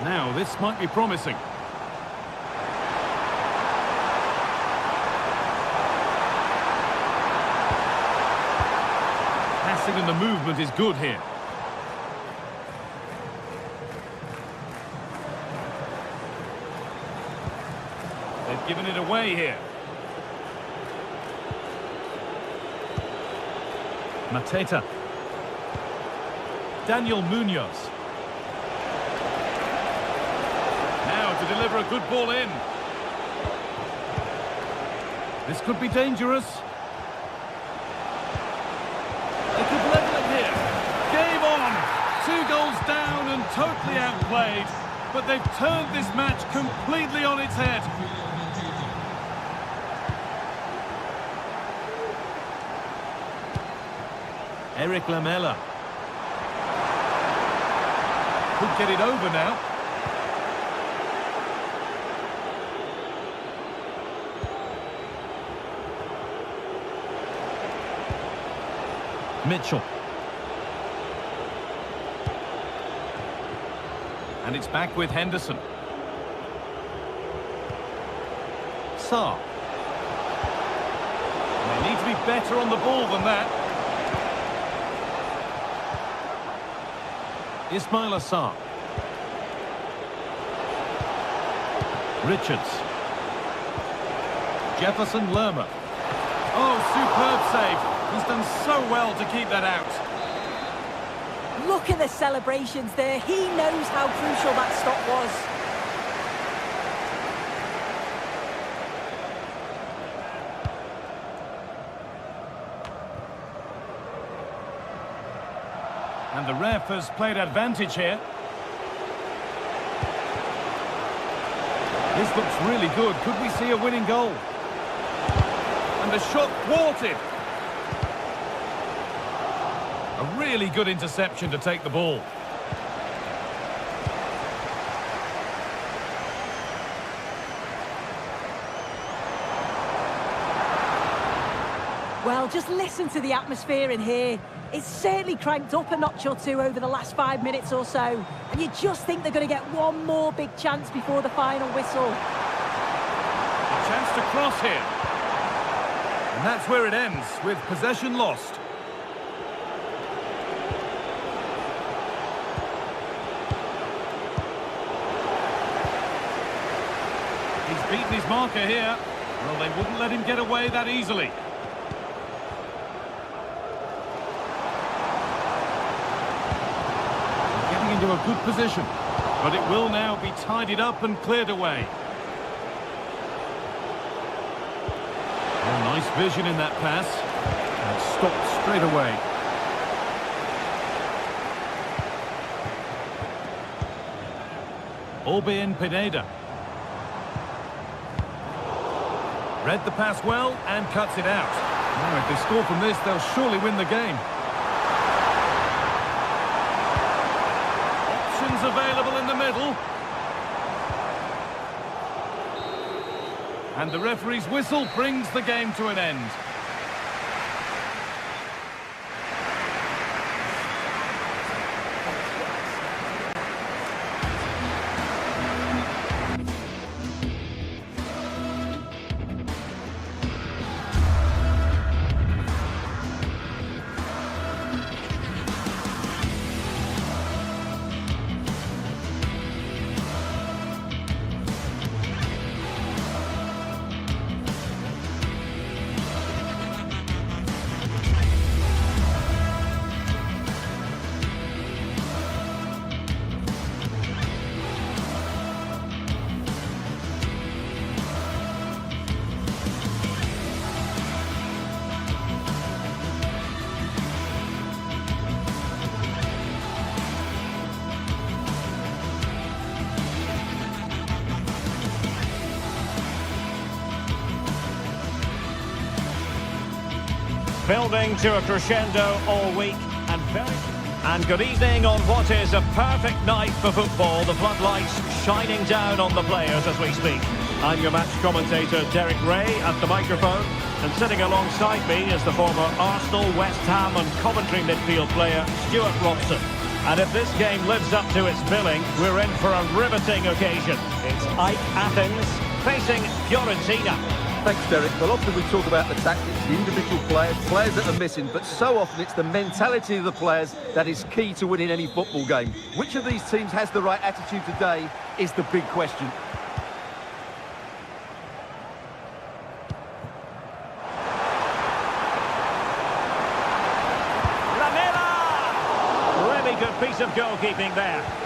Now, this might be promising. Passing and the movement is good here. They've given it away here. Mateta. Daniel Munoz. Now to deliver a good ball in. This could be dangerous. They could level it here. Game on. 2 goals down and totally outplayed. But they've turned this match completely on its head. Eric Lamela. Could get it over now. Mitchell. And it's back with Henderson. Sarr. They need to be better on the ball than that. Ismail Assar. Richards. Jefferson Lerma. Oh, superb save. He's done so well to keep that out. Look at the celebrations there. He knows how crucial that stop was. And the ref has played advantage here. This looks really good. Could we see a winning goal? And the shot thwarted. A really good interception to take the ball. Well, just listen to the atmosphere in here. It's certainly cranked up a notch or two over the last 5 minutes or so. And you just think they're going to get one more big chance before the final whistle. A chance to cross here. And that's where it ends, with possession lost. He's beaten his marker here. Well, they wouldn't let him get away that easily. Getting into a good position. But it will now be tidied up and cleared away. Oh, nice vision in that pass. And stopped straight away. Orbien Pineda. Read the pass well and cuts it out. Now, if they score from this, they'll surely win the game. Options available in the middle. And the referee's whistle brings the game to an end. Building to a crescendo all week and good evening on what is a perfect night for football. The floodlights shining down on the players as we speak. I'm your match commentator Derek Ray at the microphone, and sitting alongside me is the former Arsenal, West Ham and Coventry midfield player Stuart Robson. And if this game lives up to its billing, we're in for a riveting occasion. It's AEK Athens facing Florentina. Thanks, Derek. Well, often we talk about the tactics, the individual players that are missing, but so often it's the mentality of the players that is key to winning any football game. Which of these teams has the right attitude today is the big question. Really good piece of goalkeeping there.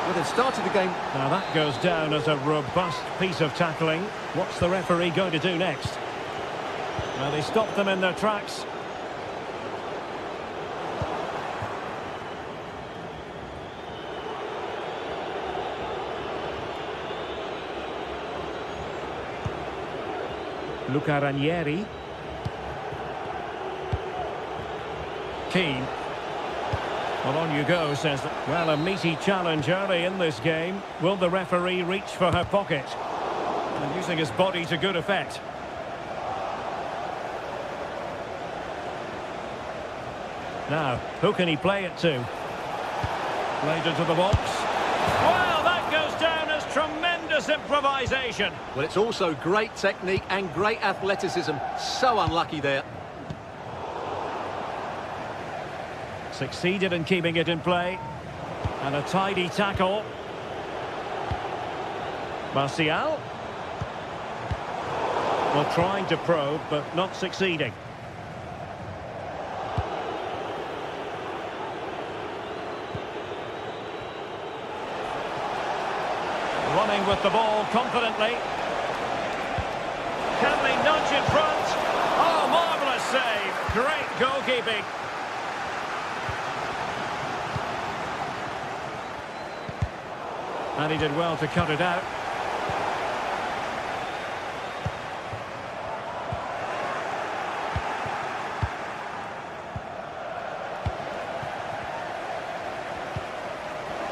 Well, they've started the game. Now that goes down as a robust piece of tackling. What's the referee going to do next? Well, they stopped them in their tracks. Luca Ranieri. Keane. Well, on you go, says that. Well, a meaty challenge early in this game. Will the referee reach for her pocket? And using his body to good effect. Now, who can he play it to? Played into the box. Well, that goes down as tremendous improvisation. Well, it's also great technique and great athleticism. So unlucky there. Succeeded in keeping it in play. And a tidy tackle. Martial. Well, trying to probe, but not succeeding. Running with the ball confidently. Can they nudge in front? Oh, marvellous save. Great goalkeeping. And he did well to cut it out.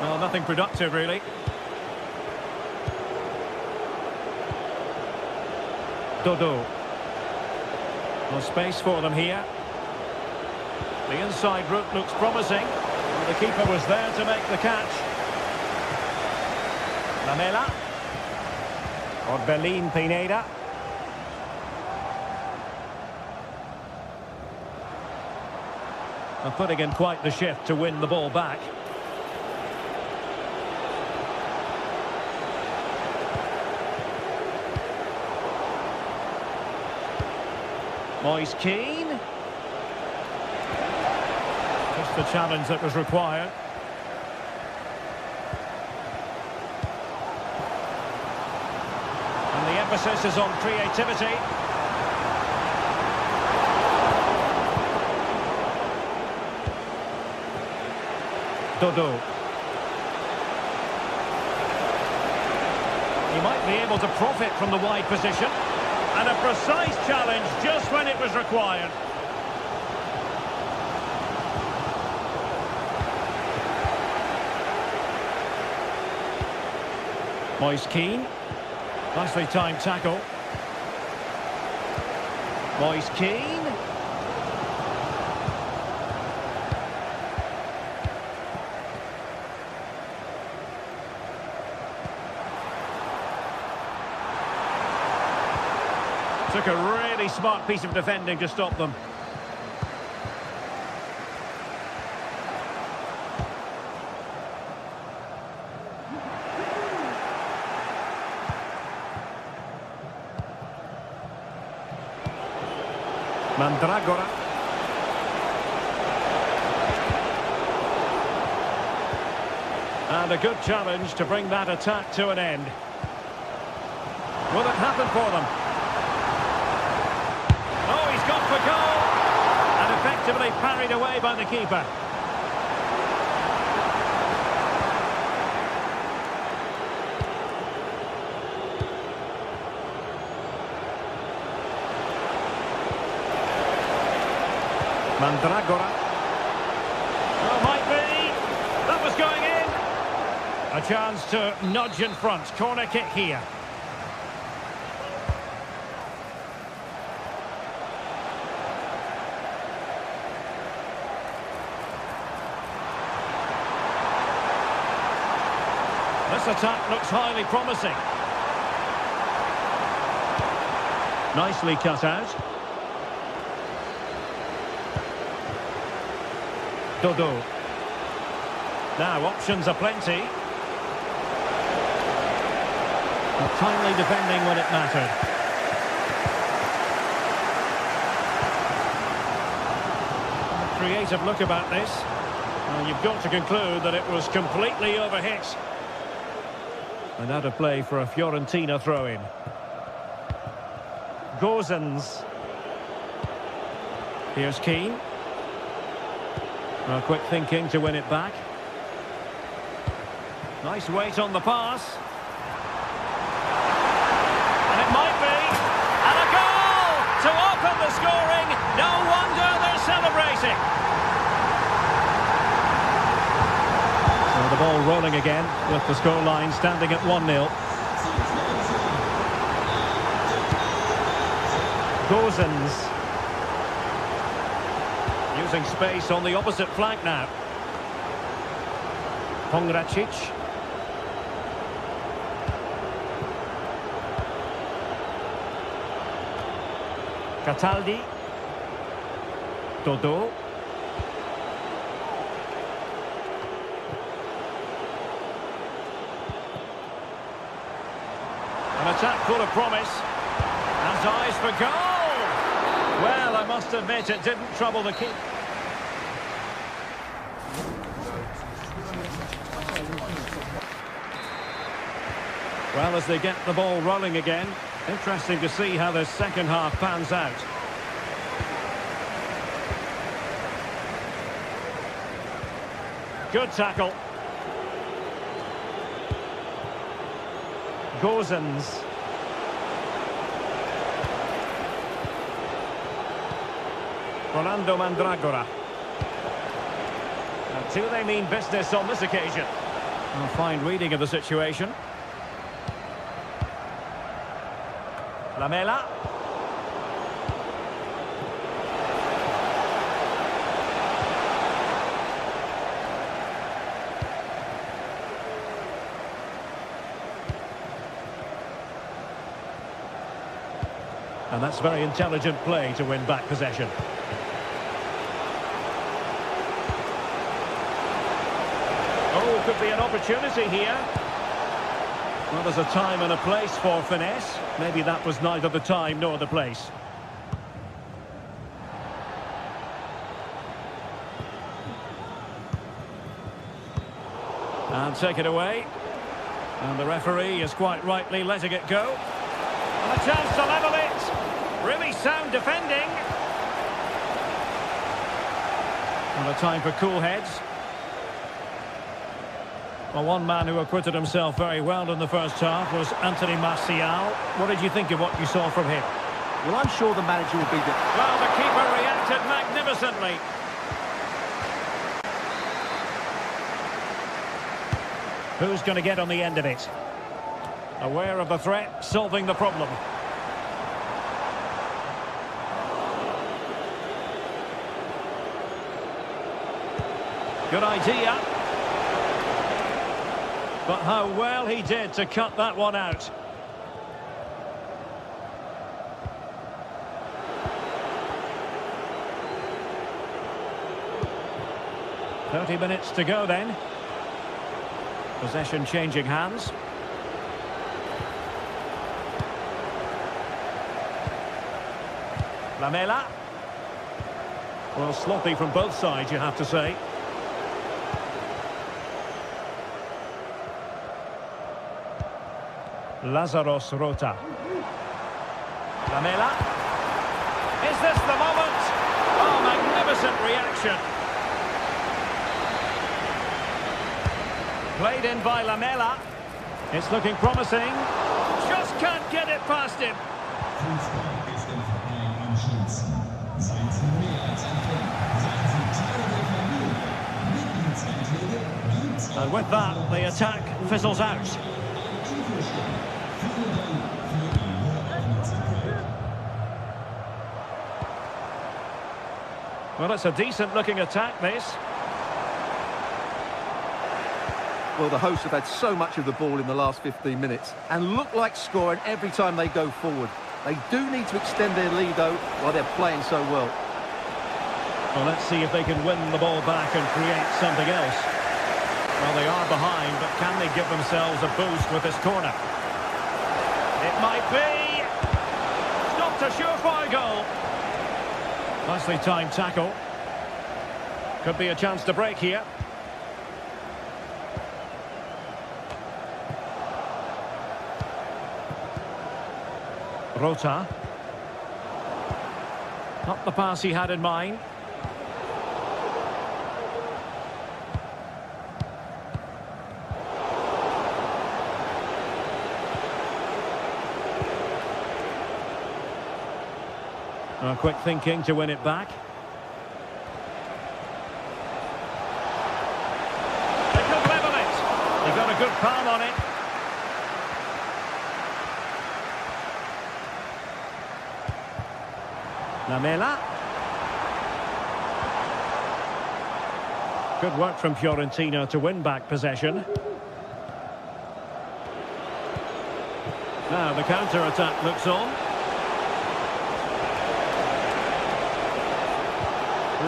Well, nothing productive, really. Dodo. No space for them here. The inside route looks promising. The keeper was there to make the catch. Lamela. Orbelin Pineda. And putting in quite the shift to win the ball back. Moise Keane. Just the challenge that was required. And the emphasis is on creativity. Dodo. He might be able to profit from the wide position. And a precise challenge just when it was required. Moise Keane. Nicely timed tackle. Moise Keane. Took a really smart piece of defending to stop them. Mandragora. And a good challenge to bring that attack to an end. Will it happen for them? Oh, he's gone for goal. And effectively parried away by the keeper. Mandragora. Well, might be. That was going in. A chance to nudge in front. Corner kick here. This attack looks highly promising. Nicely cut out. Dodo. Now options are plenty. Timely defending when it mattered. A creative look about this. Well, you've got to conclude that it was completely overhit. And out of play for a Fiorentina throw-in. Gozens. Here's Keane. Well, quick thinking to win it back. Nice weight on the pass. And it might be. And a goal to open the scoring. No wonder they're celebrating. So the ball rolling again with the scoreline standing at 1-0. Gozens. Using space on the opposite flank now. Pongracic. Cataldi. Dodo. An attack full of promise. Has eyes for goal. Well, I must admit it didn't trouble the keeper. Well, as they get the ball rolling again, interesting to see how the second half pans out. Good tackle. Gozens. Rolando Mandragora. And do they mean business on this occasion? A fine reading of the situation. Lamela. And that's very intelligent play to win back possession. Oh, could be an opportunity here. Well, there's a time and a place for finesse. Maybe that was neither the time nor the place. And take it away. And the referee is quite rightly letting it go. And a chance to level it. Really sound defending. And a time for cool heads. Well, one man who acquitted himself very well in the first half was Anthony Martial. What did you think of what you saw from him? Well, I'm sure the manager will be there. Well, the keeper reacted magnificently. Who's going to get on the end of it? Aware of the threat, solving the problem. Good idea. But how well he did to cut that one out. "30 minutes to go then. Possession changing hands. Lamela. Well, sloppy from both sides, you have to say. Lazaros Rota. Lamela. Is this the moment? Oh, magnificent reaction. Played in by Lamela. It's looking promising. Just can't get it past him. Fußball ist im Verein am schönsten. Seien Sie mehr als ein Fan. And with that, the attack fizzles out. Well, it's a decent-looking attack, this. Well, the hosts have had so much of the ball in the last 15 minutes and look like scoring every time they go forward. They do need to extend their lead, though, while they're playing so well. Well, let's see if they can win the ball back and create something else. Well, they are behind, but can they give themselves a boost with this corner? It might be. Stopped a surefire goal. Nicely timed tackle. Could be a chance to break here. Rota. Not the pass he had in mind. Quick thinking to win it back. They could level it. They got a good palm on it. Lamela. Good work from Florentina to win back possession. Now the counter-attack looks on.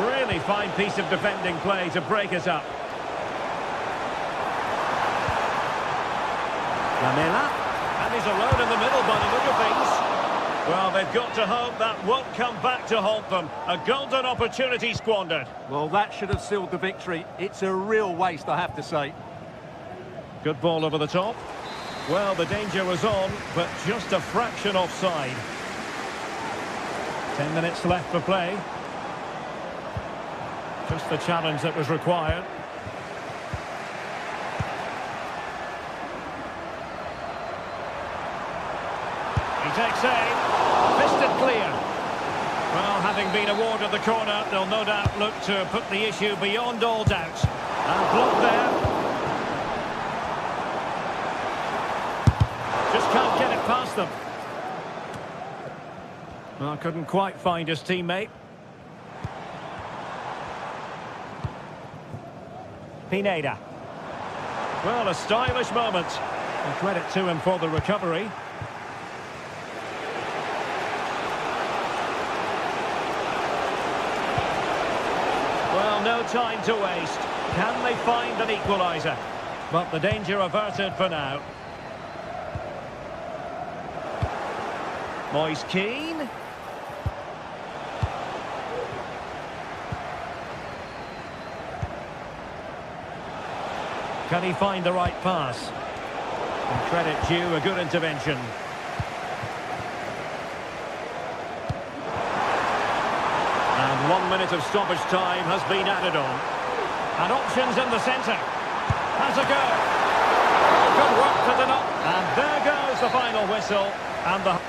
Really fine piece of defending play to break us up. Lamela. And he's alone in the middle by the look of things. Well, they've got to hope that won't come back to haunt them. A golden opportunity squandered. Well, that should have sealed the victory. It's a real waste, I have to say. Good ball over the top. Well, the danger was on, but just a fraction offside. 10 minutes left for play. Just the challenge that was required. He takes aim. Fisted clear. Well, having been awarded the corner, they'll no doubt look to put the issue beyond all doubt. And blocked there. Just can't get it past them. Well, couldn't quite find his teammate. Pineda. Well, a stylish moment. And credit to him for the recovery. Well, no time to waste. Can they find an equaliser? But the danger averted for now. Moise Keane. Can he find the right pass? And credit due, a good intervention. And 1 minute of stoppage time has been added on. And options in the centre. Has a go. Good work to the knot. And there goes the final whistle. And the...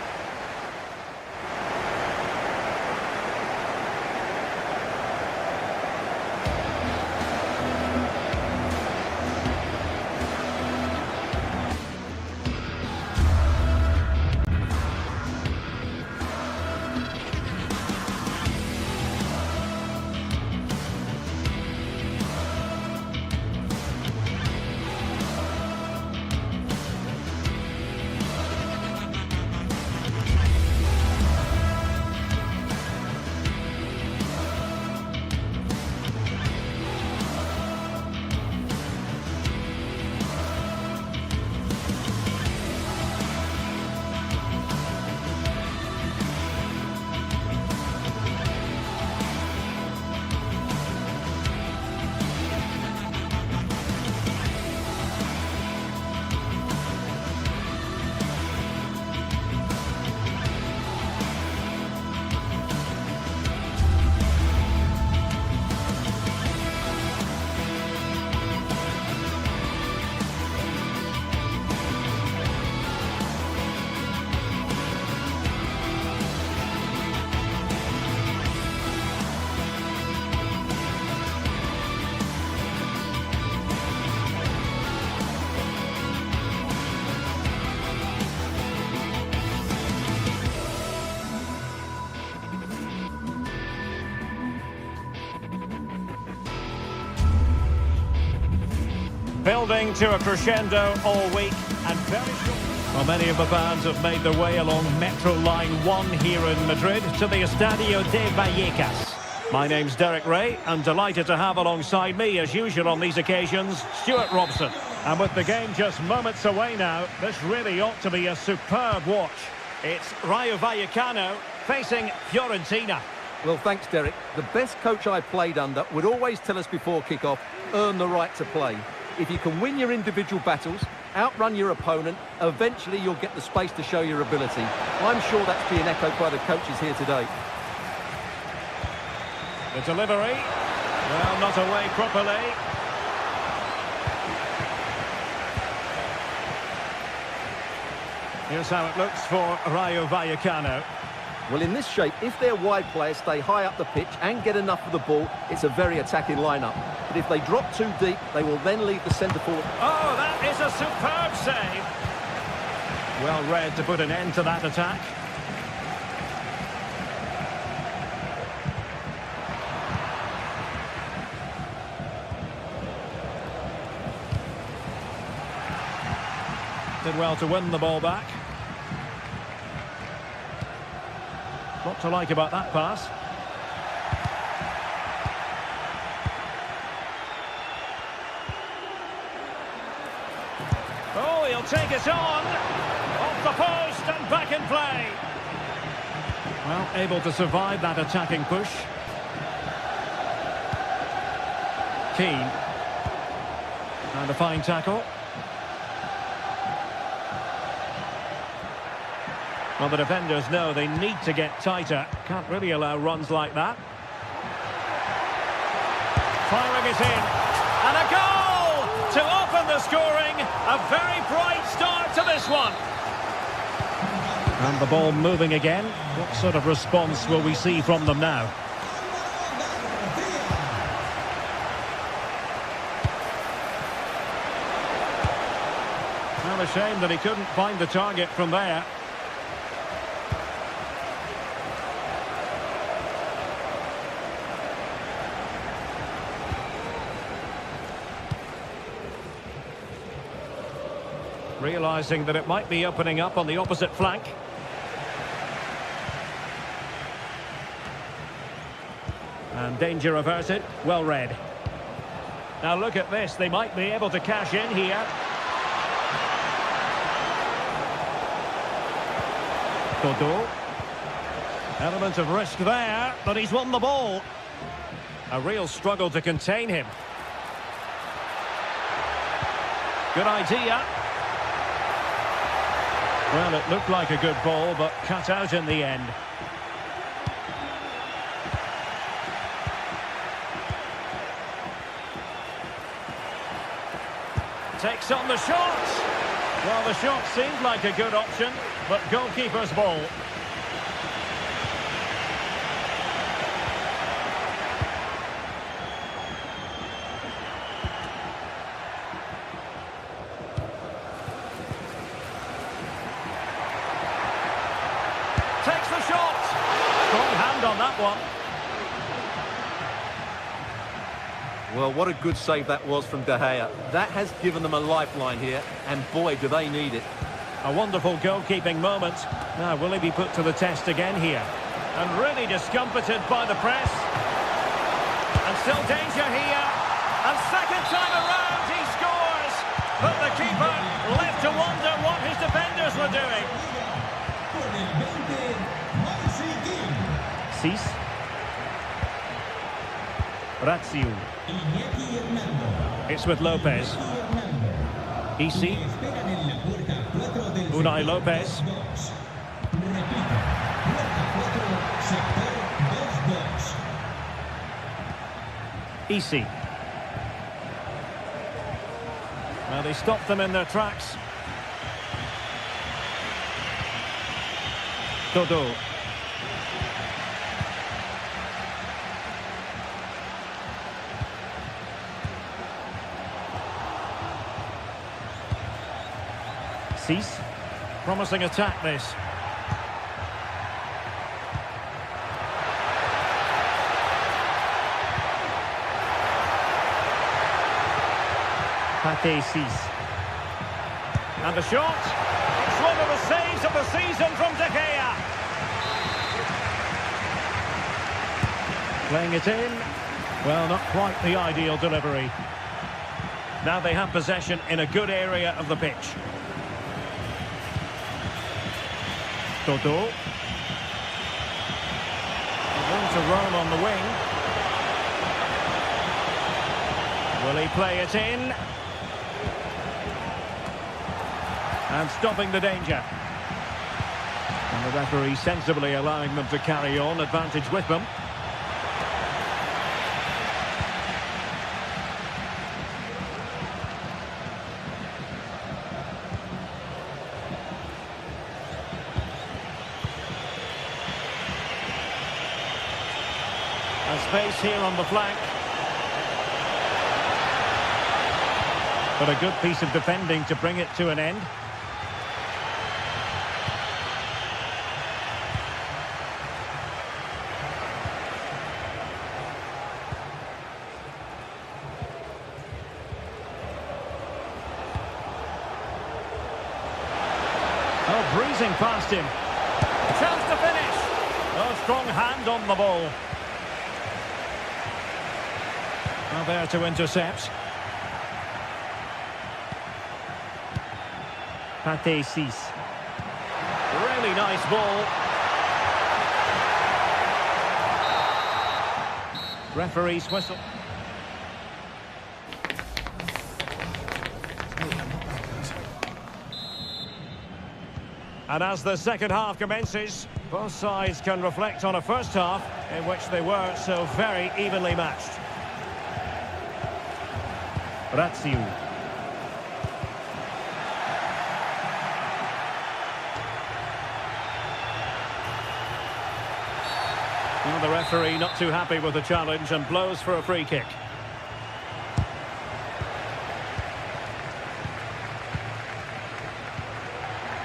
Building to a crescendo all week and very short. Well, many of the fans have made their way along Metro Line 1 here in Madrid to the Estadio de Vallecas. My name's Derek Ray, and delighted to have alongside me, as usual on these occasions, Stuart Robson. And with the game just moments away now, this really ought to be a superb watch. It's Rayo Vallecano facing Florentina. Well, thanks, Derek. The best coach I played under would always tell us before kick-off, earn the right to play. If you can win your individual battles, outrun your opponent, eventually you'll get the space to show your ability. I'm sure that's being echoed by the coaches here today. The delivery, well, not away properly. Here's how it looks for Rayo Vallecano. Well, in this shape, if their wide players stay high up the pitch and get enough of the ball, it's a very attacking lineup. But if they drop too deep, they will then leave the centre forward. Oh, that is a superb save. Well read to put an end to that attack. Did well to win the ball back. What to like about that pass? Oh, he'll take it on. Off the post and back in play. Well, able to survive that attacking push. Keane. And a fine tackle. Well, the defenders know they need to get tighter. Can't really allow runs like that. Firing it in. And a goal to open the scoring. A very bright start to this one. And the ball moving again. What sort of response will we see from them now? Well, a shame that he couldn't find the target from there. Realising that it might be opening up on the opposite flank. And danger averted. Well read. Now look at this. They might be able to cash in here. Todo. Element of risk there, but he's won the ball. A real struggle to contain him. Good idea. Well, it looked like a good ball, but cut out in the end. Takes on the shot. Well, the shot seemed like a good option, but goalkeeper's ball. Takes the shot. Strong hand on that one. Well, what a good save that was from De Gea. That has given them a lifeline here, and boy, do they need it. A wonderful goalkeeping moment. Now, will he be put to the test again here? And really discomfited by the press. And still danger here. And second time around, he scores. But the keeper left to wonder what his defenders were doing. Cis. Razziu. It's with Lopez. Isi. Unai Lopez. Isi. Well, they stopped them in their tracks. Todo. Cis. Promising attack, this. And the shot. It's one of the saves of the season from De Gea. Playing it in. Well, not quite the ideal delivery. Now they have possession in a good area of the pitch. Toto. Room to roam on the wing. Will he play it in? And stopping the danger. And the referee sensibly allowing them to carry on, advantage with them. A space here on the flank. But a good piece of defending to bring it to an end. Oh, breezing past him. Chance to finish. Oh, strong hand on the ball. Well, there to intercept. Really nice ball. Referee's whistle. And as the second half commences, both sides can reflect on a first half in which they were so very evenly matched. Rayo. Well, the referee not too happy with the challenge and blows for a free kick.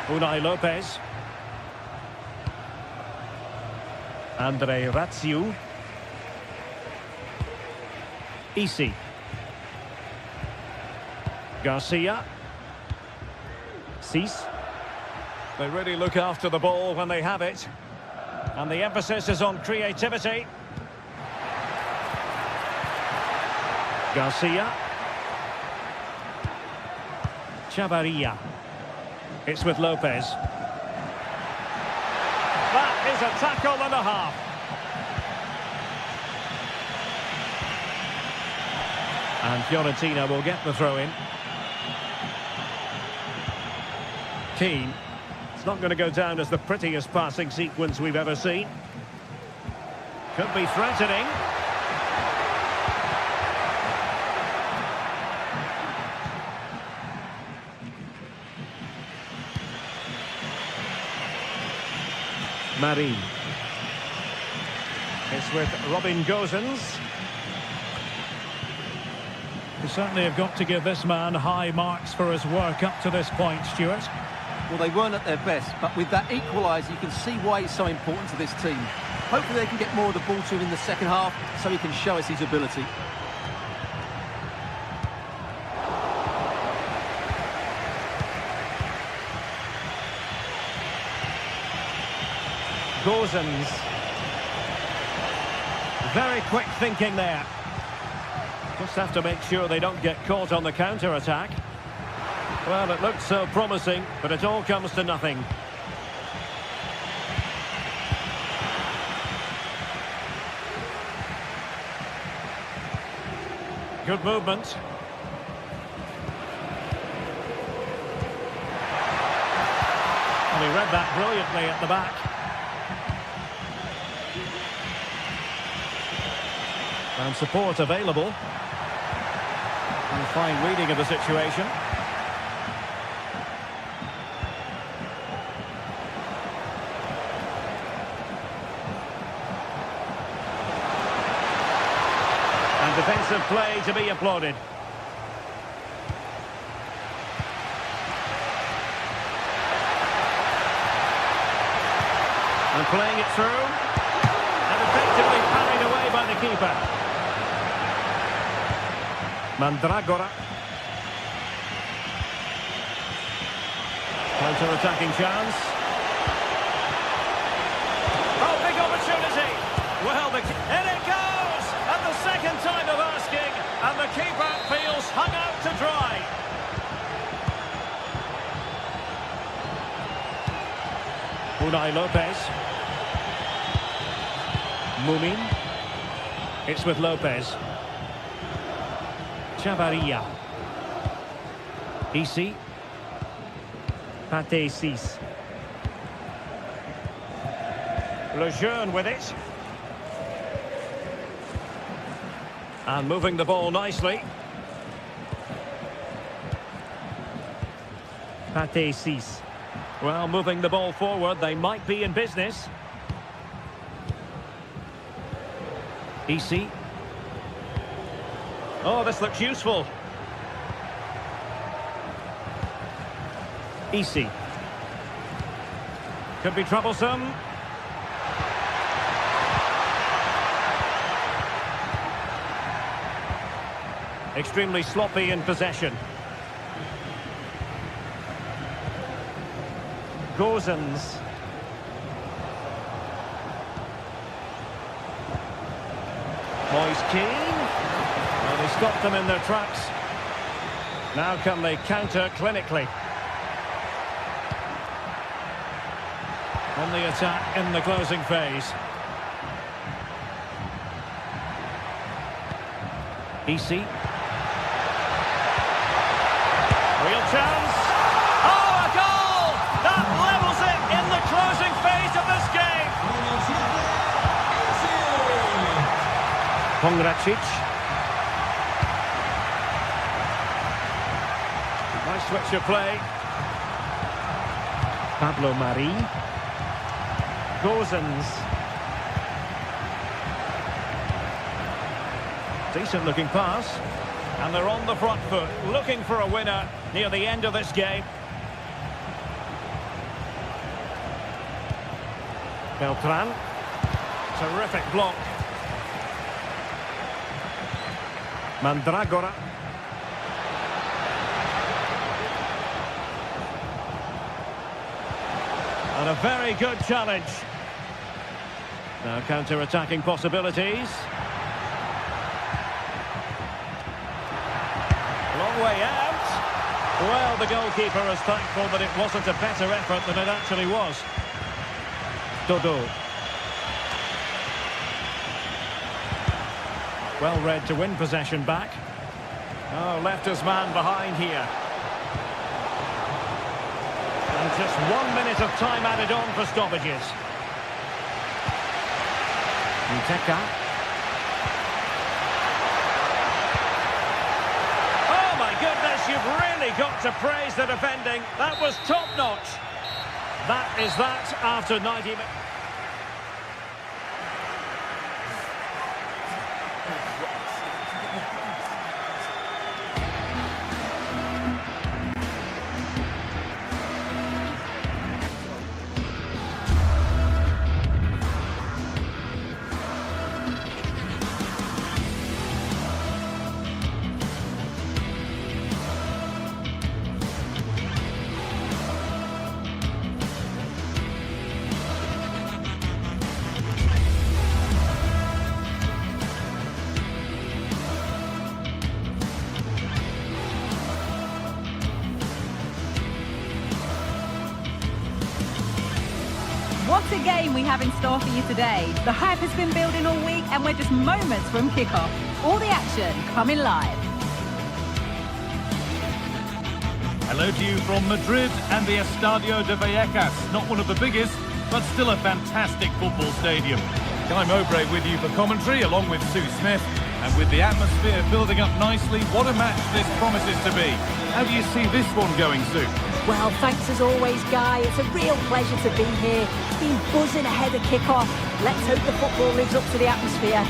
Unai Lopez. Andre Rayo. Isi. Garcia. Cis. They really look after the ball when they have it. And the emphasis is on creativity. Garcia. Chavarria. It's with Lopez. That is a tackle and a half. And Florentina will get the throw-in. Keane. It's not going to go down as the prettiest passing sequence we've ever seen. Could be threatening. Marie. It's with Robin Gosens. We certainly have got to give this man high marks for his work up to this point, Stuart. Well, they weren't at their best, but with that equaliser, you can see why he's so important to this team. Hopefully they can get more of the ball to him in the second half so he can show us his ability. Gosens. Very quick thinking there. Just have to make sure they don't get caught on the counter-attack. Well, it looked so promising, but it all comes to nothing. Good movement. And he read that brilliantly at the back. And support available. And fine reading of the situation. And defensive play to be applauded. And playing it through. And effectively parried away by the keeper. Mandragora. Counter-attacking chance. Oh, big opportunity. Well, in it goes! At the second time of asking, and the keeper feels hung out to dry. Unai Lopez. Mumin. It's with Lopez. Chavarria. Isi. Pate Cis. Lejeune with it. And moving the ball nicely. Pate Cis. Well, moving the ball forward, they might be in business. Isi. Oh, this looks useful. Isi. Could be troublesome. Extremely sloppy in possession. Gozens. Moise Keane. Well, they stopped them in their tracks. Now can they counter clinically? On the attack in the closing phase. Isi. Real chance. Oh, a goal! That levels it in the closing phase of this game. Pongracic. Nice switch of play. Pablo Mari. Gozens. Decent looking pass. And they're on the front foot, looking for a winner near the end of this game. Beltran. Terrific block. Mandragora. And a very good challenge. Now counter-attacking possibilities. Long way out. Well, the goalkeeper is thankful that it wasn't a better effort than it actually was. Dodo. Well read to win possession back. Oh, left his man behind here. And just 1 minute of time added on for stoppages. Nteka. Oh my goodness, you've really got to praise the defending. That was top-notch. That is that after 90 minutes. What a game we have in store for you today. The hype has been building all week and we're just moments from kickoff. All the action coming live. Hello to you from Madrid and the Estadio de Vallecas. Not one of the biggest, but still a fantastic football stadium. Guy Mowbray with you for commentary, along with Sue Smith. And with the atmosphere building up nicely, what a match this promises to be. How do you see this one going, Sue? Well, thanks as always, Guy. It's a real pleasure to be here. It's been buzzing ahead of kick-off. Let's hope the football lives up to the atmosphere.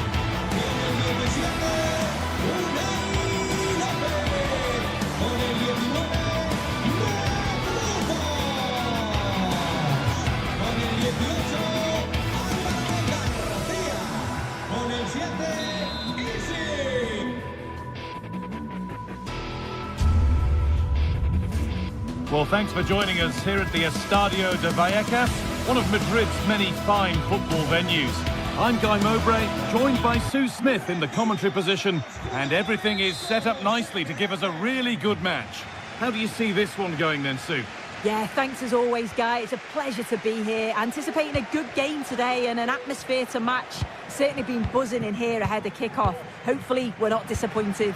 Well, thanks for joining us here at the Estadio de Vallecas, one of Madrid's many fine football venues. I'm Guy Mowbray, joined by Sue Smith in the commentary position, and everything is set up nicely to give us a really good match. How do you see this one going then, Sue? Yeah, thanks as always, Guy. It's a pleasure to be here. Anticipating a good game today and an atmosphere to match. Certainly been buzzing in here ahead of kickoff. Hopefully, we're not disappointed.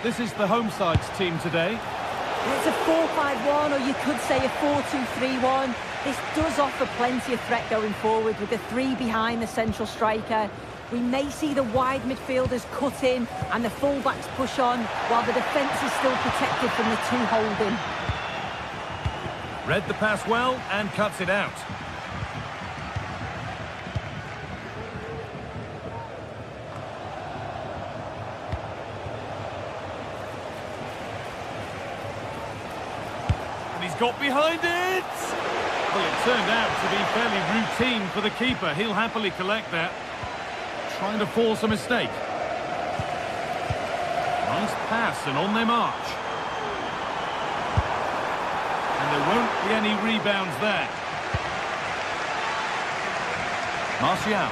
This is the home side's team today. It's a 4-5-1, or you could say a 4-2-3-1. This does offer plenty of threat going forward with the three behind the central striker. We may see the wide midfielders cut in and the fullbacks push on, while the defence is still protected from the two holding. Read the pass well and cuts it out. And he's got behind it! Well, it turned out to be fairly routine for the keeper. He'll happily collect that. Trying to force a mistake. Nice pass and on they march. And there won't be any rebounds there. Martial.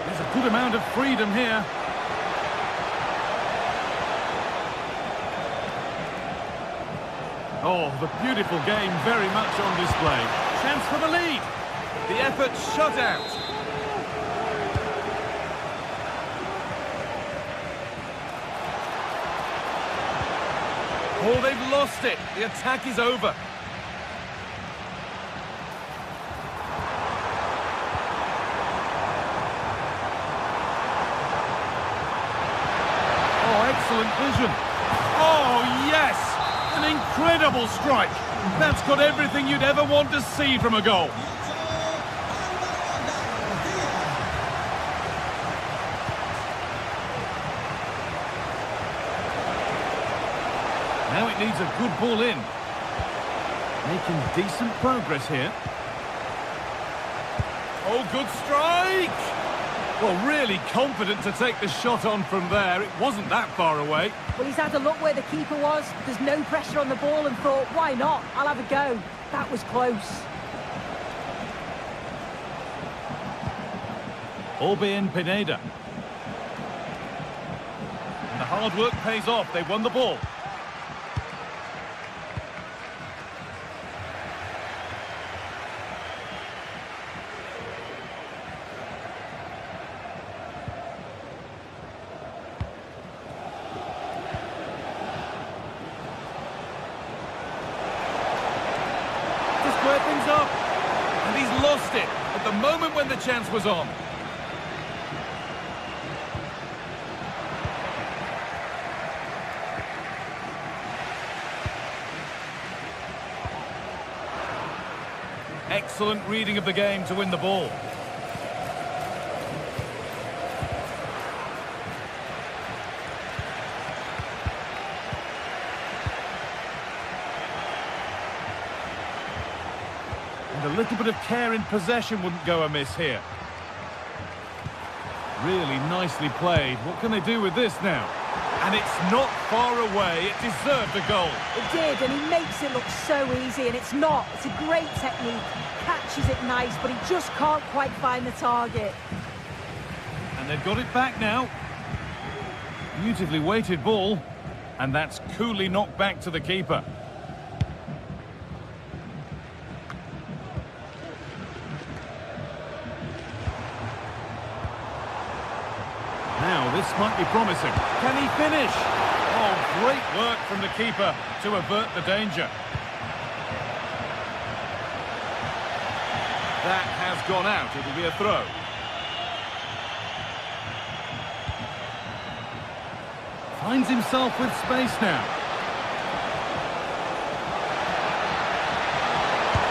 There's a good amount of freedom here. Oh, the beautiful game very much on display. Chance for the lead. The effort shut out. Oh, they've lost it. The attack is over. Oh, excellent vision. Oh, yes! An incredible strike. That's got everything you'd ever want to see from a goal. Now it needs a good ball in. Making decent progress here. Oh, good strike! Well, really confident to take the shot on from there. It wasn't that far away. Well, he's had a look where the keeper was. There's no pressure on the ball and thought, why not? I'll have a go. That was close. Albion Pineda. And the hard work pays off. They won the ball. Square things up, and he's lost it at the moment when the chance was on. Excellent reading of the game to win the ball. A little bit of care in possession wouldn't go amiss here. Really nicely played. What can they do with this now? And it's not far away. It deserved a goal. It did, and he makes it look so easy, and it's not. It's a great technique. Catches it nice, but he just can't quite find the target. And they've got it back now. Beautifully weighted ball. And that's coolly knocked back to the keeper. Now, this might be promising. Can he finish? Oh, great work from the keeper to avert the danger. That has gone out. It'll be a throw. Finds himself with space now.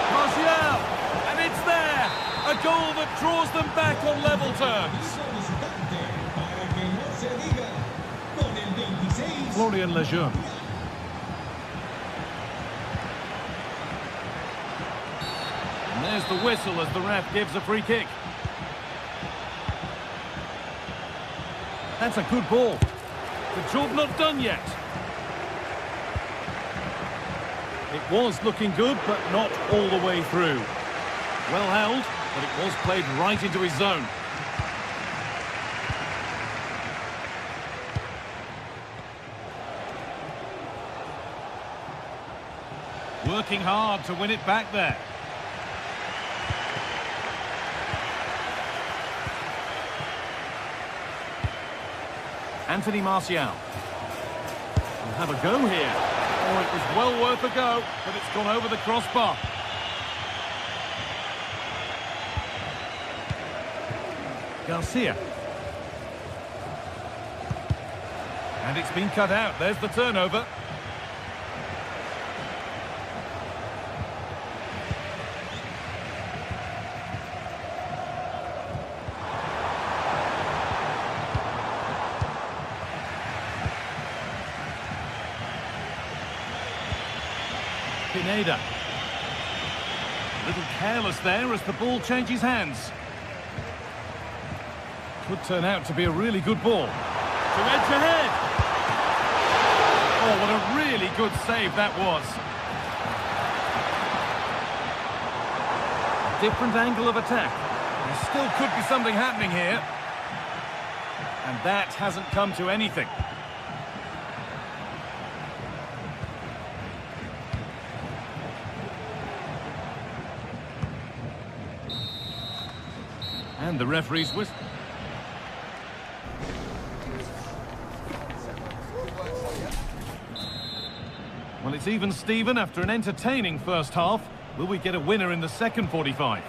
Martial! And it's there! A goal that draws them back on level terms. Florian Lejeune. And there's the whistle as the ref gives a free kick. That's a good ball. The job not done yet. It was looking good, but not all the way through. Well held, but it was played right into his zone. Working hard to win it back there. Anthony Martial. We'll have a go here. Oh, it was well worth a go, but it's gone over the crossbar. Garcia. And it's been cut out. There's the turnover. Pineda. A little careless there as the ball changes hands. Could turn out to be a really good ball. To edge ahead. Oh, what a really good save that was. Different angle of attack. There still could be something happening here. And that hasn't come to anything. And the referee's whistle. Well, it's even Steven after an entertaining first half. Will we get a winner in the second 45?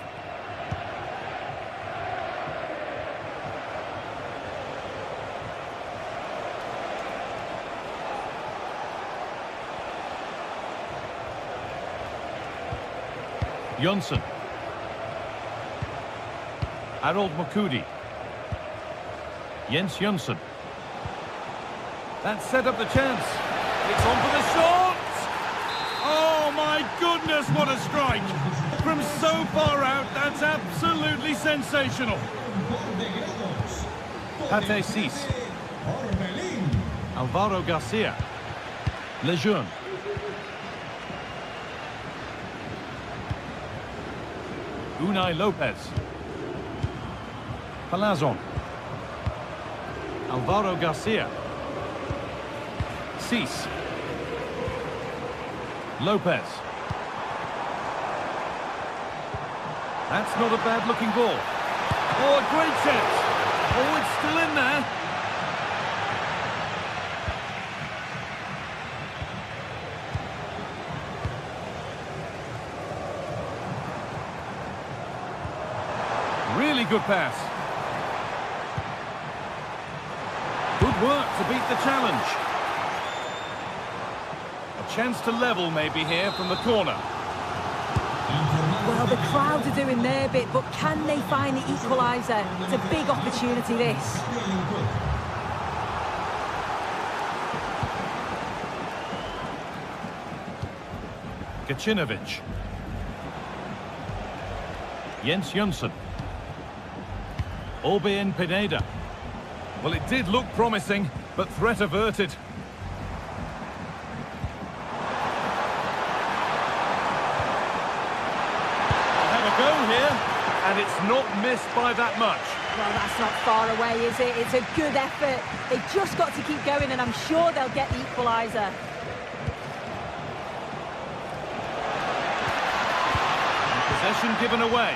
Jonsson. Harold Mokudi. Jens Jonsson. That set up the chance. It's on for the shot! Oh my goodness, what a strike! From so far out, that's absolutely sensational. Pate Cis. Alvaro Garcia. Lejeune. Unai Lopez. Palazon. Alvaro Garcia. Cis. Lopez. That's not a bad looking ball. Oh, a great chance. Oh, it's still in there. Really good pass. Good work to beat the challenge. A chance to level maybe here from the corner. Well, the crowd are doing their bit, but can they find the equaliser? It's a big opportunity, this. Gacinovic. Jens Jonsson. Orbien Pineda. Well, it did look promising, but threat averted. Have a go here, and it's not missed by that much. Well, that's not far away, is it? It's a good effort. They've just got to keep going, and I'm sure they'll get the equaliser. Possession given away.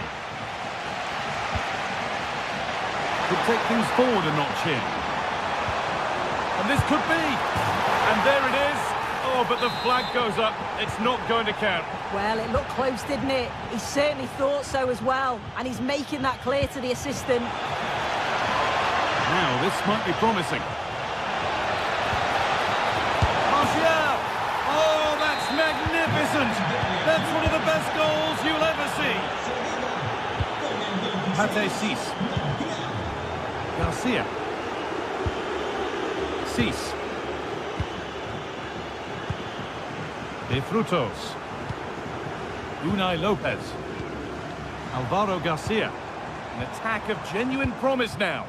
Could take things forward a notch here. And this could be. And there it is. Oh, but the flag goes up. It's not going to count. Well, it looked close, didn't it? He certainly thought so as well. And he's making that clear to the assistant. Now, this might be promising. Martial! Oh, that's magnificent! That's one of the best goals you'll ever see. Pate Cis. Garcia. Cis. De Frutos. Unai Lopez. Alvaro Garcia. An attack of genuine promise now.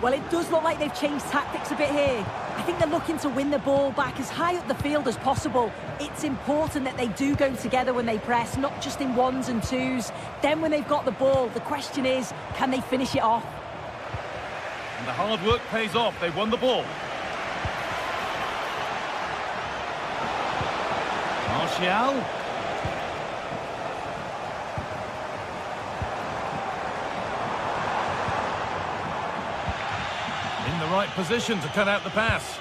Well, it does look like they've changed tactics a bit here. I think they're looking to win the ball back as high up the field as possible. It's important that they do go together when they press, not just in ones and twos. Then when they've got the ball, the question is, can they finish it off? And the hard work pays off. They've won the ball. Martial. In the right position to cut out the pass.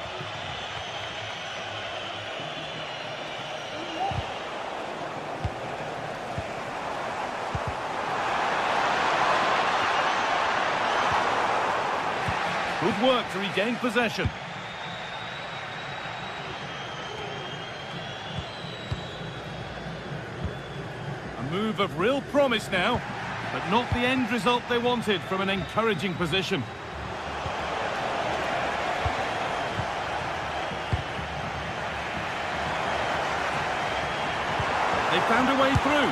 Good work to regain possession. A move of real promise now, but not the end result they wanted from an encouraging position. They found a way through.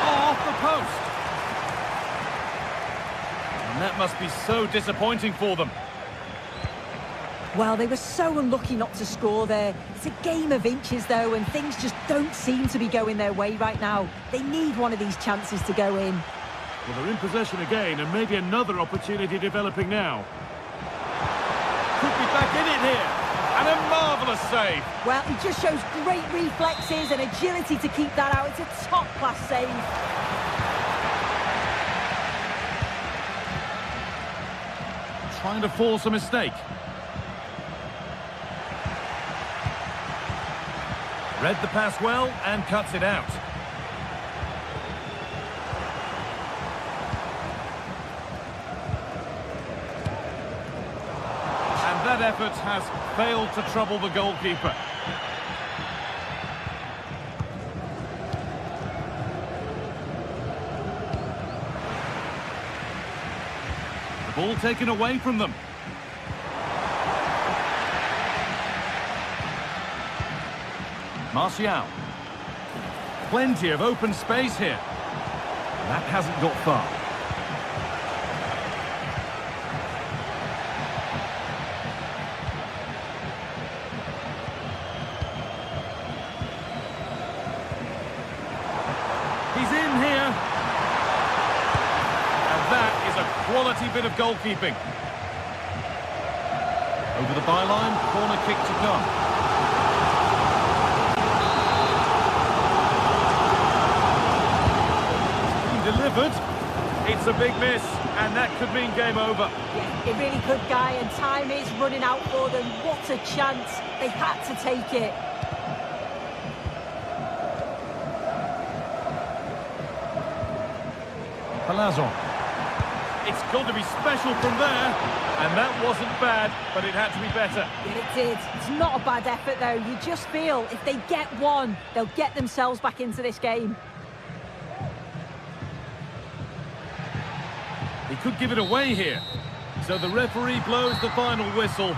Oh, off the post. And that must be so disappointing for them. Well, they were so unlucky not to score there. It's a game of inches, though, and things just don't seem to be going their way right now. They need one of these chances to go in. Well, they're in possession again, and maybe another opportunity developing now. Could be back in it here. And a marvellous save. Well, he just shows great reflexes and agility to keep that out. It's a top-class save. Trying to force a mistake. Read the pass well and cuts it out. And that effort has failed to trouble the goalkeeper. The ball taken away from them. Martial. Plenty of open space here. That hasn't got far. He's in here. And that is a quality bit of goalkeeping. Over the byline, corner kick to come. Delivered. It's a big miss, and that could mean game over. Yeah, it really could, Guy, and time is running out for them. What a chance. They had to take it. Palazzo. It's got to be special from there, and that wasn't bad, but it had to be better. Yeah, it did. It's not a bad effort, though. You just feel if they get one, they'll get themselves back into this game. He could give it away here. So the referee blows the final whistle.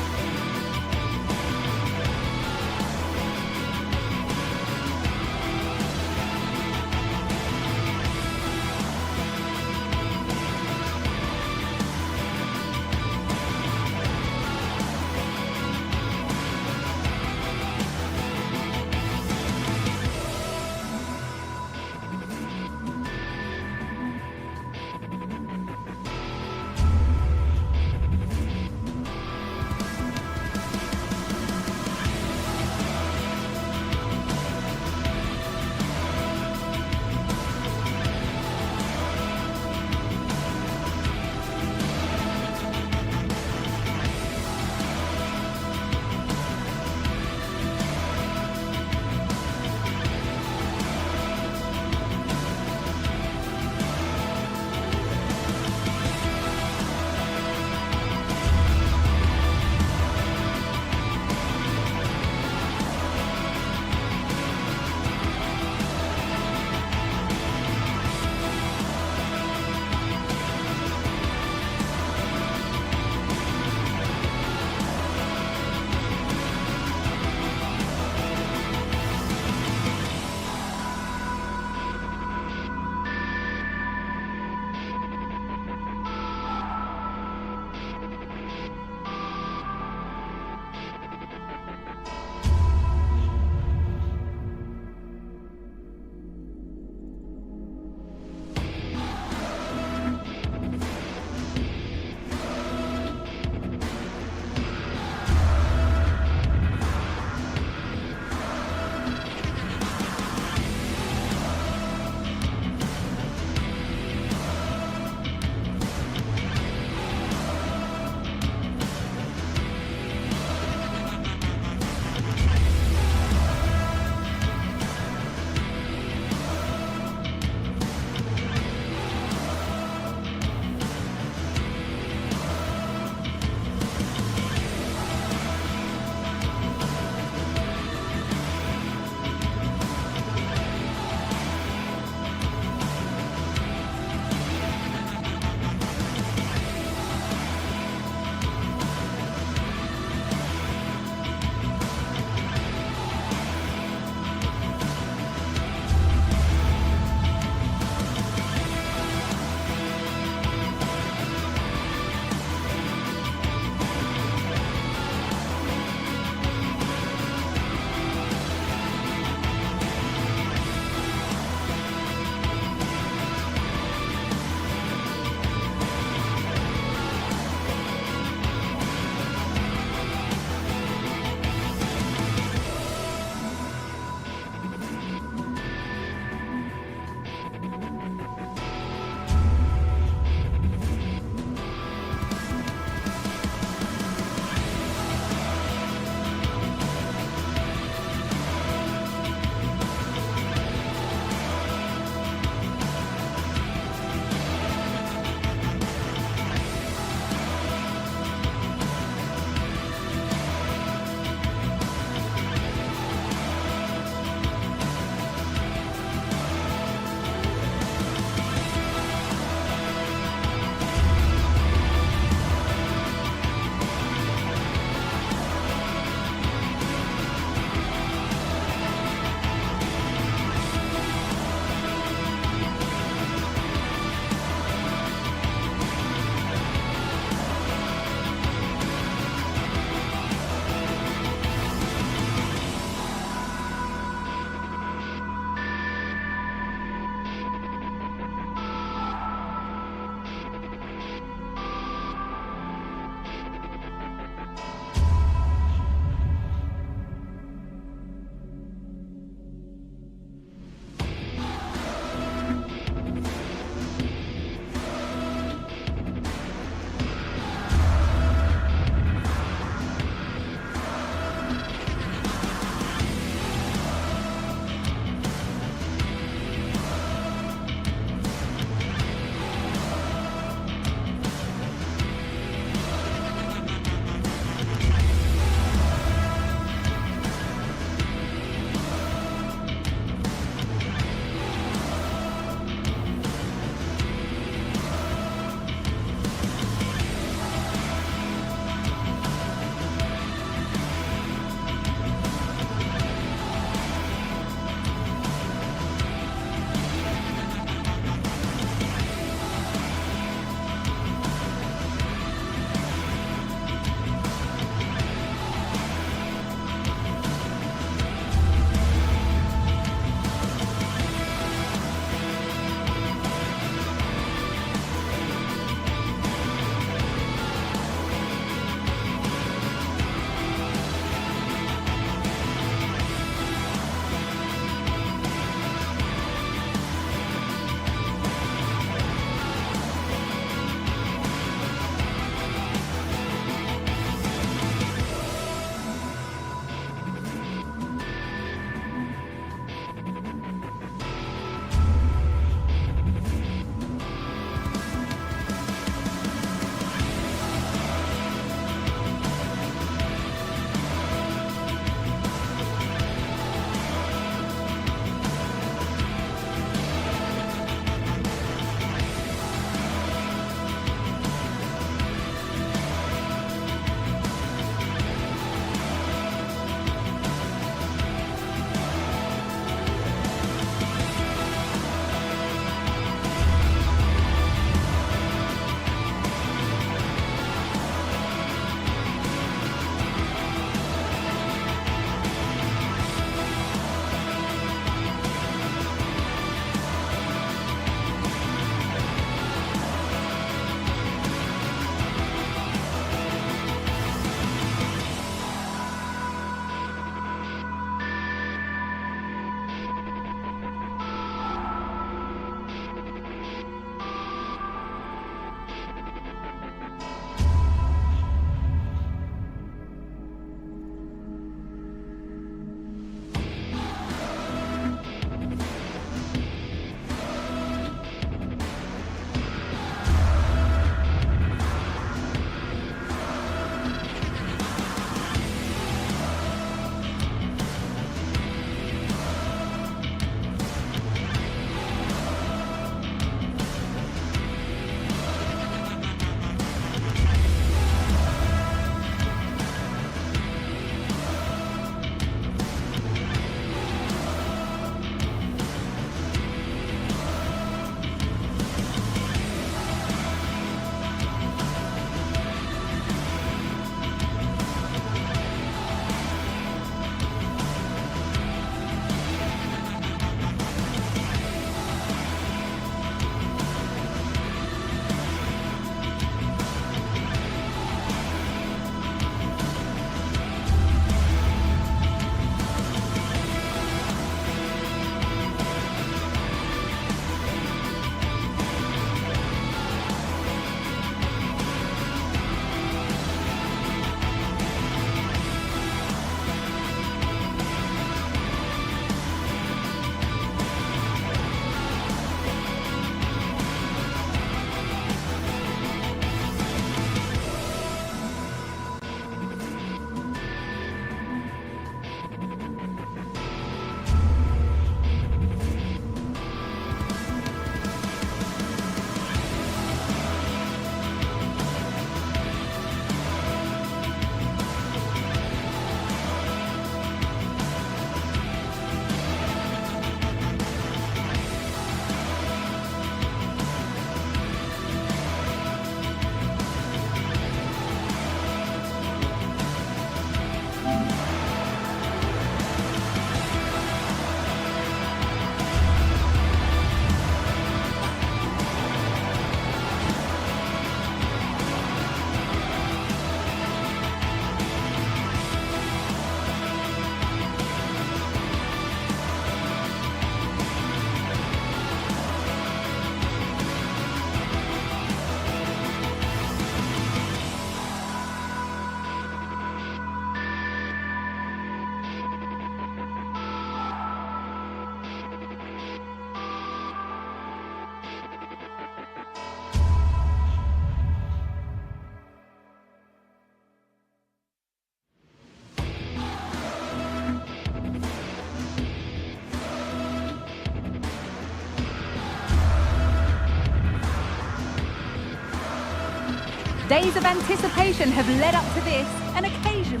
Days of anticipation have led up to this, an occasion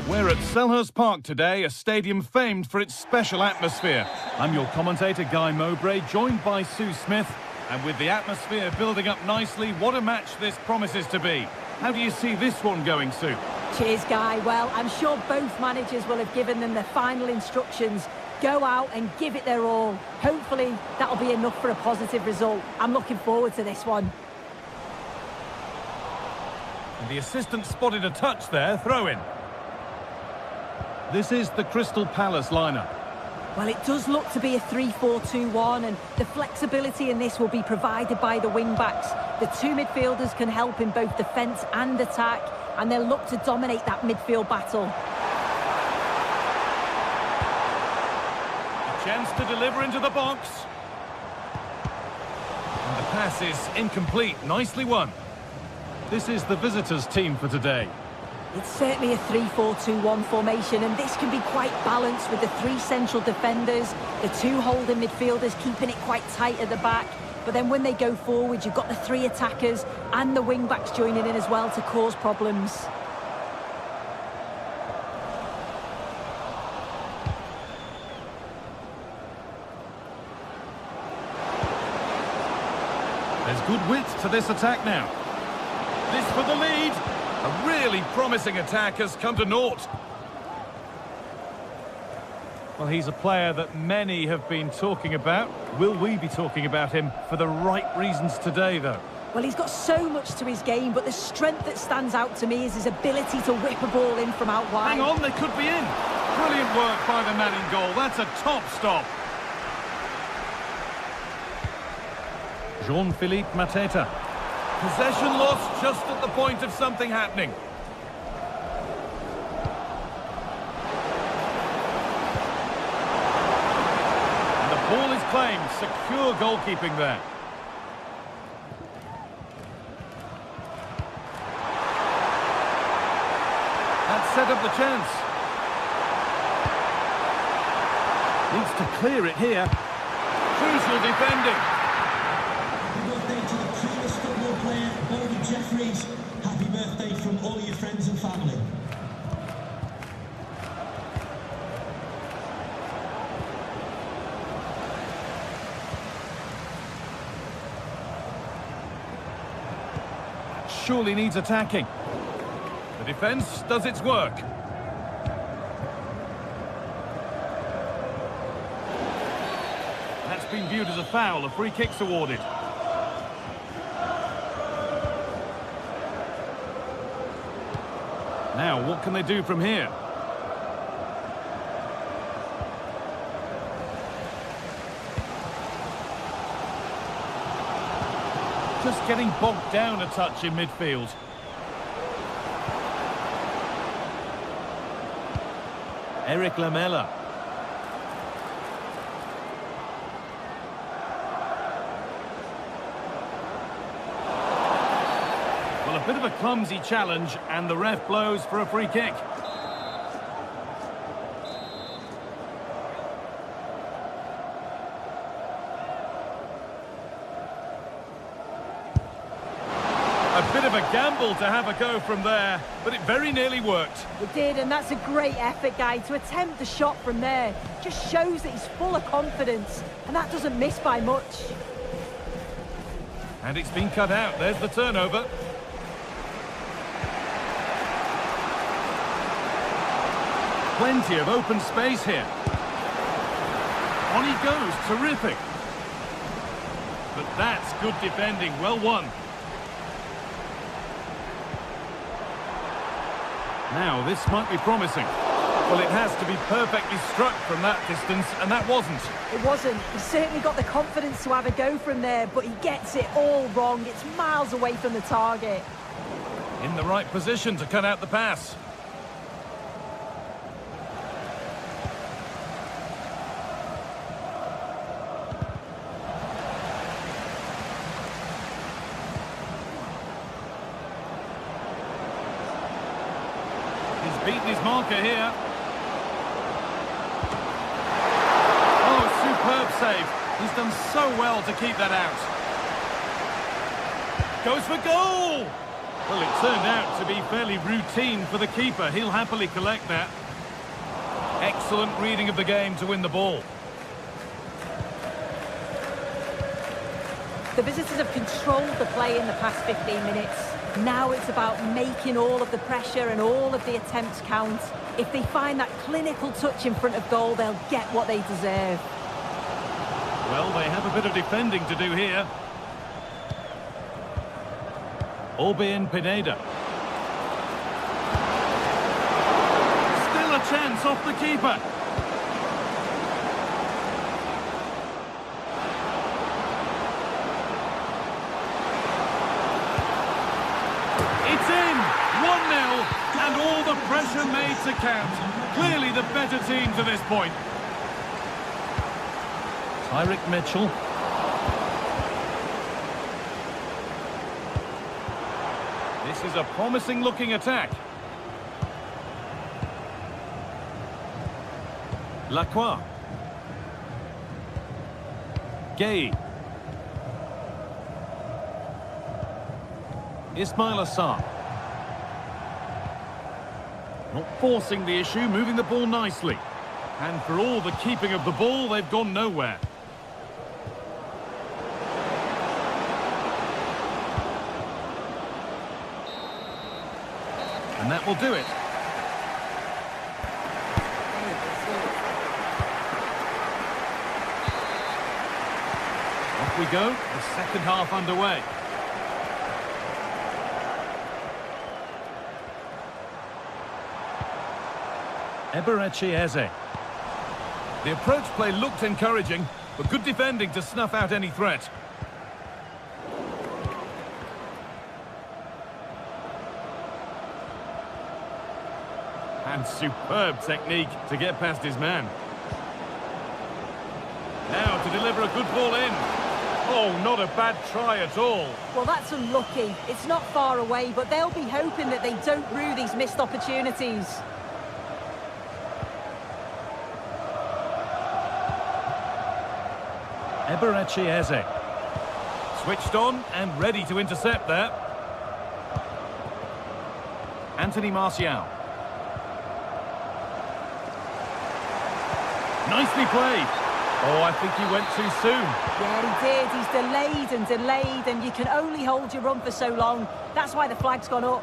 We're at Selhurst Park today, a stadium famed for its special atmosphere. I'm your commentator, Guy Mowbray, joined by Sue Smith. And with the atmosphere building up nicely, what a match this promises to be. How do you see this one going, Sue? Cheers, Guy. Well, I'm sure both managers will have given them their final instructions. Go out and give it their all. Hopefully, that'll be enough for a positive result. I'm looking forward to this one. And the assistant spotted a touch there, throw in. This is the Crystal Palace lineup. Well, it does look to be a 3-4-2-1, and the flexibility in this will be provided by the wing-backs. The two midfielders can help in both defence and attack, and they'll look to dominate that midfield battle. A chance to deliver into the box. And the pass is incomplete, nicely won. This is the visitors' team for today. It's certainly a 3-4-2-1 formation, and this can be quite balanced with the three central defenders, the two holding midfielders keeping it quite tight at the back. But then when they go forward, you've got the three attackers and the wing-backs joining in as well to cause problems. There's good width to this attack now. This for the lead. A really promising attack has come to naught. Well, he's a player that many have been talking about. Will we be talking about him for the right reasons today, though? Well, he's got so much to his game, but the strength that stands out to me is his ability to whip a ball in from out wide. Hang on, they could be in. Brilliant work by the man in goal. That's a top stop. Jean-Philippe Mateta. Possession lost just at the point of something happening. And the ball is claimed. Secure goalkeeping there. That set up the chance. Needs to clear it here. Crucial defending. Jeffries, happy birthday from all your friends and family. Surely needs attacking. The defence does its work. That's been viewed as a foul. A free kick's awarded. Now, what can they do from here? Just getting bogged down a touch in midfield. Eric Lamela. Well, a bit of a clumsy challenge, and the ref blows for a free kick. A bit of a gamble to have a go from there, but it very nearly worked. It did, and that's a great effort, Guy. To attempt the shot from there just shows that he's full of confidence, and that doesn't miss by much. And it's been cut out. There's the turnover. Plenty of open space here. On he goes, terrific. But that's good defending, well won. Now, this might be promising. Well, it has to be perfectly struck from that distance, and that wasn't. It wasn't. He's certainly got the confidence to have a go from there, but he gets it all wrong. It's miles away from the target. In the right position to cut out the pass. Beaten his marker here. Oh, superb save. He's done so well to keep that out. Goes for goal! Well, it turned out to be fairly routine for the keeper. He'll happily collect that. Excellent reading of the game to win the ball. The visitors have controlled the play in the past 15 minutes. Now it's about making all of the pressure and all of the attempts count. If they find that clinical touch in front of goal, they'll get what they deserve. Well, they have a bit of defending to do here. Pineda. Still a chance off the keeper. It's in! 1-0, and all the pressure made to count. Clearly the better team to this point. Tyrick Mitchell. This is a promising-looking attack. Lacroix. Gay. Ismail Assar. Not forcing the issue, moving the ball nicely. And for all the keeping of the ball, they've gone nowhere. And that will do it. Off we go, the second half underway. Eberechi Eze. The approach play looked encouraging, but good defending to snuff out any threat. And superb technique to get past his man. Now to deliver a good ball in. Oh, not a bad try at all. Well, that's unlucky. It's not far away, but they'll be hoping that they don't rue these missed opportunities. Eberechi Eze. Switched on and ready to intercept there. Anthony Martial. Nicely played. Oh, I think he went too soon. Yeah, he did. He's delayed and delayed, and you can only hold your run for so long. That's why the flag's gone up.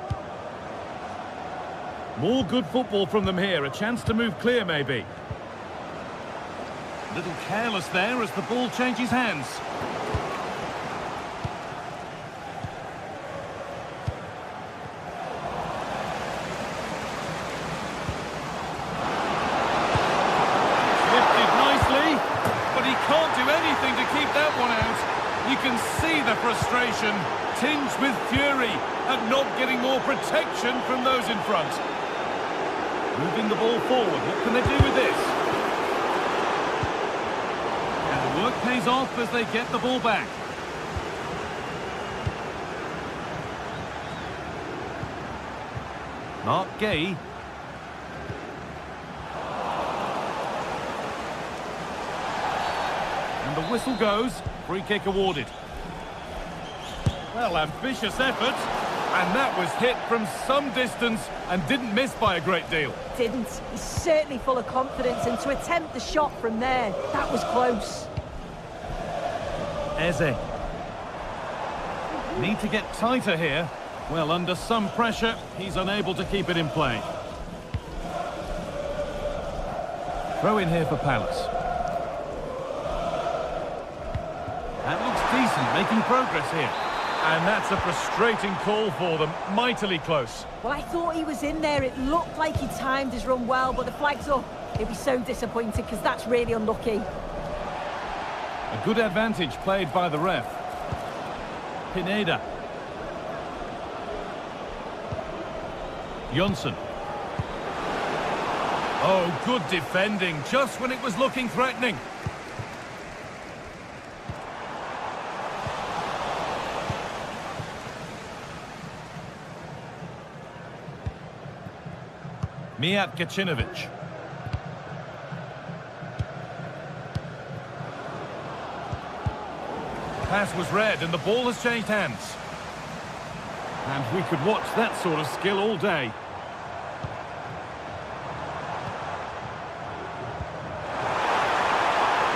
More good football from them here. A chance to move clear, maybe. A little careless there as the ball changes hands. Can't do anything to keep that one out. You can see the frustration, tinged with fury at not getting more protection from those in front. Moving the ball forward, what can they do with this? And the work pays off as they get the ball back. Mark Gay. And the whistle goes, free kick awarded. Well, ambitious effort, and that was hit from some distance and didn't miss by a great deal. Didn't. He's certainly full of confidence, and to attempt the shot from there, that was close. Eze. Need to get tighter here. Well, under some pressure, he's unable to keep it in play. Throw in here for Palace. That looks decent, making progress here. And that's a frustrating call for them, mightily close. Well, I thought he was in there. It looked like he timed his run well, but the flag's up. He'll be so disappointed because that's really unlucky. A good advantage played by the ref. Pineda. Jonsson. Oh, good defending, just when it was looking threatening. Mijat Gacinovic. Pass was read and the ball has changed hands. And we could watch that sort of skill all day.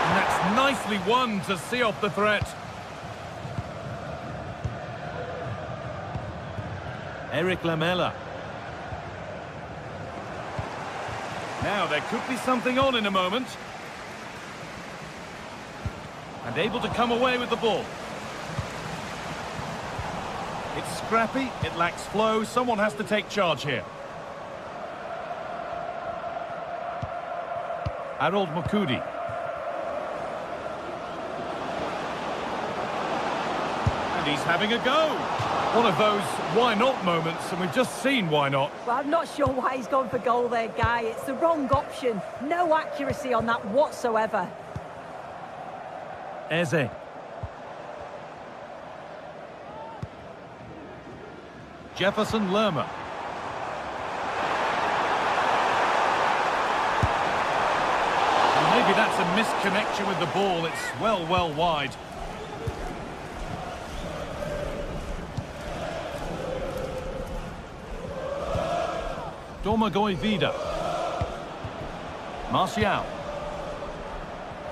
And that's nicely won to see off the threat. Eric Lamela. Now there could be something on in a moment. And able to come away with the ball. It's scrappy, it lacks flow, someone has to take charge here. Harold Mukudi. And he's having a go. One of those why not moments, and we've just seen why not. Well, I'm not sure why he's gone for goal there, Guy. It's the wrong option. No accuracy on that whatsoever. Eze. Jefferson Lerma. And maybe that's a misconnection with the ball. It's well wide. Domagoj Vida. Martial.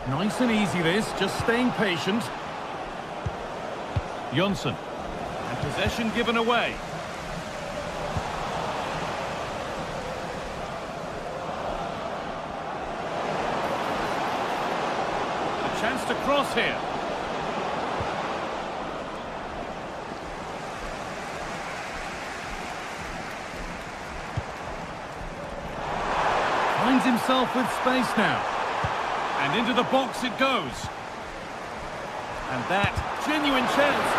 Nice and easy this, just staying patient. Jonsson. And possession given away. A chance to cross here. Finds himself with space now. And into the box it goes. And that genuine chance.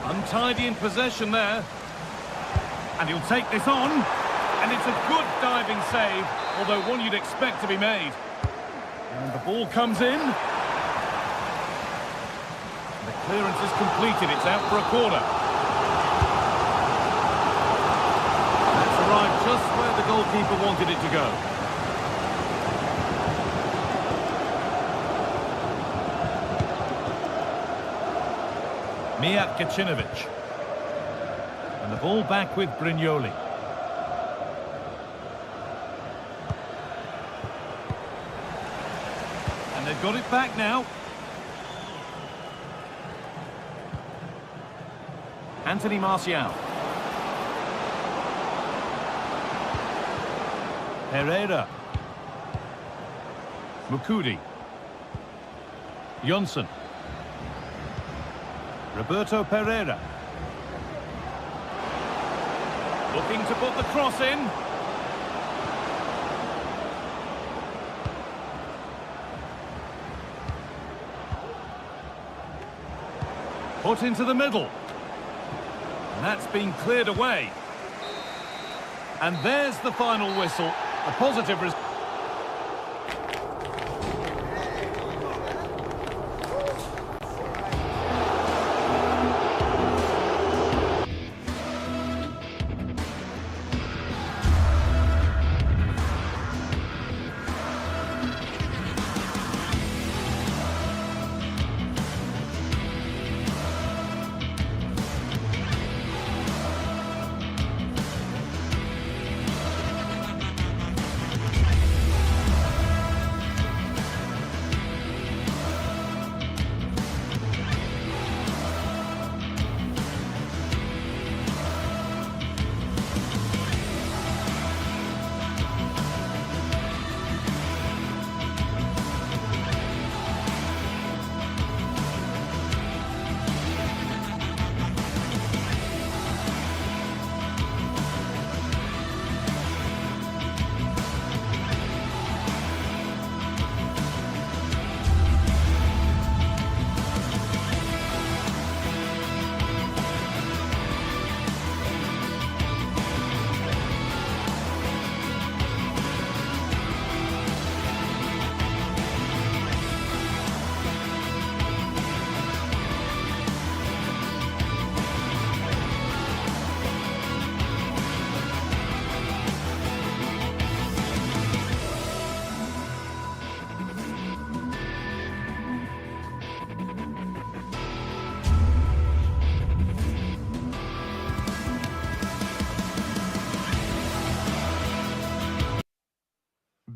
Untidy in possession there. And he'll take this on. And it's a good diving save, although one you'd expect to be made. And the ball comes in. The clearance is completed. It's out for a corner. Arrived just where the goalkeeper wanted it to go. Mijat Gacinovic. And the ball back with Brignoli. And they've got it back now. Anthony Martial. Herrera. Mukudi. Jonsson. Roberto Pereira. Looking to put the cross in. Put into the middle. And that's been cleared away. And there's the final whistle. A positive result.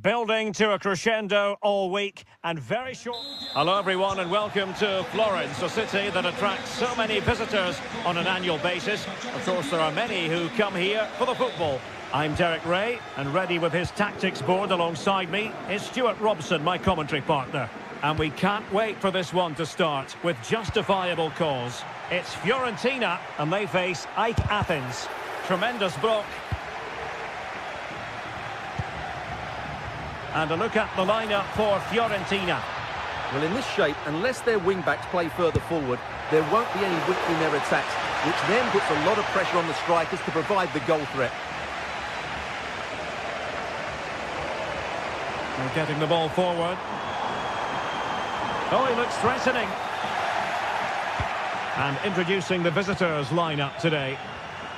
Building to a crescendo all week and very short. Hello everyone and welcome to Florence, a city that attracts so many visitors on an annual basis. Of course there are many who come here for the football. I'm Derek Ray and ready with his tactics board alongside me is Stuart Robson, my commentary partner. And we can't wait for this one to start with justifiable cause. It's Fiorentina and they face AEK Athens. Tremendous block. And a look at the lineup for Fiorentina. Well, in this shape, unless their wing-backs play further forward, there won't be any width in their attacks, which then puts a lot of pressure on the strikers to provide the goal threat. They're getting the ball forward. Oh, he looks threatening. And introducing the visitors' lineup today.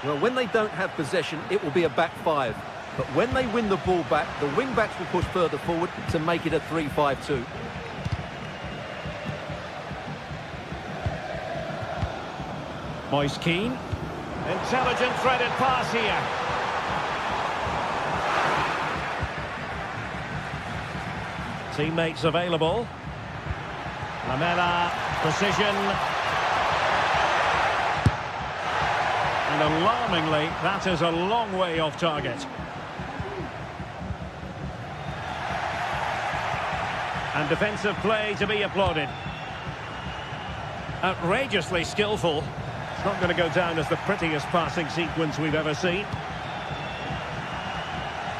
Well, when they don't have possession, it will be a back five. But when they win the ball back, the wing-backs will push further forward to make it a 3-5-2. Moise Keane. Intelligent threaded pass here. Teammates available. Lamela, precision. And alarmingly, that is a long way off target. And defensive play to be applauded. Outrageously skillful. It's not going to go down as the prettiest passing sequence we've ever seen.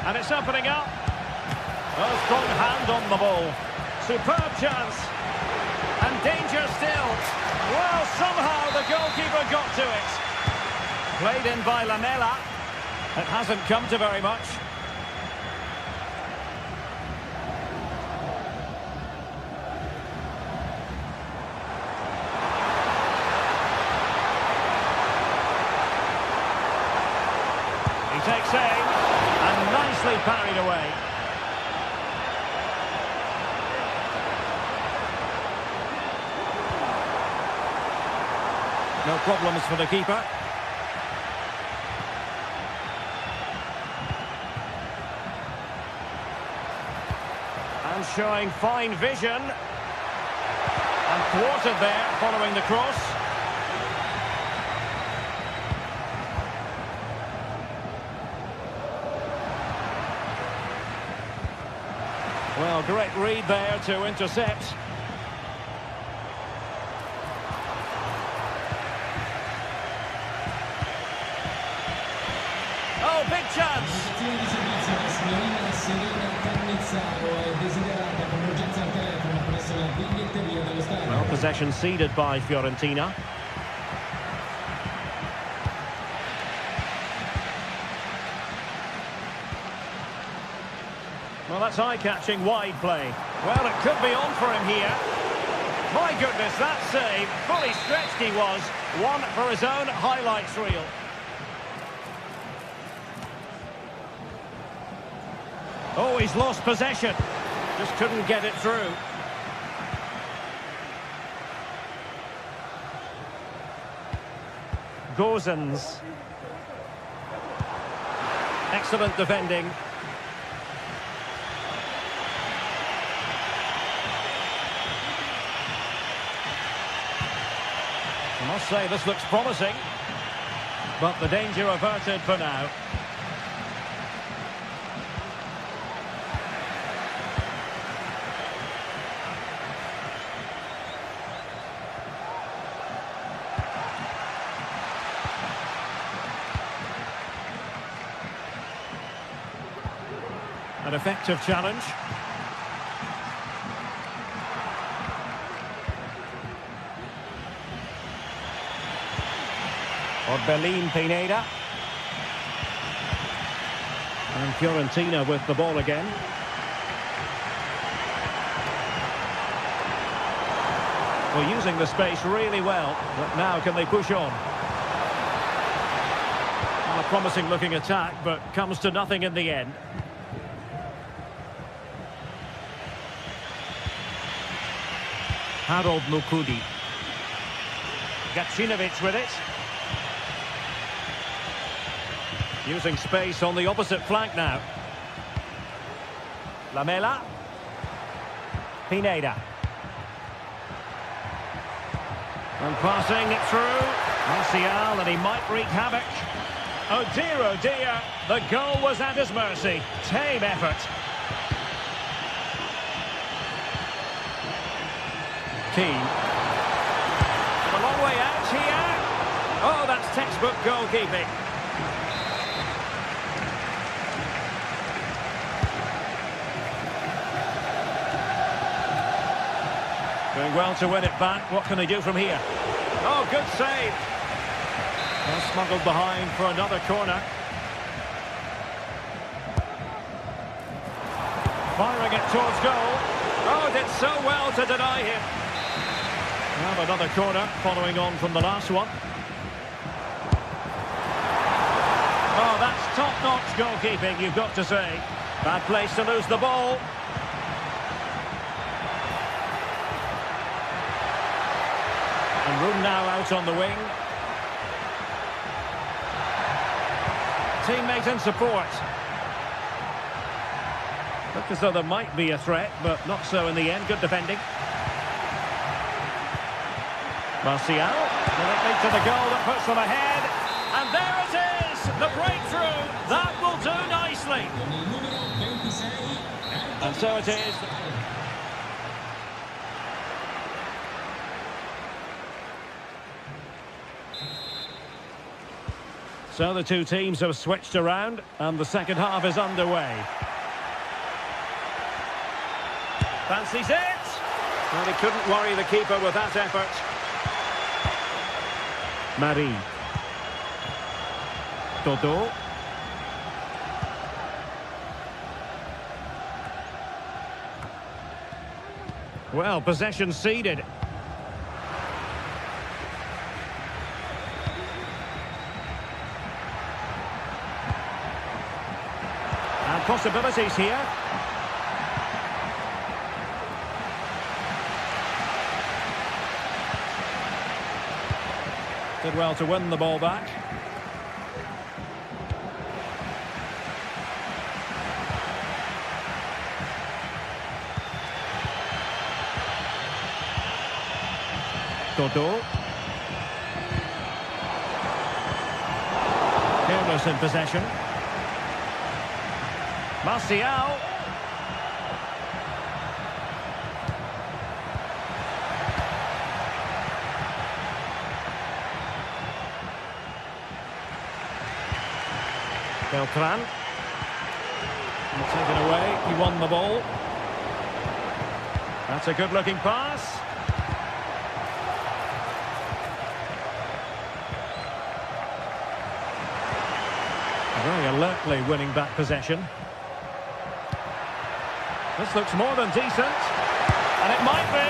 And it's opening up. A strong hand on the ball. Superb chance. And danger still. Well, somehow the goalkeeper got to it. Played in by Lamela. It hasn't come to very much. Takes aim and nicely parried away. No problems for the keeper. And showing fine vision. And thwarted there following the cross. Well, great read there to intercept. Oh, big chance! Well, possession ceded by Fiorentina. Well, that's eye-catching wide play. Well, it could be on for him here. My goodness, that save. Fully stretched he was. One for his own highlights reel. Oh, he's lost possession. Just couldn't get it through. Gozens. Excellent defending. I must say this looks promising, but the danger averted for now. An effective challenge. Orbelin Pineda. And Fiorentina with the ball again. Well, using the space really well, but now can they push on? Well, a promising looking attack, but comes to nothing in the end. Harold Mukudi. Gacinovic with it. Using space on the opposite flank now. Lamela. Pineda. And passing it through. Martial, and he might wreak havoc. Oh dear, the goal was at his mercy. Tame effort. Keane. A long way out here. Oh, that's textbook goalkeeping. Doing well to win it back. What can they do from here? Oh, good save. Well, smuggled behind for another corner. Firing it towards goal. Oh, did so well to deny him. Well, another corner following on from the last one. Oh, that's top-notch goalkeeping, you've got to say. Bad place to lose the ball. And room now out on the wing. Teammate and support. Looked as though there might be a threat, but not so in the end. Good defending. Martial. Will it lead to the goal that puts them ahead? And there it is! The breakthrough! That will do nicely. And so it is. So the two teams have switched around, and the second half is underway. Fancies it! Well, he couldn't worry the keeper with that effort. Marie. Dodo. Well, possession ceded. And possibilities here. Did well to win the ball back. Dodo. Careless in possession. Martial. Beltran. Taken away, he won the ball. That's a good-looking pass. Very alertly winning back possession. This looks more than decent. And it might be.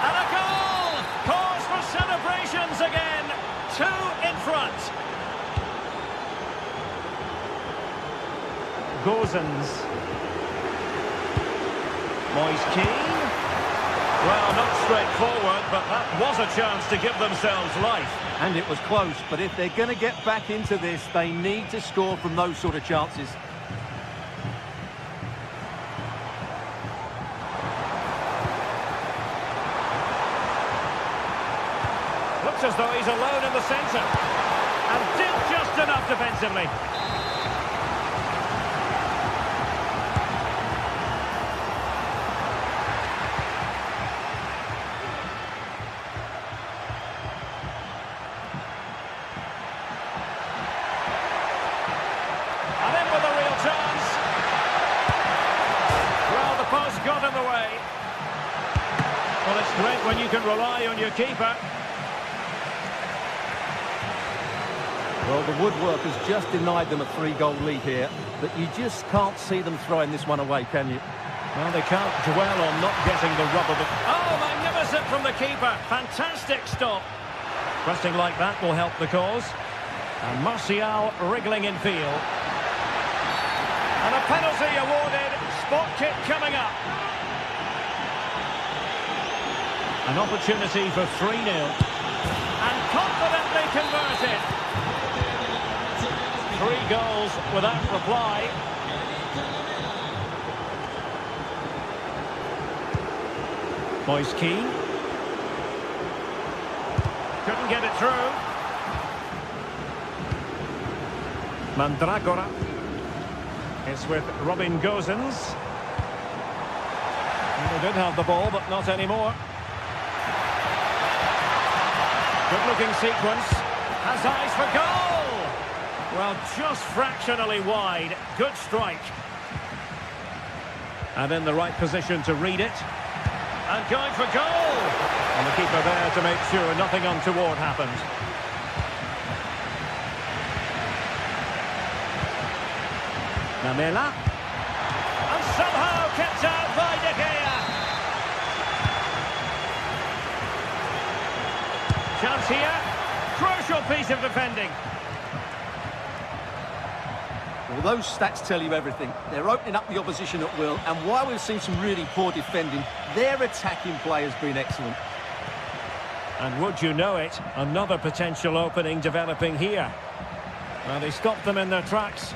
And a goal! Cause for celebrations again. 2 in front. Gozens. Moise Keane. Well, not straightforward, but that was a chance to give themselves life. And it was close, but if they're going to get back into this, they need to score from those sort of chances. Looks as though he's alone in the centre. And did just enough defensively. Got in the way. Well, it's great when you can rely on your keeper. Well, the woodwork has just denied them a 3-goal lead here, but you just can't see them throwing this one away, can you? Well, they can't dwell on not getting the rub of it. Oh, magnificent from the keeper. Fantastic stop. Pressing like that will help the cause. And Martial wriggling in field. And a penalty awarded. Spot kick coming up. An opportunity for 3-0. And confidently converted. 3 goals without reply. Moise Keane. Couldn't get it through. Mandragora. It's with Robin Gosens. They did have the ball, but not anymore. Good-looking sequence. Has eyes for goal! Well, just fractionally wide. Good strike. And in the right position to read it. And going for goal! And the keeper there to make sure nothing untoward happened. Lamela. And somehow kept out by De Gea. Chance here. Crucial piece of defending. Well, those stats tell you everything. They're opening up the opposition at will, and while we've seen some really poor defending, their attacking play has been excellent. And would you know it, another potential opening developing here. Well, they stopped them in their tracks.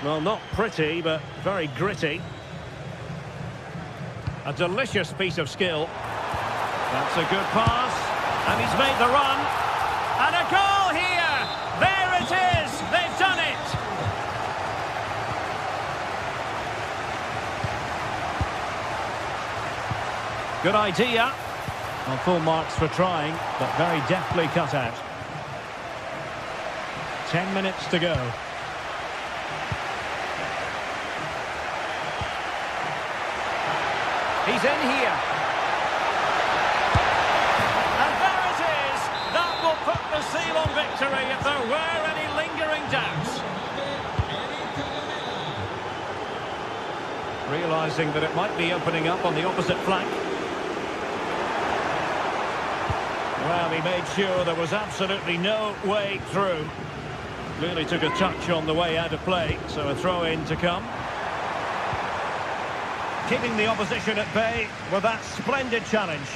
Well, not pretty, but very gritty. A delicious piece of skill. That's a good pass. And he's made the run. And a goal here! There it is! They've done it! Good idea. Well, full marks for trying, but very deftly cut out. 10 minutes to go. He's in here. And there it is. That will put the seal on victory if there were any lingering doubts. Realising that it might be opening up on the opposite flank. Well, he made sure there was absolutely no way through. Clearly took a touch on the way out of play, so a throw-in to come. Keeping the opposition at bay with that splendid challenge.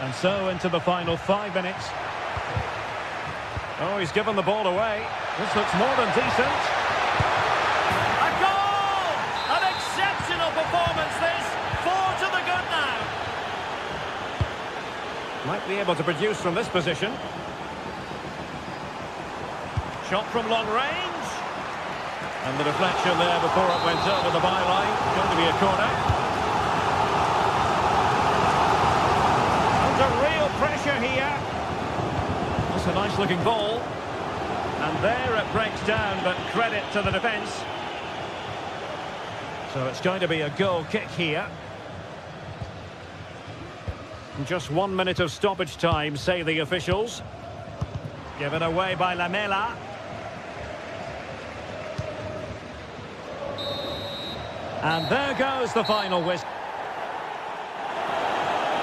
And so into the final 5 minutes. Oh, he's given the ball away. This looks more than decent. A goal! An exceptional performance this. 4 to the good now. Might be able to produce from this position. Shot from long range. And the deflection there before it went over the byline. Going to be a corner. Under real pressure here. That's a nice looking ball. And there it breaks down, but credit to the defence. So it's going to be a goal kick here. Just 1 minute of stoppage time, say the officials. Given away by Lamela. And there goes the final whistle.